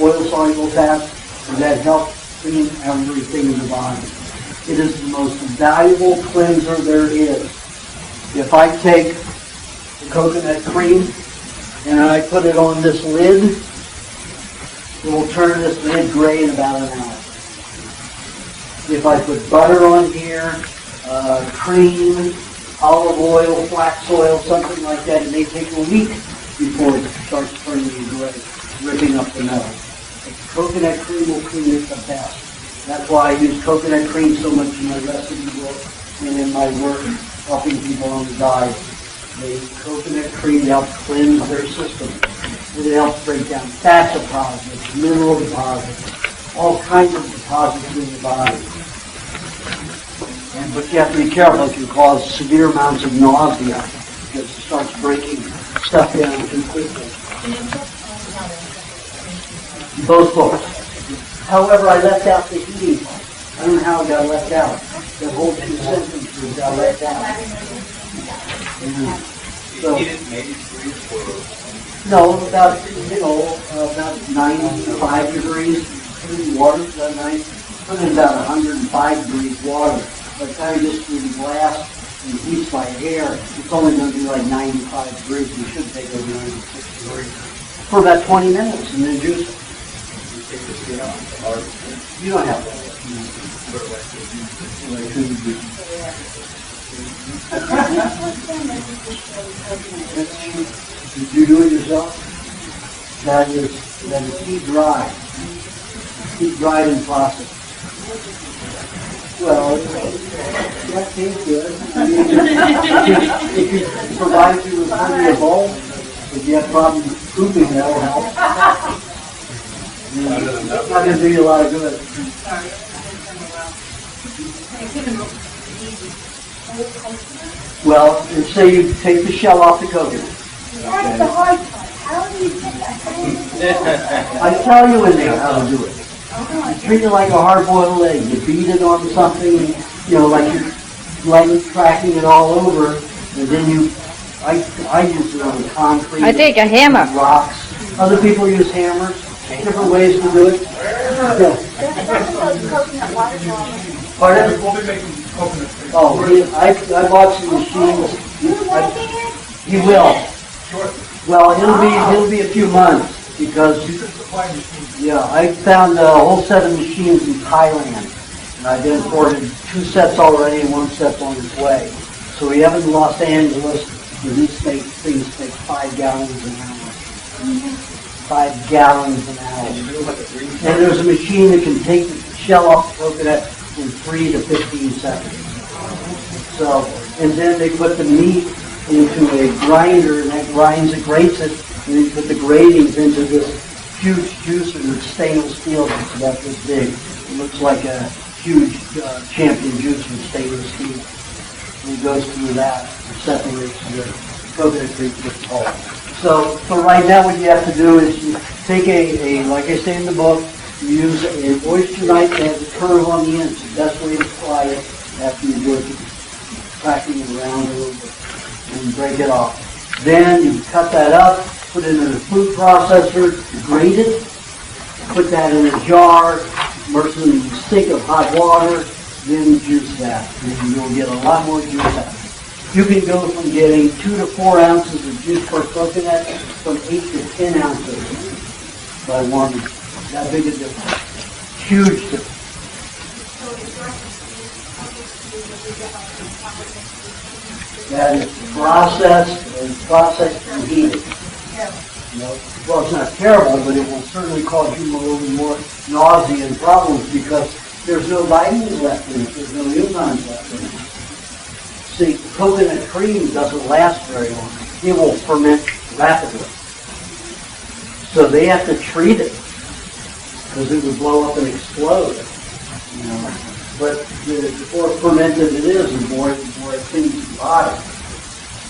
oil-soluble fats, and that helps clean everything in the body. It is the most valuable cleanser there is. If I take the coconut cream and I put it on this lid, it will turn this lid gray in about an hour. If I put butter on here, cream, olive oil, flax oil, something like that, it may take a week before it starts turning gray, ripping up the metal. But coconut cream will clean it the best. That's why I use coconut cream so much in my recipe book and in my work helping people on the diet. The coconut cream helps cleanse their system. It helps break down fat deposits, mineral deposits, all kinds of deposits in the body. But you have to be careful. It can cause severe amounts of nausea because it starts breaking stuff down too quickly. Both books. However, I left out the heating part. I don't know how it got left out. The whole 2 sentences got left out. So, no, about 95 degrees. Water, put in about 105 degrees water. By the time you get through the glass and heats by air, it's only going to be like 95 degrees. You should take over 96 degrees for about 20 minutes and then juice it. You don't have that. Did you do it yourself? That is heat dried. Heat dried in process. Well, that tastes good. I mean, if you provide you with plenty of bowl, if you have problems pooping, that'll help. It's not going to do you a lot of good. Well, let's say you take the shell off the coconut. That's the hard part. How do you get that? I tell you in there how to do it. Treat it like a hard-boiled egg. You beat it on something, like you're cracking it all over, and then I use it on concrete. I take a hammer. Rocks. Other people use hammers. Different ways to do it. Yeah. Pardon? We'll be making coconut cream. Oh, I bought some machines. He will. Sure. Well, it'll be a few months because. You could supply machines. Yeah, I found a whole set of machines in Thailand, and I've imported 2 sets already, and 1 set's on its way. So we have it in Los Angeles, where these things take 5 gallons an hour. 5 gallons an hour. And there's a machine that can take the shell off the coconut in 3 to 15 seconds. So, and then they put the meat into a grinder, and that grates it, and then you put the gratings into this huge juicer that's stainless steel that's about this big. It looks like a huge champion juicer with stainless steel. And it goes through that and separates the coconut cream with the pulp. So right now what you have to do is you take a like I say in the book, you use an oyster knife that has a curve on the end. It's the best way to pry it after you do it, cracking it around a little bit and break it off. Then you cut that up, put it in a food processor, grate it, put that in a jar, immerse it in a sink of hot water, then juice that. And you'll get a lot more juice out of it. You can go from getting 2 to 4 ounces of juice per coconut from 8 to 10 ounces by warming. That big a difference. Huge difference. That is processed and heated. Well, it's not terrible, but it will certainly cause you a little bit more nausea and problems because there's no vitamins left in it. There's no enzymes left in it. See, coconut cream doesn't last very long. It will ferment rapidly. So they have to treat it because it would blow up and explode. But the more fermented it is, the more it cleans the body.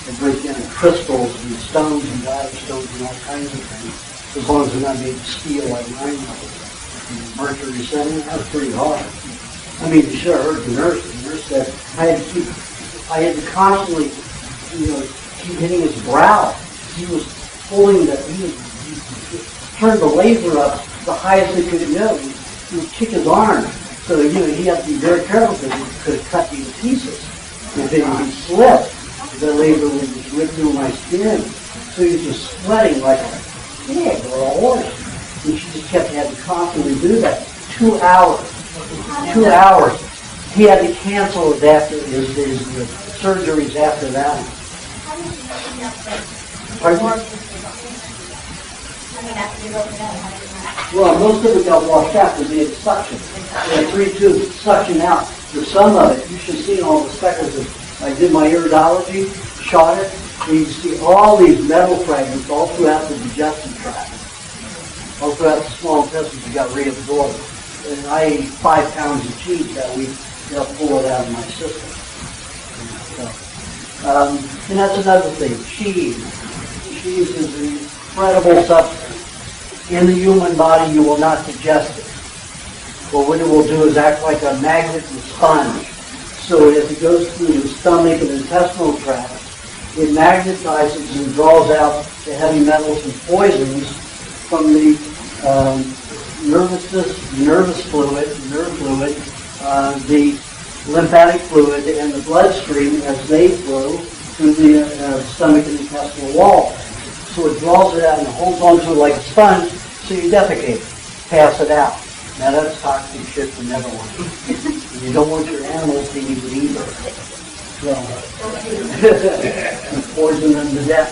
They break down crystals and stones and stones and all kinds of things, as long as they're not made of steel like mine was. Mercury 7, that was pretty hard. I mean, it should have hurt the nurse. The nurse said I had to constantly, keep hitting his brow. He was pulling he turned the laser up the highest it could go. He would kick his arm. So, he had to be very careful because he could have cut me to pieces. If he slipped, the laser would just rip through my skin. So he was just sweating like a pig or a horse. And she just had to constantly do that. 2 hours. 2 hours. He had to cancel it after his surgeries after that. Pardon? Well, most of it got washed out because they had suction. They had 3 tubes suction out. For some of it, you should have seen all the speckles. I did my iridology, shot it, and you can see all these metal fragments all throughout the digestive tract. All throughout the small intestines that got reabsorbed. And I ate 5 pounds of cheese that week to help pull it out of my system. And that's another thing, cheese. Cheese is an incredible substance. In the human body, you will not digest it. But what it will do is act like a magnet and sponge. So as it goes through the stomach and intestinal tract, it magnetizes and draws out the heavy metals and poisons from the nerve fluid, the lymphatic fluid, and the bloodstream as they flow through the stomach and intestinal wall. So it draws it out and holds onto it like a sponge, so you defecate, pass it out. Now that's toxic shit you never want to eat. And you don't want your animals to eat it either. So, poison them to death.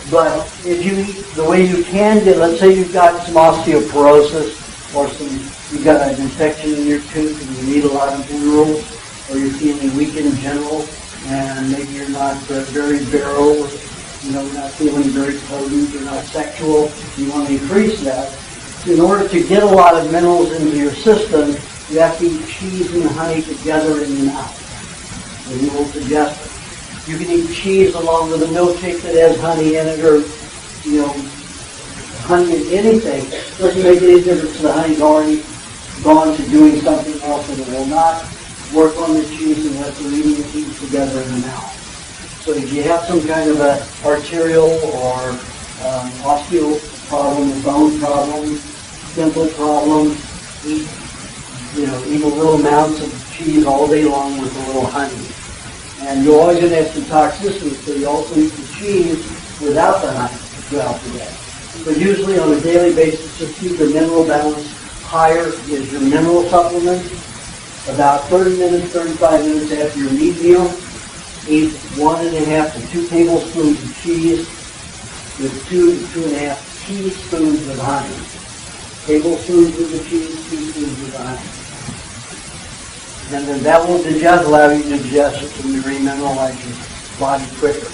But if you eat the way you can do, let's say you've got some osteoporosis, or you've got an infection in your tooth and you need a lot of minerals, or you're feeling weak in general, and maybe you're not very virile, not feeling very potent or not sexual, you want to increase that. In order to get a lot of minerals into your system, you have to eat cheese and honey together in your mouth. And you will digest it. You can eat cheese along with a milkshake that has honey in it, or, honey in anything. It doesn't make any difference. The honey's already gone to doing something else, and it will not work on the cheese unless you're eating the cheese together in the mouth. So if you have some kind of a arterial or osteo problem, bone problem, simple problem, eat a little amounts of cheese all day long with a little honey. And you're always going to have some toxicity, so you also eat the cheese without the honey throughout the day. But usually on a daily basis, just keep the mineral balance higher is your mineral supplement. About 30 minutes, 35 minutes after your meat meal, eat 1.5 to 2 tablespoons of cheese with 2 to 2.5 teaspoons of honey. Tablespoons of the cheese, teaspoons of the honey. And then that will allow you to digest it and to remineralize your body quicker.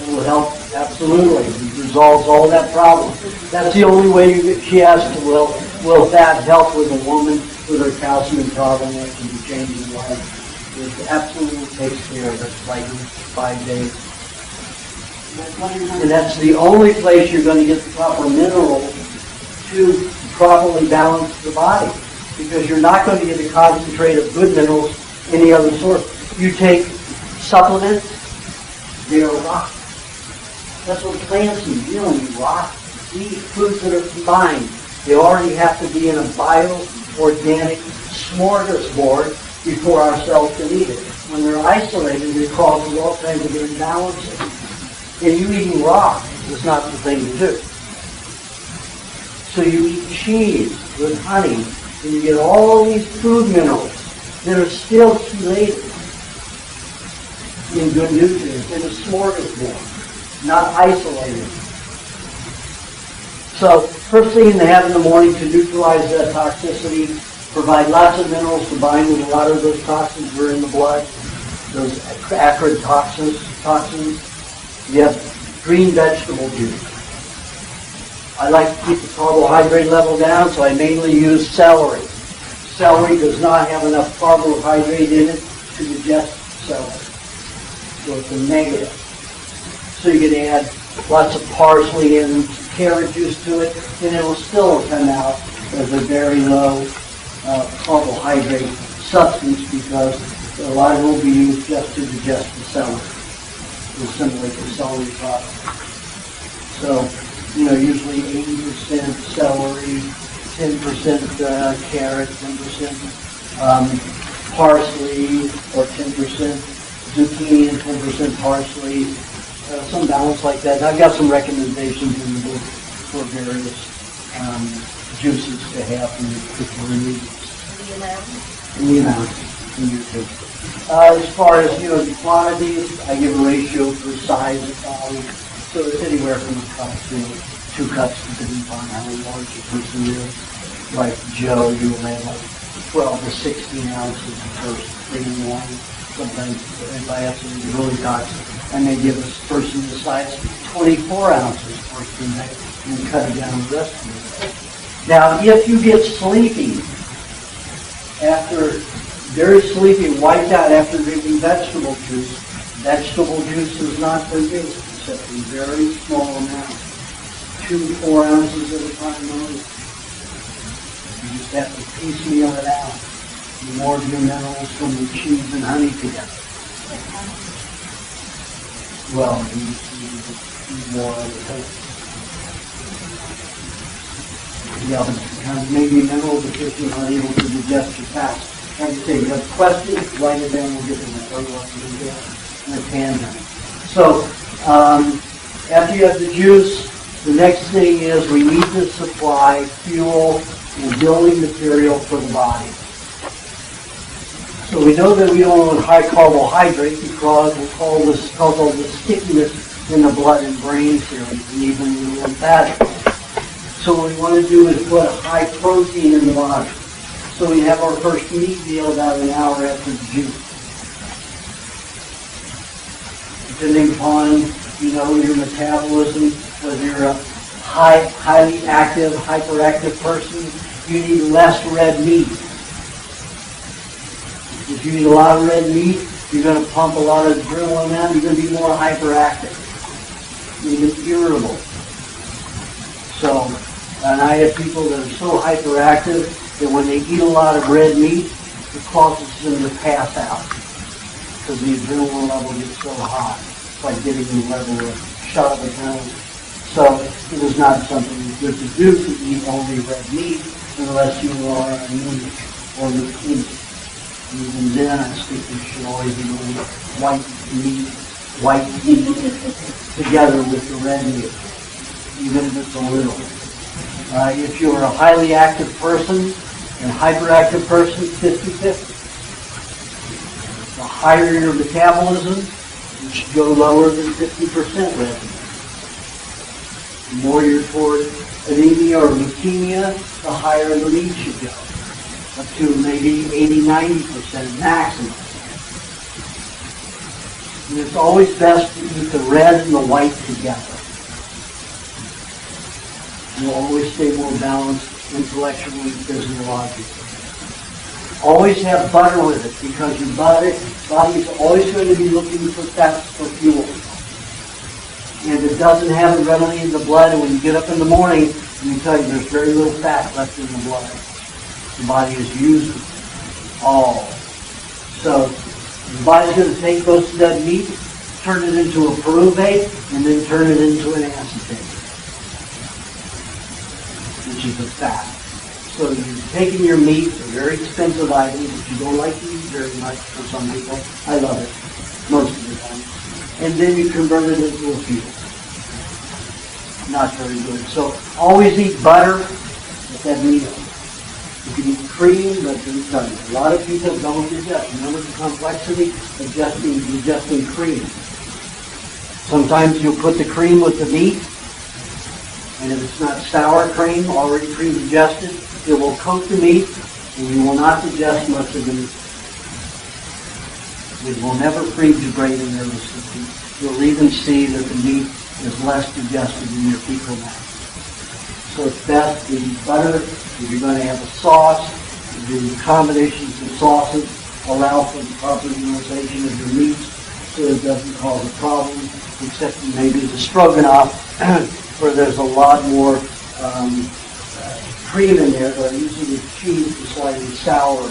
It will help, absolutely. It resolves all that problem. That's the only way she has to, will that help with a woman with her calcium problem that can be changed in life. It absolutely takes care of it, like 5 days. And that's the only place you're going to get the proper minerals to properly balance the body, because you're not going to get a concentrate of good minerals any other source. You take supplements, they're rock. That's what plants eat. You don't eat rock. We eat foods that are combined. They already have to be in a bio-organic smorgasbord before our cells can eat it. When they're isolated, it causes all kinds of imbalances. And you eating rock is not the thing to do. So you eat cheese with honey, and you get all these food minerals that are still chelated in good nutrients, in a smorgasbord, not isolated. So first thing they have in the morning to neutralize that toxicity, provide lots of minerals to bind with a lot of those toxins that are in the blood, those acrid toxins. You have green vegetable juice. I like to keep the carbohydrate level down, so I mainly use celery. Celery does not have enough carbohydrate in it to digest celery. So it's a negative. So you can add lots of parsley and carrot juice to it, and it will still come out as a very low carbohydrate substance because a lot of it will be used just to digest the celery. To assimilate the celery product. So, usually 80% celery, 10% carrot, 10% parsley, or 10% zucchini and 10% parsley, some balance like that. And I've got some recommendations in the book for various juices to have in particular ingredients. In the amount. In your case. As far as, the quantities, I give a ratio for size and volume. So it's anywhere from a cup to 2 cups, depending upon how large a person is. Like Joe, you will have like 12 to 16 ounces of first thing in the morning. Sometimes if I have something really toxic, I may give this person the size 24 ounces first thing and cut it down the rest of the day. Now, if you get sleepy very sleepy and wiped out after drinking vegetable juice is not for you, except in very small amounts. 2 to 4 ounces at a time only. You just have to piecemeal it out. More of your minerals from the cheese and honey together. Well, you need more of it. Yeah, but maybe mineral deficient are unable to digest your fats. Like I say, you have questions, write it down, we'll get to the third one in a tangent. So, after you have the juice, the next thing is we need to supply fuel and building material for the body. So we know that we don't want high carbohydrate because we'll call the stickiness in the blood and brain series and even in the lymphatic. So what we want to do is put high protein in the body. So we have our first meat meal about an hour after the juice. Depending upon, your metabolism, whether you're a highly active, hyperactive person, you need less red meat. If you eat a lot of red meat, you're going to pump a lot of adrenaline out, you're going to be more hyperactive, even irritable. So, and I have people that are so hyperactive that when they eat a lot of red meat, it causes them to pass out because the adrenaline level gets so high. It's like getting a level of shot of adrenaline. So it is not something good to do to eat only red meat unless you are anemic or leukemic. Even then, I think you should always be eating white meat together with the red meat, even if it's a little. If you're a highly active person and hyperactive person, 50-50. The higher your metabolism, you should go lower than 50% red meat. The more you're toward anemia or leukemia, the higher the meat should go, up to maybe 80-90% maximum. And it's always best to eat the red and the white together. You'll always stay more balanced intellectually and physiologically. Always have butter with it because your body is always going to be looking for fats for fuel. And if it doesn't have it readily in the blood, and when you get up in the morning, let me tell you, there's very little fat left in the blood. The body has used it all. So the body's going to take most of that meat, turn it into a pyruvate, and then turn it into an acetate, which is a fat. So you're taking your meat, a very expensive item that you don't like to eat very much for some people. I love it, most of the time. And then you convert it into a fuel. Not very good. So always eat butter at that meal. You can eat cream, but a lot of people don't digest. Remember the complexity of digesting cream. Sometimes you'll put the cream with the meat, and if it's not sour cream, already pre-digested, it will coat the meat, and you will not digest much of the meat. It will never pre-degrade in your system. You'll even see that the meat is less digested in your fecal mass. So it's best to use butter. If you're going to have a sauce, the combinations of sauces allow for the proper utilization of your meats so it doesn't cause a problem, except maybe the stroganoff, where there's a lot more cream in there, but usually the cheese is slightly sour,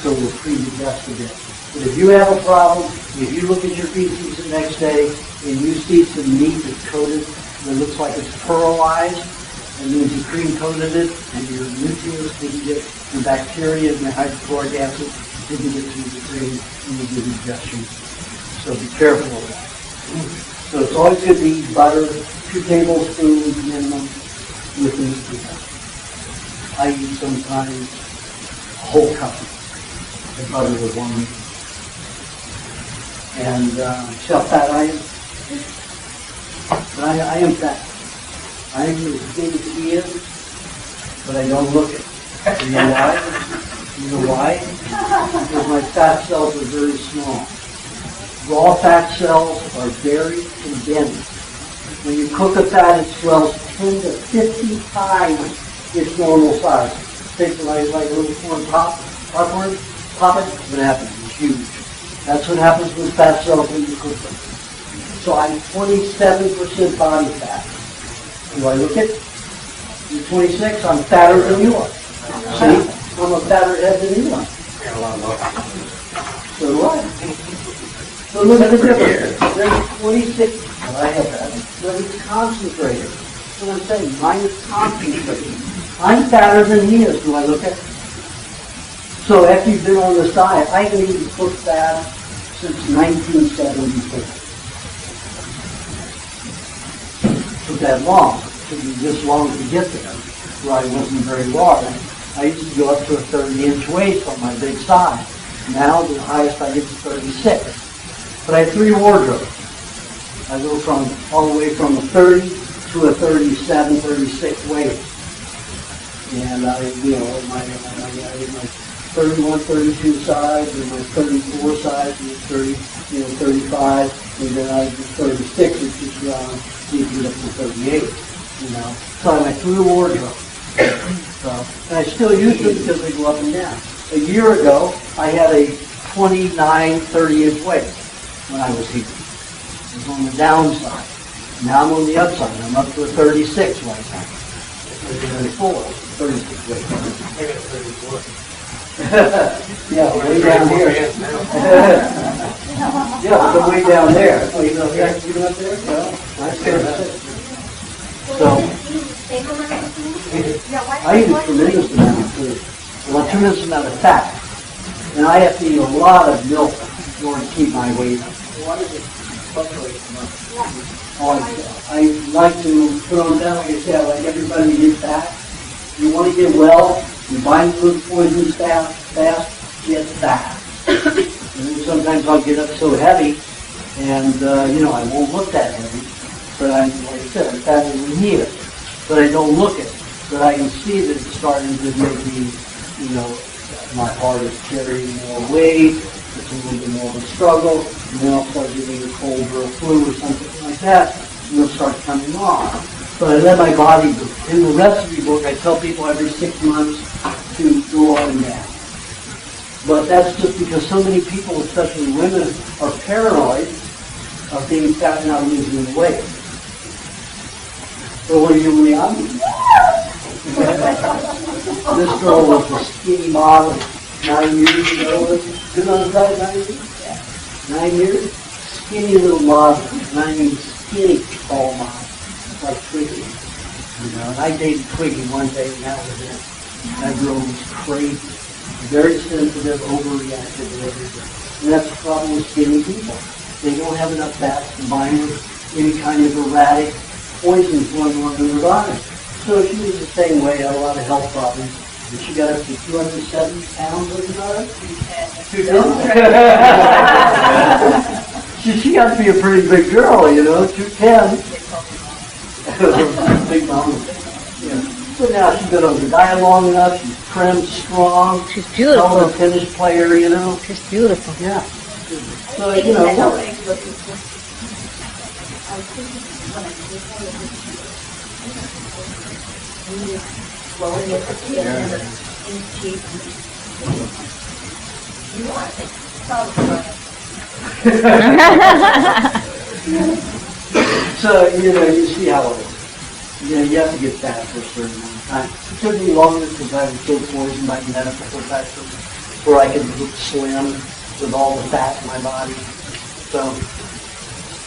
so we'll pre-digest a bit. But if you have a problem, if you look at your feces the next day and you see some meat that's coated, that looks like it's pearlized, and means you cream coated it, and your nutrients didn't get, the bacteria and the hydrochloric acid didn't get through the cream and you get ingestion. So be careful of that. So it's always good to eat butter, 2 tablespoons minimum with meat. I eat sometimes a whole cup of butter with one meat. And self-fat I am. But I am fat. I am as big as he is, but I don't look it. You know why? You know why? Because my fat cells are very small. Raw fat cells are very condensed. When you cook a fat, it swells 10 to 50 times its normal size. Take like a little corn popcorn, pop it, what happens? It's huge. That's what happens with fat cells when you cook them. So I'm 27% body fat. Do I look it? You're 26, I'm fatter than you are. See? I'm a fatter head than you are. So do I. So look at the difference. There's 26, I have that, but it's concentrated. That's what I'm saying. Mine is concentrated. I'm fatter than he is. Do I look at it? So after you've been on this diet, I haven't eaten cooked fat since 1974. Took that long. It took me this long to get there, where I wasn't very large. I used to go up to a 30-inch waist on my big side. Now the highest I get is 36. But I have 3 wardrobes. I go from all the way from a 30 to a 37, 36 waist. And I, my 31, 32 size, and my 34 size, and 30, 35, and then I do 36, which is easy up to 38, So I have 3 wardrobes. And I still use them because they go up and down. A year ago, I had a 29, 30-inch waist when I was here. It was on the downside. Now I'm on the upside. I'm up to a 36 right now. 34, 36 waist. I got 34. Yeah, way down here. Yeah, but way down there. Oh, even up there? Well, that's good. So, I eat a tremendous amount of food. A tremendous amount of fat. And I have to eat a lot of milk in order to keep my weight up. Why does it fluctuate so much? I like to put on down, like I said, like everybody gets fat. You want to get well, you bind food poisons fast, get fat. And then sometimes I'll get up so heavy, and I won't look that heavy. But like I said, I'm fatter than he is. But I don't look it. But I can see that it's starting to make me, my heart is carrying more weight. It's a little bit more of a struggle. And then I'll start getting a cold or a flu or something like that. And it'll start coming on. But I let my body go. In the recipe book, I tell people every 6 months to go up and down. But that's just because so many people, especially women, are paranoid of being fat and not losing the weight. So what are you really on? This girl was a skinny model 9 years ago. Been on the diet 9 years? 9 years? Skinny little model. And I mean skinny tall model. Like Twiggy. And I dated Twiggy one day and that was it. That girl was crazy. Very sensitive, overreactive to everything. And that's the problem with skinny people. They don't have enough fat combined with any kind of erratic poisons going on in their body. So she was the same way, had a lot of health problems. And she got up to 270 pounds, was it not? 210. She got to be a pretty big girl, 210. Big mama. Yeah. So now she's been on the diet long enough, she's trim, strong. She's beautiful. A tennis player, She's beautiful. Yeah. So, Slowly with the kid and the cheek. You want it? So, you see how it is. You have to get fat for a certain amount of time. It took me longer because I was so poisoned by medical professionals where I could look slim with all the fat in my body. So,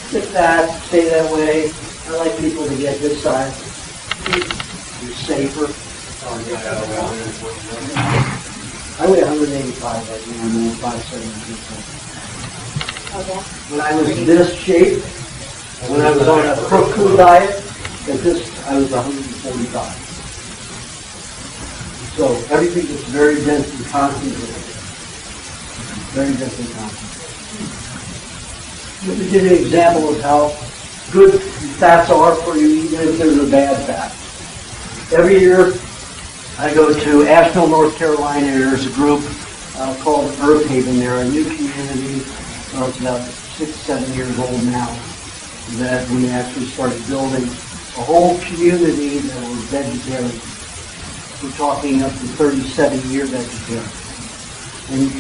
get fat, stay that way. I like people to get this size. You're safer. I weigh 185 right now, and I'm 5'7". Okay. When I was this shape, when I was on a Crook diet, at this, I was 145. So everything is very dense and concentrated. Very dense and concentrated. Let me give you an example of how good fats are for you, even if there's a bad fat. Every year, I go to Asheville, North Carolina. There's a group called Earth Haven. They're a new community. It's about 6-7 years old now. That we actually started building a whole community that was vegetarian. We're talking up to 37-year vegetarian. And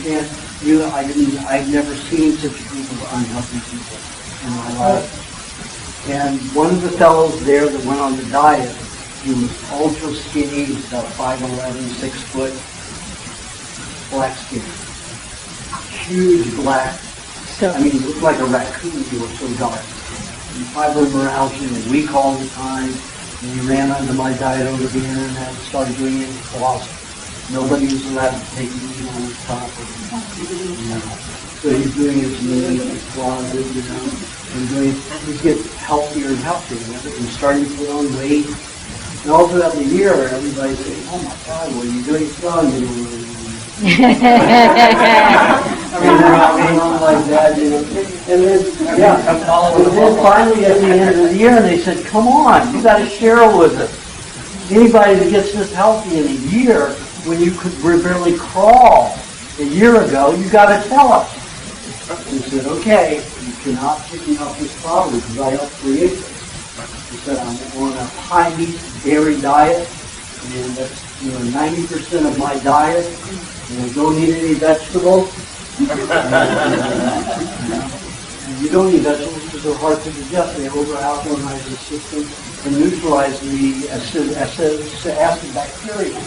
I've never seen such a group of unhealthy people in my life. And one of the fellows there that went on the diet, he was ultra skinny, he was about 5'11", 6 foot, black skin. Huge black. He looked like a raccoon, he was so dark. And fibromyalgia and weak all the time. And he ran onto my diet over the internet and started doing it in the closet. Nobody was allowed to take meat on his property. So he's doing his meat in the closet, and he's getting healthier and healthier. He's starting to put on weight. And all throughout the year, everybody's saying, "Oh my God, what are you doing?" Like that, And then, and then finally at the end of the year, they said, "Come on, you got to share with us. Anybody that gets this healthy in a year, when you could barely crawl a year ago, you got to tell us." He said, "Okay, you cannot pick me up this problem because I helped create this." He said, "I'm on a high meat dairy diet, and that's 90% of my diet. And I don't eat any vegetables." And you don't eat vegetables because they're hard to digest. They over-alkalinize the system and neutralize the acid bacteria.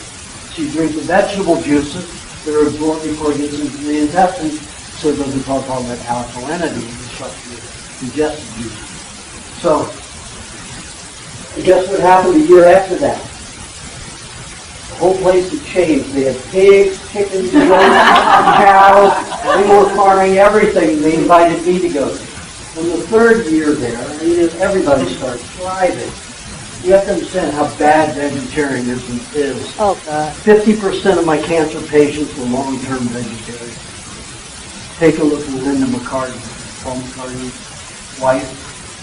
So you drink the vegetable juices that are absorbed before it gets into the intestine, so it doesn't cause all that alkalinity and disrupt your digestive juices. So, guess what happened a year after that? The whole place had changed. They had pigs, chickens, goats, cows. They were farming everything. They invited me to go. In the third year there, everybody started thriving. You have to understand how bad vegetarianism is. 50% of my cancer patients were long-term vegetarians. Take a look at Linda McCartney, Paul McCartney's wife.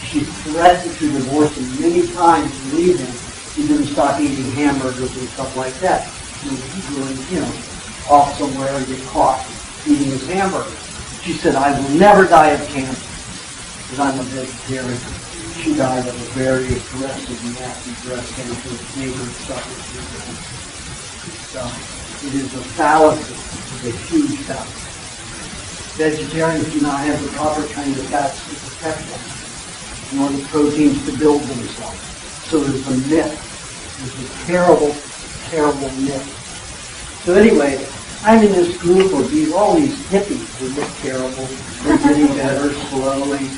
She threatened to divorce him many times to leave him. He didn't stop eating hamburgers and stuff like that. He was going, off somewhere and get caught eating his hamburgers. She said, "I will never die of cancer because I'm a vegetarian." She died of a very aggressive, nasty breast cancer. Neighbor suffered through that. So it is a fallacy. It's a huge fallacy. Vegetarians do not have the proper kind of fats to protect them, nor the proteins to build themselves. So there's a myth. There's a terrible, terrible myth. So anyway, I'm in this group of all these hippies who look terrible. They're getting better slowly.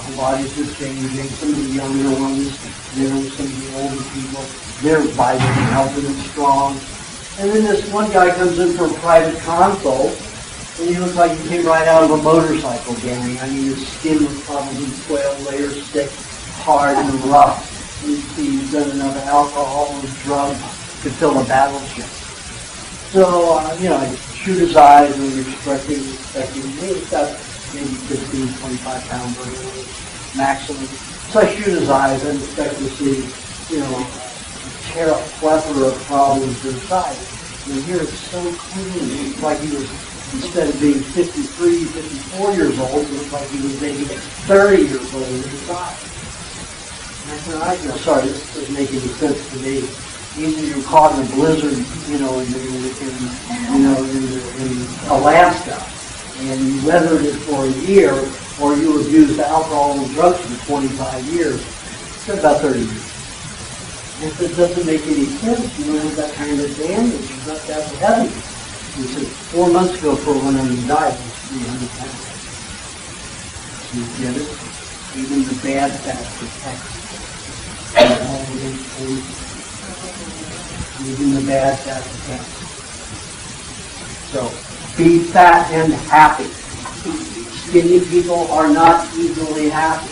The bodies are changing. Some of the younger ones, some of the older people, they're vibrant and healthy and strong. And then this one guy comes in for a private consult, and he looks like he came right out of a motorcycle gang. I mean, his skin was probably 12 layers thick, hard and rough. You see, he's done enough alcohol and drugs to fill a battleship. So, I shoot his eyes and we're expecting he's got maybe 15, 25 pounds maximum. So I shoot his eyes and expect to see, a plethora of problems inside. And here it's so clean. It's like he was, instead of being 53, 54 years old, it looks like he was maybe 30 years old inside. And I said, sorry, this doesn't make any sense to me. either you're caught in a blizzard, in Alaska, and you weathered it for a year, or you abused alcohol and drugs for 25 years. It's about 30 years. If it doesn't make any sense, you don't have that kind of damage. It's not that heavy. He said 4 months ago, for when he died, it was 300 pounds. You get it? Even the bad fat protects. Even the bad fat protects. So, be fat and happy. Skinny people are not easily happy.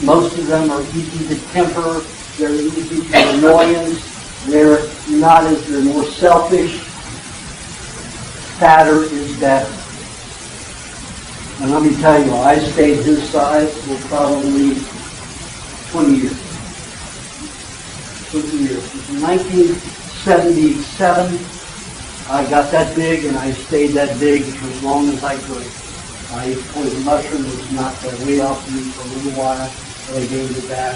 Most of them are easy to temper. They're easy to annoyance. They're more selfish. Fatter is better. And let me tell you, I stayed his size for probably 20 years. 20 years. In 1977, I got that big, and I stayed that big for as long as I could. I ate poison mushroom, was knocked that weight off me for a little while, but I gained it back.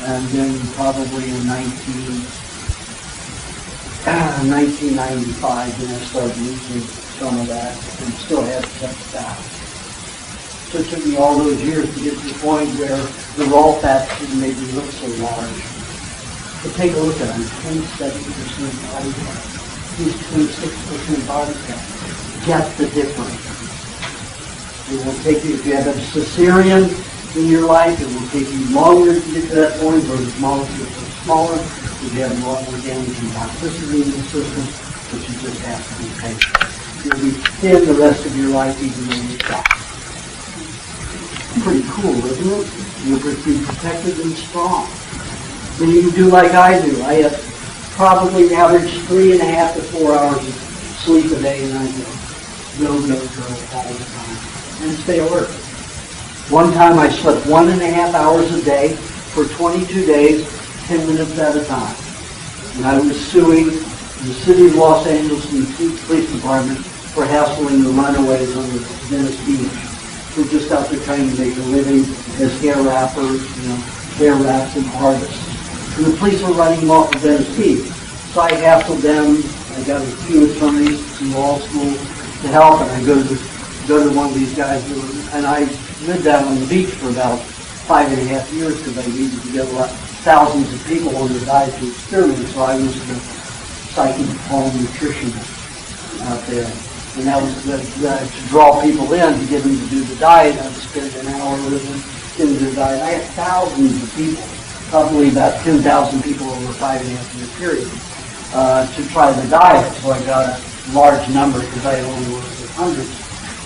And then probably in 1995, then I started losing some of that, and still had some fat. So it took me all those years to get to the point where the raw fat didn't make me look so large. But take a look at him, 27% body fat. He's 26% body fat. Get the difference. It will take you, if you have a cesarean in your life, it will take you longer to get to that point, where the molecules are smaller, because you have a lot more damage and toxicity in the system, but you just have to be patient. You'll be thin the rest of your life, even though you're fat. Pretty cool, isn't it? You'll be protected and strong. Then you can do like I do. I have probably average 3.5 to 4 hours of sleep a day, and I go all the time, and stay alert. One time I slept 1.5 hours a day for 22 days, 10 minutes at a time. And I was suing the city of Los Angeles and the police department for hassling the runaways on the Venice Beach, who are just out there trying to make a living as hair wrappers, hair wraps and artists. And the police were running them off of Venice Beach. So I hassled them. I got a few attorneys from law school to help, and I go to one of these guys, and I lived out on the beach for about 5.5 years because I needed to get thousands of people on the diet to experiment. So I was the psychic home nutritionist out there. And that was to draw people in, to get them to do the diet. I'd spend an hour with them getting the diet. I had thousands of people, probably about 10,000 people over a 5.5 year period, to try the diet. So I got a large number because I had only worked with hundreds,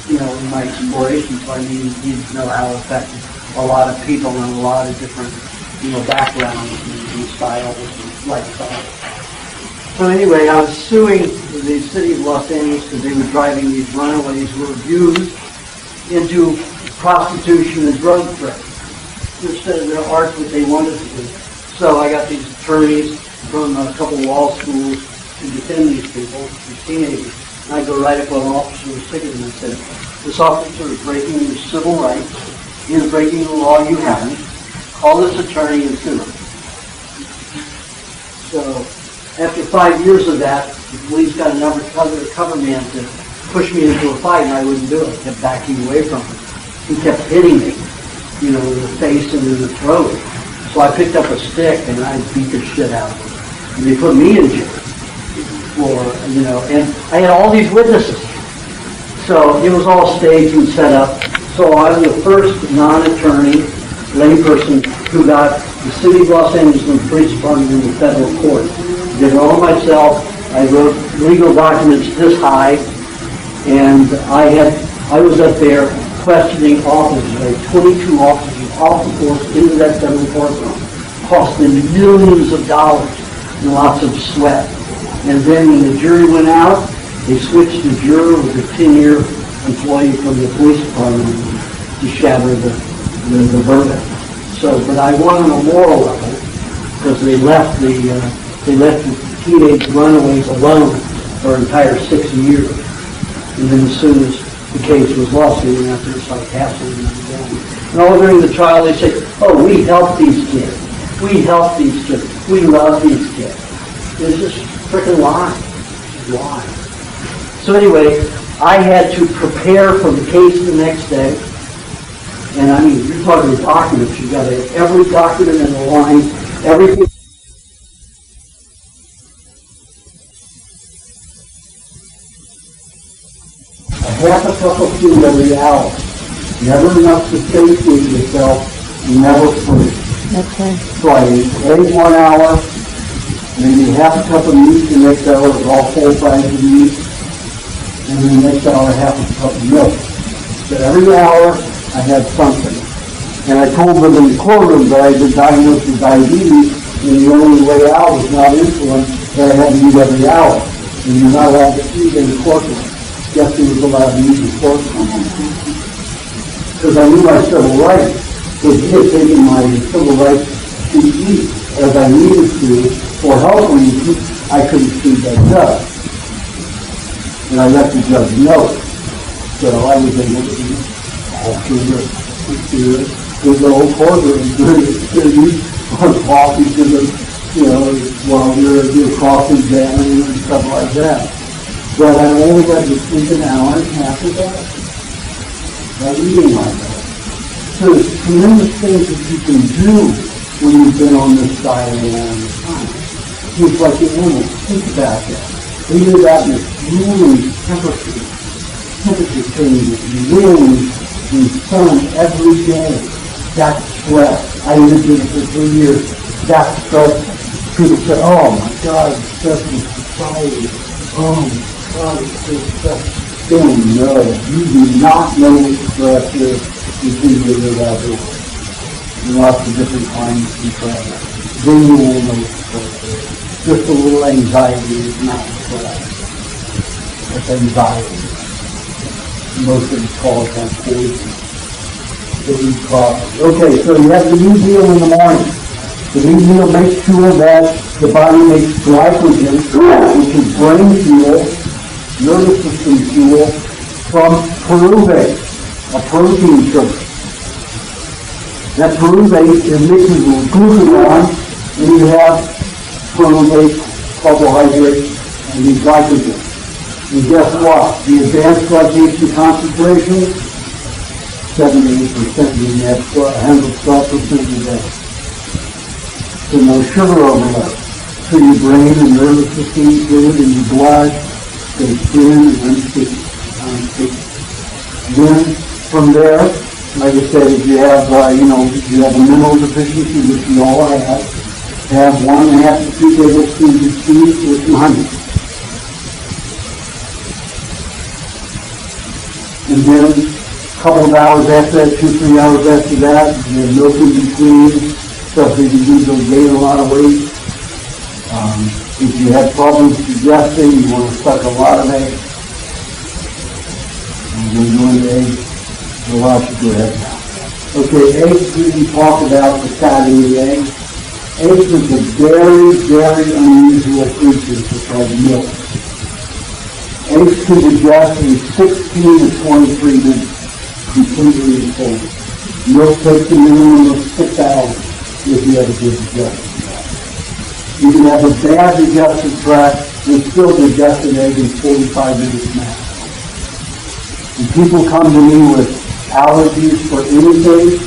in my exploration. So I needed to know how effective a lot of people and a lot of different, backgrounds and styles and lifestyles. So anyway, I was suing the city of Los Angeles because they were driving these runaways who were abused into prostitution and drug trade. Instead of their art, what they wanted to do. So I got these attorneys from a couple of law schools to defend these people, these teenagers. And I go right up on an officer who was sick of them and said, this officer is breaking your civil rights. He is breaking the law. You haven't. Call this attorney and sue him. So after 5 years of that, the police got an undercover man to push me into a fight, and I wouldn't do it. I kept backing away from him. He kept hitting me, in the face and in the throat. So I picked up a stick, and I beat the shit out of him. And they put me in jail and I had all these witnesses. So it was all staged and set up. So I was the first non-attorney layperson who got the city of Los Angeles and the police department in the federal court. Did it all myself. I wrote legal documents this high, and I was up there questioning officers. I had 22 officers off the force into that federal courtroom. Cost them millions of dollars and lots of sweat. And then when the jury went out, they switched the juror with a 10-year employee from the police department to shatter the verdict. So, but I won on a moral level because they left the teenage runaways alone for an entire 6 years. And then as soon as the case was lost, they went out there and started hassling them again. And all during the trial, they said, oh, we helped these kids. We help these kids. We love these kids. It's just freaking lying. Lying. So anyway, I had to prepare for the case the next day. And I mean, you're talking about documents. You've got to have every document in the line, everything. A half a cup of food every hour. Never enough to satiate yourself, never free. That's right. So I ate egg 1 hour, maybe half a cup of meat the next hour, it was all full size of meat, and then the next hour half a cup of milk. So every hour I had something. And I told them in the courtroom that I had been diagnosed with diabetes, and the only way out was not insulin, that I had to eat every hour. And you're not allowed to eat in the courtroom. Guess who was allowed to eat in the courtroom? Because I knew my civil rights. Because he had taken my civil rights to eat as I needed to for health reasons. I couldn't see that judge. And I let the judge know. So I was able to eat all through the whole courtroom during the city on coffee to the, while you're cross-examining and stuff like that. But I only got to sleep an hour and a half a day by eating like that. So there's tremendous things that you can do when you've been on this diet a long time. It's like the animals. Think about that. They live out in this grueling temperature changes, wind, and sun every day. That's stress. I lived in it for 3 years. That's stress. People say, oh my God, it's stressful society. Oh my God, it's so stressful. They don't know. You do not know what stress is. You see you live out there. Lots of different kinds of stress. Then you will know stress is. Just a little anxiety is not stress. It's anxiety. Most of us call it that poison. Okay, so you have the new meal in the morning. The new meal makes sure that the body makes glycogen, which is brain fuel, nervous system fuel, from pyruvate, a protein sugar. That pyruvate is mixed with glucagon, and you have pyruvate, carbohydrate, and the glycogen. And guess what? The advanced glycation concentration, 78%, you have 112% a day. So no sugar overload. So your brain and nervous system is good, and your blood stays thin and unsticky. Then from there, like I said, if you have, if you have a mineral deficiency, which we all have 1.5 to 2 tablespoons of tea with some honey. And then a couple of hours after that, 2-3 hours after that, you have milk in between, stuff that you do to gain a lot of weight. If you have problems digesting, you want to suck a lot of eggs. I'm going to go into eggs. I'll allow you to go ahead now. Okay, eggs, we talk about the fat in the egg. Eggs is a very, very unusual creature called milk. Eggs can digest in 16 to 23 minutes, completely in cold. Milk takes a minimum of 6 hours if you have a good digestion tract. You can have a bad digestive tract and still digest an egg in 45 minutes max. And people come to me with allergies for anything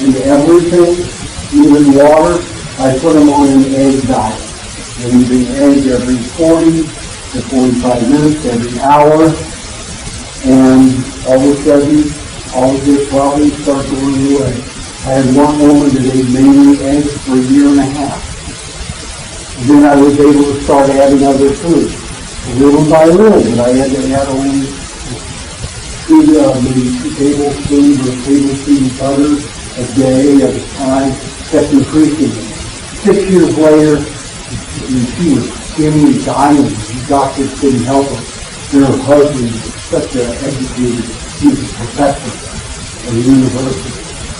and everything, even water. I put them on an egg diet. They're eating egg every 40 to 45 minutes, every hour, and all of a sudden, all of their problems start going away. I had one woman that ate mainly eggs for a year and a half. Then I was able to start adding other foods, little by little, but I had to add only maybe 2 tablespoons or tablespoon butter a day at a time, kept increasing it. 6 years later, she was skinny and dying. The doctors couldn't help her. Her husband was such an educated, he was a professor at the university.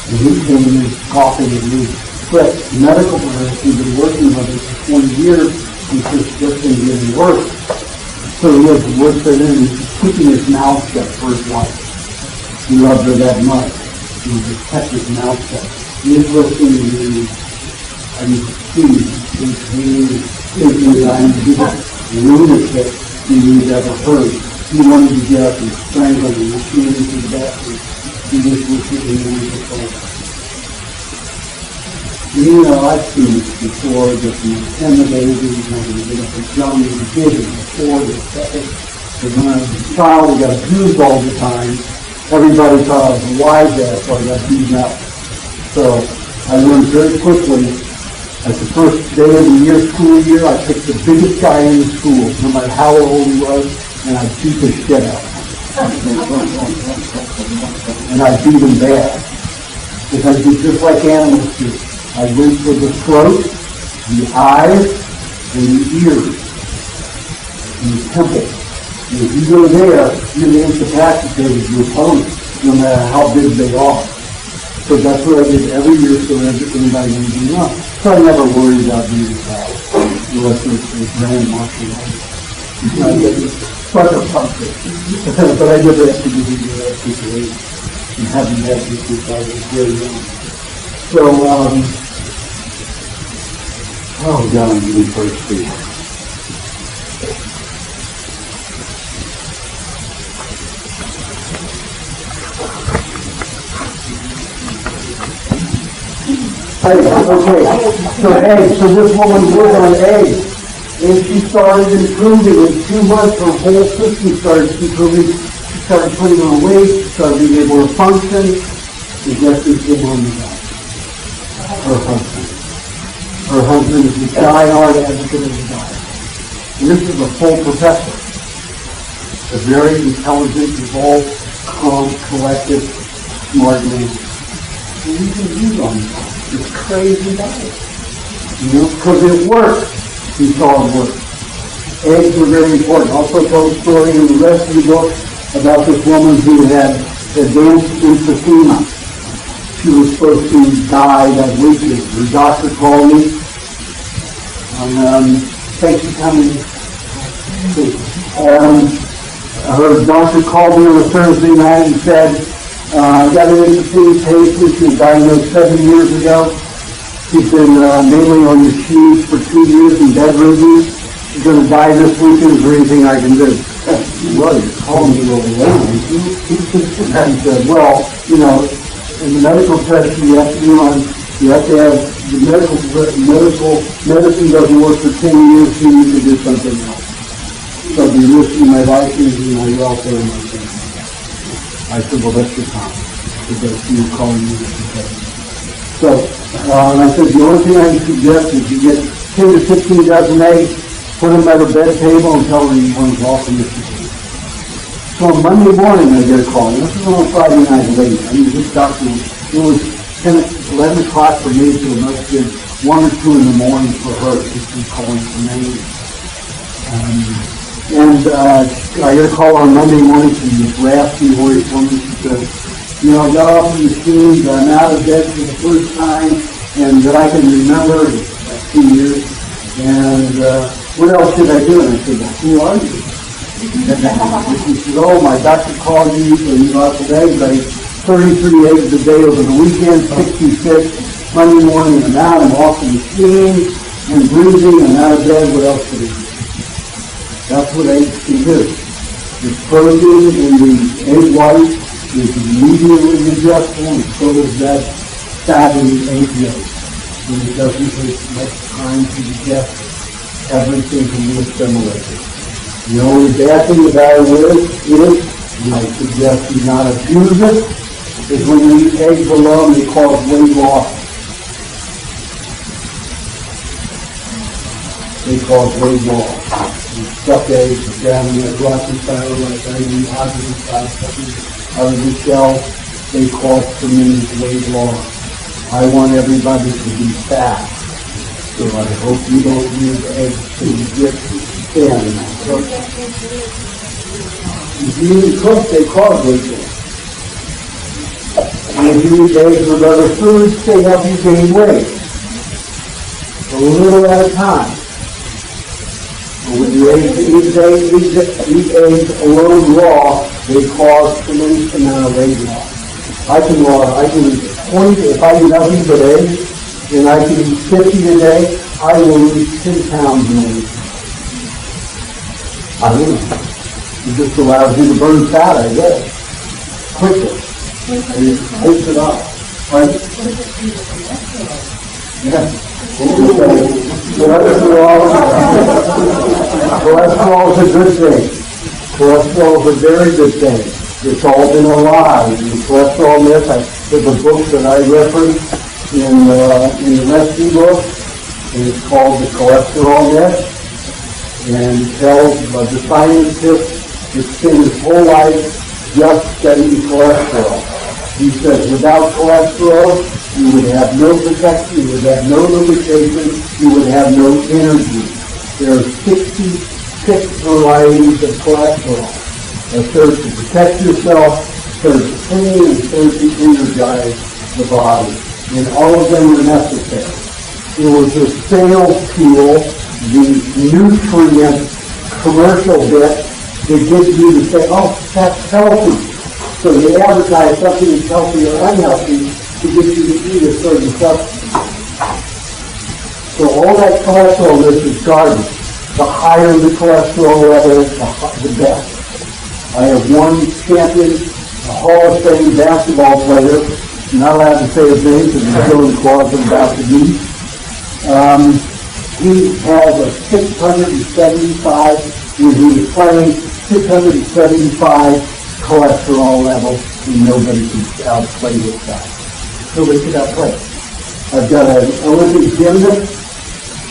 And he came in coughing at me. But medical professors have been working with us for 20 years, and it's just been getting worse. So he had to work it in, and he's keeping his mouth shut for his wife. He loved her that much. He just kept his mouth shut. He was listening to me. I used to see thinking I'm the biggest lunatic you've ever heard. He wanted to get up and strangle me and shoot me to the bathroom. He just looked at me and he was like, you know, I've seen this before, just intimidating, having to get up and jump and dig and before the second. Because when I was a child, we got abused all the time. Everybody thought I was a wise ass, so I got beaten up. So I learned very quickly, at the first day of the year, school year, I picked the biggest guy in the school, no matter how old he was, and I beat the shit out of him. And I beat him bad. Because I did just like animals do. I went for the throat, the eyes, and the ears, and the temples. And if you go there, you're incapacitated your opponent, no matter how big they are. So that's what I did every year so everybody knew me up. So I never worried about being bad. Unless it was grand martial arts. I did sucker puncher. But I never had to do that situation. And having that since I was very young. So, oh God, I'm getting thirsty. Okay, so this woman worked on eggs, and she started improving. In 2 months, her whole system started improving. She started putting on weight, she started being able to function, and guess who's the woman got? Her husband. Her husband is the diehard advocate of the diet. And this is a full professor. A very intelligent, evolved, calm, collected, smart man. And you can use on this crazy diet. You know, because it worked. He saw it work. Eggs were very important. Also told a story in the rest of the book about this woman who had advanced emphysema. She was supposed to die that weekend. Her doctor called me. Thanks for coming. Her doctor called me on a Thursday night and said, I got an emphysema patient. She was diagnosed 7 years ago. She's been mainly on your shoes for 2 years and bedridden. She's going to die this weekend. Is there anything I can do? Well, you called me over there. And he said, well, you know, in the medical profession, you have to be on, you have to have the medicine doesn't work for 10 years, so you need to do something else. So I'll be risking my life and my welfare and my family. I said, well, that's your time. Because you were calling me to protect me. So, and I said, the only thing I can suggest is you get 10 to 15 dozen eggs, put them at a bed table, and tell her you want to walk in the kitchen. So on Monday morning, I get a call. This is on Friday night late. I mean, this doctor, it was 11 o'clock for me, so it must have been 1 or 2 in the morning for her. She's been calling for me. I get a call on Monday morning from this raspy voice woman. She says, you know, I got off the machines, I'm out of bed for the first time, and that I can remember, like 2 years, and what else should I do? And I said, well, who are you? And she said, oh, my doctor called you, so you lost an egg, but 33 eggs a day over the weekend, 66, Monday morning, and now I'm off the machine, and breathing, and out of bed, what else should I do? That's what eggs can do. The protein in the egg white is immediately digestible, and so is that fat in the egg yolk. And it doesn't take much time to digest. Everything can be assimilated. The only bad thing about it is, and I suggest you not abuse it, is when you eat eggs alone, they cause weight loss. They cause weight loss. Stuck eggs down in that rocky style, like I mean, oxygen style, out of the shell, they cause tremendous weight loss. I want everybody to be fat, so I hope you don't use eggs to get thin. If you eat cooked, they cause weight loss. And if you eat eggs with other foods, they help you gain weight. A little at a time. When you eat eggs alone raw, they cause tremendous amount of weight loss. I can eat 20, if I eat nothing but eggs, and I can eat 50 a day, I will lose 10 pounds in a week. I don't know. It just allows you to burn fat, I guess, quickly. And it takes it off. Right? Yeah. Cholesterol is a good thing. Cholesterol is a very good thing. It's all been a lie. The cholesterol myth, there's a book that I reference in the rescue book, and it's called The Cholesterol Myth. And it tells the scientist that spent his whole life just studying cholesterol. He says without cholesterol, you would have no protection, you would have no lubrication, you would have no energy. There are 66 varieties of cholesterol. A third to protect yourself, a third to clean, and a third to energize the body. And all of them are necessary. It was a sales tool, the nutrient commercial bit that gets you to say, oh, that's healthy. So they advertise something that's healthy or unhealthy to get you to eat a certain substance. So all that cholesterol list is garbage. The higher the cholesterol level, the best. I have one champion, a Hall of Fame basketball player, not allowed to say his name because he's still in the closet about to leave. He has a 675, when he was playing, 675 cholesterol level, and nobody can outplay this guy. Nobody can outplay. I've got an Olympic gymnast.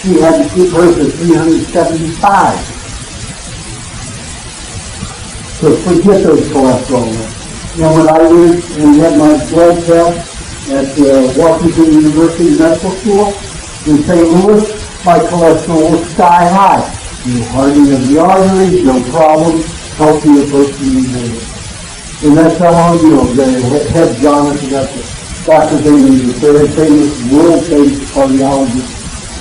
She had to keep hers at 375. So forget those cholesterol levels. Now when I went and had my blood test at Washington University Medical School in St. Louis, my cholesterol was sky high. No hardening of the arteries, no problem, healthier person than me. And that's how long ago the head John, I forgot the doctor's name, is a very famous, world-famous cardiologist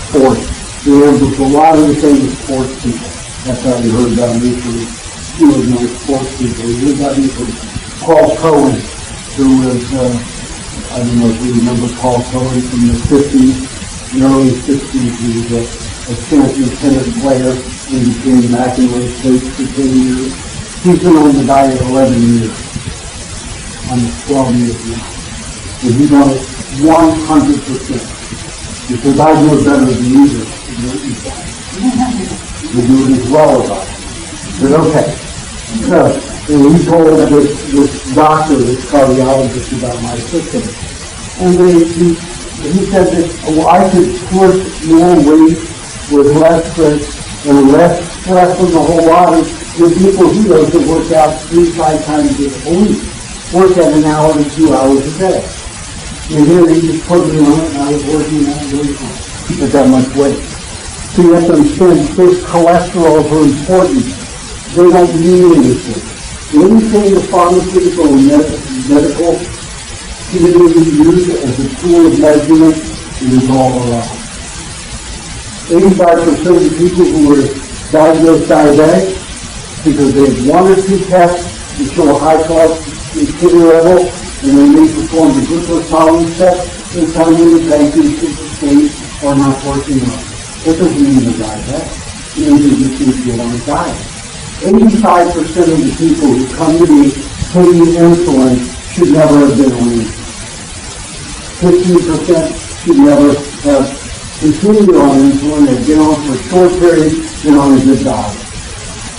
sports. There was a lot of the famous sports people. That's how you heard about me from he was no sports people. You heard about me from Paul Cohen, who was, I don't know if you remember Paul Cohen from the 50s, the early 60s. He was a champion tennis player and became McEnroe State for 10 years. He's been on the diet 11 years. I'm 12 years now. And he's on it 100%. Because I do it better than you do. You do it as well as I do. But okay. So, and he told this doctor, this cardiologist about my system. And he said that I could push more weight with less stress and less stress on the whole body than people he knows that work out 3-5 times a week. Work at an hour to 2 hours a day. And here he just put me on it and I was working out really fine. At that much weight. So you have to understand those cholesterols are important. They don't mean anything. Anything the pharmaceutical and medical community use as a tool of measurement is all around. 85% of the people who were diagnosed diabetic because they had 1 or 2 tests that show a high cholesterol level, and then they perform the glucose tolerance test, they tell you the pancreas and the state are not working well. That doesn't mean they're diabetic. It means they just need to get on a diet. 85% of the people who come to me taking insulin should never have been on insulin. 15% should never have continued on insulin. They've been on for a short period, been on a good diet.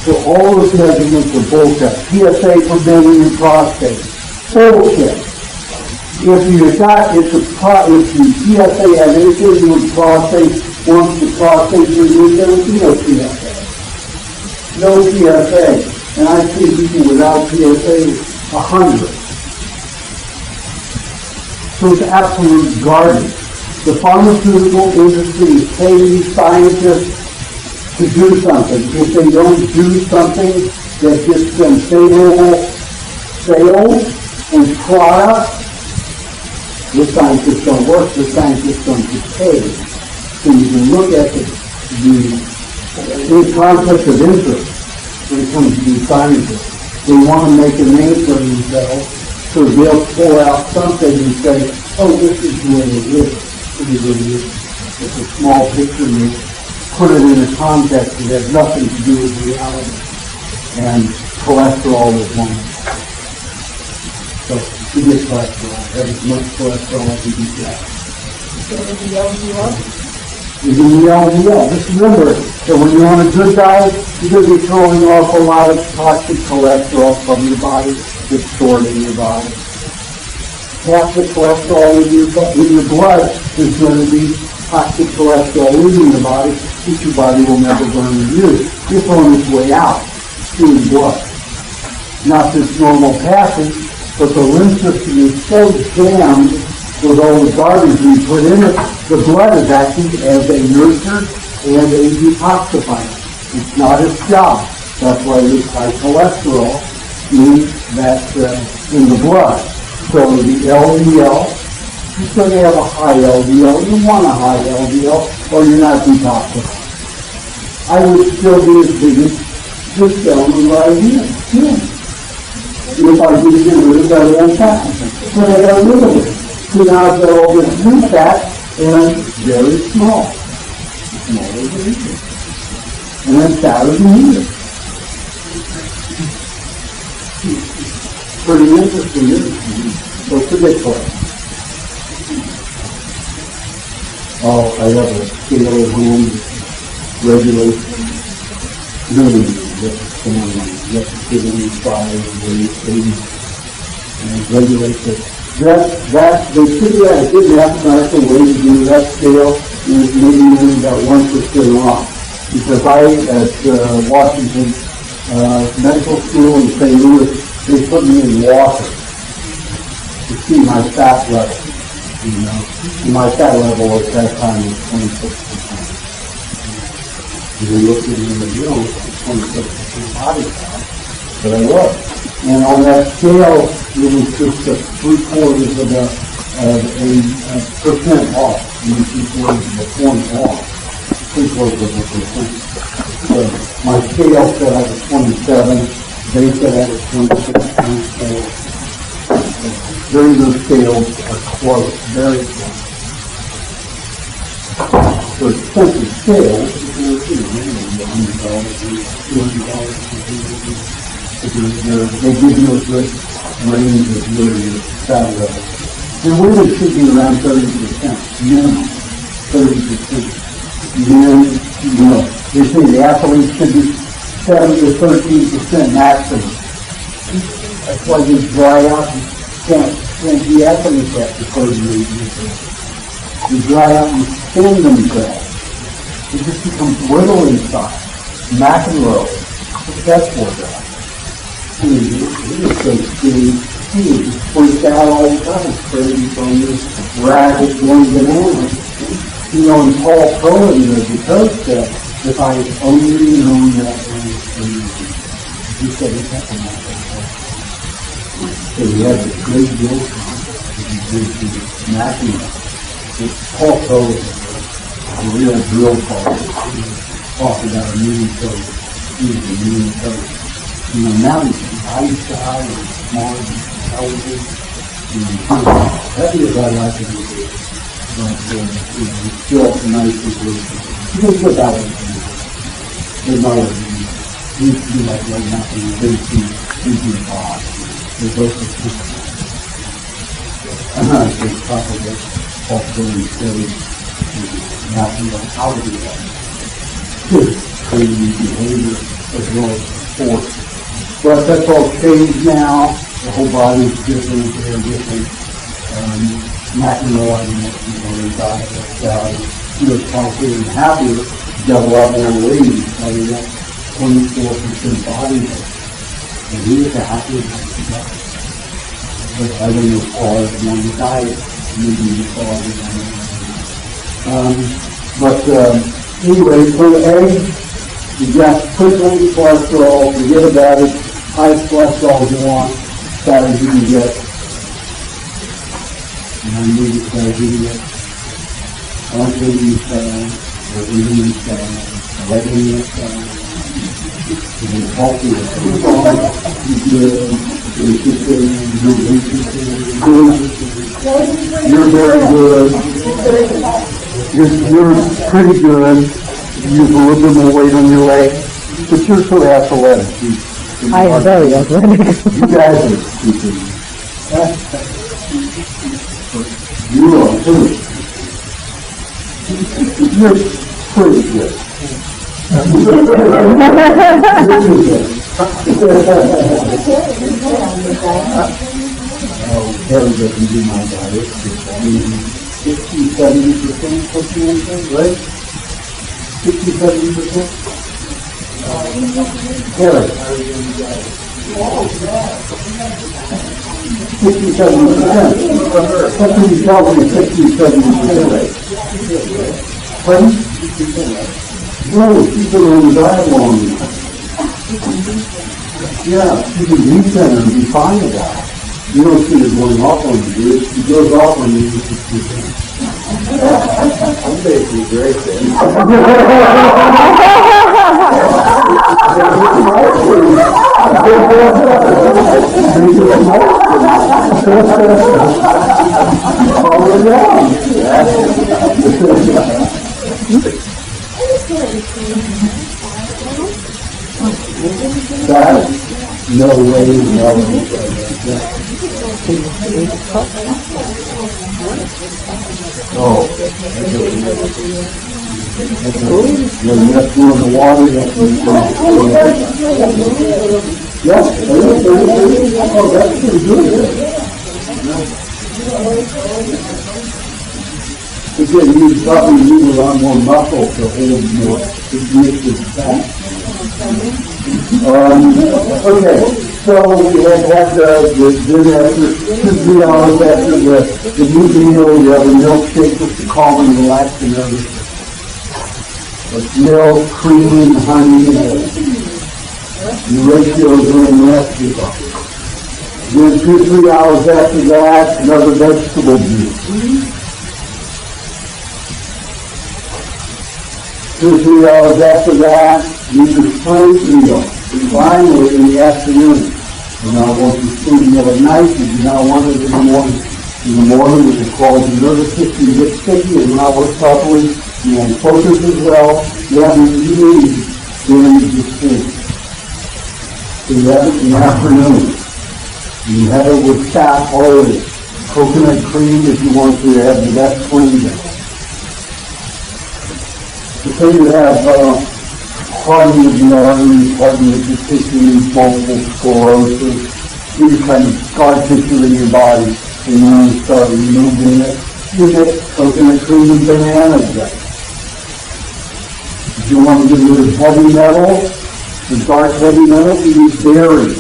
So all those measurements are bullshit. PSA for building your prostate. Bullshit. If the PSA has anything to do with prostate, once the prostate is removed, there will be no PSA. No PSA. And I see people without PSA 100. So it's absolute garbage. The pharmaceutical industry is paying these scientists to do something. If they don't do something that gets them favorable sales and products, the scientists don't work, the scientists don't get paid. So you can look at the conflict of interest when it comes to these scientists. They want to make a name for themselves, so they'll pull out something and say, oh, this is the way it is. It's a small picture and they put it in a context that has nothing to do with reality. And cholesterol is one. So you get cholesterol. Have as much cholesterol as you can get. So the LDL? Is in the LDL. Just remember that when you're on a good diet, you're going to be throwing off a lot of toxic cholesterol from your body that's stored in your body. Half the cholesterol in your blood is going to be toxic cholesterol in your body, which your body will never burn and use. It's on its way out through the blood. Not this normal passage, but the lymph system is so jammed with all the garbage we put in it, the blood is acting as a nurture and a detoxifier. It's not its job. That's why this high cholesterol means that in the blood. So the LDL, you're going to have a high LDL. You want a high LDL or you're not detoxified. I would still be as big as this gentleman right here. Yeah. If I didn't get rid of that old fat. But I got rid of it. So now I've got all this new fat and very small. Smaller than here. And then fatter than here. Pretty interesting, isn't it? What's the difference? Oh, I have a scale at home that regulates millions of activity, fire, weight, and regulates it. They figured out a good mathematical way to do that scale is maybe about 1% off. Because I, at Washington Medical School in St. Louis, they put me in water to see my fat level. And my fat level at that time was 26%. You're looking in the middle, 26% body fat, but I was. And on that scale, it was just a 3/4 of a percent off. 3/4 of a point off. 3/4 of a percent. So my scale said I was 27. They said I was 26.4. Very good scales are close, very close. So expensive scales, they give you a good range of your fat level. And women should be around 30%, minimum 30%. Men, they say the athletes should be 7 to 13% maximum. That's why they dry out and can't be athletes after 30 years. They dry out and spin themselves. They just become brittle inside. McEnroe, that's what that. He was so skinny, he was just freaked out all the time, crazy from this rabbit going bananas. And Paul Cohen, the coach said, if I had only known that when I was 3 years old. He said it happened like that. So he had this great deal of McEnroe. Paul Cohen, a real drill coach, talked about a mean coach. He was a mean coach. Now he's a nice guy and smart and intelligent. That is what I like to do. But he's still a nice person. He goes without it. There's no other reason. He used to be like right now in the big team, thinking boss. They're both the people. I think probably also in Philly, now you know how to do that. Good crazy behavior as well as sport. But that's all changed now. The whole body is different. They're different. McEnroe, I mean, he died he was healthier and happier. He got a lot more weight. So he got 24% body weight. And he was a happier guy. But I don't know as far as on the diet. Maybe you saw it. But anyway, for the eggs, you got quickly cholesterol. Forget about it. Highest cholesterol you want, fat as you can get. And I need it fat as you can get. I want to eat fat, or eating fat, letting it fat. To be healthy, you're very good. You're pretty good. You have a little bit more weight on your leg, but you're so athletic. I am very athletic. You guys are stupid. You are too. You're pretty good. Harry doesn't do my diet. 60-70% protein, right? 60-70%? Harry. 60-70%. How can you tell me 60-70%? Pardon? No, she's been on the diet long enough. Yeah, she can eat that and be fine with that. You don't see it going off on you. It goes off on you. I'm basically great then. That, no way, no way. Oh, you have to in the water. Yes, oh, that's pretty good. Again, you probably need a lot more muscle to hold more, to make this back. Okay, so we had the dinner after 2-3 hours after the meat meal. You have a milkshake just to calm and relax the nervous. With milk, cream, honey, the ratio is very nasty. Then 2-3 hours after that, another vegetable juice. 2-3 hours after that, you can fruit meal. And finally, in the afternoon, you now want your food meal at night. You do not want it in the morning. In the morning, it will cause your nervous system to get sticky and not work properly. You won't focus as well. You have what you need during the sleep. So you have it in the afternoon. You have it with fat always. Coconut cream if you want to have the best cream. So you have hardening of the arteries, hardening of the tissues, multiple sclerosis, these kind of scar tissue in your body, and you want to start removing it. You get coconut cream and banana juice. If you want to get rid of heavy metal, the dark heavy metal, you use berries.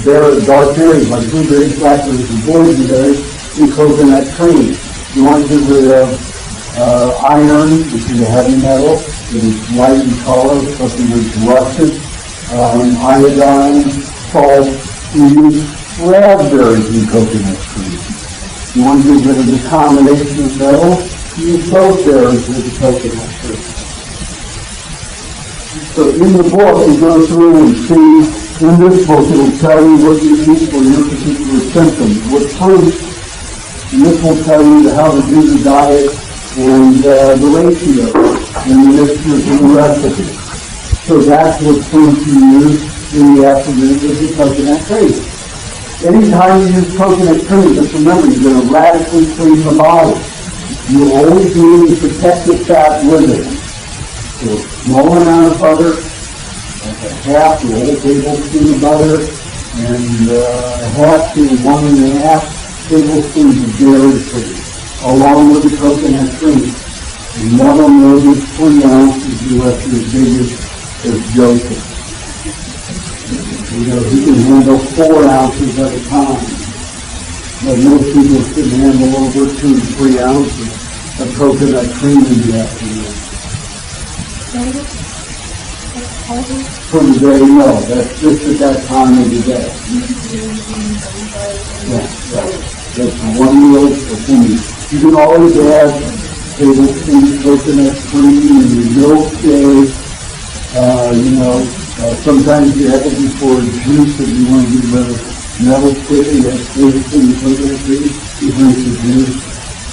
Dark berries like blueberries, blackberries, and boysenberries, and coconut cream. You want to get rid of iron, which is a heavy metal. It is light in color, something that's rusted. Iodine, salt. You use raspberries in coconut cream. You want to get rid of the combination of metals, you use both berries with the coconut cream. So in the book, you go through and see, in this book, it will tell you what you eat for your particular symptoms, what fruits, and this will tell you how to do the diet and the ratio, and the mixtures and the recipe. So that's what food you use in the afternoon with the coconut cream. Anytime you use coconut cream, just remember, you're going to radically clean the body. You always need to protect the fat with it. So a small amount of butter, like a half to a whole tablespoon of butter, and a half to 1.5 tablespoons of dairy cream, along with the coconut cream. And never more than 3 ounces unless you're as big as Joseph. You know, he can handle 4 ounces at a time. But most people can handle over 2 to 3 ounces of coconut cream in the afternoon. For the day, no. That's just at that time of the day. Yeah, that's one meal for food. You can always add tablespoons of coconut cream in your milkshake. Sometimes you have it before juice if you want to get rid of metal sticky. You have tablespoons of coconut cream. You drink the juice.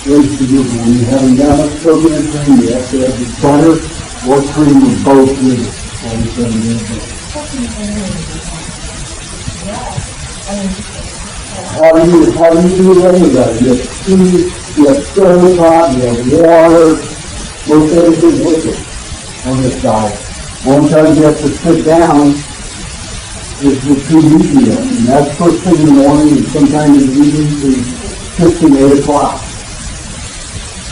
raise the usual. When you have that much protein and cream, you have to have the butter or cream or both with it. All of a sudden, how do you do any of that? You have cheese, you have stove hot, you have water, most everything with it on this diet. One time you have to sit down is the too easy, and that's first thing in the morning and sometime in the evening to 6 and 8 o'clock.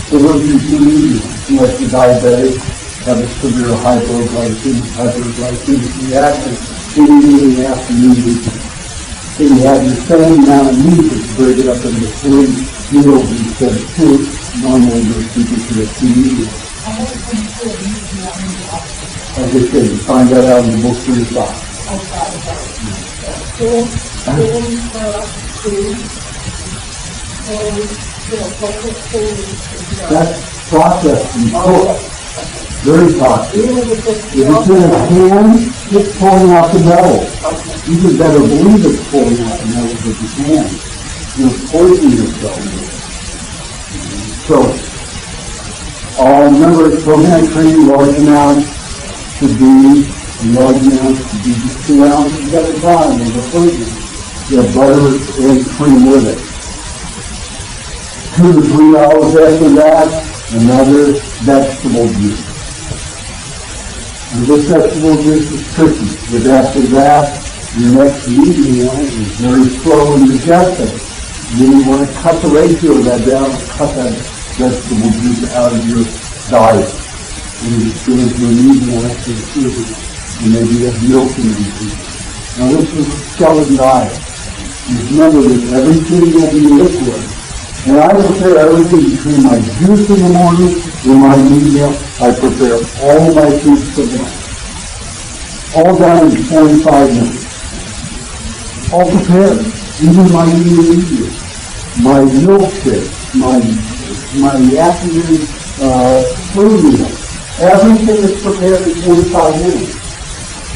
So those are too easy. Unless you're diabetic, have a severe hyperglycemic reaction, in the afternoon. So you have the same amount of meat to break it up into 3 meals instead of 2. Normally those people should have 2 meals. As I said, you find that out in the book for yourself. That's processed and cooked. Very toxic. If it's in a pan, it's pulling out the metal. You can better believe it's pulling out the metal with the pan. You're poisoning yourself. So, remember, coconut cream, large amount should be large amounts to be just 2 ounces at a time of the protein. You have butter and cream with it. 2 to 3 hours after that, another vegetable juice. And this vegetable juice is tricky, because after that, your next meat meal is very slow and digesting. Then you want to cut the ratio of that down, cut that vegetable juice out of your diet. And you go into a meat meal after the food. And maybe you have milk in the food. Now this is a skeleton diet. Just remember that everything will be liquid. And I prepare everything between my juice in the morning and my meat meal. I prepare all my foods for them. All done in 45 minutes. All prepared. Even my meat, my milkshake, my afternoon food meal. Everything is prepared in 45 minutes.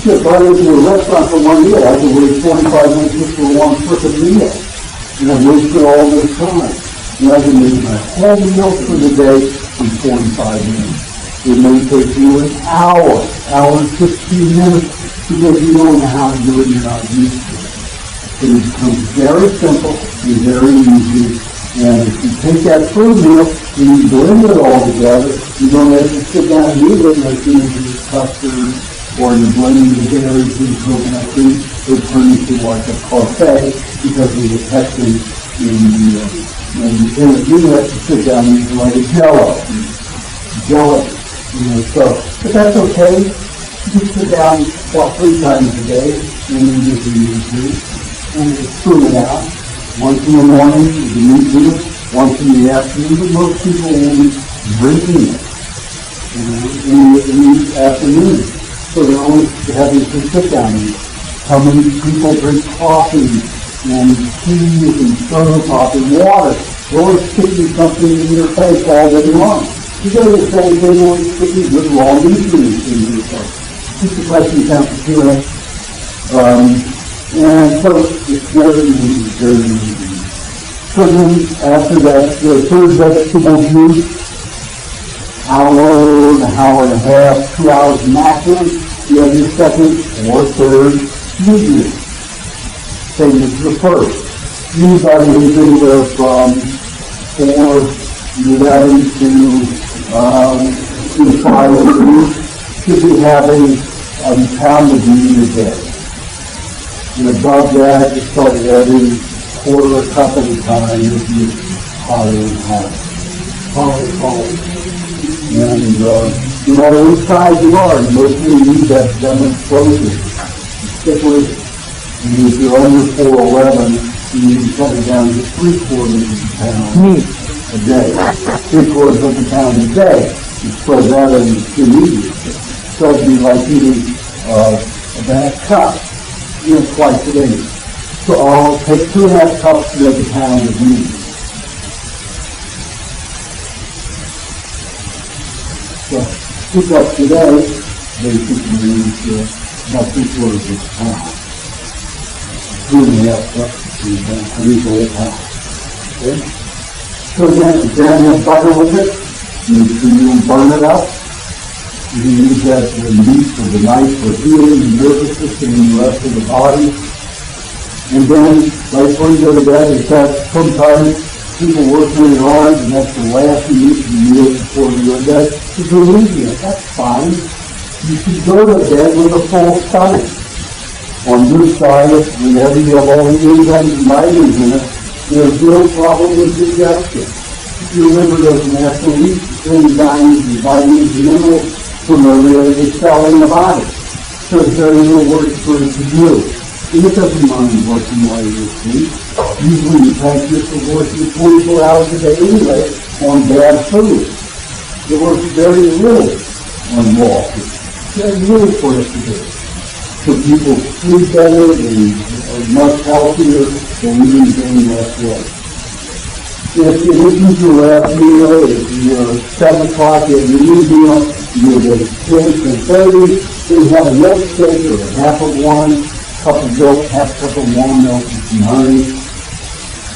If I went to a restaurant for one meal, I could wait 45 minutes just for one frickin' meal. And I've wasted all this time. And I can make my whole meal for the day in 45 minutes. It may take you an hour and 15 minutes, because you don't know how to do it and you're not used to it. It becomes very simple and very easy. And if you take that food meal and you blend it all together, you don't have to sit down and eat it like you do custard, or you're blending the berries and coconut cream. It turns into like a parfait because of the texture in the and you have to sit down and eat like a jello, so, but that's okay. You can sit down about 3 times a day, and you just eat it, and just spoon it out. Once in the morning, the meat meal, once in the afternoon, but most people will be drinking it in the afternoon. So they're only having to sit down and eat. How many people drink coffee and tea and soda pop and water? They're always sticking something in your face all day long. You go to the same thing, always sticking with raw nutrients in your face. Just a question of temperature. And so it's very easy. So then after that, the third vegetable juice, hour and a half, 2 hours maximum, you have your second or third meat juice. Same as the first. Usually is anywhere from 4 to 11 to 5 weeks. Should be having a pound of meat a day. And above that, you start adding quarter a cup at a time as you hotter and hotter. And no matter which size you are, most of you need that much protein. Particularly if you're under 411, you need to cut it down to 3/4 of a pound a day. 3/4 of a pound a day. You spread that in 2 meals. So it'd be like eating about a cup, twice a day. So I'll take 2.5 cups to every pound of meat. So 2 cups a day, basically is about 3/4 of a pound. 2.5 cups is about 3/4 pound. Okay? So then you butter with it, you burn it up. You can use that for the meat, for the knife, for healing the nervous system and the rest of the body. And then, right before you go to bed, is that sometimes people work really hard and that's the last meal before you go to bed. It's alleviate, that's fine. You should go to bed with a full stomach. On this diet, whenever you have all the enzymes and vitamins in it, there's no problem with digestion. Your liver doesn't have to eat enzymes and vitamins and minerals from every cell in the body. So there's very little work for it to do. And it doesn't mind working while you're asleep. Usually the pancreas will work 24 hours a day anyway on bad food. It works very little on raw food. Very little for it to do. So people sleep better, they are much healthier, and even gain less weight. If it isn't your last meal, if you're 7 o'clock at your meal, you're at 6 and 30, then have a milkshake or half of one, cup of milk, half cup of warm milk with some honey.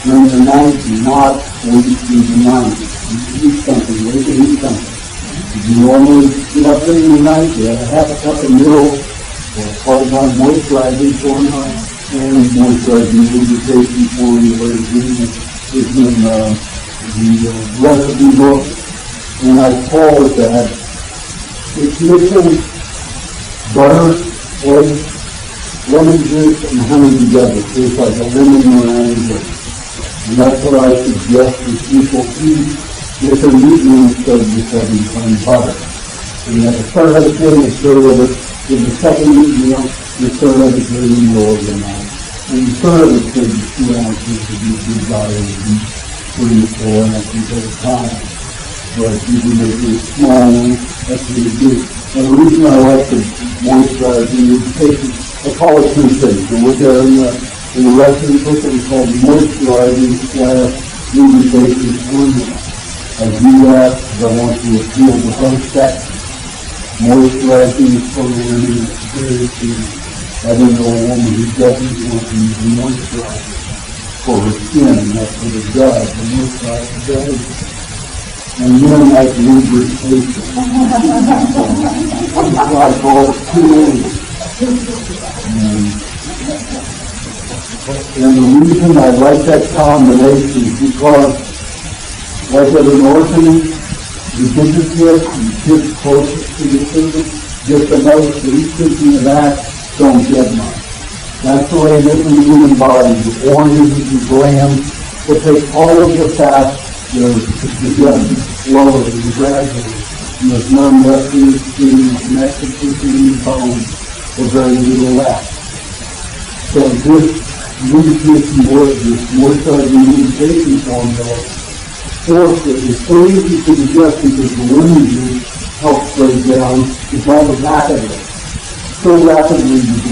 During the night, you're not waiting through the night. You eat something, wait to eat something. If you normally get up during the night, you have a half a cup of milk, or part of our moisturizing formula, and moisturizing lubrication formula is in the recipe book, and I call it that. It's mixing butter, eggs, lemon juice, and honey together. It's like a lemon meringue juice. And that's what I suggest that people eat with their meat instead of just having plain butter. And at the start of the day, you serve it. In the second meat meal, you serve it during the middle of the night. And you serve it for 2 ounces of your good diet and 3 or 4 ounces at a time. But you can make it small, that's what you do. And the reason I like to moisturize the lubrication, I call it 2 things. And we're there in the recipe book, it's called moisturizing / lubrication formula. I do that because I want to appeal to both sexes. Moisturizing is for women, very key. I don't know a woman who doesn't want to use a moisturizer for her skin, and that's what it does. The moisturizer does. And men like lubrication. That's why I call it 2 A's. And the reason I like that combination is because, like at an orphanage, the bigger kids and kids closest to the children get the most, but each kids in the back don't get much. That's the way it is in the human body. The oranges and grams will take all of the fat, the slower and gradually. And there's none left in the skin, connected to the bone, or very little left. So this lubrication work, this moisturizing lubrication formula, force it is so easy to digest because the lemon juice helps break down the back of it. So rapidly the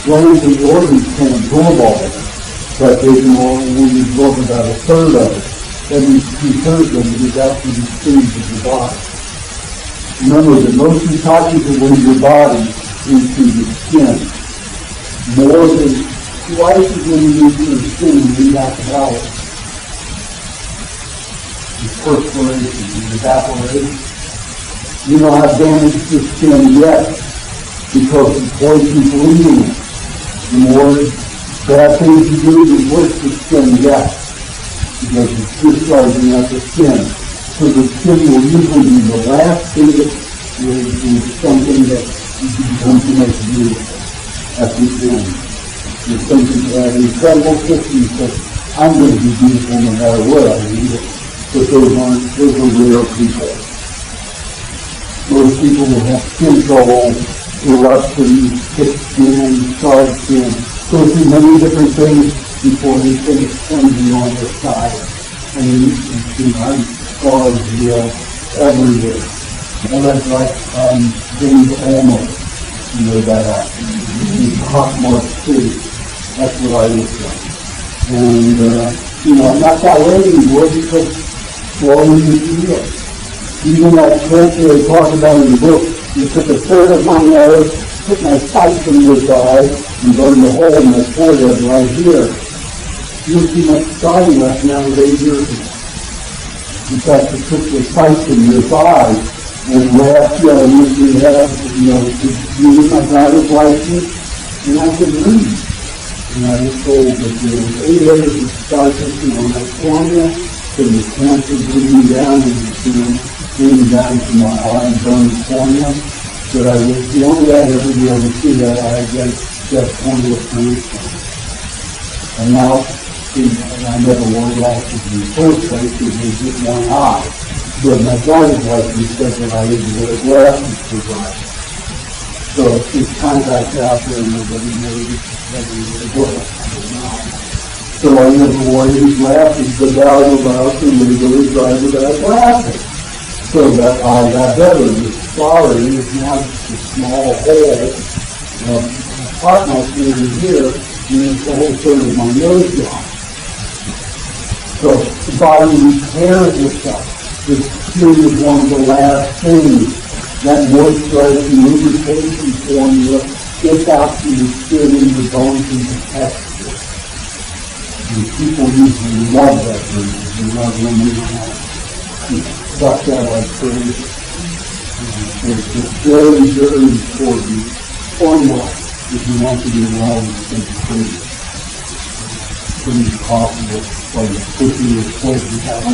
brains and organs can absorb all of it. But they can only absorb about a third of it. That means 2/3 of it is actually exchange of the body. Remember, the most toxins in your body into the skin. More than twice as many into the skin lead out the bowel. Perspiration and evaporation. You don't have damage to the skin yet because the poison's leaving it. The more bad things you do, the worse the skin gets because it's discharging out the skin. So the skin will usually be the last thing that will do something that becomes the most beautiful at the end. There's something that has incredible system that I'm going to be beautiful no matter what I do. But those are rare people. Most people will have skin trouble, eruption, thick skin, scarred skin, go through many different things before they finish cleansing on their side. And you can see I'm scars everywhere. And that's like James Olmos, that hot marks too. That's what I look like. And, I'm not that way anymore because slowly you heal. Even that cancer they talk about in the book, you took a third of my nose, put my sight in your eye, and burned a hole in my forehead right here. You don't see much scarring left now with 8 years ago. In fact, it took the sight in this eye and last year I usually have, use my driver's license, and I could read. And I was told that there was 8 layers of scar tissue on my cornea, so the cancer bleeding down and bleeding down to my eye and burned cornea, that I was the only guy ever be able to see that eye again, that cornea transplant. And now, I never wore glasses in the first place because it was just one eye. But my driver's license said that I didn't wear glasses to drive. So it's contacts out there and nobody knows that we wear glasses. So I never wore any glasses, but now I'm about to legally drive without glasses. So that eye got better. The scar is now just a small hole. Part my finger here, and it's the whole third of my nose gone. So the body repairs itself. This skin is one of the last things. That moisturizing lubrication formula gets out to the skin and the bones and the texture. And people usually love that version. They love when they suck that like crazy. It's a very, very important formula if you want to be well in the crazy. Pretty possible, like pushing your foot without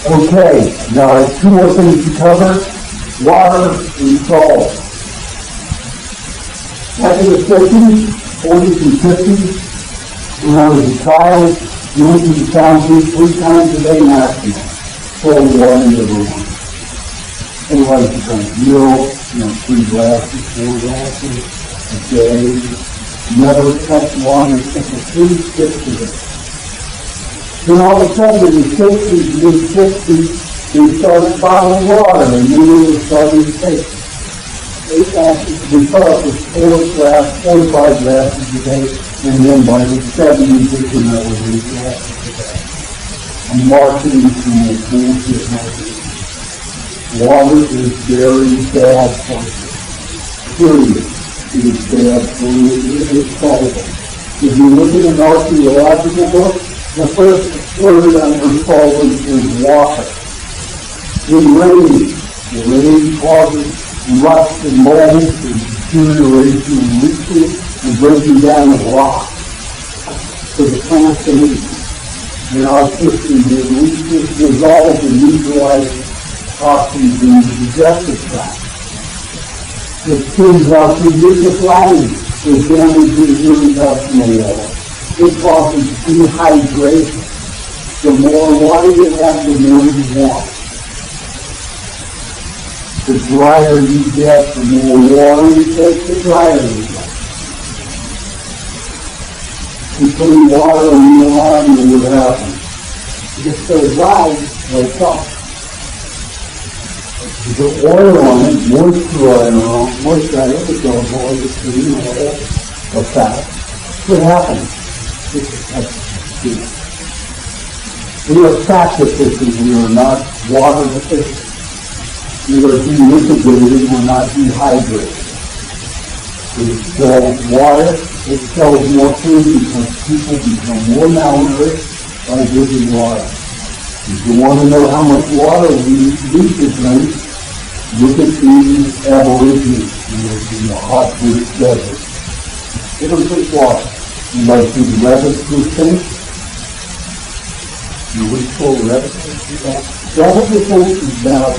Okay, now I have 2 more things to cover. Water and salt. Back in the 50s, 40s, and 50s, when I was a child, you went to the fountain 3 times a day maximum. Full water in everyone. Everybody could drink milk, 3 glasses, 4 glasses a day. Never touch water except for 3 sips a day. Then all of a sudden, in the 60s, mid-60s, they started bottling water, and then they were starting to take 8 glasses. We thought it was 45 glasses a day, and then by the 70s, they came out with 8 glasses a day. I'm marketing from the bullshit marketing. Water is very bad for you. Period. It is bad for you. It is soluble. If you look at an archaeological book, the first word under solvent is water. In rain, the rain causes rust and mold and deterioration and leaching and breaking down of rock. So the plants can eat. In our system, the leaches dissolve and neutralize toxins in the digestive tract. It turns out to be the flying that damages your intestinal wall. It causes dehydration. The more water you have, the more you want. The drier you get, the more water you take, the drier you get. You put water in your arm and what happens? It gets so dry, it's up. You put oil on it, moisture, it goes all the cream or fat. What happens? We are fat deficient, we are not water deficient. We are dehydrated, we're not dehydrated. It sells water, it sells more food because people become more malnourished by drinking water. If you want to know how much water we need to drink, look at the Aborigines in the hot British desert. They don't drink water. You might see the rabbit-proof You would call rabbit-proof. Rabbit-proof is about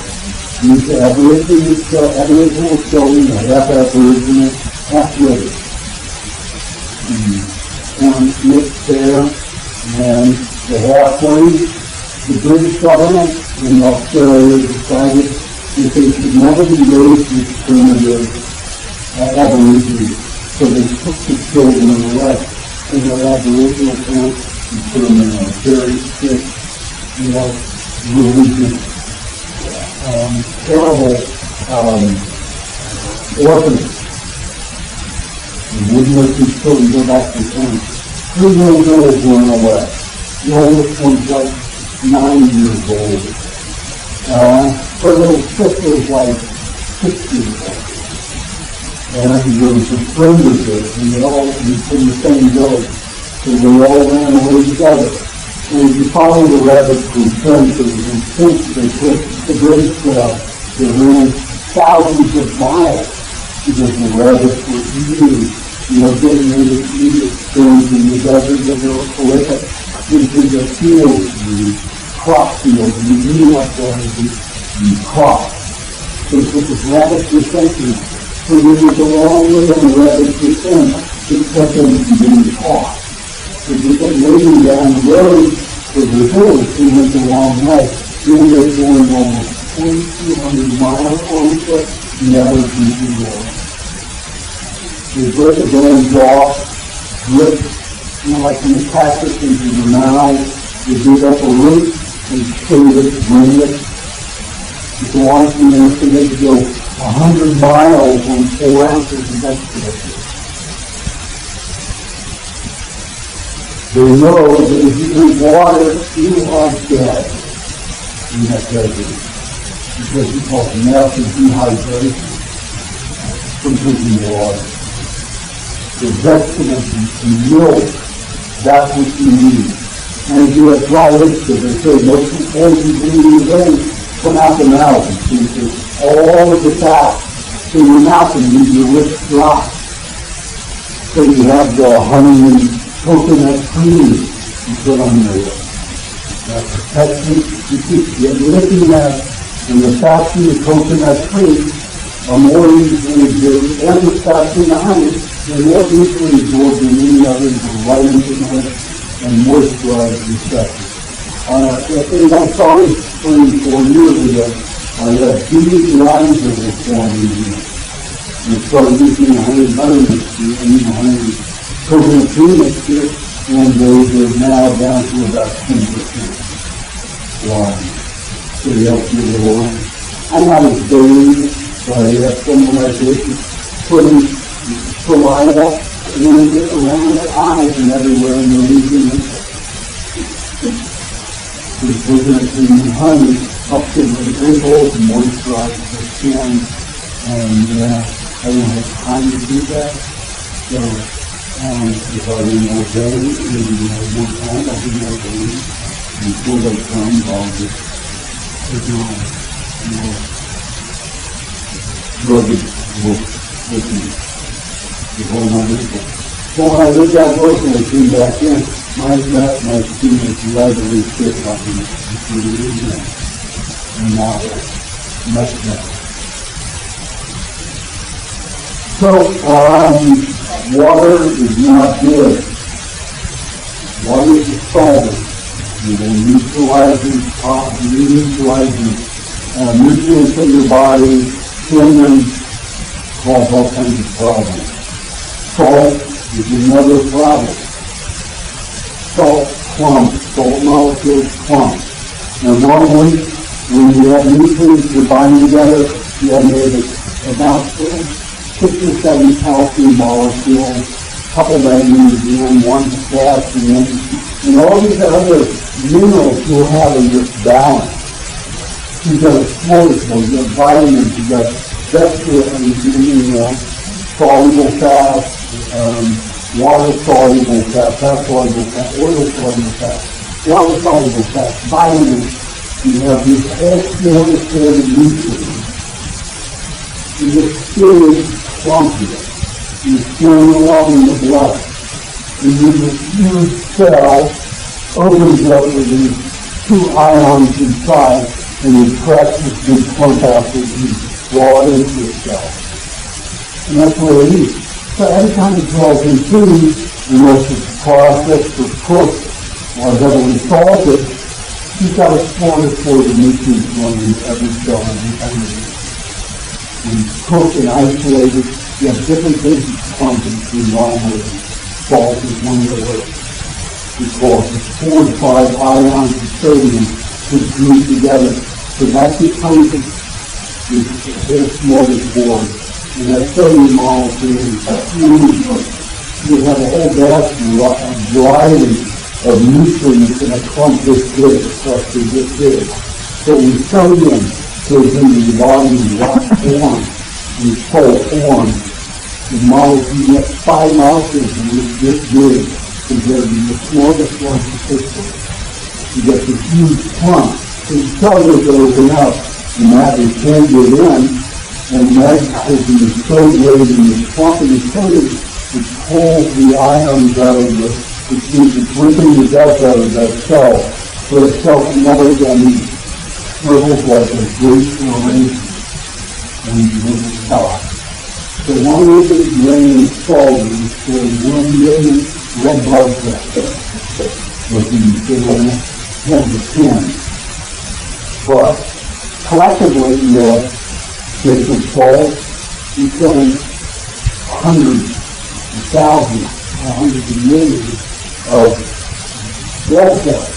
these Aboriginal children, half-Aboriginal, half-British. And mixed there, and the halfways, the British government in Australia decided that they should never be raised with primitive Aborigines. So they took the children and left in their Aboriginal camps and put them in a very strict, religious, terrible orphanage. They wouldn't let these children go back to camp. 3 little girls were in a way. The oldest one's like 9 years old. Her little sister was like 6 years old. And there was a friend of his, and they all was in the same village. So they all ran away together. And if you follow the rabbits through fences and since they put the great trail, they ran thousands of miles because the rabbits were eating, getting ready to eat things in the desert that were prolific into the fields, the crop fields, and eating up the crops. So the rabbits were thinking, so there was a long way on the rabbits were sent to kept them from being caught. So they kept waiting down the road for the hills who went a long way. Then they were going almost 2,200 miles on foot, never being there. They break the bones off, rip, like in the cactus into the mouth. They dig up a root and shave it, bring it. You go on from there, so they could go 100 miles on 4 ounces of vegetables. They know that if you drink water, you are dead in that desert. Because you call massive dehydration from drinking water. The vegetables and milk, that's what you need. And if you have dry lips, they say most important ingredients come out the mouth. So all of the fat in your mouth and leave your lips dry. So you have the honey and coconut cream you put on your lips. That protects you. You keep licking that, and the fat in the coconut cream are more easily absorbed, and the fat in the honey are more easily absorbed than any other vitamins in the lip and moisturize your cells. In my sorry spring 4 years ago, I had huge lines that were forming here. And started using honey butter mixture and honey coconut cream mixture, and those are now down to about 10% wine. So you help me with the wine. I'm not as big, but I have someone like this putting saliva around their eyes and everywhere in the region. The coconut cream and honey helps them with wrinkles and moisturize the skin. And I don't have time to do that. So if I didn't know better, maybe more time, I'll do more days. Before they come, I'll just take on rugged work with me. The whole night. So when I lived out work and I came back in, my skin was leathery thick like in and now it's much better. So, water is not good. Water is a solvent. You will neutralize nutrients in your body, skin them, cause all kinds of problems. Salt is another problem. Salt clumps, salt molecules clump. And normally, when you have nutrients that bind together, you have made about 6 or 7 calcium molecules, a couple magnesium, 1 potassium, and all these other minerals you'll have in this balance. You've got a soluble, you've got vitamins, you've got vegetable, soluble fat, water-soluble fat, fat-soluble fat, oil-soluble fat, water-soluble fat, vitamins. You have this whole smorgasbord of nutrients. And the skin is clumpy. You're flowing along in the blood. And then this huge cell opens up with these 2 ions inside, and it cracks this big clump out that you draw it into itself. And that's what it is. So every time it draws in food, unless it's processed or cooked or heavily salted, you've got a smorgasbord of nutrients going in every cell and every. When cooked and isolated, you have different things that come between normally. Salt is one of the ways. Because it's 4 to 5 ions of sodium to group together. So that becomes a smorgasbord. And that sodium molecule is huge. You have a whole basket of variety of nutrients in a clump this big, especially this big. So when sodium goes into the body in rock form, in cold form, the molecule, you get 5 molecules and it's this big compared to the smorgasbord of crystals. you get this huge clump. So the cellulose will open up, and that it can get in, and magnetism is so great in this clump in the coating, it pulls the ions out of the, which means it's ripping the dust out of that cell, so the cell can never again shrivels like a great arrangement and little cell. So one little grain of salt is for 1 million red blood cells, looking for 10 to 10. But collectively, the bits of salt is killing hundreds of thousands, hundreds of millions of blood cells.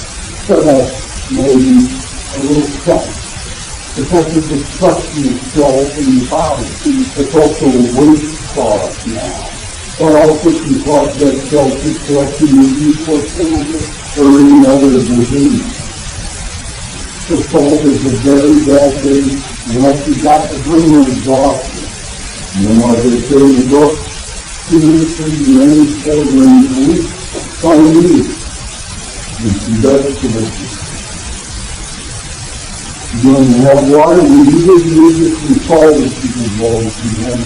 So that's maybe a little stuff. It's also destruction of cells in the body. It's also a waste product now. But also can cause that cell destruction maybe for cancer or any other disease. So salt is a very bad thing unless you got the green exhaustion. You know what they say in the book? 2 to 3 grains, 4 grains a week. That's all you need. And some vegetables. You're going to have water, and you just use it from salt as people's bowls. You have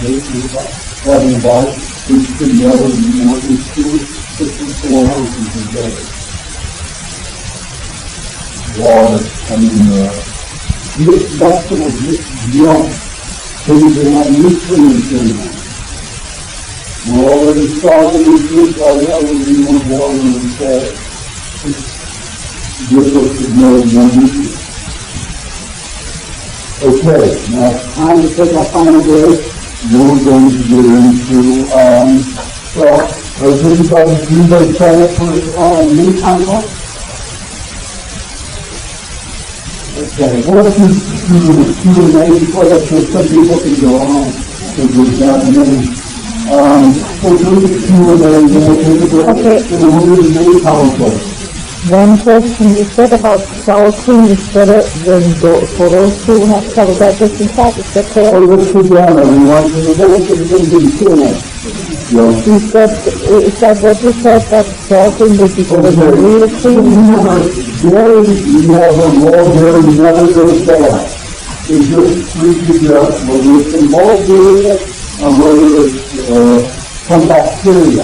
having a bite, it's together, and you want to do it, it's 4 ounces a day. Water, mixed vegetables, mixed junk, things that have nutrients in them. We're already starving nutrients, all that would be more water and salt. It's difficult to know more nutrients. Okay, now it's time to take our final break. Then we're going to get into, has anybody sign up for new title? Okay, what if you do the Q&A before that, so some people can go on, because we've got many. We'll do the Q&A, then we'll take a break. Okay. And then we'll do the main PowerPoint. One question you said about salting instead of for those who have trouble digesting fat, is that correct? Oh, let's sit down, everyone, because we're going to do the Q&A. You said, is that what you said, that salting would be for the real clean? Dairy, you have a raw dairy, never goes bad. It just freezes up, whether it's in bacteria or whether it's some bacteria.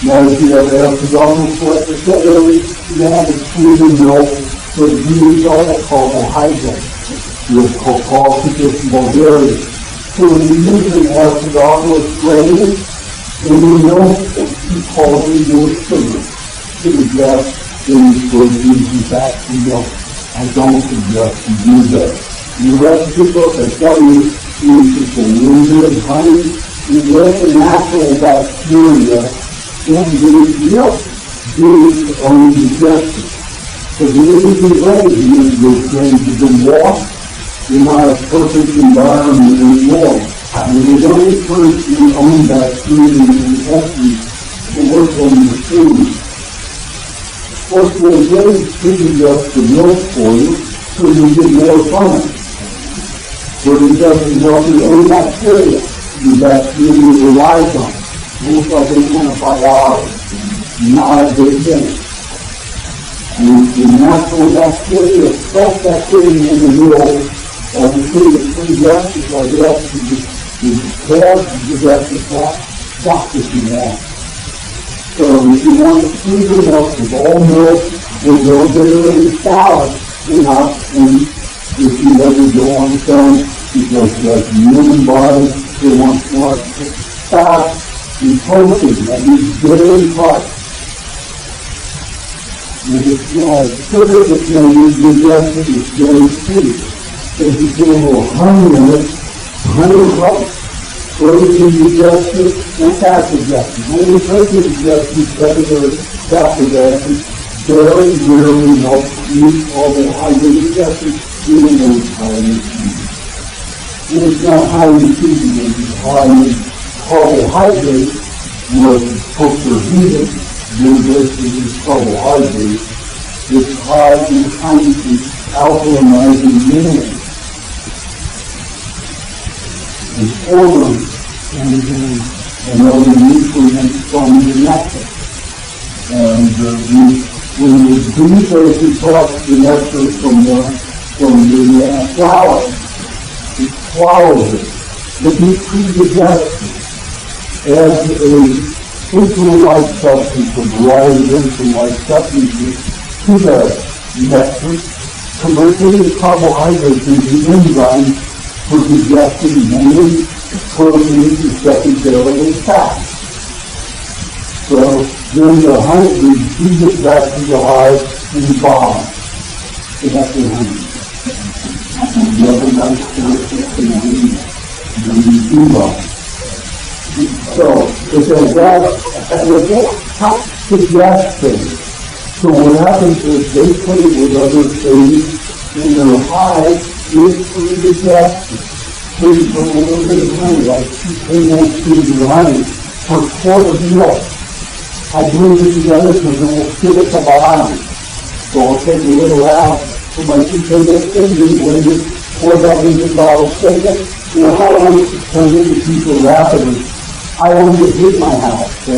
Now, if you have Aajonus Vonderplanitz, you have a sweetened milk, so it uses all that carbohydrates. You have cocoa from Bulgaria. So when you use an Aajonus grain in the milk, you call it your sugar. Sugar things for using fat and milk. I don't suggest you do that. The recipe book, I tell you, uses a little bit of honey, you let the natural bacteria in the milk do on digestion. So the easy way to use those things is to wash. You're not a perfect environment anymore. And you don't encourage your own bacteria and intestines to work on your food. Of course, we're getting treated up the milk for you, so you get more from it. But it doesn't help your own bacteria. The bacteria relies on it. Looks like an antibiotic. Not a good thing. The natural bacteria, self bacteria in the milk, or the food that pre-digested, or the stock that you want. So if you want to feed your milk with all milk, with a little bit of any salad, and if you ever go on the phone, because like the human body, they want more fat and protein, that means dairy products. Sugar that's going to be digested is very sweet. So if you put a little honey in it, honey helps protein digestion and fat digestion. Only protein digestion is better than fat digestion. Dairy really helps eat all the hydrated digestion, even though it's highly sweet. And it's not highly sweet, it's highly carbohydrate, where folks are heated, then this is carbohydrate. It's high in kinds alkalinizing minerals and hormones and other nutrients from the nectar. And when you breathe those you talk the nectar from the flower, it swallows it. But you pre-digestion as a insulin-like substance, a variety of insulin-like substances to the nectar, converting the carbohydrates into enzymes for digesting mainly proteins and secondarily fat. So during the honey, we get back to the hive in the bottom. So that's the honey. The other nice so it's a top suggestion. So what happens is they put it with other things in their hive is for the digestion. So you put a little bit of honey, like 2 tablespoons of honey for a quart of milk. I blend it together because it will sit at the bottom. So I'll take a little out for my 2 tablespoons and blend it, pour that into the bottle, shake it. You know how long it turns into people rapidly. I only get hit my house, so,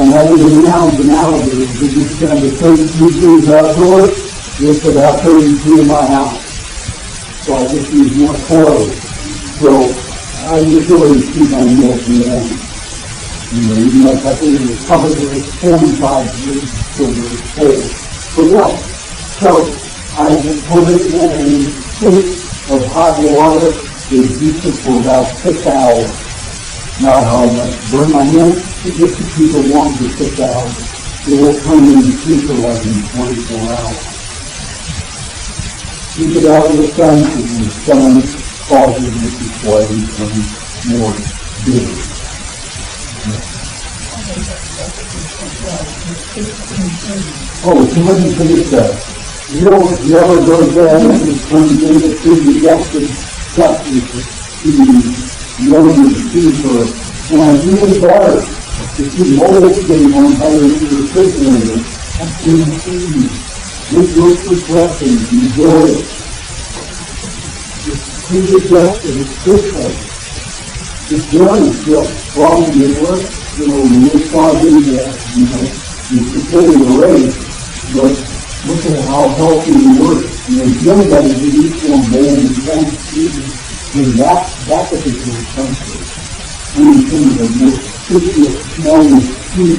and I live in mountains and alligators. We just kind of 32 degrees outdoors, it's about 32 in my house. So I just use more clothes. So I usually keep my milk in the end. You know, even though I think it was probably 45 degrees Celsius for milk. So I put it in a sink of hot water. It heats it for about 6 hours. Not hard enough to burn my hand. It gets to keep it warm for 6 hours. It will turn into super like in 24 hours. Keep it out of the sun, and the sun causes it to swell and become more bitter. Oh, somebody finished that. You don't never go down and it turns into pre-digested substances. You don't need to see for it. And I really better. If you mold it, getting on better in the refrigerator, that's easy. Make those refreshing, enjoy it. It's pre-digested, it's different. The journey feels strong in your work, you know, when you're starving, you're preparing a race, but look at how healthy you work. You know, if anybody who eats one bowl and Thanksgiving, that's a particular country. I mean, some of the most citrus smelling food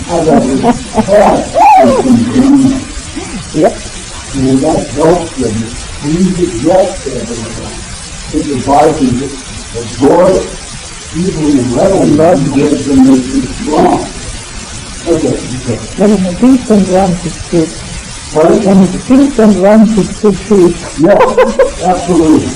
I've ever had is from Germany. Yep. And that helps them. We digest everything. If the body can absorb it easily and readily, you get it and make it strong. Okay. When it thinks and runs, it's good. Pardon? When it thinks and runs, it's good food. Yes, absolutely.